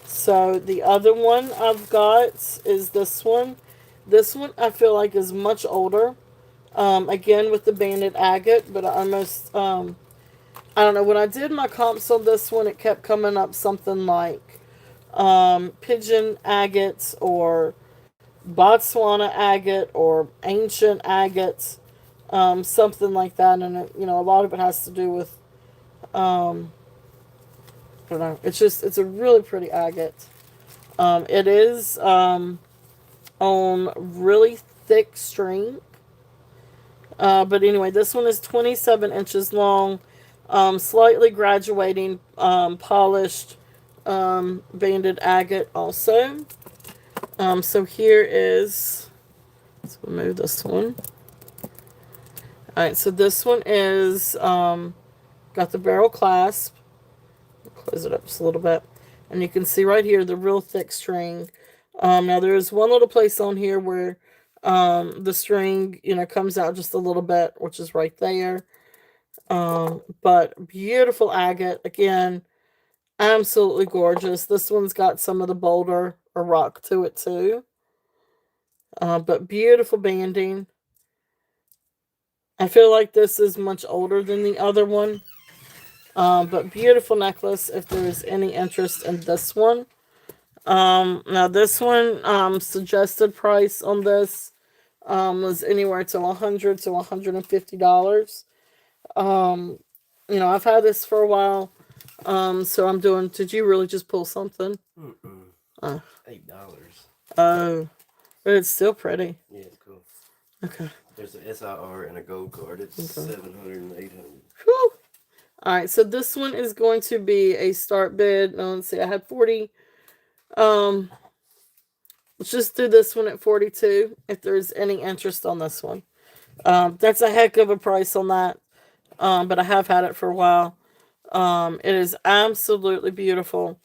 So the other one I've got is this one. This one I feel like is much older. Again with the banded agate, but I almost I don't know. When I did my comps on this one, it kept coming up something like pigeon agates or Botswana agate or ancient agates, something like that. And it, a lot of it has to do with I don't know. It's a really pretty agate. It is on really thick string. But anyway, this one is 27 inches long, slightly graduating, polished, banded agate also. So here is, let's remove this one. Alright, so this one is got the barrel clasp. Close it up just a little bit. And you can see right here the real thick string. Now there is one little place on here where the string, comes out just a little bit, which is right there. But beautiful agate. Again, absolutely gorgeous. This one's got some of the boulder or rock to it too. But beautiful banding. I feel like this is much older than the other one. But beautiful necklace if there's any interest in this one. Now this one, suggested price on this was anywhere to $100 to $150. I've had this for a while. So I'm doing. Did you really just pull something? $8. Oh, but it's still pretty. Yeah, it's cool. Okay. There's an SIR and a gold card. It's Okay. 700 and 800. Whew. All right. So this one is going to be a start bid. No, let's see. I had 40. Um, let's just do this one at 42. If there's any interest on this one, that's a heck of a price on that. But I have had it for a while. It is absolutely beautiful.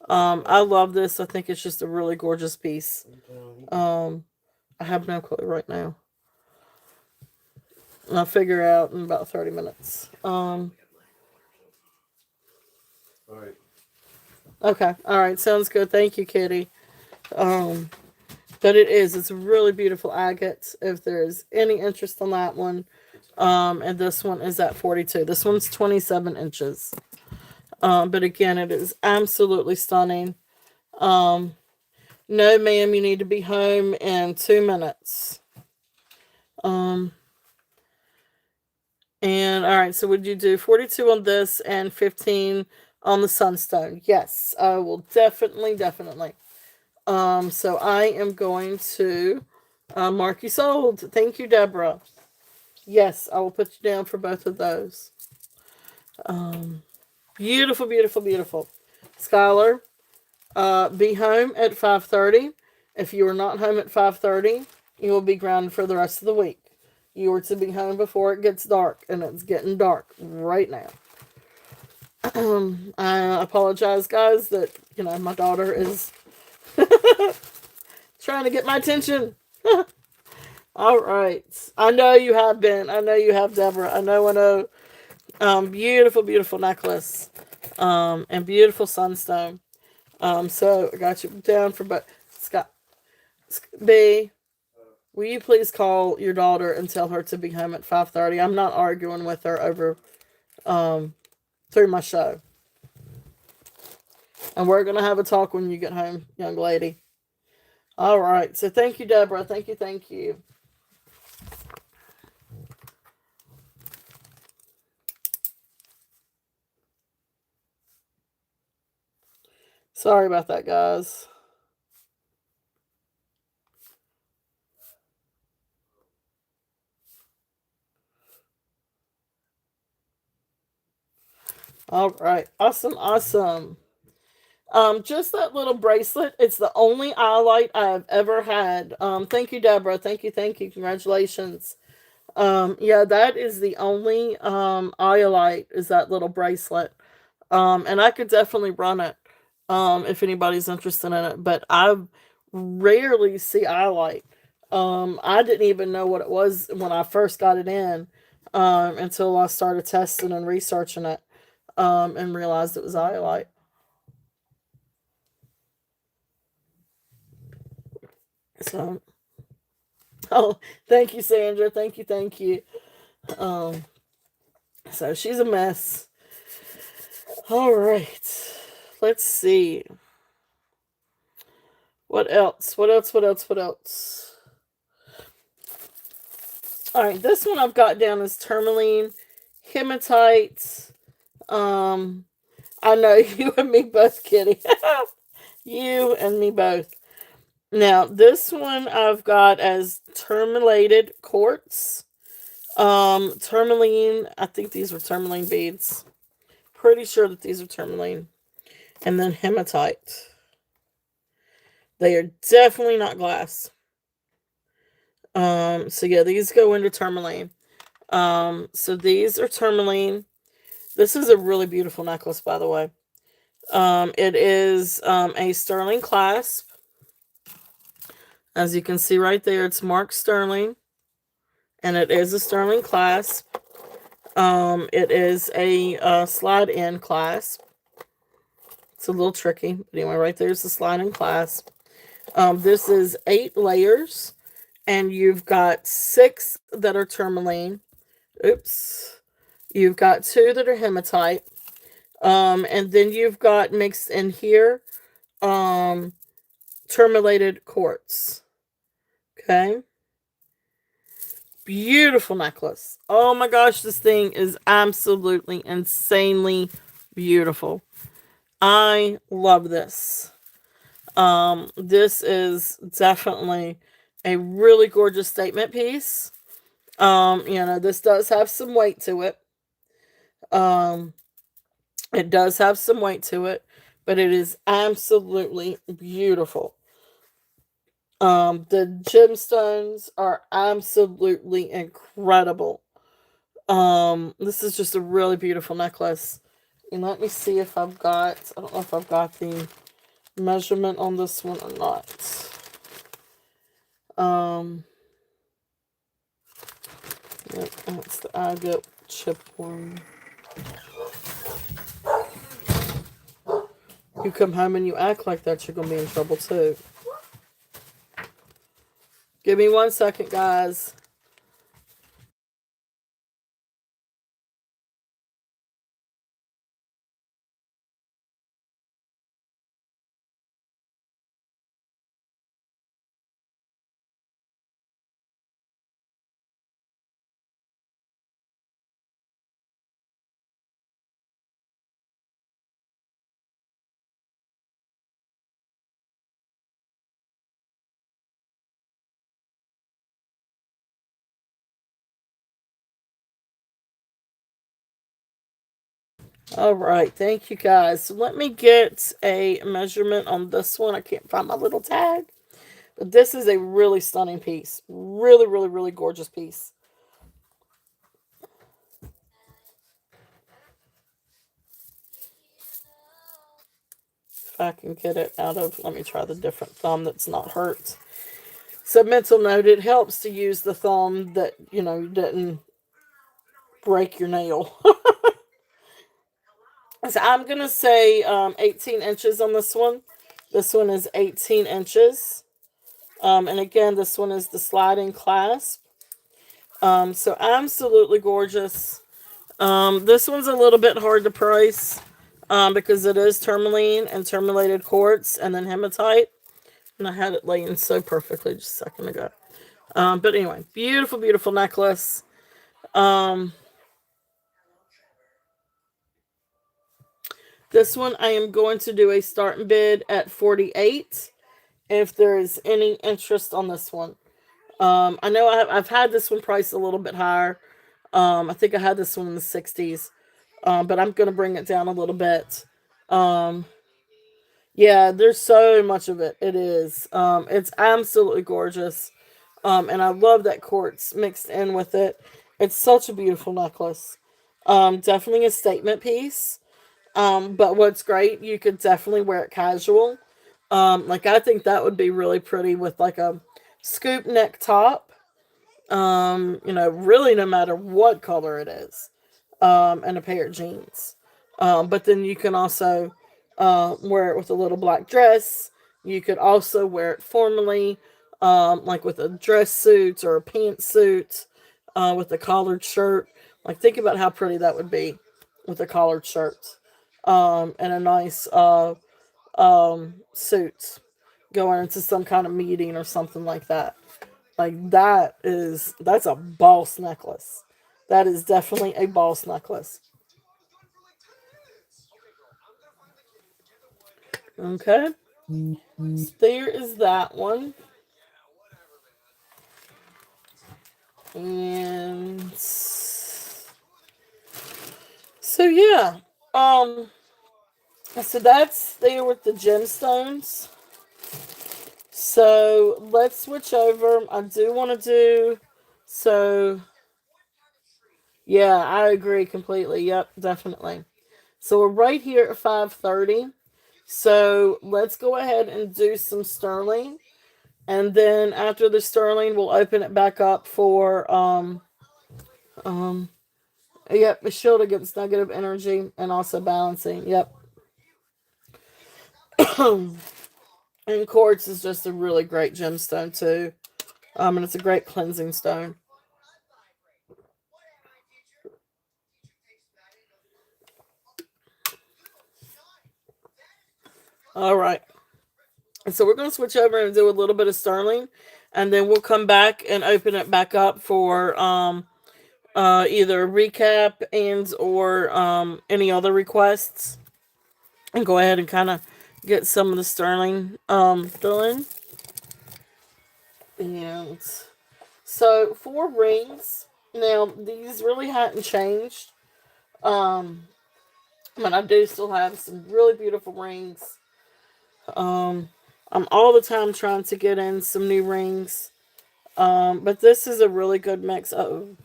I love this. I think it's just a really gorgeous piece. I have no clue right now. I'll figure out in about 30 minutes. All right. Okay. All right. Sounds good. Thank you, Kitty. But it's a really beautiful agate if there's any interest on that one. And this one is at 42. This one's 27 inches. But again, it is absolutely stunning. No, ma'am, you need to be home in 2 minutes. And all right, so would you do 42 on this and 15 on the sunstone? Yes, I will definitely. So I am going to mark you sold. Thank you, Deborah. Yes, I will put you down for both of those. Beautiful, beautiful, beautiful. Skylar, be home at 5:30. If you are not home at 5:30, you will be grounded for the rest of the week. You are to be home before it gets dark, and it's getting dark right now. I apologize, guys, that, my daughter is trying to get my attention. All right. I know you have been. I know you have, Deborah. I know. Beautiful, beautiful necklace. And beautiful sunstone. So I got you down for, but Scott, B, will you please call your daughter and tell her to be home at 5:30? I'm not arguing with her over, through my show. And we're going to have a talk when you get home, young lady. All right. So thank you, Deborah. Thank you. Sorry about that, guys. All right. Awesome. Just that little bracelet. It's the only eye light I have ever had. Thank you, Deborah. Thank you. Congratulations. Yeah, that is the only iolite is that little bracelet. And I could definitely run it if anybody's interested in it, but I rarely see iolite. I didn't even know what it was when I first got it in until I started testing and researching it and realized it was iolite. So, oh, thank you, Sandra. Thank you, thank you. Um, so she's a mess. All right. Let's see. What else? What else? What else? What else? All right. This one I've got down as tourmaline, hematite. Um, I know you and me both, Kitty. You and me both. Now, this one I've got as tourmalated quartz. Tourmaline. I think these were tourmaline beads. Pretty sure that these are tourmaline. And then hematite. They are definitely not glass. So yeah, these go into tourmaline. So these are tourmaline. This is a really beautiful necklace, by the way. It is a sterling clasp. As you can see right there, it's marked sterling. And it is a sterling clasp. It is a slide in clasp. It's a little tricky. But anyway, right there's the slide in clasp. This is 8 layers. And you've got 6 that are tourmaline. Oops. You've got 2 that are hematite. And then you've got mixed in here tourmalated quartz. Okay. Beautiful necklace. Oh my gosh, this thing is absolutely insanely beautiful. I love this. This is definitely a really gorgeous statement piece. This does have some weight to it. Um, it does have some weight to it, but it is absolutely beautiful. The gemstones are absolutely incredible. This is just a really beautiful necklace. And let me see if I don't know if I've got the measurement on this one or not. Um, yep, that's the agate chip one. You come home and you act like that, you're going to be in trouble too. Give me 1 second, guys. All right, thank you guys. So let me get a measurement on this one. I can't find my little tag. But this is a really stunning piece. Really, really, really gorgeous piece. If I can get it out of, let me try the different thumb that's not hurt. So mental note, it helps to use the thumb that, didn't break your nail. So I'm going to say 18 inches on this one. This one is 18 inches. And again, this one is the sliding clasp. So absolutely gorgeous. This one's a little bit hard to price because it is tourmaline and tourmalated quartz and then hematite. And I had it laying so perfectly just a second ago. But anyway, beautiful, beautiful necklace. This one I am going to do a starting bid at 48 if there is any interest on this one. I know I've had this one priced a little bit higher. I think I had this one in the 60s. But I'm going to bring it down a little bit. Yeah, there's so much of it. It is. It's absolutely gorgeous. And I love that quartz mixed in with it. It's such a beautiful necklace. Definitely a statement piece. But what's great, you could definitely wear it casual. Like I think that would be really pretty with like a scoop neck top. Really no matter what color it is. And a pair of jeans. But then you can also wear it with a little black dress. You could also wear it formally, like with a dress suit or a pantsuit, with a collared shirt. Like think about how pretty that would be with a collared shirt, and a nice suit going into some kind of meeting or something like that. Like that's a boss necklace. That is definitely a boss necklace. Okay. So there is that one. And so yeah. So that's there with the gemstones. So let's switch over. I do want to do so yeah, I agree completely. Yep, definitely. So we're right here at 5:30. So let's go ahead and do some sterling. And then after the sterling, we'll open it back up for um yep, the shield against negative energy and also balancing. Yep. And quartz is just a really great gemstone too. And it's a great cleansing stone. All right. So we're going to switch over and do a little bit of sterling, and then we'll come back and open it back up for either recap and or any other requests, and go ahead and kind of get some of the sterling done. And so for rings, now these really hadn't changed. Um, but I do still have some really beautiful rings. Um, I'm all the time trying to get in some new rings. But this is a really good mix. Oh,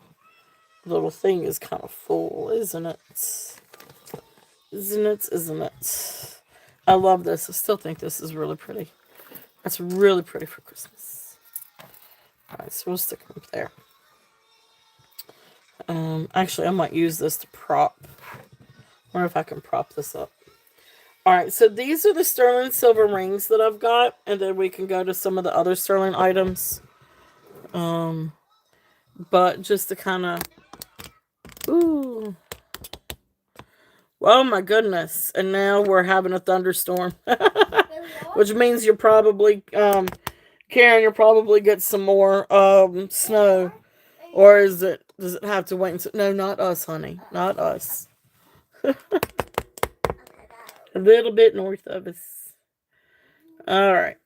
little thing is kind of full, isn't it? Isn't it? Isn't it? I love this. I still think this is really pretty. That's really pretty for Christmas. Alright, so we'll stick them up there. Actually, I might use this to prop. I wonder if I can prop this up. Alright, so these are the sterling silver rings that I've got, and then we can go to some of the other sterling items. But just to kind of, ooh, oh my goodness! And now we're having a thunderstorm, which means you're probably, Karen, you'll probably get some more snow, or is it? Does it have to wait until? No, not us, honey, not us. A little bit north of us. All right.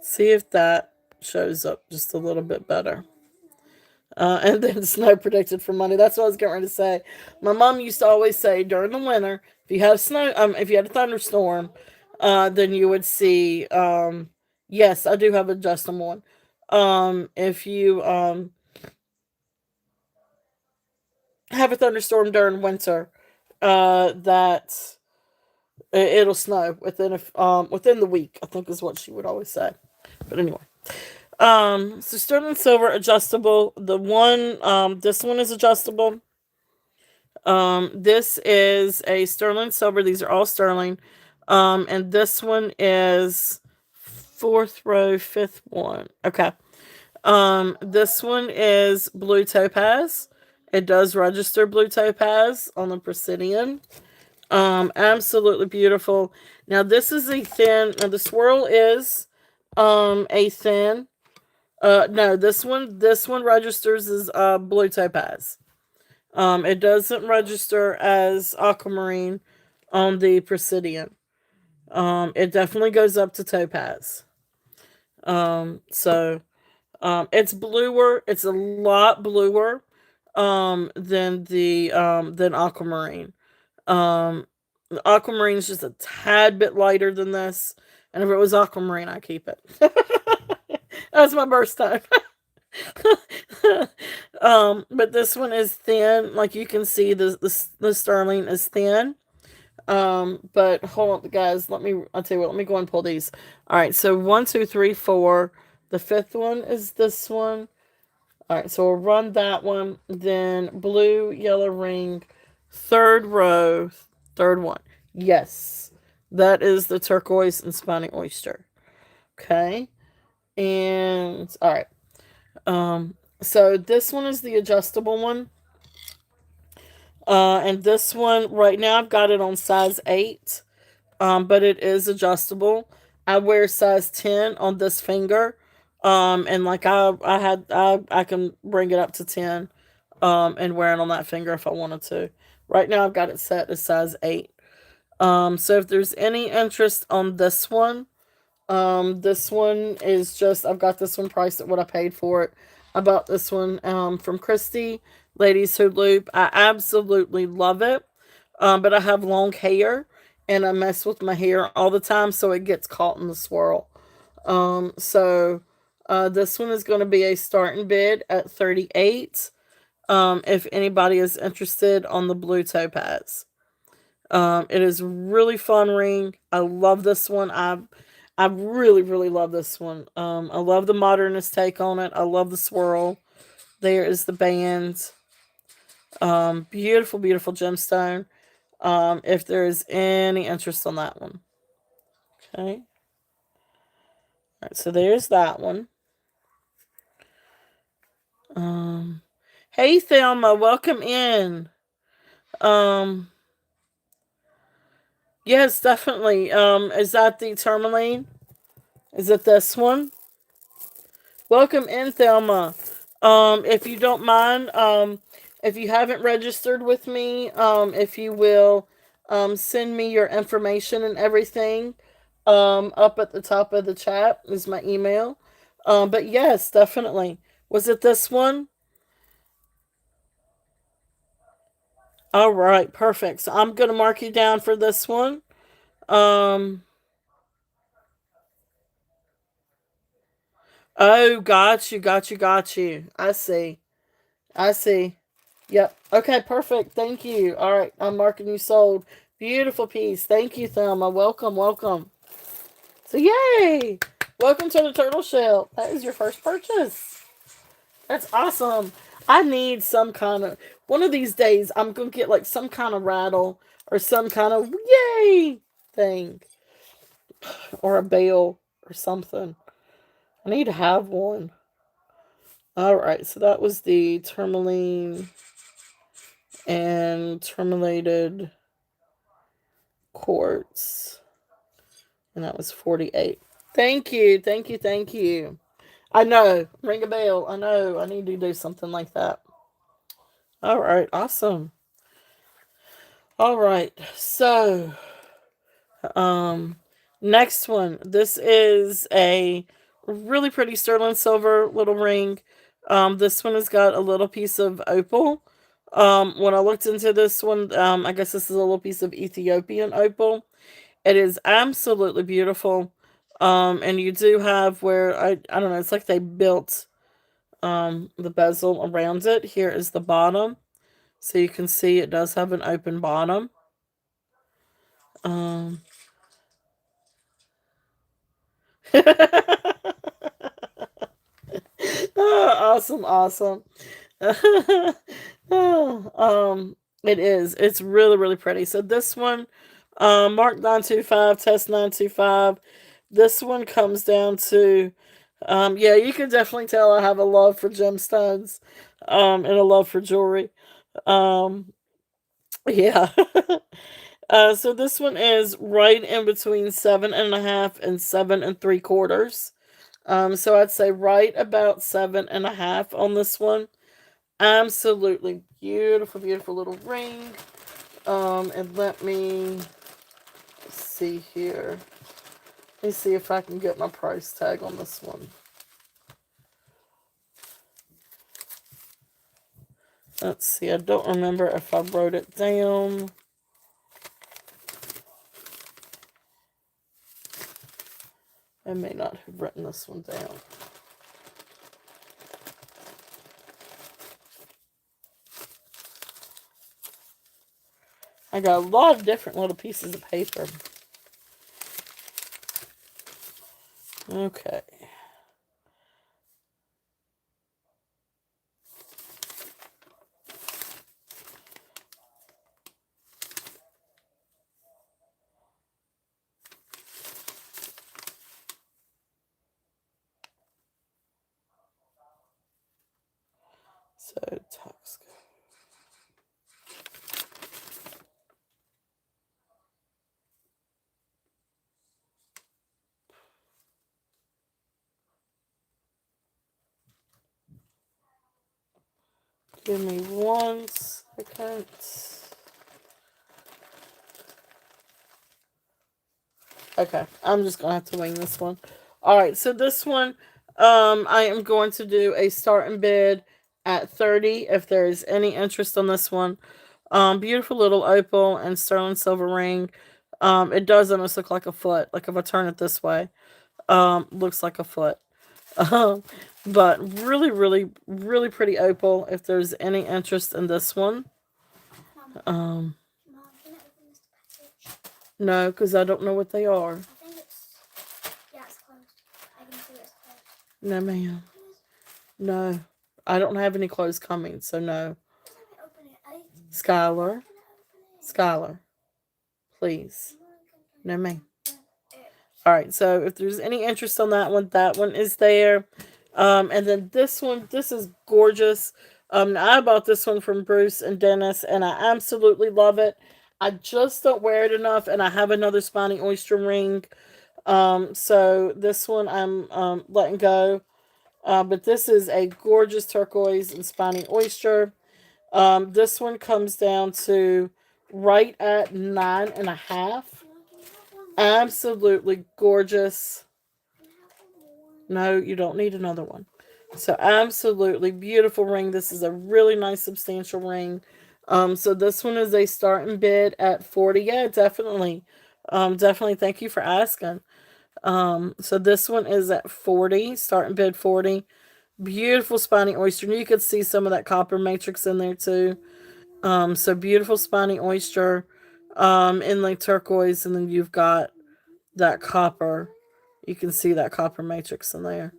See if that shows up just a little bit better. And then snow predicted for Monday. That's what I was getting ready to say. My mom used to always say during the winter, if you have snow, if you had a thunderstorm, then you would see. Yes, I do have a Justin one. If you have a thunderstorm during winter, that it'll snow within the week. I think is what she would always say. But anyway. So sterling silver adjustable. This one is adjustable. This is a sterling silver. These are all sterling. And this one is fourth row, fifth one. Okay. This one is blue topaz. It does register blue topaz on the Presidian. Absolutely beautiful. Now this is a thin. Now the swirl is a thin. No, this one registers as blue topaz. It doesn't register as aquamarine on the Presidian. It definitely goes up to topaz. So it's bluer. It's a lot bluer than aquamarine. The aquamarine is just a tad bit lighter than this, and if it was aquamarine, I keep it. That's my birthstone. But this one is thin. Like you can see, the sterling is thin. But hold on, guys. I'll tell you what. Let me go and pull these. All right. So 1, 2, 3, 4. The fifth one is this one. All right. So we'll run that one. Then blue, yellow ring, third row, third one. Yes, that is the turquoise and spiny oyster. Okay. And all right. So this one is the adjustable one. And this one right now I've got it on size 8. But it is adjustable. I wear size 10 on this finger. And like I can bring it up to 10 and wear it on that finger if I wanted to. Right now I've got it set as size 8. So if there's any interest on this one is just, I've got this one priced at what I paid for it. I bought this one from Christy, Ladies Who Loop. I absolutely love it. But I have long hair and I mess with my hair all the time, so it gets caught in the swirl. So this one is going to be a starting bid at 38. If anybody is interested on the blue topaz. It is really fun ring. I love this one. I really, really love this one. I love the modernist take on it. I love the swirl. There is the band. Beautiful, beautiful gemstone. If there is any interest on that one. Okay. All right, so there's that one. Hey Thelma, welcome in. Yes, definitely. Is that the tourmaline? Is it this one? Welcome in, Thelma. If you don't mind, if you haven't registered with me, if you will, send me your information and everything, up at the top of the chat is my email. But yes, definitely. Was it this one? All right, perfect. So I'm gonna mark you down for this one. Um, oh, got you. I see. I see. Yep. Okay, perfect. Thank you. All right, I'm marking you sold. Beautiful piece. Thank you, Thelma. Welcome, welcome. So, yay! Welcome to the turtle shell. That is your first purchase. That's awesome. I need some kind of, one of these days, I'm going to get like some kind of rattle or some kind of yay thing or a bell or something. I need to have one. All right, so that was the tourmaline and tourmalated quartz. And that was 48. Thank you. Thank you. Thank you. I know. Ring a bell. I know. I need to do something like that. All right. Awesome. All right. So, um, next one. This is a really pretty sterling silver little ring. This one has got a little piece of opal. When I looked into this one, I guess this is a little piece of Ethiopian opal. It is absolutely beautiful. And you do have where I don't know, it's like they built the bezel around it. Here is the bottom. So you can see it does have an open bottom. Um awesome, awesome. It is. It's really, really pretty. So this one, Mark 925, test 925. This one comes down to, yeah, you can definitely tell I have a love for gemstones, and a love for jewelry. Um, yeah. So this one is right in between 7.5 and 7 3/4. So I'd say right about 7.5 on this one. Absolutely beautiful, beautiful little ring. And let me see here. Let me see if I can get my price tag on this one. Let's see. I don't remember if I wrote it down. I may not have written this one down. I got a lot of different little pieces of paper. Okay. So, Toxic. Give me 1 second. Okay, I'm just gonna have to wing this one. All right, so this one, I am going to do a start and bid at 30. If there is any interest on this one, beautiful little opal and sterling silver ring. It does almost look like a foot. Like if I turn it this way, looks like a foot. But really, really, really pretty opal. If there's any interest in this one, Mom, can I open this package? no, because I don't know what they are. I think it's, yeah, it's closed. I can see it's closed. No, ma'am. No, I don't have any clothes coming, so no. Let me open it. Skylar, Can I open it? Skylar, please. Come on, come on. No, ma'am. Uh, All right, so if there's any interest on that one is there. And then this one, this is gorgeous. I bought this one from Bruce and Dennis, and I absolutely love it. I just don't wear it enough, and I have another spiny oyster ring. So this one I'm letting go. But this is a gorgeous turquoise and spiny oyster. This one comes down to right at 9.5. Absolutely gorgeous. No, you don't need another one. So absolutely beautiful ring. This is a really nice substantial ring. So this one is a starting bid at 40. Yeah, definitely. Definitely thank you for asking. So this one is at 40, starting bid 40. Beautiful spiny oyster. And you could see some of that copper matrix in there too. So beautiful spiny oyster, inlay turquoise, and then you've got that copper. You can see that copper matrix in there.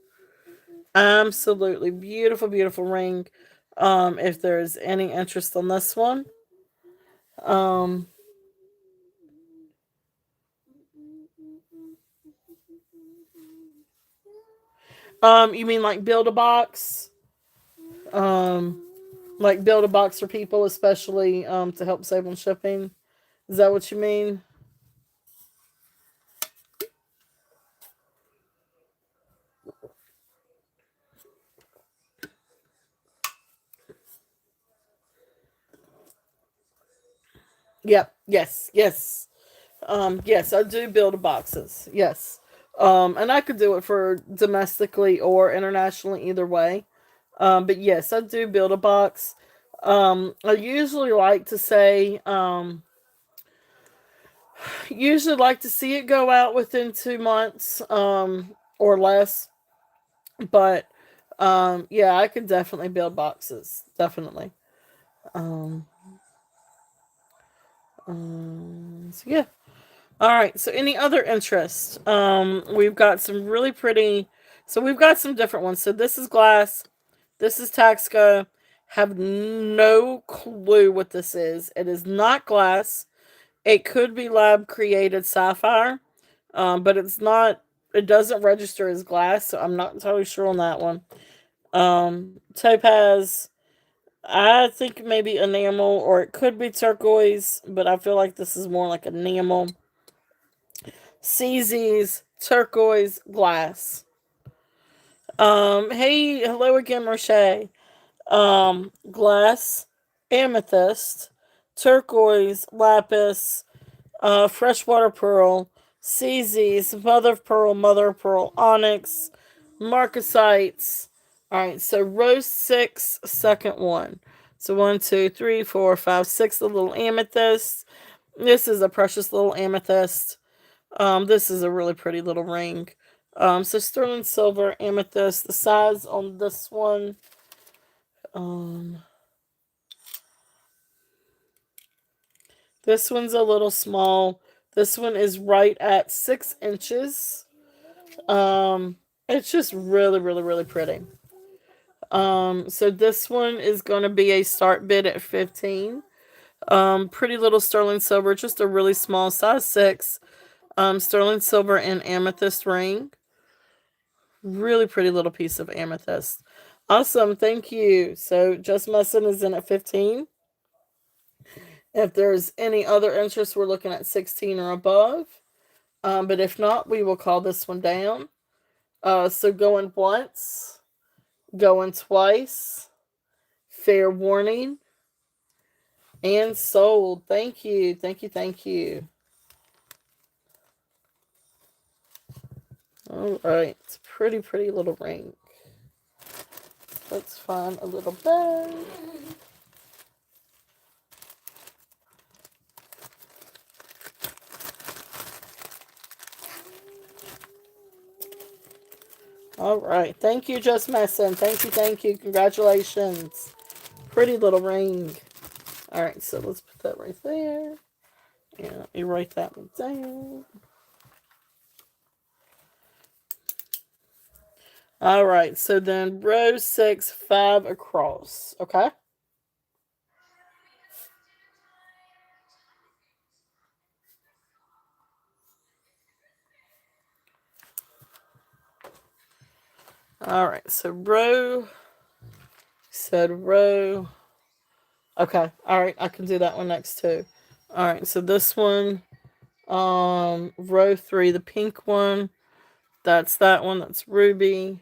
Absolutely beautiful, beautiful ring. If there's any interest on this one, um, you mean like build a box? Um, like build a box for people, especially to help save on shipping. Is that what you mean? Yep. Yes. Yes. Yes, I do build boxes. Yes. And I could do it for domestically or internationally, either way. But yes, I do build a box. I usually like to say, usually like to see it go out within 2 months, or less. But, yeah, I can definitely build boxes. Definitely. Um, so yeah. All right. So any other interest? We've got some really pretty. So we've got some different ones. So this is glass. This is Taxco. Have no clue what this is. It is not glass. It could be lab created sapphire, but it's not. It doesn't register as glass, so I'm not entirely sure on that one. Topaz. I think maybe enamel, or it could be turquoise, but I feel like this is more like enamel. CZ's turquoise glass. Hey, hello again, Roche. Glass, amethyst, turquoise, lapis, freshwater pearl, CZ's, mother of pearl, onyx, marcasites. All right, so row 6, second one. So 1, 2, 3, 4, 5, 6. The little amethyst. This is a precious little amethyst. This is a really pretty little ring. So sterling silver, amethyst. The size on this one, um, This one's a little small. This one is right at 6 inches. It's just really, really, really pretty. So this one is going to be a start bid at 15. Pretty little sterling silver, just a really small size 6. Sterling silver and amethyst ring. Really pretty little piece of amethyst. Awesome, thank you. So Just Messin is in at 15. If there's any other interest, we're looking at 16 or above. But if not, we will call this one down. So going once, going twice, fair warning, and sold. Thank you, thank you, thank you. All right, it's a pretty, pretty little ring. Let's find a little bag. All right. Thank you, Just Messin. Thank you, thank you. Congratulations. Pretty little ring. All right, so let's put that right there. And let me write that one down. All right, so then row 6, 5 across. Okay. All right, so row. Said row. Okay. All right, I can do that one next too. All right, so this one, row 3, the pink one. That's that one. That's ruby.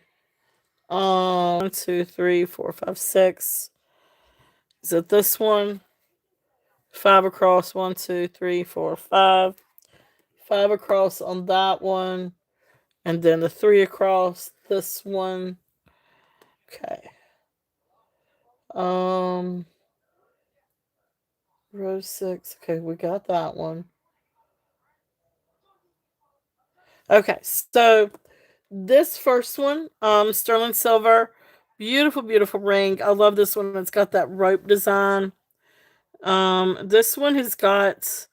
1, 2, 3, 4, 5, 6. Is it this one? 5 across. 1, 2, 3, 4, 5. 5 across on that one, and then the 3 across this one. Okay. Row 6. Okay, we got that one. Okay, so this first one, sterling silver, beautiful, beautiful ring. I love this one. It's got that rope design. This one has got,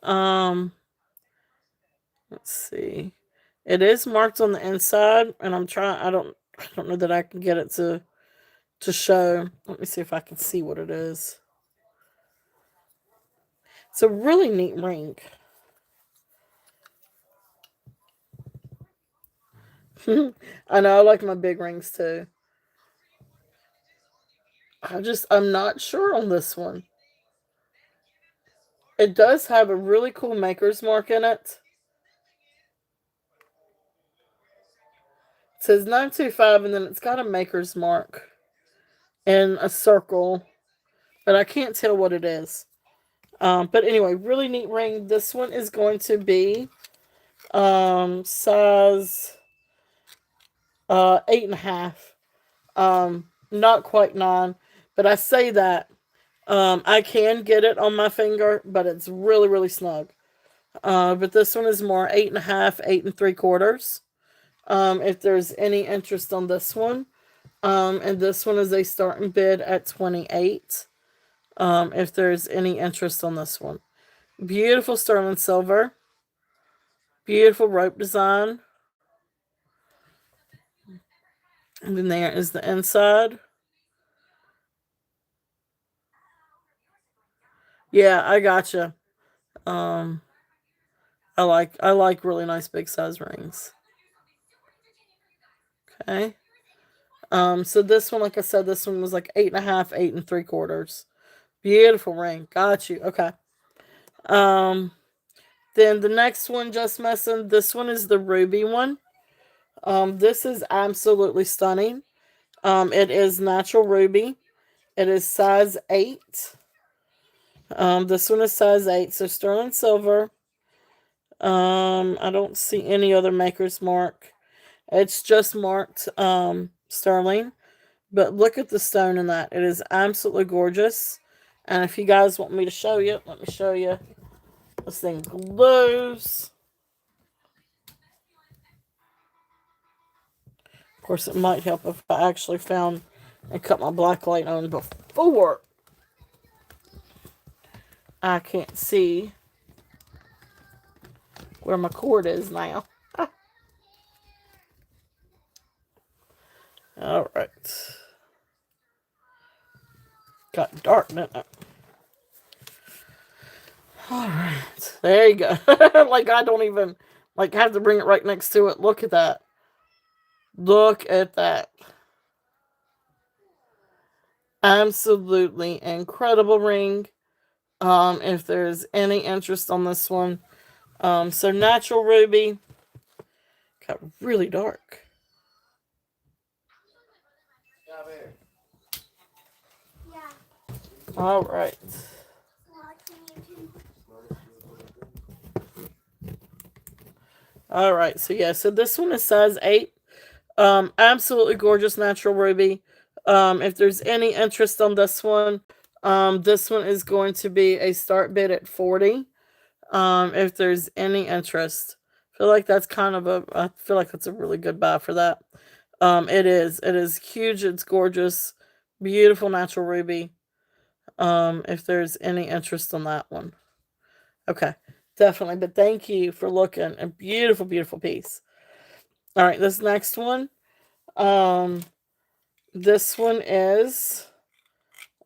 let's see, it is marked on the inside, and I'm trying. I don't know that I can get it to show. Let me see if I can see what it is. It's a really neat ring. I know I like my big rings too. I'm not sure on this one. It does have a really cool maker's mark in it. It says 925, and then it's got a maker's mark in a circle, but I can't tell what it is. But anyway, really neat ring. This one is going to be size 8.5. Not quite 9, but I say that I can get it on my finger, but it's really, really snug. But this one is more 8.5, 8 3/4. If there's any interest on this one, and this one is a starting bid at 28. If there's any interest on this one, beautiful sterling silver, beautiful rope design, and then there is the inside. Yeah, I gotcha. Um, I like really nice big size rings. Okay. So this one, like I said, this one was like 8.5, 8 3/4. Beautiful ring. Got you. Okay. Um, then the next one, Just Messing. This one is the ruby one. This is absolutely stunning. It is natural ruby. It is size 8. This one is size 8, so sterling silver. I don't see any other maker's mark. It's just marked sterling. But look at the stone in that. It is absolutely gorgeous. And if you guys want me to show you, let me show you. This thing glows. Of course, it might help if I actually found and cut my black light on before. I can't see where my cord is now. All right. Got dark, didn't it? All right. There you go. Like, I don't even, like, have to bring it right next to it. Look at that. Look at that. Absolutely incredible ring. If there's any interest on this one. So natural ruby. Got really dark. Yeah. All right. All right. So yeah. So this one is size 8. Absolutely gorgeous natural ruby. If there's any interest on this one is going to be a start bid at 40. If there's any interest, I feel like that's I feel like that's a really good buy for that. It is huge. It's gorgeous, beautiful natural ruby. If there's any interest on that one, okay, definitely. But thank you for looking. A beautiful, beautiful piece. All right, this next one. Um, this one is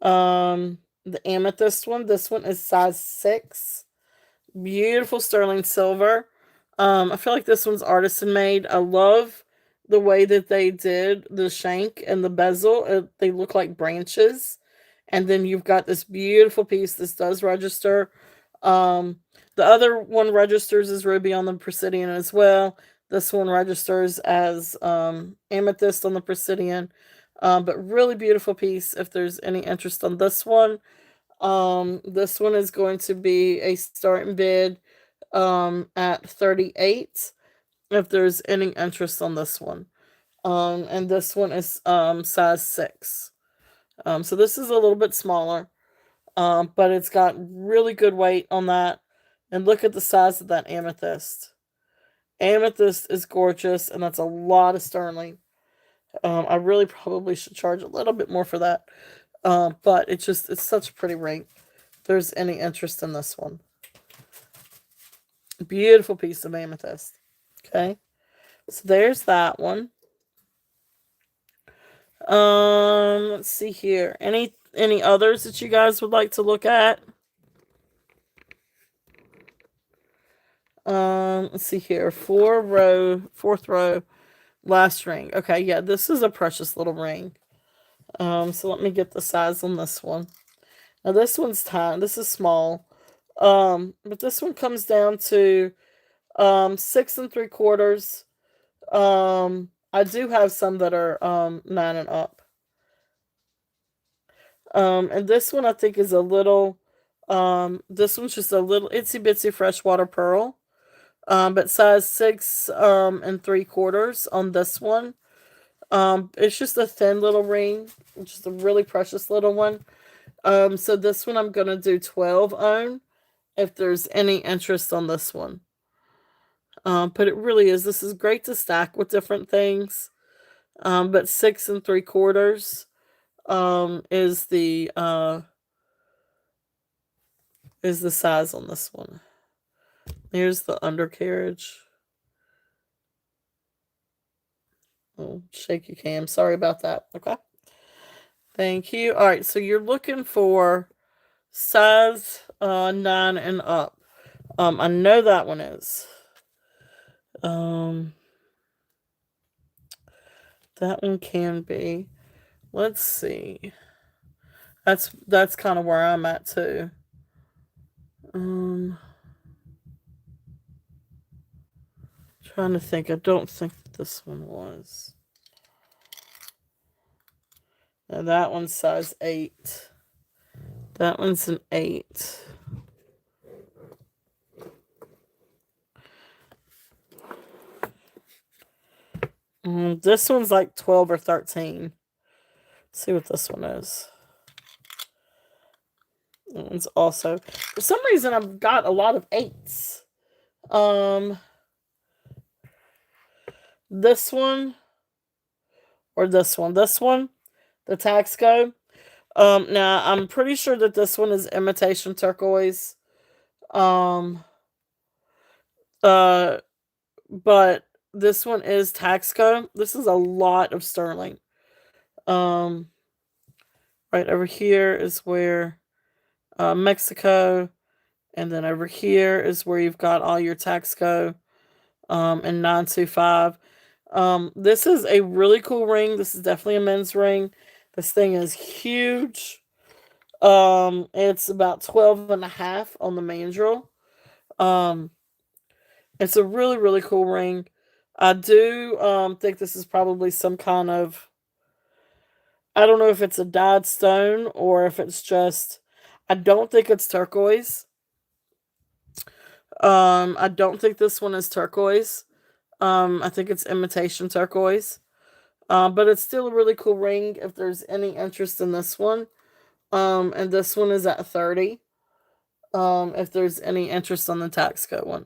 the amethyst one. This one is size 6. Beautiful sterling silver. I feel like this one's artisan made. I love the way that they did the shank and the bezel. They look like branches. And then you've got this beautiful piece. This does register. Um, the other one registers as ruby on the Presidian as well. This one registers as amethyst on the Presidian. But really beautiful piece if there's any interest on this one. This one is going to be a starting bid at 38 if there's any interest on this one. And this one is size 6. So this is a little bit smaller. But it's got really good weight on that. And look at the size of that amethyst. Amethyst is gorgeous, and that's a lot of sterling. I really probably should charge a little bit more for that. But it's such a pretty ring. If there's any interest in this one. Beautiful piece of amethyst. Okay. So there's that one. Let's see here. Any others that you guys would like to look at? Let's see here. Fourth row, last ring. Okay, yeah, this is a precious little ring. So let me get the size on this one. Now this one's tiny. This is small. But this one comes down to 6 3/4. I do have some that are 9 and up. And this one I think is a little. This one's just a little itsy bitsy freshwater pearl. But size 6 3/4 on this one. It's just a thin little ring, just a really precious little one. So this one I'm gonna do 12 on if there's any interest on this one. But it really is. This is great to stack with different things. But 6 3/4 is the size on this one. Here's the undercarriage. Oh, shaky cam. Sorry about that. Okay. Thank you. All right. So you're looking for size 9 and up. I know that one is. That one can be. Let's see. That's kind of where I'm at too. Trying to think. I don't think this one was. Now that one's size 8. That one's an 8. This one's like 12 or 13. Let's see what this one is. That one's also, for some reason, I've got a lot of 8s. This one or this one. This one, the tax code. Now I'm pretty sure that this one is imitation turquoise. Um, uh, but this one is Taxco. This is a lot of sterling. Um, right over here is where Mexico, and then over here is where you've got all your Taxco and 925. This is a really cool ring. This is definitely a men's ring. This thing is huge. It's about 12 and a half on the mandrel. Um, it's a really, really cool ring. I do think this is probably some kind of, I don't know if it's a dyed stone or if it's just, I don't think it's turquoise. I don't think this one is turquoise. I think it's imitation turquoise. But it's still a really cool ring if there's any interest in this one. And this one is at 30. If there's any interest on the Taxco one.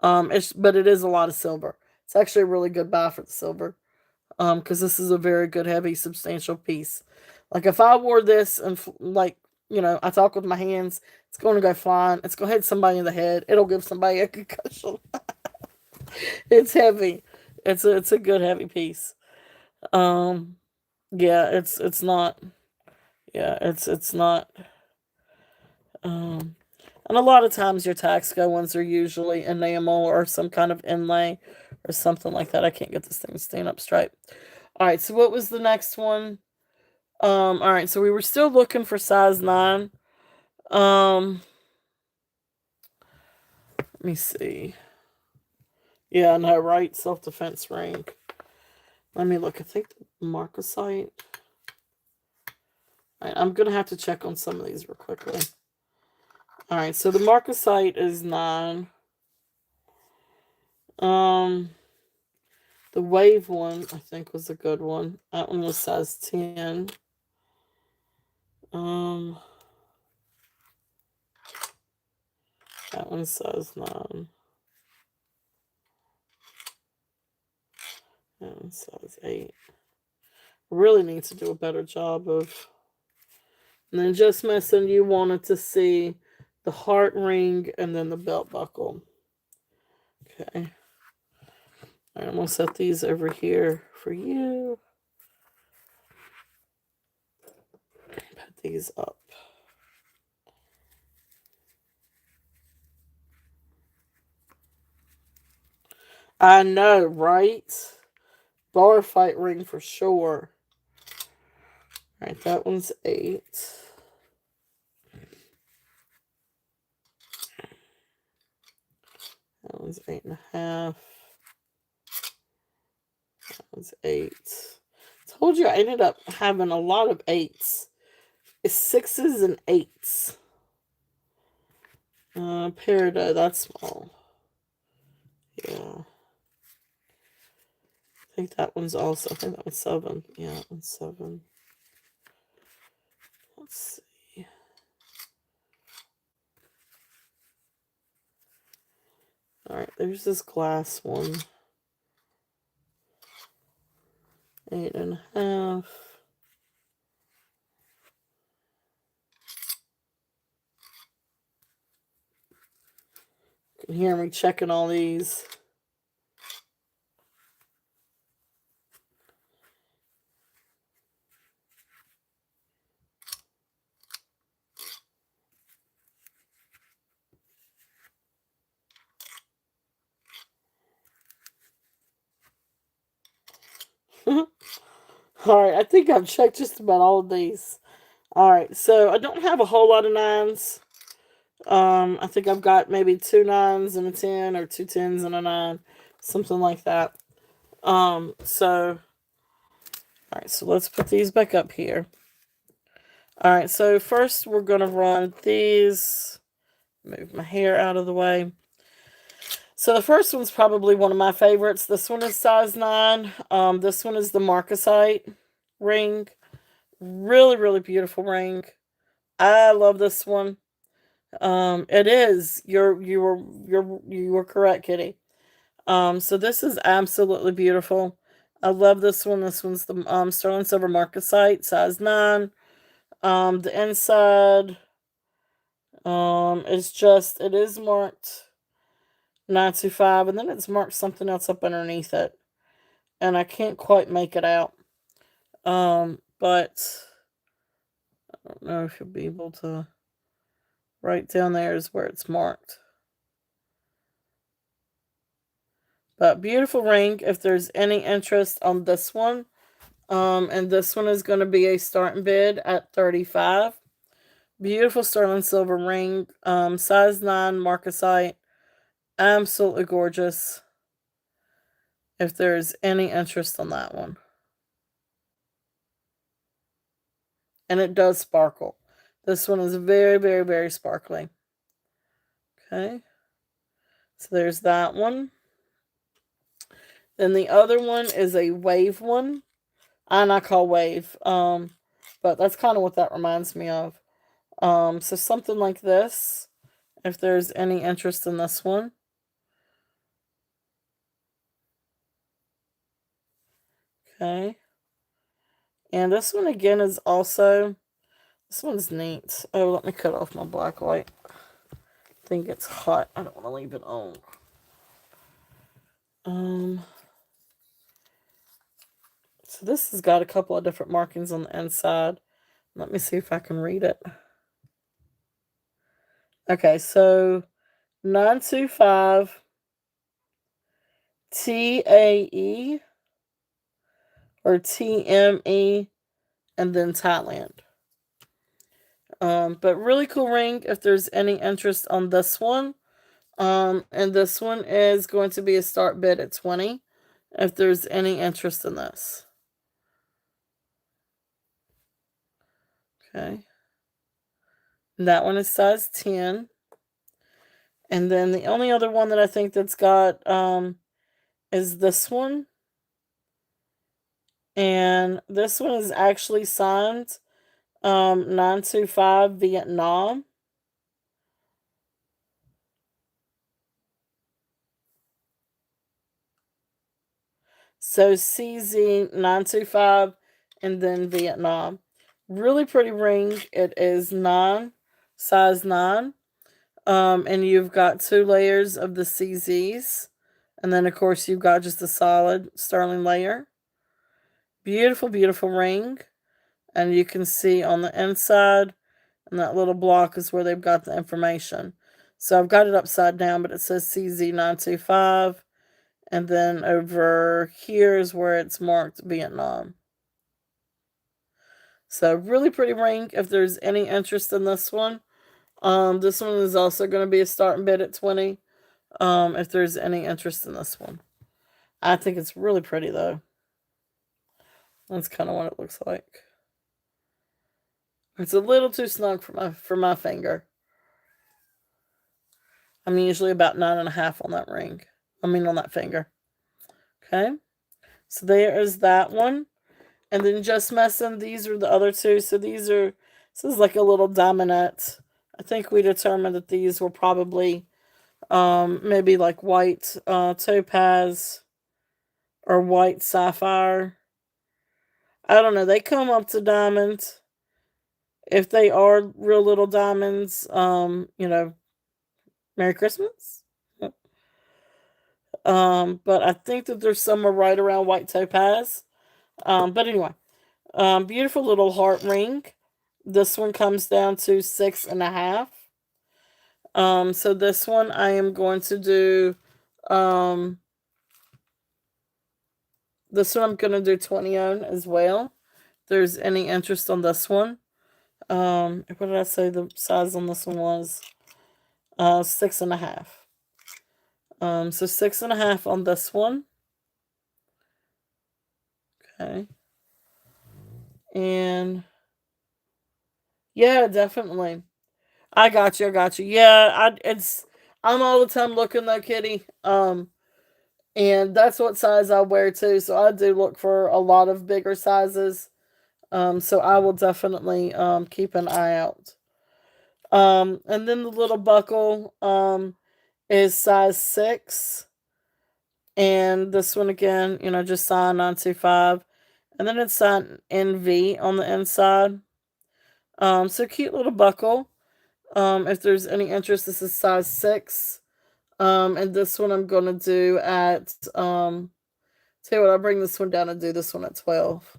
But it is a lot of silver. It's actually a really good buy for the silver. Because this is a very good, heavy, substantial piece. Like if I wore this and like, I talk with my hands, it's going to go flying. It's going to hit somebody in the head. It'll give somebody a concussion. It's heavy. It's a good heavy piece. Um, yeah, it's not. Yeah, it's not. Um, and a lot of times your Taxco ones are usually enamel or some kind of inlay or something like that. I can't get this thing to stand up straight. All right, so what was the next one? All right, so we were still looking for size 9. Let me see. Yeah, no, right, self-defense ring. Let me look. I think the Marcasite. All right, I'm gonna have to check on some of these real quickly. All right, so the Marcasite is 9. Um, the Wave one I think was a good one. That one was size 10. Um, that one's size 9. That one's size 8. Really need to do a better job of. And then just missing, you wanted to see the heart ring and then the belt buckle. Okay. All right, I'm going to set these over here for you. Put these up. I know, right? Bar fight ring for sure. All right, that one's 8. That one's 8.5. That one's 8. Told you I ended up having a lot of 8s. It's 6s and 8s. Peridot, that's small. Yeah. I think that one's also, I think that one's 7. Yeah, that one's 7. Let's see. Alright, there's this glass one. 8.5. You can hear me checking all these. Alright, I think I've checked just about all of these. Alright, so I don't have a whole lot of 9s. I think I've got maybe 2 9s and a 10 or 2 10s and a 9. Something like that. So alright, so let's put these back up here. Alright, so first we're gonna run these. Move my hair out of the way. So the first one's probably one of my favorites. This one is size 9. This one is the Marcasite ring. Really, really beautiful ring. I love this one. It is. You were correct, Kitty. So this is absolutely beautiful. I love this one. This one's the sterling silver Marcasite, size 9. The inside, it is marked 925, and then it's marked something else up underneath it, and I can't quite make it out. But I don't know if you'll be able to. Right down there is where it's marked. But beautiful ring. If there's any interest on this one, and this one is going to be a starting bid at $35. Beautiful sterling silver ring, size 9 marcasite, absolutely gorgeous. If there's any interest on that one, and it does sparkle. This one is very, very, very sparkly. Okay, so there's that one. Then the other one is a wave one. I call wave, but that's kind of what that reminds me of. So something like this, if there's any interest in this one. Okay. And this one again is also, this one's neat. Oh, let me cut off my black light. I think it's hot. I don't want to leave it on. So this has got a couple of different markings on the inside. Let me see if I can read it. Okay, so 925 TAE or TME and then Thailand. But really cool ring if there's any interest on this one. And this one is going to be a start bid at 20 if there's any interest in this. Okay. And that one is size 10. And then the only other one that I think that's got is this one. And this one is actually signed 925 Vietnam. So CZ 925 and then Vietnam. Really pretty ring. It is 9, size 9. And you've got 2 layers of the CZs. And then, of course, you've got just a solid sterling layer. Beautiful, beautiful ring. And you can see on the inside, and that little block is where they've got the information. So I've got it upside down, but it says CZ925. And then over here is where it's marked Vietnam. So really pretty ring if there's any interest in this one. This one is also going to be a starting bid at 20. If there's any interest in this one. I think it's really pretty though. That's kind of what it looks like. It's a little too snug for my finger. I'm usually about 9.5 on that ring. On that finger. Okay. So there is that one. And then just messing, these are the other two. So this is like a little diamondette. I think we determined that these were probably maybe like white topaz or white sapphire. I don't know. They come up to diamonds. If they are real little diamonds, Merry Christmas. But I think that there's somewhere right around white topaz. But anyway, beautiful little heart ring. This one comes down to 6.5. So this one I am going to do, this one I'm going to do 20 on as well. If there's any interest on this one. What did I say the size on this one was? 6.5. So 6.5 on this one. Okay. And yeah, definitely. I got you. Yeah, I'm all the time looking though, Kitty. And that's what size I wear too. So I do look for a lot of bigger sizes. So I will definitely keep an eye out. And then the little buckle is size 6. And this one again, just signed 925. And then it's signed NV on the inside. So cute little buckle. If there's any interest, this is size 6. And this one I'm gonna do at tell you what, I'll bring this one down and do this one at 12.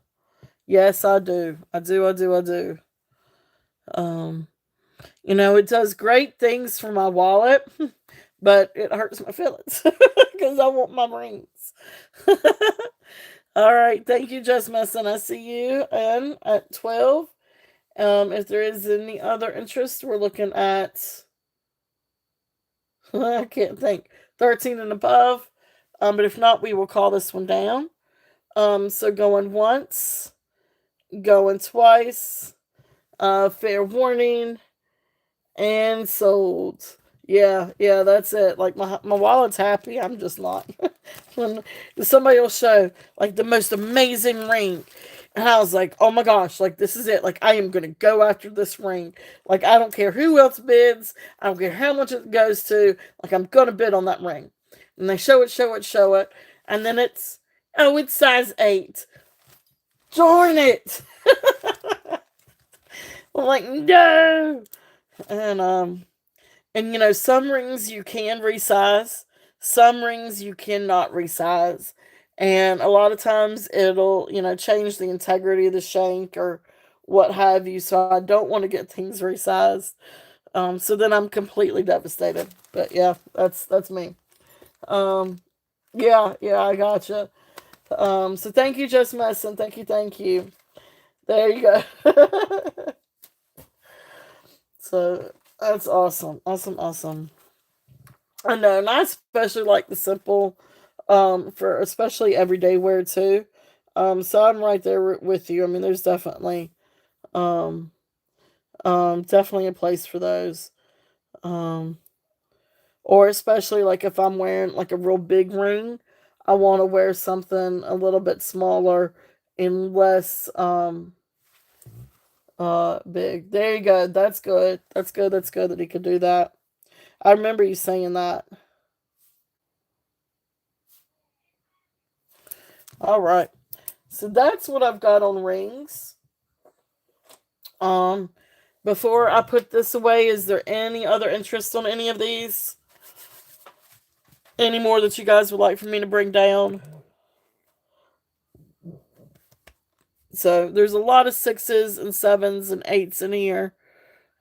Yes, I do. I do, I do, I do. Um, it does great things for my wallet, but it hurts my feelings because I want my rings. All right, thank you, Just Messin. I see you and at 12. If there is any other interest, we're looking at I can't think 13 and above. But if not, we will call this one down. So going once, going twice, fair warning, and sold. Yeah, yeah, that's it. Like my wallet's happy. I'm just not. When somebody will show like the most amazing ring, and I was like, oh my gosh, like this is it. Like I am gonna go after this ring. Like I don't care who else bids. I don't care how much it goes to. Like I'm gonna bid on that ring. And they show it, show it, show it, and then it's size 8. Darn it! I'm like no. And some rings you can resize, some rings you cannot resize. And a lot of times it'll, change the integrity of the shank or what have you. So I don't want to get things resized. So then I'm completely devastated. But yeah, that's me. Um, yeah, I gotcha. So thank you, Just Messin. Thank you, thank you. There you go. So that's awesome. Awesome, awesome. I know, and I especially like the simple, for especially everyday wear too. So I'm right there with you. I mean, there's um, definitely a place for those. Um, or especially like if I'm wearing like a real big ring, I want to wear something a little bit smaller and less, big. There you go. That's good. That's good. That's good that he could do that. I remember you saying that. All right. So that's what I've got on rings. Um, Before I put this away, is there any other interest on any of these? Any more that you guys would like for me to bring down? So there's a lot of 6s and 7s and 8s in here.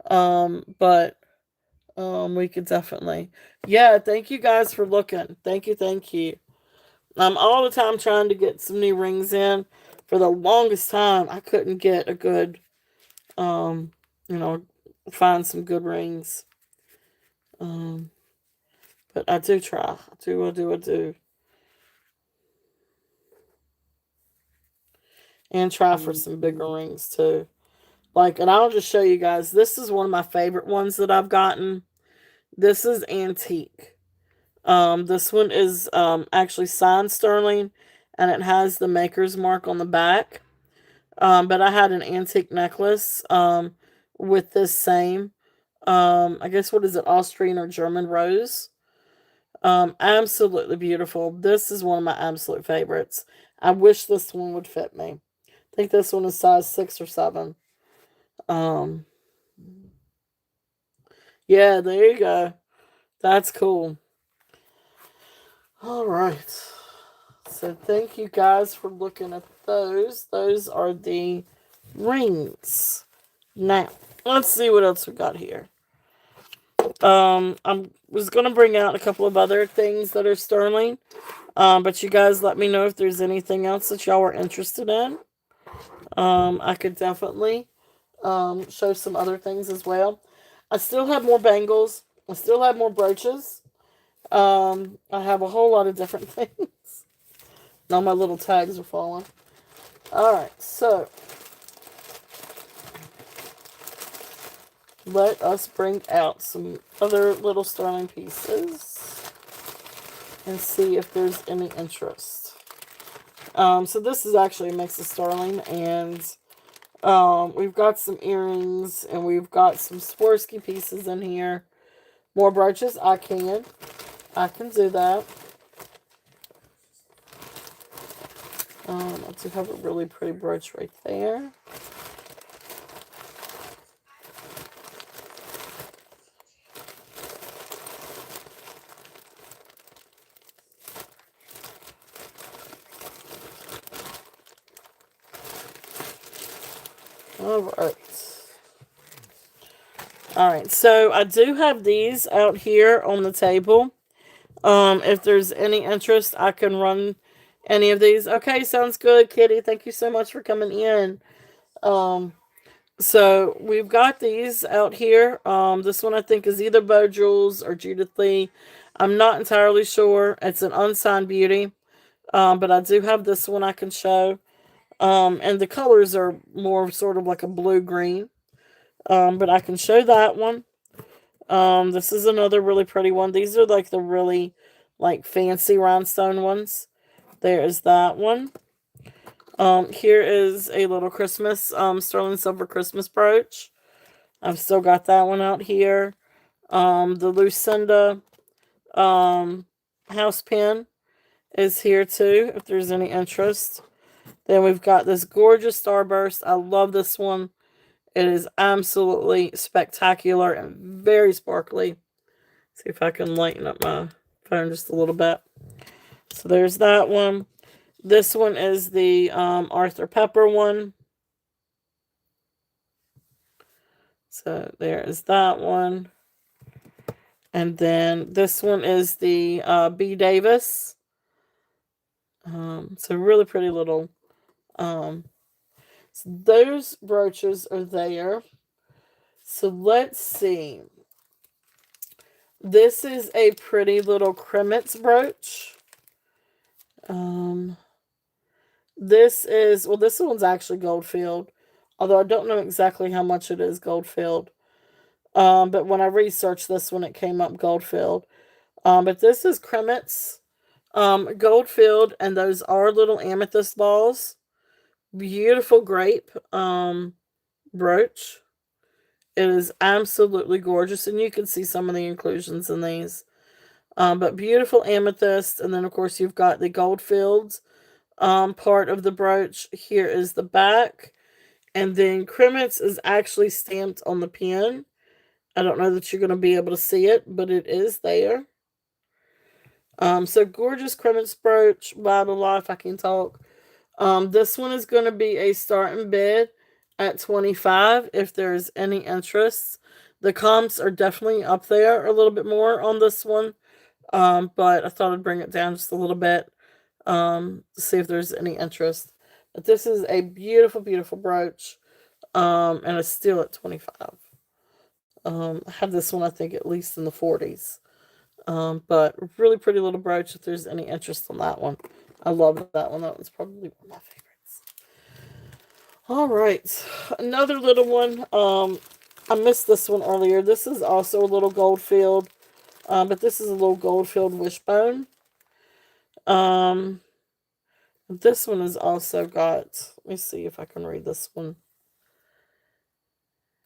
But we could definitely. Yeah, thank you guys for looking. Thank you, thank you. I'm all the time trying to get some new rings in. For the longest time, I couldn't get a good, um, you know, find some good rings. Um, but I do try. I do. And try for some bigger rings too. Like, and I'll just show you guys. This is one of my favorite ones that I've gotten. This is antique. This one is actually signed sterling, and it has the maker's mark on the back. But I had an antique necklace with this same, I guess what is it, Austrian or German rose. Absolutely beautiful. This is one of my absolute favorites. I wish this one would fit me. I think this one is size 6 or 7. Um, yeah, there you go. That's cool. All right. So thank you guys for looking at those. Those are the rings. Now, let's see what else we got here. I was gonna bring out a couple of other things that are sterling. But you guys let me know if there's anything else that y'all are interested in. I could definitely show some other things as well. I still have more bangles. I still have more brooches. I have a whole lot of different things. Now my little tags are falling. Alright, so let us bring out some other little sterling pieces and see if there's any interest. So this is actually a mix of sterling, and we've got some earrings, and we've got some Swarovski pieces in here. More brooches, I can do that. I do have a really pretty brooch right there. All right. All right. So I do have these out here on the table. If there's any interest, I can run any of these. Okay, sounds good, Kitty. Thank you so much for coming in. Um, so we've got these out here. This one I think is either Beau Jules or Judith Lee. I'm not entirely sure. It's an unsigned beauty. But I do have this one I can show. And the colors are more sort of like a blue-green. But I can show that one. This is another really pretty one. These are like the really like fancy rhinestone ones. There is that one. Here is a little Christmas sterling silver Christmas brooch. I've still got that one out here. The Lucinda house pin is here too, if there's any interest. Then we've got this gorgeous starburst. I love this one. It is absolutely spectacular and very sparkly. See if I can lighten up my phone just a little bit. So there's that one. This one is the Arthur Pepper one. So there is that one. And then this one is the B. Davis. So really pretty little. So those brooches are there. So let's see. This is a pretty little Kremitz brooch. This one's actually Goldfield. Although I don't know exactly how much it is Goldfield. But when I researched this one, it came up Goldfield. But this is Kremitz Goldfield, and those are little amethyst balls. Beautiful grape brooch. It is absolutely gorgeous, and you can see some of the inclusions in these. But beautiful amethyst, and then of course you've got the Goldfields part of the brooch. Here is the back, and then Kremitz is actually stamped on the pin. I don't know that you're going to be able to see it, but it is there. So gorgeous Kremitz brooch, blah blah blah, if I can talk. This one is going to be a start in bid at $25 if there's any interest. The comps are definitely up there a little bit more on this one. But I thought I'd bring it down just a little bit to see if there's any interest. But this is a beautiful, beautiful brooch. And it's still at $25. I had this one, I think, at least in the 40s. But really pretty little brooch if there's any interest on that one. I love that one. That one's probably one of my favorites. All right. Another little one. I missed this one earlier. This is also a little Goldfield. But this is a little Goldfield wishbone. This one has also got, let me see if I can read this one.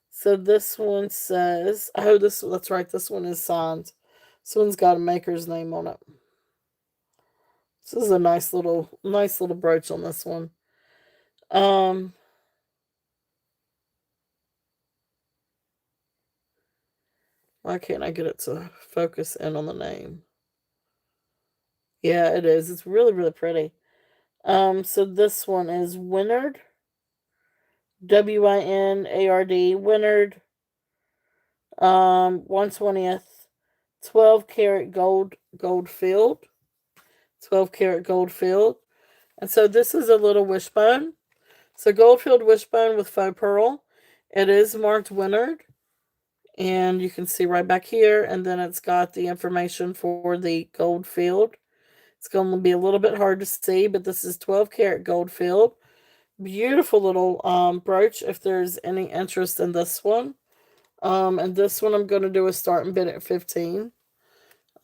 So this one says, oh, that's right, this one is signed. This one's got a maker's name on it. This is a nice little brooch on this one. Why can't I get it to focus in on the name? Yeah, it is. It's really, really pretty. So this one is Winard. WINARD. Winard. 1/20th. 12 karat gold filled. 12 karat gold filled. And so this is a little wishbone. So Goldfield wishbone with faux pearl. It is marked Winard. And you can see right back here. And then it's got the information for the Goldfield. It's going to be a little bit hard to see, but this is 12 karat Goldfield. Beautiful little brooch if there's any interest in this one. And this one I'm going to do a start and bid at $15.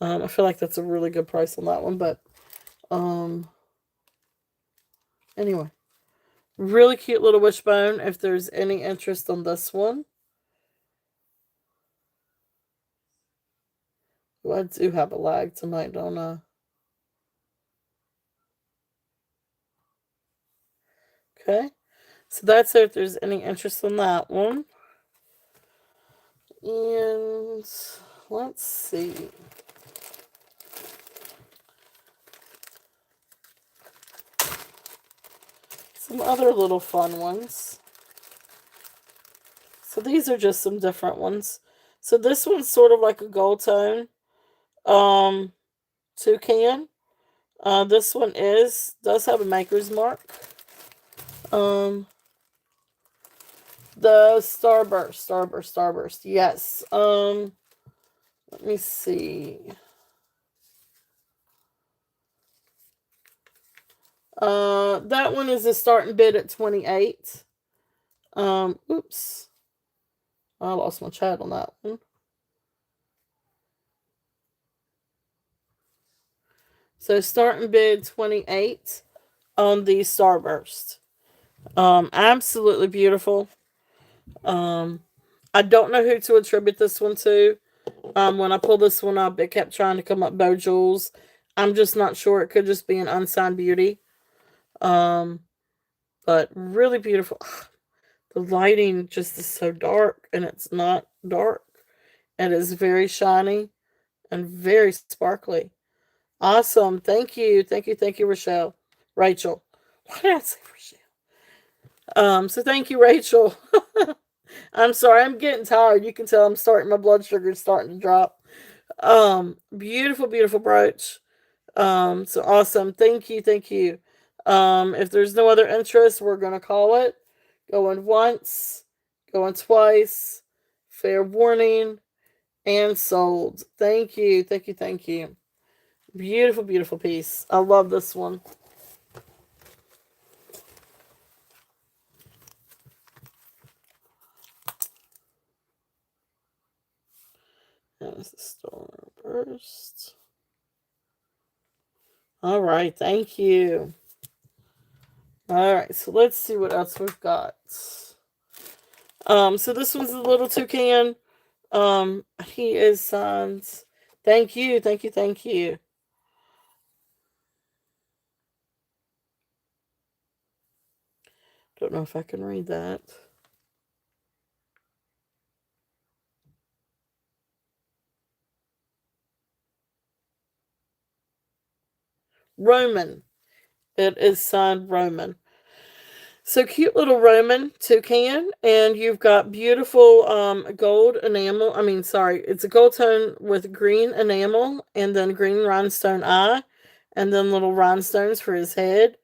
I feel like that's a really good price on that one, but anyway. Really cute little wishbone if there's any interest on this one. Well, I do have a lag tonight, don't I? Okay. So that's it if there's any interest in that one. And let's see. Some other little fun ones. these are just some different ones. So this one's sort of like a gold tone um, toucan. This one does have a maker's mark. Um, the Starburst. Yes. Let me see. That one is a starting bid at 28. Oops. I lost my chat on that one. So starting bid 28 on the Starburst. Absolutely beautiful. I don't know who to attribute this one to. When I pulled this one up, it kept trying to come up Beau Jules. I'm just not sure. It could just be an unsigned beauty. But really beautiful. The lighting just is so dark, and it's not dark. It is very shiny and very sparkly. Awesome. Thank you. Thank you, Rochelle. Rachel. Why did I say Rochelle? So thank you, Rachel. I'm sorry, I'm getting tired. You can tell my blood sugar is starting to drop. Beautiful, beautiful brooch. So awesome. Thank you. If there's no other interest, we're gonna call it. Going once, going twice, fair warning, and sold. Thank you. Beautiful, beautiful piece. I love this one. There's the Starburst. All right, thank you. All right, so let's see what else we've got. So this one's a little toucan. He is signed. Thank you. Don't know if I can read that. Roman. It is signed Roman. So cute little Roman toucan, and you've got beautiful gold enamel. It's a gold tone with green enamel, and then green rhinestone eye, and then little rhinestones for his head.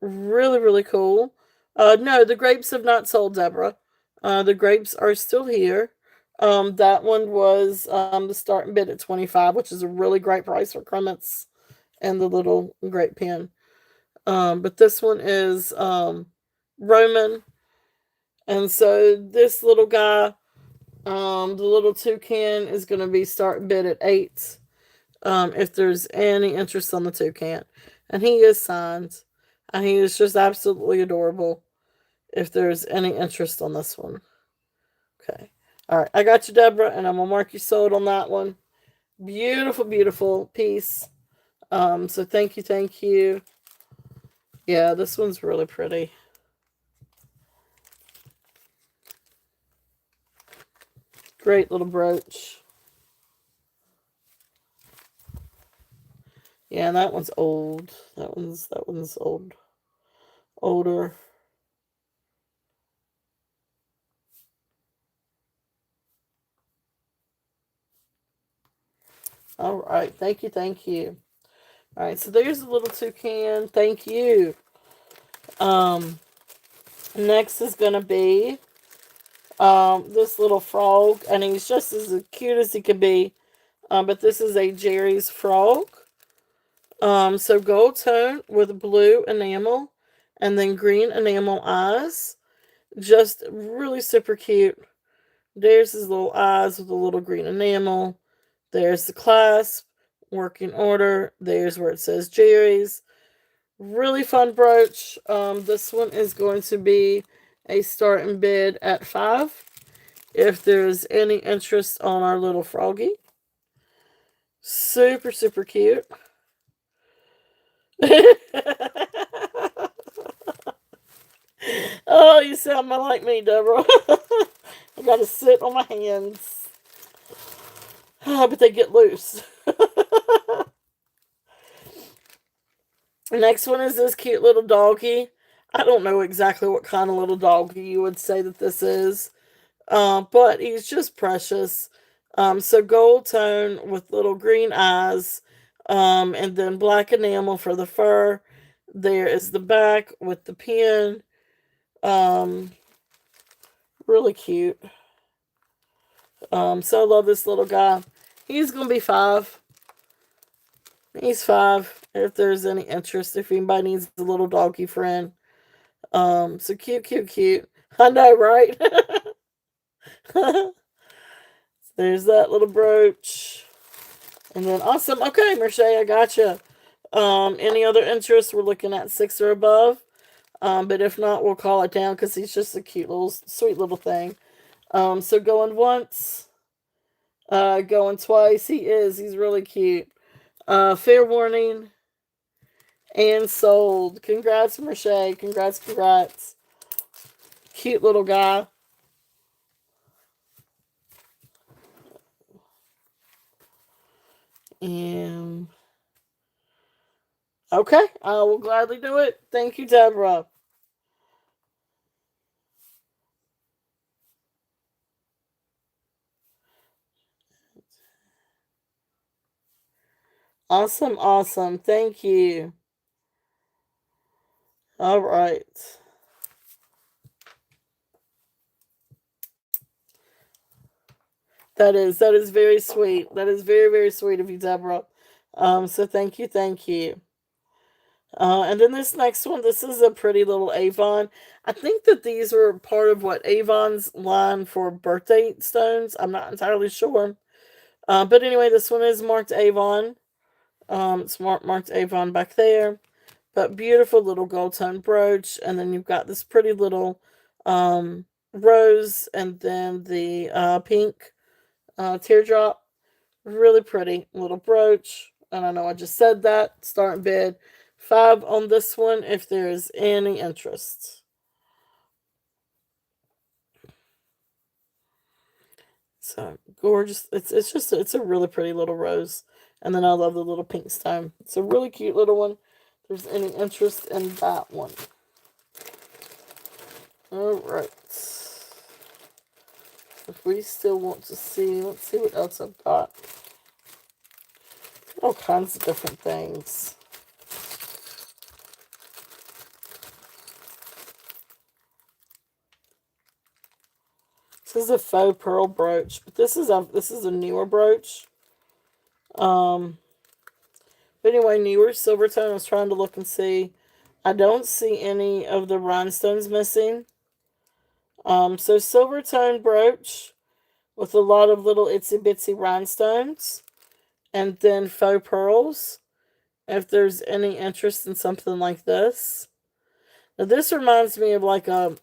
Really, really cool. No, the grapes have not sold, Deborah. The grapes are still here. That one was the starting bid at 25, which is a really great price for Cremets and the little grape pen. But this one is Roman. And so this little guy, the little toucan, is going to be starting bid at 8. If there's any interest on the toucan. And he is signed. And he is just absolutely adorable. If there's any interest on this one. Okay. All right. I got you, Deborah, and I'm going to mark you sold on that one. Beautiful, beautiful piece. So thank you. Yeah, this one's really pretty. Great little brooch. Yeah, that one's old. That one's old. Older. All right. Thank you. All right, so there's a little toucan. Thank you. Next is gonna be this little frog, and he's just as cute as he can be. But this is a Jerry's frog. So gold tone with blue enamel, and then green enamel eyes. Just really super cute. There's his little eyes with a little green enamel. There's the clasp, working order. There's where it says Jerry's. Really fun brooch. This one is going to be a starting bid at 5. If there's any interest on our little froggy. Super, super cute. Oh, you sound like me, Deborah. I gotta sit on my hands. But they get loose. Next one is this cute little doggy. I don't know exactly what kind of little doggy you would say that this is. But he's just precious. So gold tone with little green eyes, and then black enamel for the fur. There is the back with the pin. Um, really cute. So I love this little guy. He's gonna be 5. He's 5. If there's any interest, if anybody needs a little doggy friend. So cute, cute, cute. I know, right? There's that little brooch. And then awesome. Okay, Merche, I gotcha. Any other interest? We're looking at 6 or above. But if not, we'll call it down because he's just a cute little, sweet little thing. So going once, going twice. He's really cute. Fair warning and sold. Congrats, Merche. Congrats, congrats. Cute little guy. And okay, I will gladly do it. Thank you, Deborah. Awesome, awesome. Thank you. All right. That is very sweet. That is very, very sweet of you, Deborah. So thank you, thank you. And then this next one, this is a pretty little Avon. I think that these were part of what Avon's line for birthday stones. I'm not entirely sure. But anyway, this one is marked Avon. It's marked Avon back there. But beautiful little gold tone brooch. And then you've got this pretty little rose and then the pink teardrop. Really pretty little brooch. And I know I just said that. Starting bid 5 on this one if there's any interest. So gorgeous. It's a really pretty little rose. And then I love the little pink stone. It's a really cute little one. If there's any interest in that one. Alright. If we still want to see, let's see what else I've got. All kinds of different things. This is a faux pearl brooch, but this is a newer brooch. But anyway, newer silver tone. I was trying to look and see. I don't see any of the rhinestones missing. So silver tone brooch with a lot of little itsy bitsy rhinestones, and then faux pearls. If there's any interest in something like this, now this reminds me of like a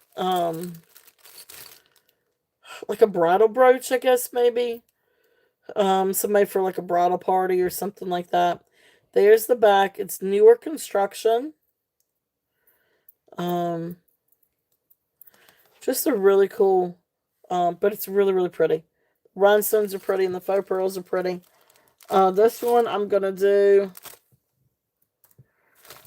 bridal brooch, I guess maybe. Somebody for like a bridal party or something like that. There's the back. It's newer construction. Just a really cool, but it's really, really pretty. Rhinestones are pretty and the faux pearls are pretty. This one I'm going to do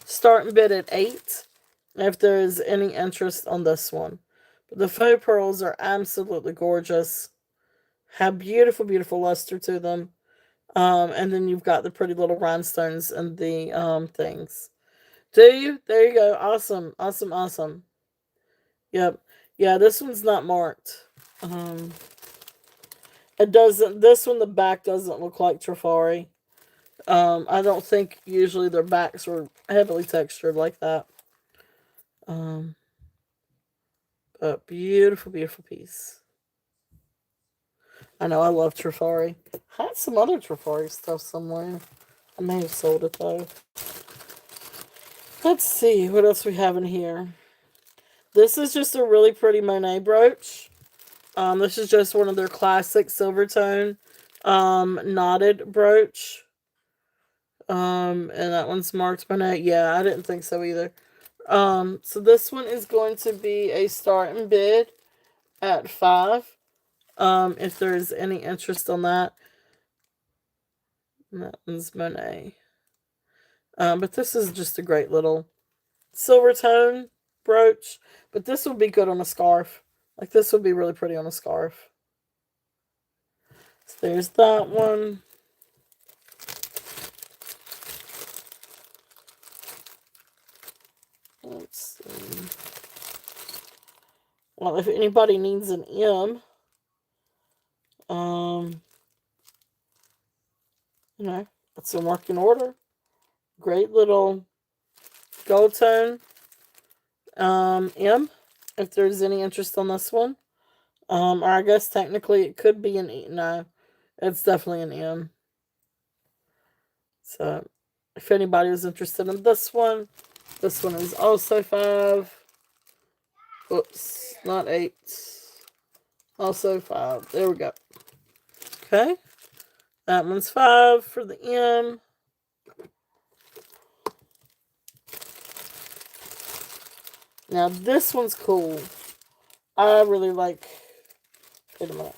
starting bid at 8 if there's any interest on this one. But the faux pearls are absolutely gorgeous. Have beautiful, beautiful luster to them. And then you've got the pretty little rhinestones and the things. Do you? There you go. Awesome. Awesome. Awesome. Yep. Yeah, this one's not marked. It doesn't. This one, the back doesn't look like Trifari. I don't think usually their backs were heavily textured like that. But beautiful, beautiful piece. I know, I love Trifari. I had some other Trifari stuff somewhere. I may have sold it though. Let's see what else we have in here. This is just a really pretty Monet brooch. This is just one of their classic silver tone knotted brooch. And that one's marked Monet. Yeah, I didn't think so either. So this one is going to be a start and bid at 5. If there's any interest on that. And that one's Monet. But this is just a great little silver tone brooch. But this would be good on a scarf Like this would be really pretty on a scarf. So there's that one. Let's see. Well, if anybody needs an M, you know, it's in working order. Great little gold tone M, if there's any interest on this one. Or I guess technically it could be an E. No, it's definitely an M. So if anybody is interested in this one is also 5. Oops, not 8. Also 5. There we go. Okay. That one's 5 for the M. Now this one's cool. I really like. Wait a minute.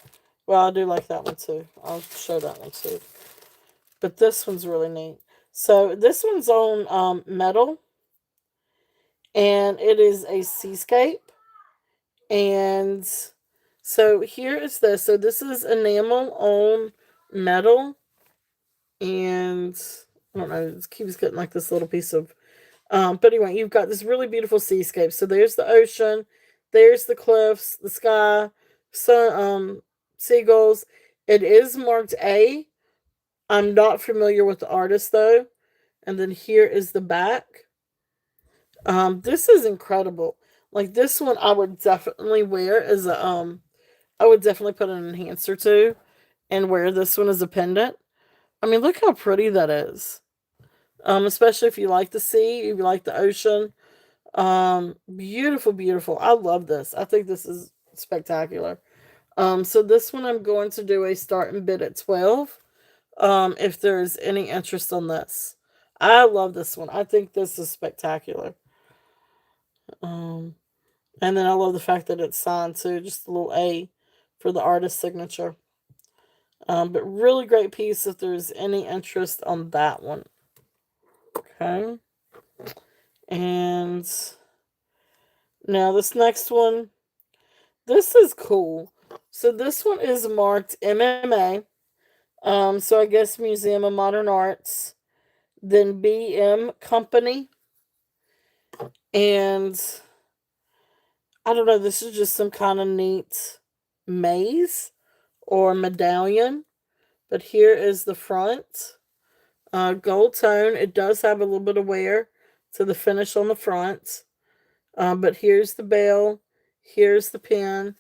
Well, I do like that one too. I'll show that one too. But this one's really neat. So this one's on metal. And it is a seascape. And so here is this. So this is enamel on metal. And I don't know, it keeps getting like this little piece of but anyway, you've got this really beautiful seascape. So there's the ocean, there's the cliffs, the sky, seagulls. It is marked A. I'm not familiar with the artist though. And then here is the back. This is incredible. Like this one I would definitely wear as a I would definitely put an enhancer to and wear this one as a pendant. I mean, look how pretty that is. Especially if you like the sea, if you like the ocean. Beautiful, beautiful. I love this. I think this is spectacular. So this one I'm going to do a start and bid at 12. If there's any interest on this. I love this one. I think this is spectacular. And then I love the fact that it's signed too, just a little A for the artist signature. But really great piece if there's any interest on that one. Okay. And now this next one, this is cool. So this one is marked MMA. So I guess Museum of Modern Arts. Then BM Company. And I don't know, this is just some kind of neat maze or medallion. But here is the front. Gold tone. It does have a little bit of wear to the finish on the front. But here's the bell. Here's the pin.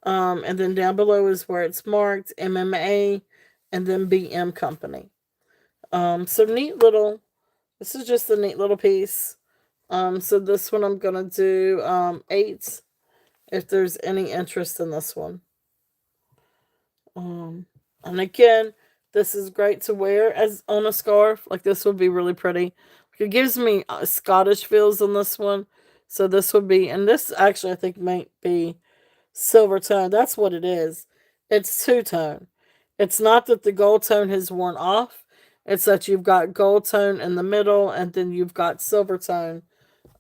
And then down below is where it's marked MMA and then BM Company. So neat little, this is just a neat little piece. So this one I'm going to do 8 if there's any interest in this one. And again, this is great to wear as on a scarf. Like this would be really pretty. It gives me Scottish feels on this one. So this would be, and this actually I think might be silver tone. That's what it is. It's two-tone. It's not that the gold tone has worn off. It's that you've got gold tone in the middle and then you've got silver tone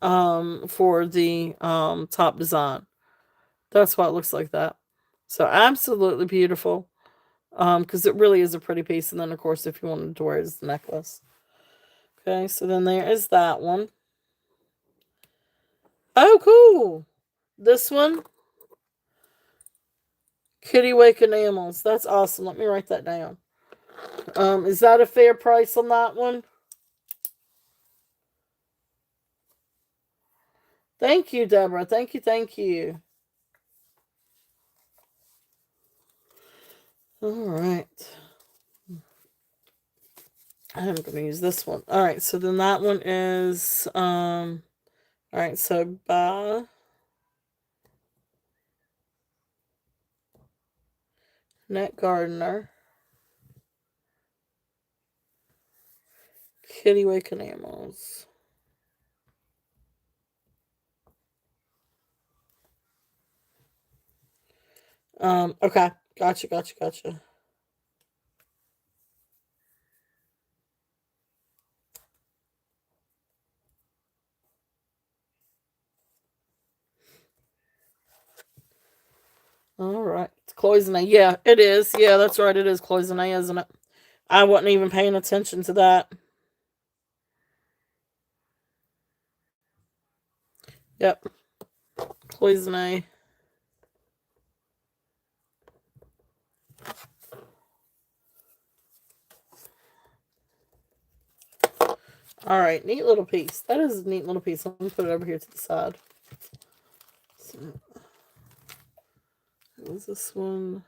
for the top design. That's why it looks like that. So absolutely beautiful. Because it really is a pretty piece. And then, of course, if you wanted to wear it as a necklace. Okay, so then there is that one. Oh, cool. This one. Kitty Wake Enamels. That's awesome. Let me write that down. Is that a fair price on that one? Thank you, Deborah. Thank you, thank you. All right. I'm going to use this one. All right, so then that one is, all right, so by Net Gardener. Kitty Wake Enamels. Okay. Gotcha. All right. It's cloisonne. Yeah, it is. Yeah, that's right. It is cloisonne, isn't it? I wasn't even paying attention to that. Yep. Cloisonne. All right. Neat little piece. That is a neat little piece. I'm going to put it over here to the side. So, what was this one?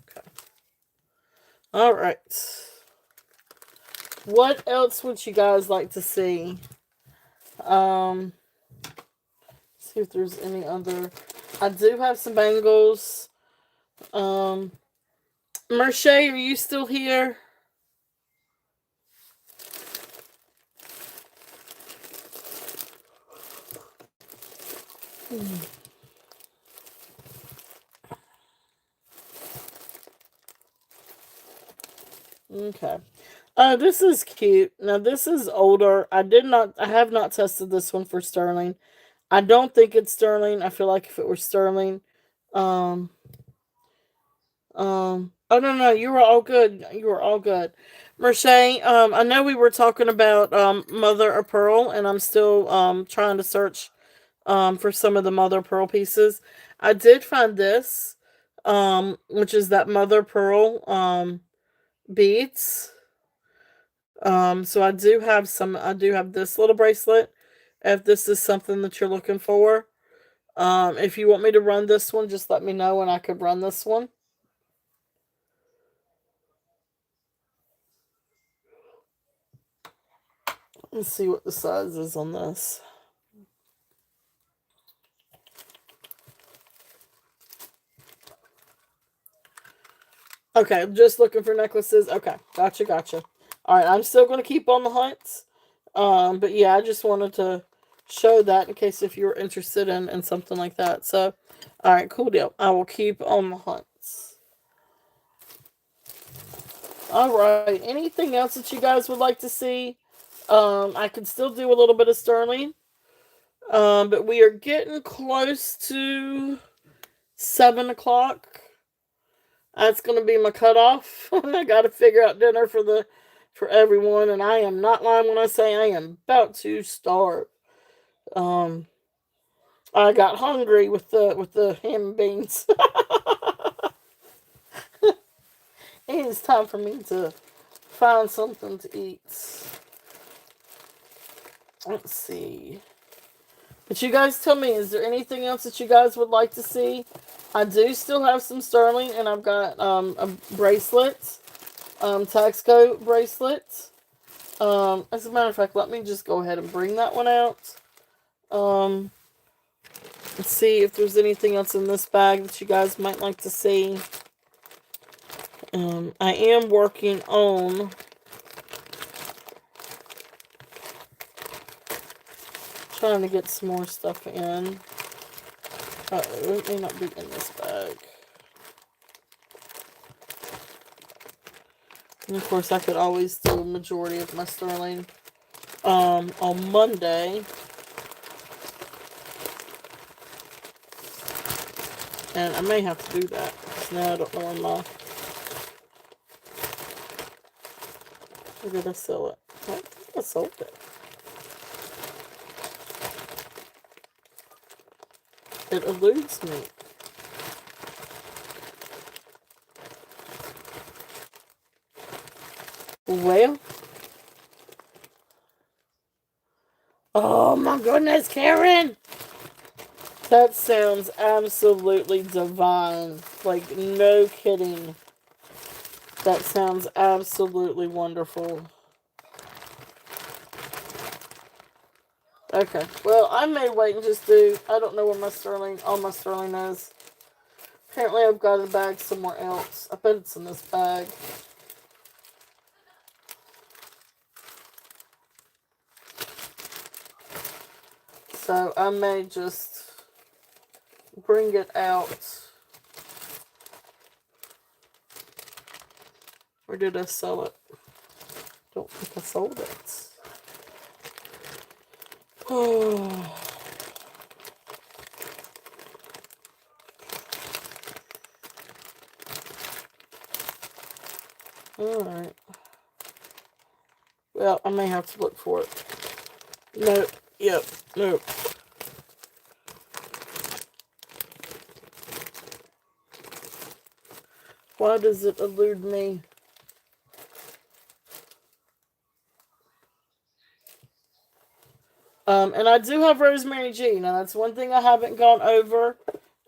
Okay. All right. What else would you guys like to see? See if there's any other. I do have some bangles. Merche, are you still here? Okay. This is cute. Now this is older. I have not tested this one for sterling. I don't think it's sterling. I feel like if it were sterling, um, oh no, you were all good. You were all good. Merche, I know we were talking about, mother of pearl, and I'm still, trying to search, for some of the mother of pearl pieces. I did find this, which is that mother of pearl, beads. So I do have this little bracelet. If this is something that you're looking for, if you want me to run this one, just let me know and I could run this one. Let's see what the size is on this. Okay, just looking for necklaces. Okay, gotcha. All right, I'm still going to keep on the hunts. But yeah, I just wanted to show that in case if you were interested in something like that. So, all right, cool deal. I will keep on the hunts. All right, anything else that you guys would like to see? I can still do a little bit of sterling. But we are getting close to 7 o'clock. That's gonna be my cutoff. I gotta figure out dinner for everyone, and I am not lying when I say I am about to starve. Um, I got hungry with the ham and beans. It's time for me to find something to eat. Let's see. But you guys tell me, is there anything else that you guys would like to see? I do still have some sterling, and I've got a bracelet, tax code bracelet. As a matter of fact, let me just go ahead and bring that one out. Let's see if there's anything else in this bag that you guys might like to see. I am working on trying to get some more stuff in. Uh-oh, it may not be in this bag. And of course, I could always do a majority of my sterling on Monday. And I may have to do that. Now I don't know where did I sell it? I don't think I sold it. It eludes me. Well. Oh my goodness, Karen! That sounds absolutely divine. Like, no kidding. That sounds absolutely wonderful. Okay, well, I may wait and just do, I don't know where all my sterling is. Apparently I've got a bag somewhere else. I bet it's in this bag. So I may just bring it out. Where did I sell it? Don't think I sold it. Oh. Alright. Well, I may have to look for it. Nope. Yep. Nope. Why does it elude me? And I do have Rosemary G. Now, that's one thing I haven't gone over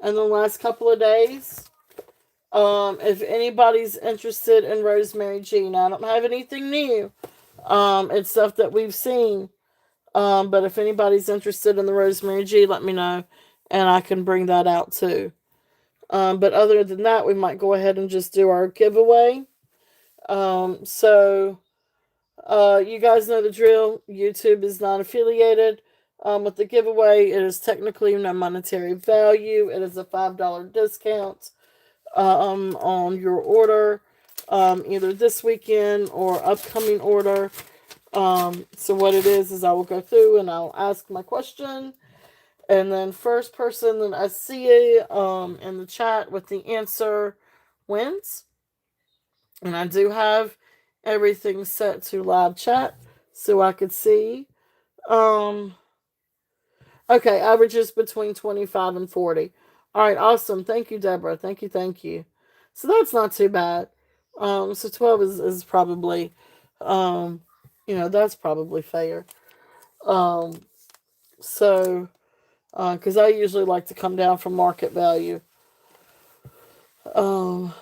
in the last couple of days. If anybody's interested in Rosemary G. Now, I don't have anything new. It's stuff that we've seen. But if anybody's interested in the Rosemary G, let me know. And I can bring that out too. But other than that, we might go ahead and just do our giveaway. You guys know the drill. YouTube is not affiliated with the giveaway. It is technically no monetary value. It is a $5 discount on your order, either this weekend or upcoming order. So what it is I will go through and I'll ask my question. And then first person that I see in the chat with the answer wins. And I do have everything set to live chat so I could see. Okay, averages between 25 and 40. All right, awesome. Thank you, Deborah. Thank you. So that's not too bad. So 12 is probably, that's probably fair. Because I usually like to come down from market value. All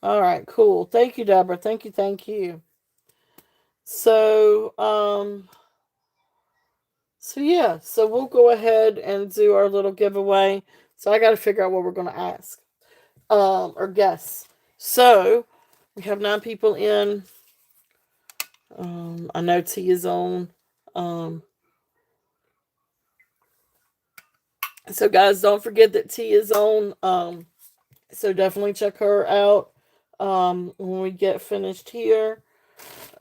right, cool. Thank you, Deborah. Thank you. So yeah, so we'll go ahead and do our little giveaway. So I got to figure out what we're going to ask, or guess. So we have 9 people in. I know T is on. So guys, don't forget that T is on. So definitely check her out when we get finished here.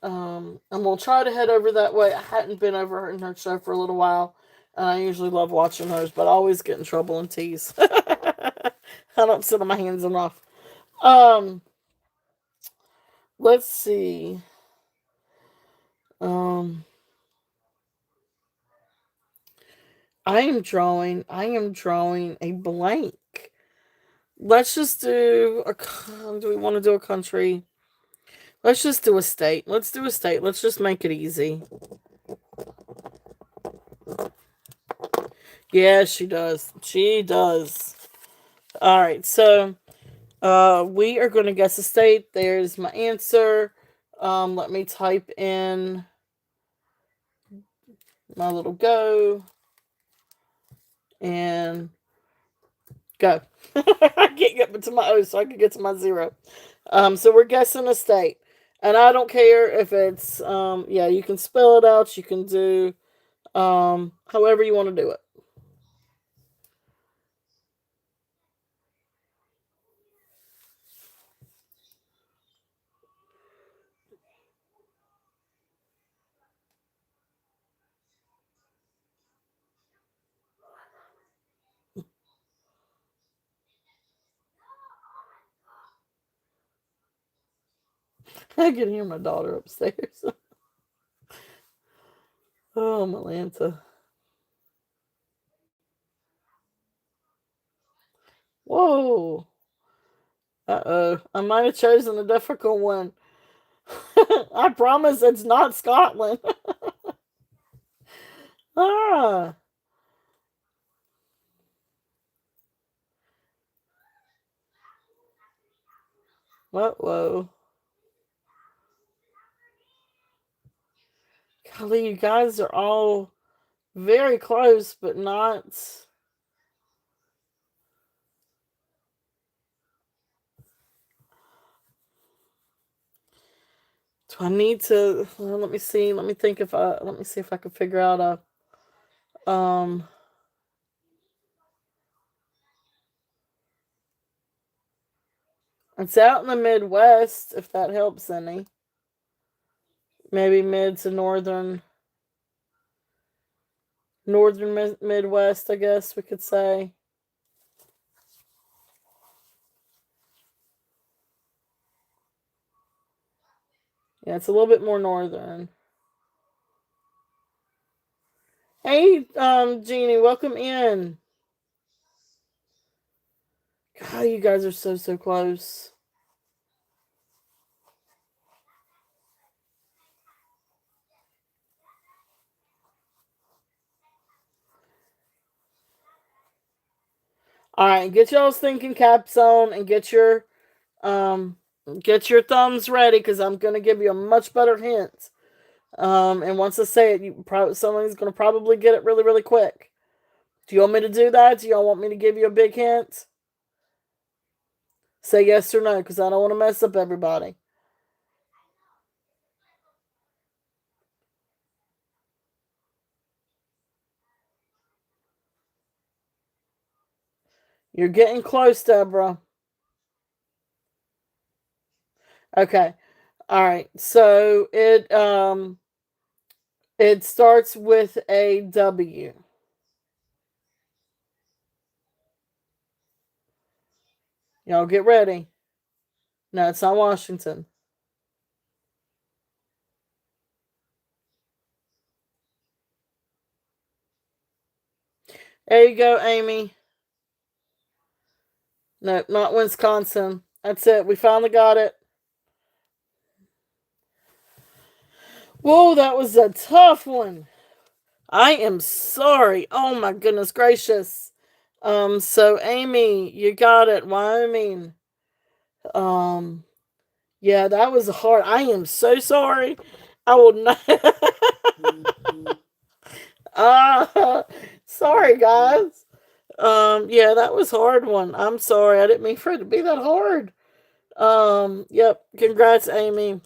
And we'll try to head over that way. I hadn't been over in her show for a little while. And I usually love watching hers, but I always get in trouble in T's. I don't sit on my hands enough. Let's see. I am drawing a blank. Let's just do do we want to do a country? Let's just do a state. Let's do a state. Let's just make it easy. Yeah, she does. She does. All right, so we are going to guess a state. There's my answer. Let me type in my little go. And go. I can't get to my O, so I can get to my 0. So we're guessing a state. And I don't care if it's, you can spell it out. You can do however you want to do it. I can hear my daughter upstairs. Oh, Malanta. Whoa. Uh-oh. I might have chosen a difficult one. I promise it's not Scotland. Ah. Whoa. Golly, you guys are all very close, but not. Do I need to? Well, let me see. Let me think if I. Let me see if I can figure out a. It's out in the Midwest, if that helps any. Maybe mid to northern Midwest, I guess we could say. Yeah, it's a little bit more northern. Hey, Jeannie, welcome in. God, you guys are so close. All right, get y'all's thinking caps on and um get your thumbs ready because I'm gonna give you a much better hint. And once I say it, someone's gonna probably get it really quick. Do you want me to do that? Do y'all want me to give you a big hint? Say yes or no, because I don't want to mess up everybody. You're getting close, Deborah. Okay. All right. So it starts with a W. Y'all get ready. No, it's not Washington. There you go, Amy. No, not Wisconsin. That's it. We finally got it. Whoa, that was a tough one. I am sorry. Oh my goodness gracious. So Amy, you got it. Wyoming. Um, yeah, that was hard. I am so sorry. I will not. Sorry, guys. Yeah, that was a hard one. I'm sorry. I didn't mean for it to be that hard. Yep. Congrats, Amy.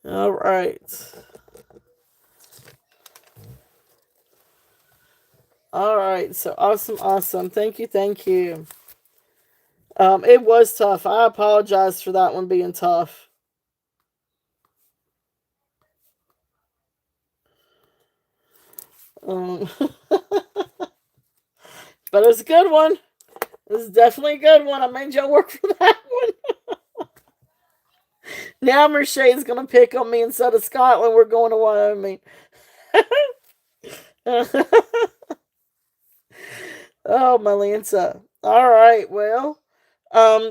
All right. All right. So awesome. Thank you. It was tough. I apologize for that one being tough. But it's a good one. This is definitely a good one. I made y'all work for that one. Now Mercedes gonna pick on me instead of Scotland. We're going to Wyoming. Oh, Malanta. All right. Well,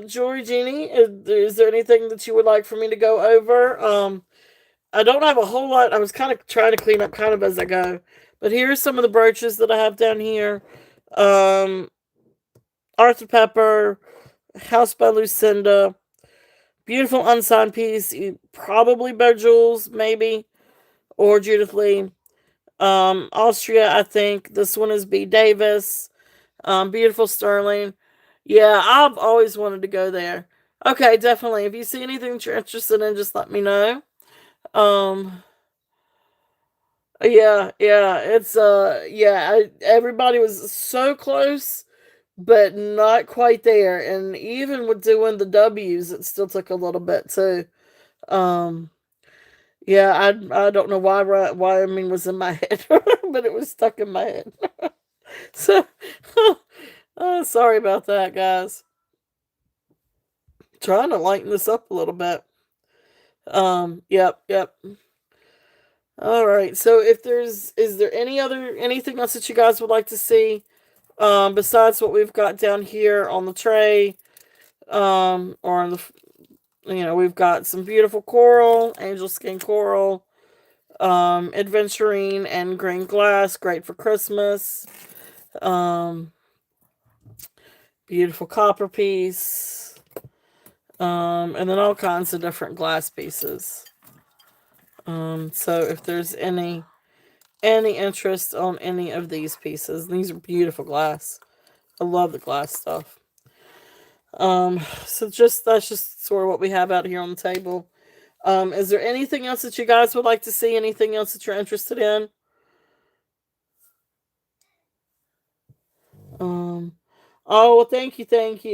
Jewelry Genie, is there anything that you would like for me to go over? I don't have a whole lot. I was kind of trying to clean up kind of as I go. But here's some of the brooches that I have down here. Um, Arthur Pepper, House by Lucinda, beautiful unsigned piece. Probably Beau Jules, maybe, or Judith Lee. Austria, I think. This one is B. Davis. Beautiful sterling. Yeah, I've always wanted to go there. Okay, definitely. If you see anything that you're interested in, just let me know. Um, yeah, it's yeah, everybody was so close, but not quite there. And even with doing the W's, it still took a little bit too. Um, yeah, I don't know why I mean was in my head, but it was stuck in my head. So, sorry about that, guys. Trying to lighten this up a little bit. Yep. All right. So is there anything else that you guys would like to see besides what we've got down here on the tray or on the we've got some beautiful coral, angel skin coral, adventurine and green glass, great for Christmas. Um Beautiful copper piece. And then all kinds of different glass pieces. So if there's any interest on any of these pieces, these are beautiful glass. I love the glass stuff. So that's just sort of what we have out here on the table. Is there anything else that you guys would like to see? Anything else that you're interested in? Oh, well, thank you. Thank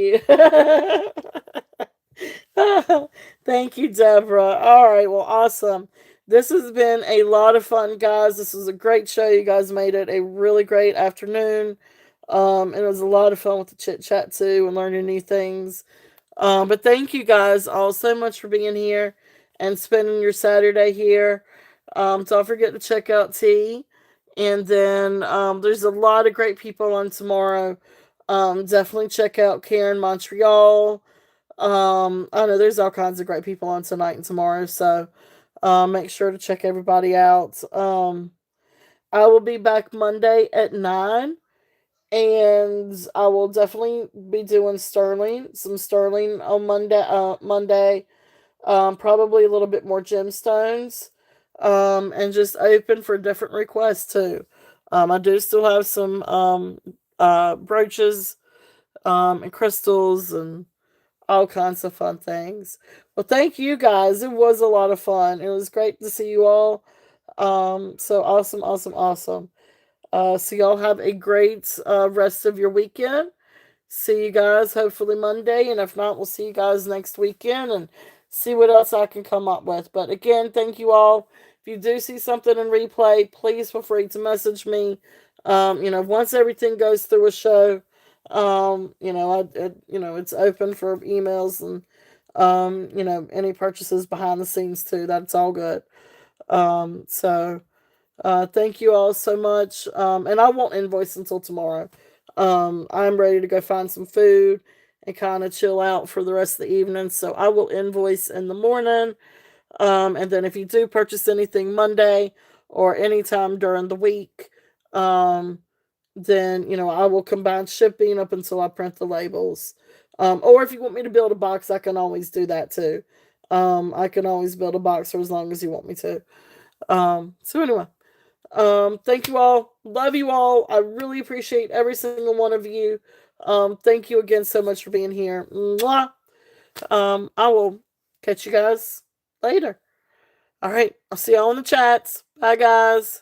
you, Deborah. All right, well, awesome. This has been a lot of fun, guys. This was a great show. You guys made it a really great afternoon. And it was a lot of fun with the chit chat too and learning new things. But thank you guys all so much for being here and spending your Saturday here. Don't forget to check out T. And then there's a lot of great people on tomorrow. Definitely check out Karen Montreal. I know there's all kinds of great people on tonight and tomorrow. So make sure to check everybody out. I will be back Monday at 9. And I will definitely be doing some Sterling on Monday. Probably a little bit more gemstones, and just open for different requests too. I do still have some brooches, and crystals and all kinds of fun things. Well, thank you guys. It was a lot of fun. It was great to see you all. So awesome, awesome, awesome. So y'all have a great rest of your weekend. See you guys hopefully Monday, and if not, we'll see you guys next weekend and see what else I can come up with. But again, thank you all. If you do see something in replay, please feel free to message me. Once everything goes through a show, it's open for emails and any purchases behind the scenes too. That's all good. So thank you all so much. And I won't invoice until tomorrow. I'm ready to go find some food and kind of chill out for the rest of the evening. So I will invoice in the morning. And then if you do purchase anything Monday or anytime during the week, then, I will combine shipping up until I print the labels. Or if you want me to build a box, I can always do that too. I can always build a box for as long as you want me to. So anyway, thank you all. Love you all. I really appreciate every single one of you. Thank you again so much for being here. Mwah. I will catch you guys later. All right. I'll see y'all in the chats. Bye, guys.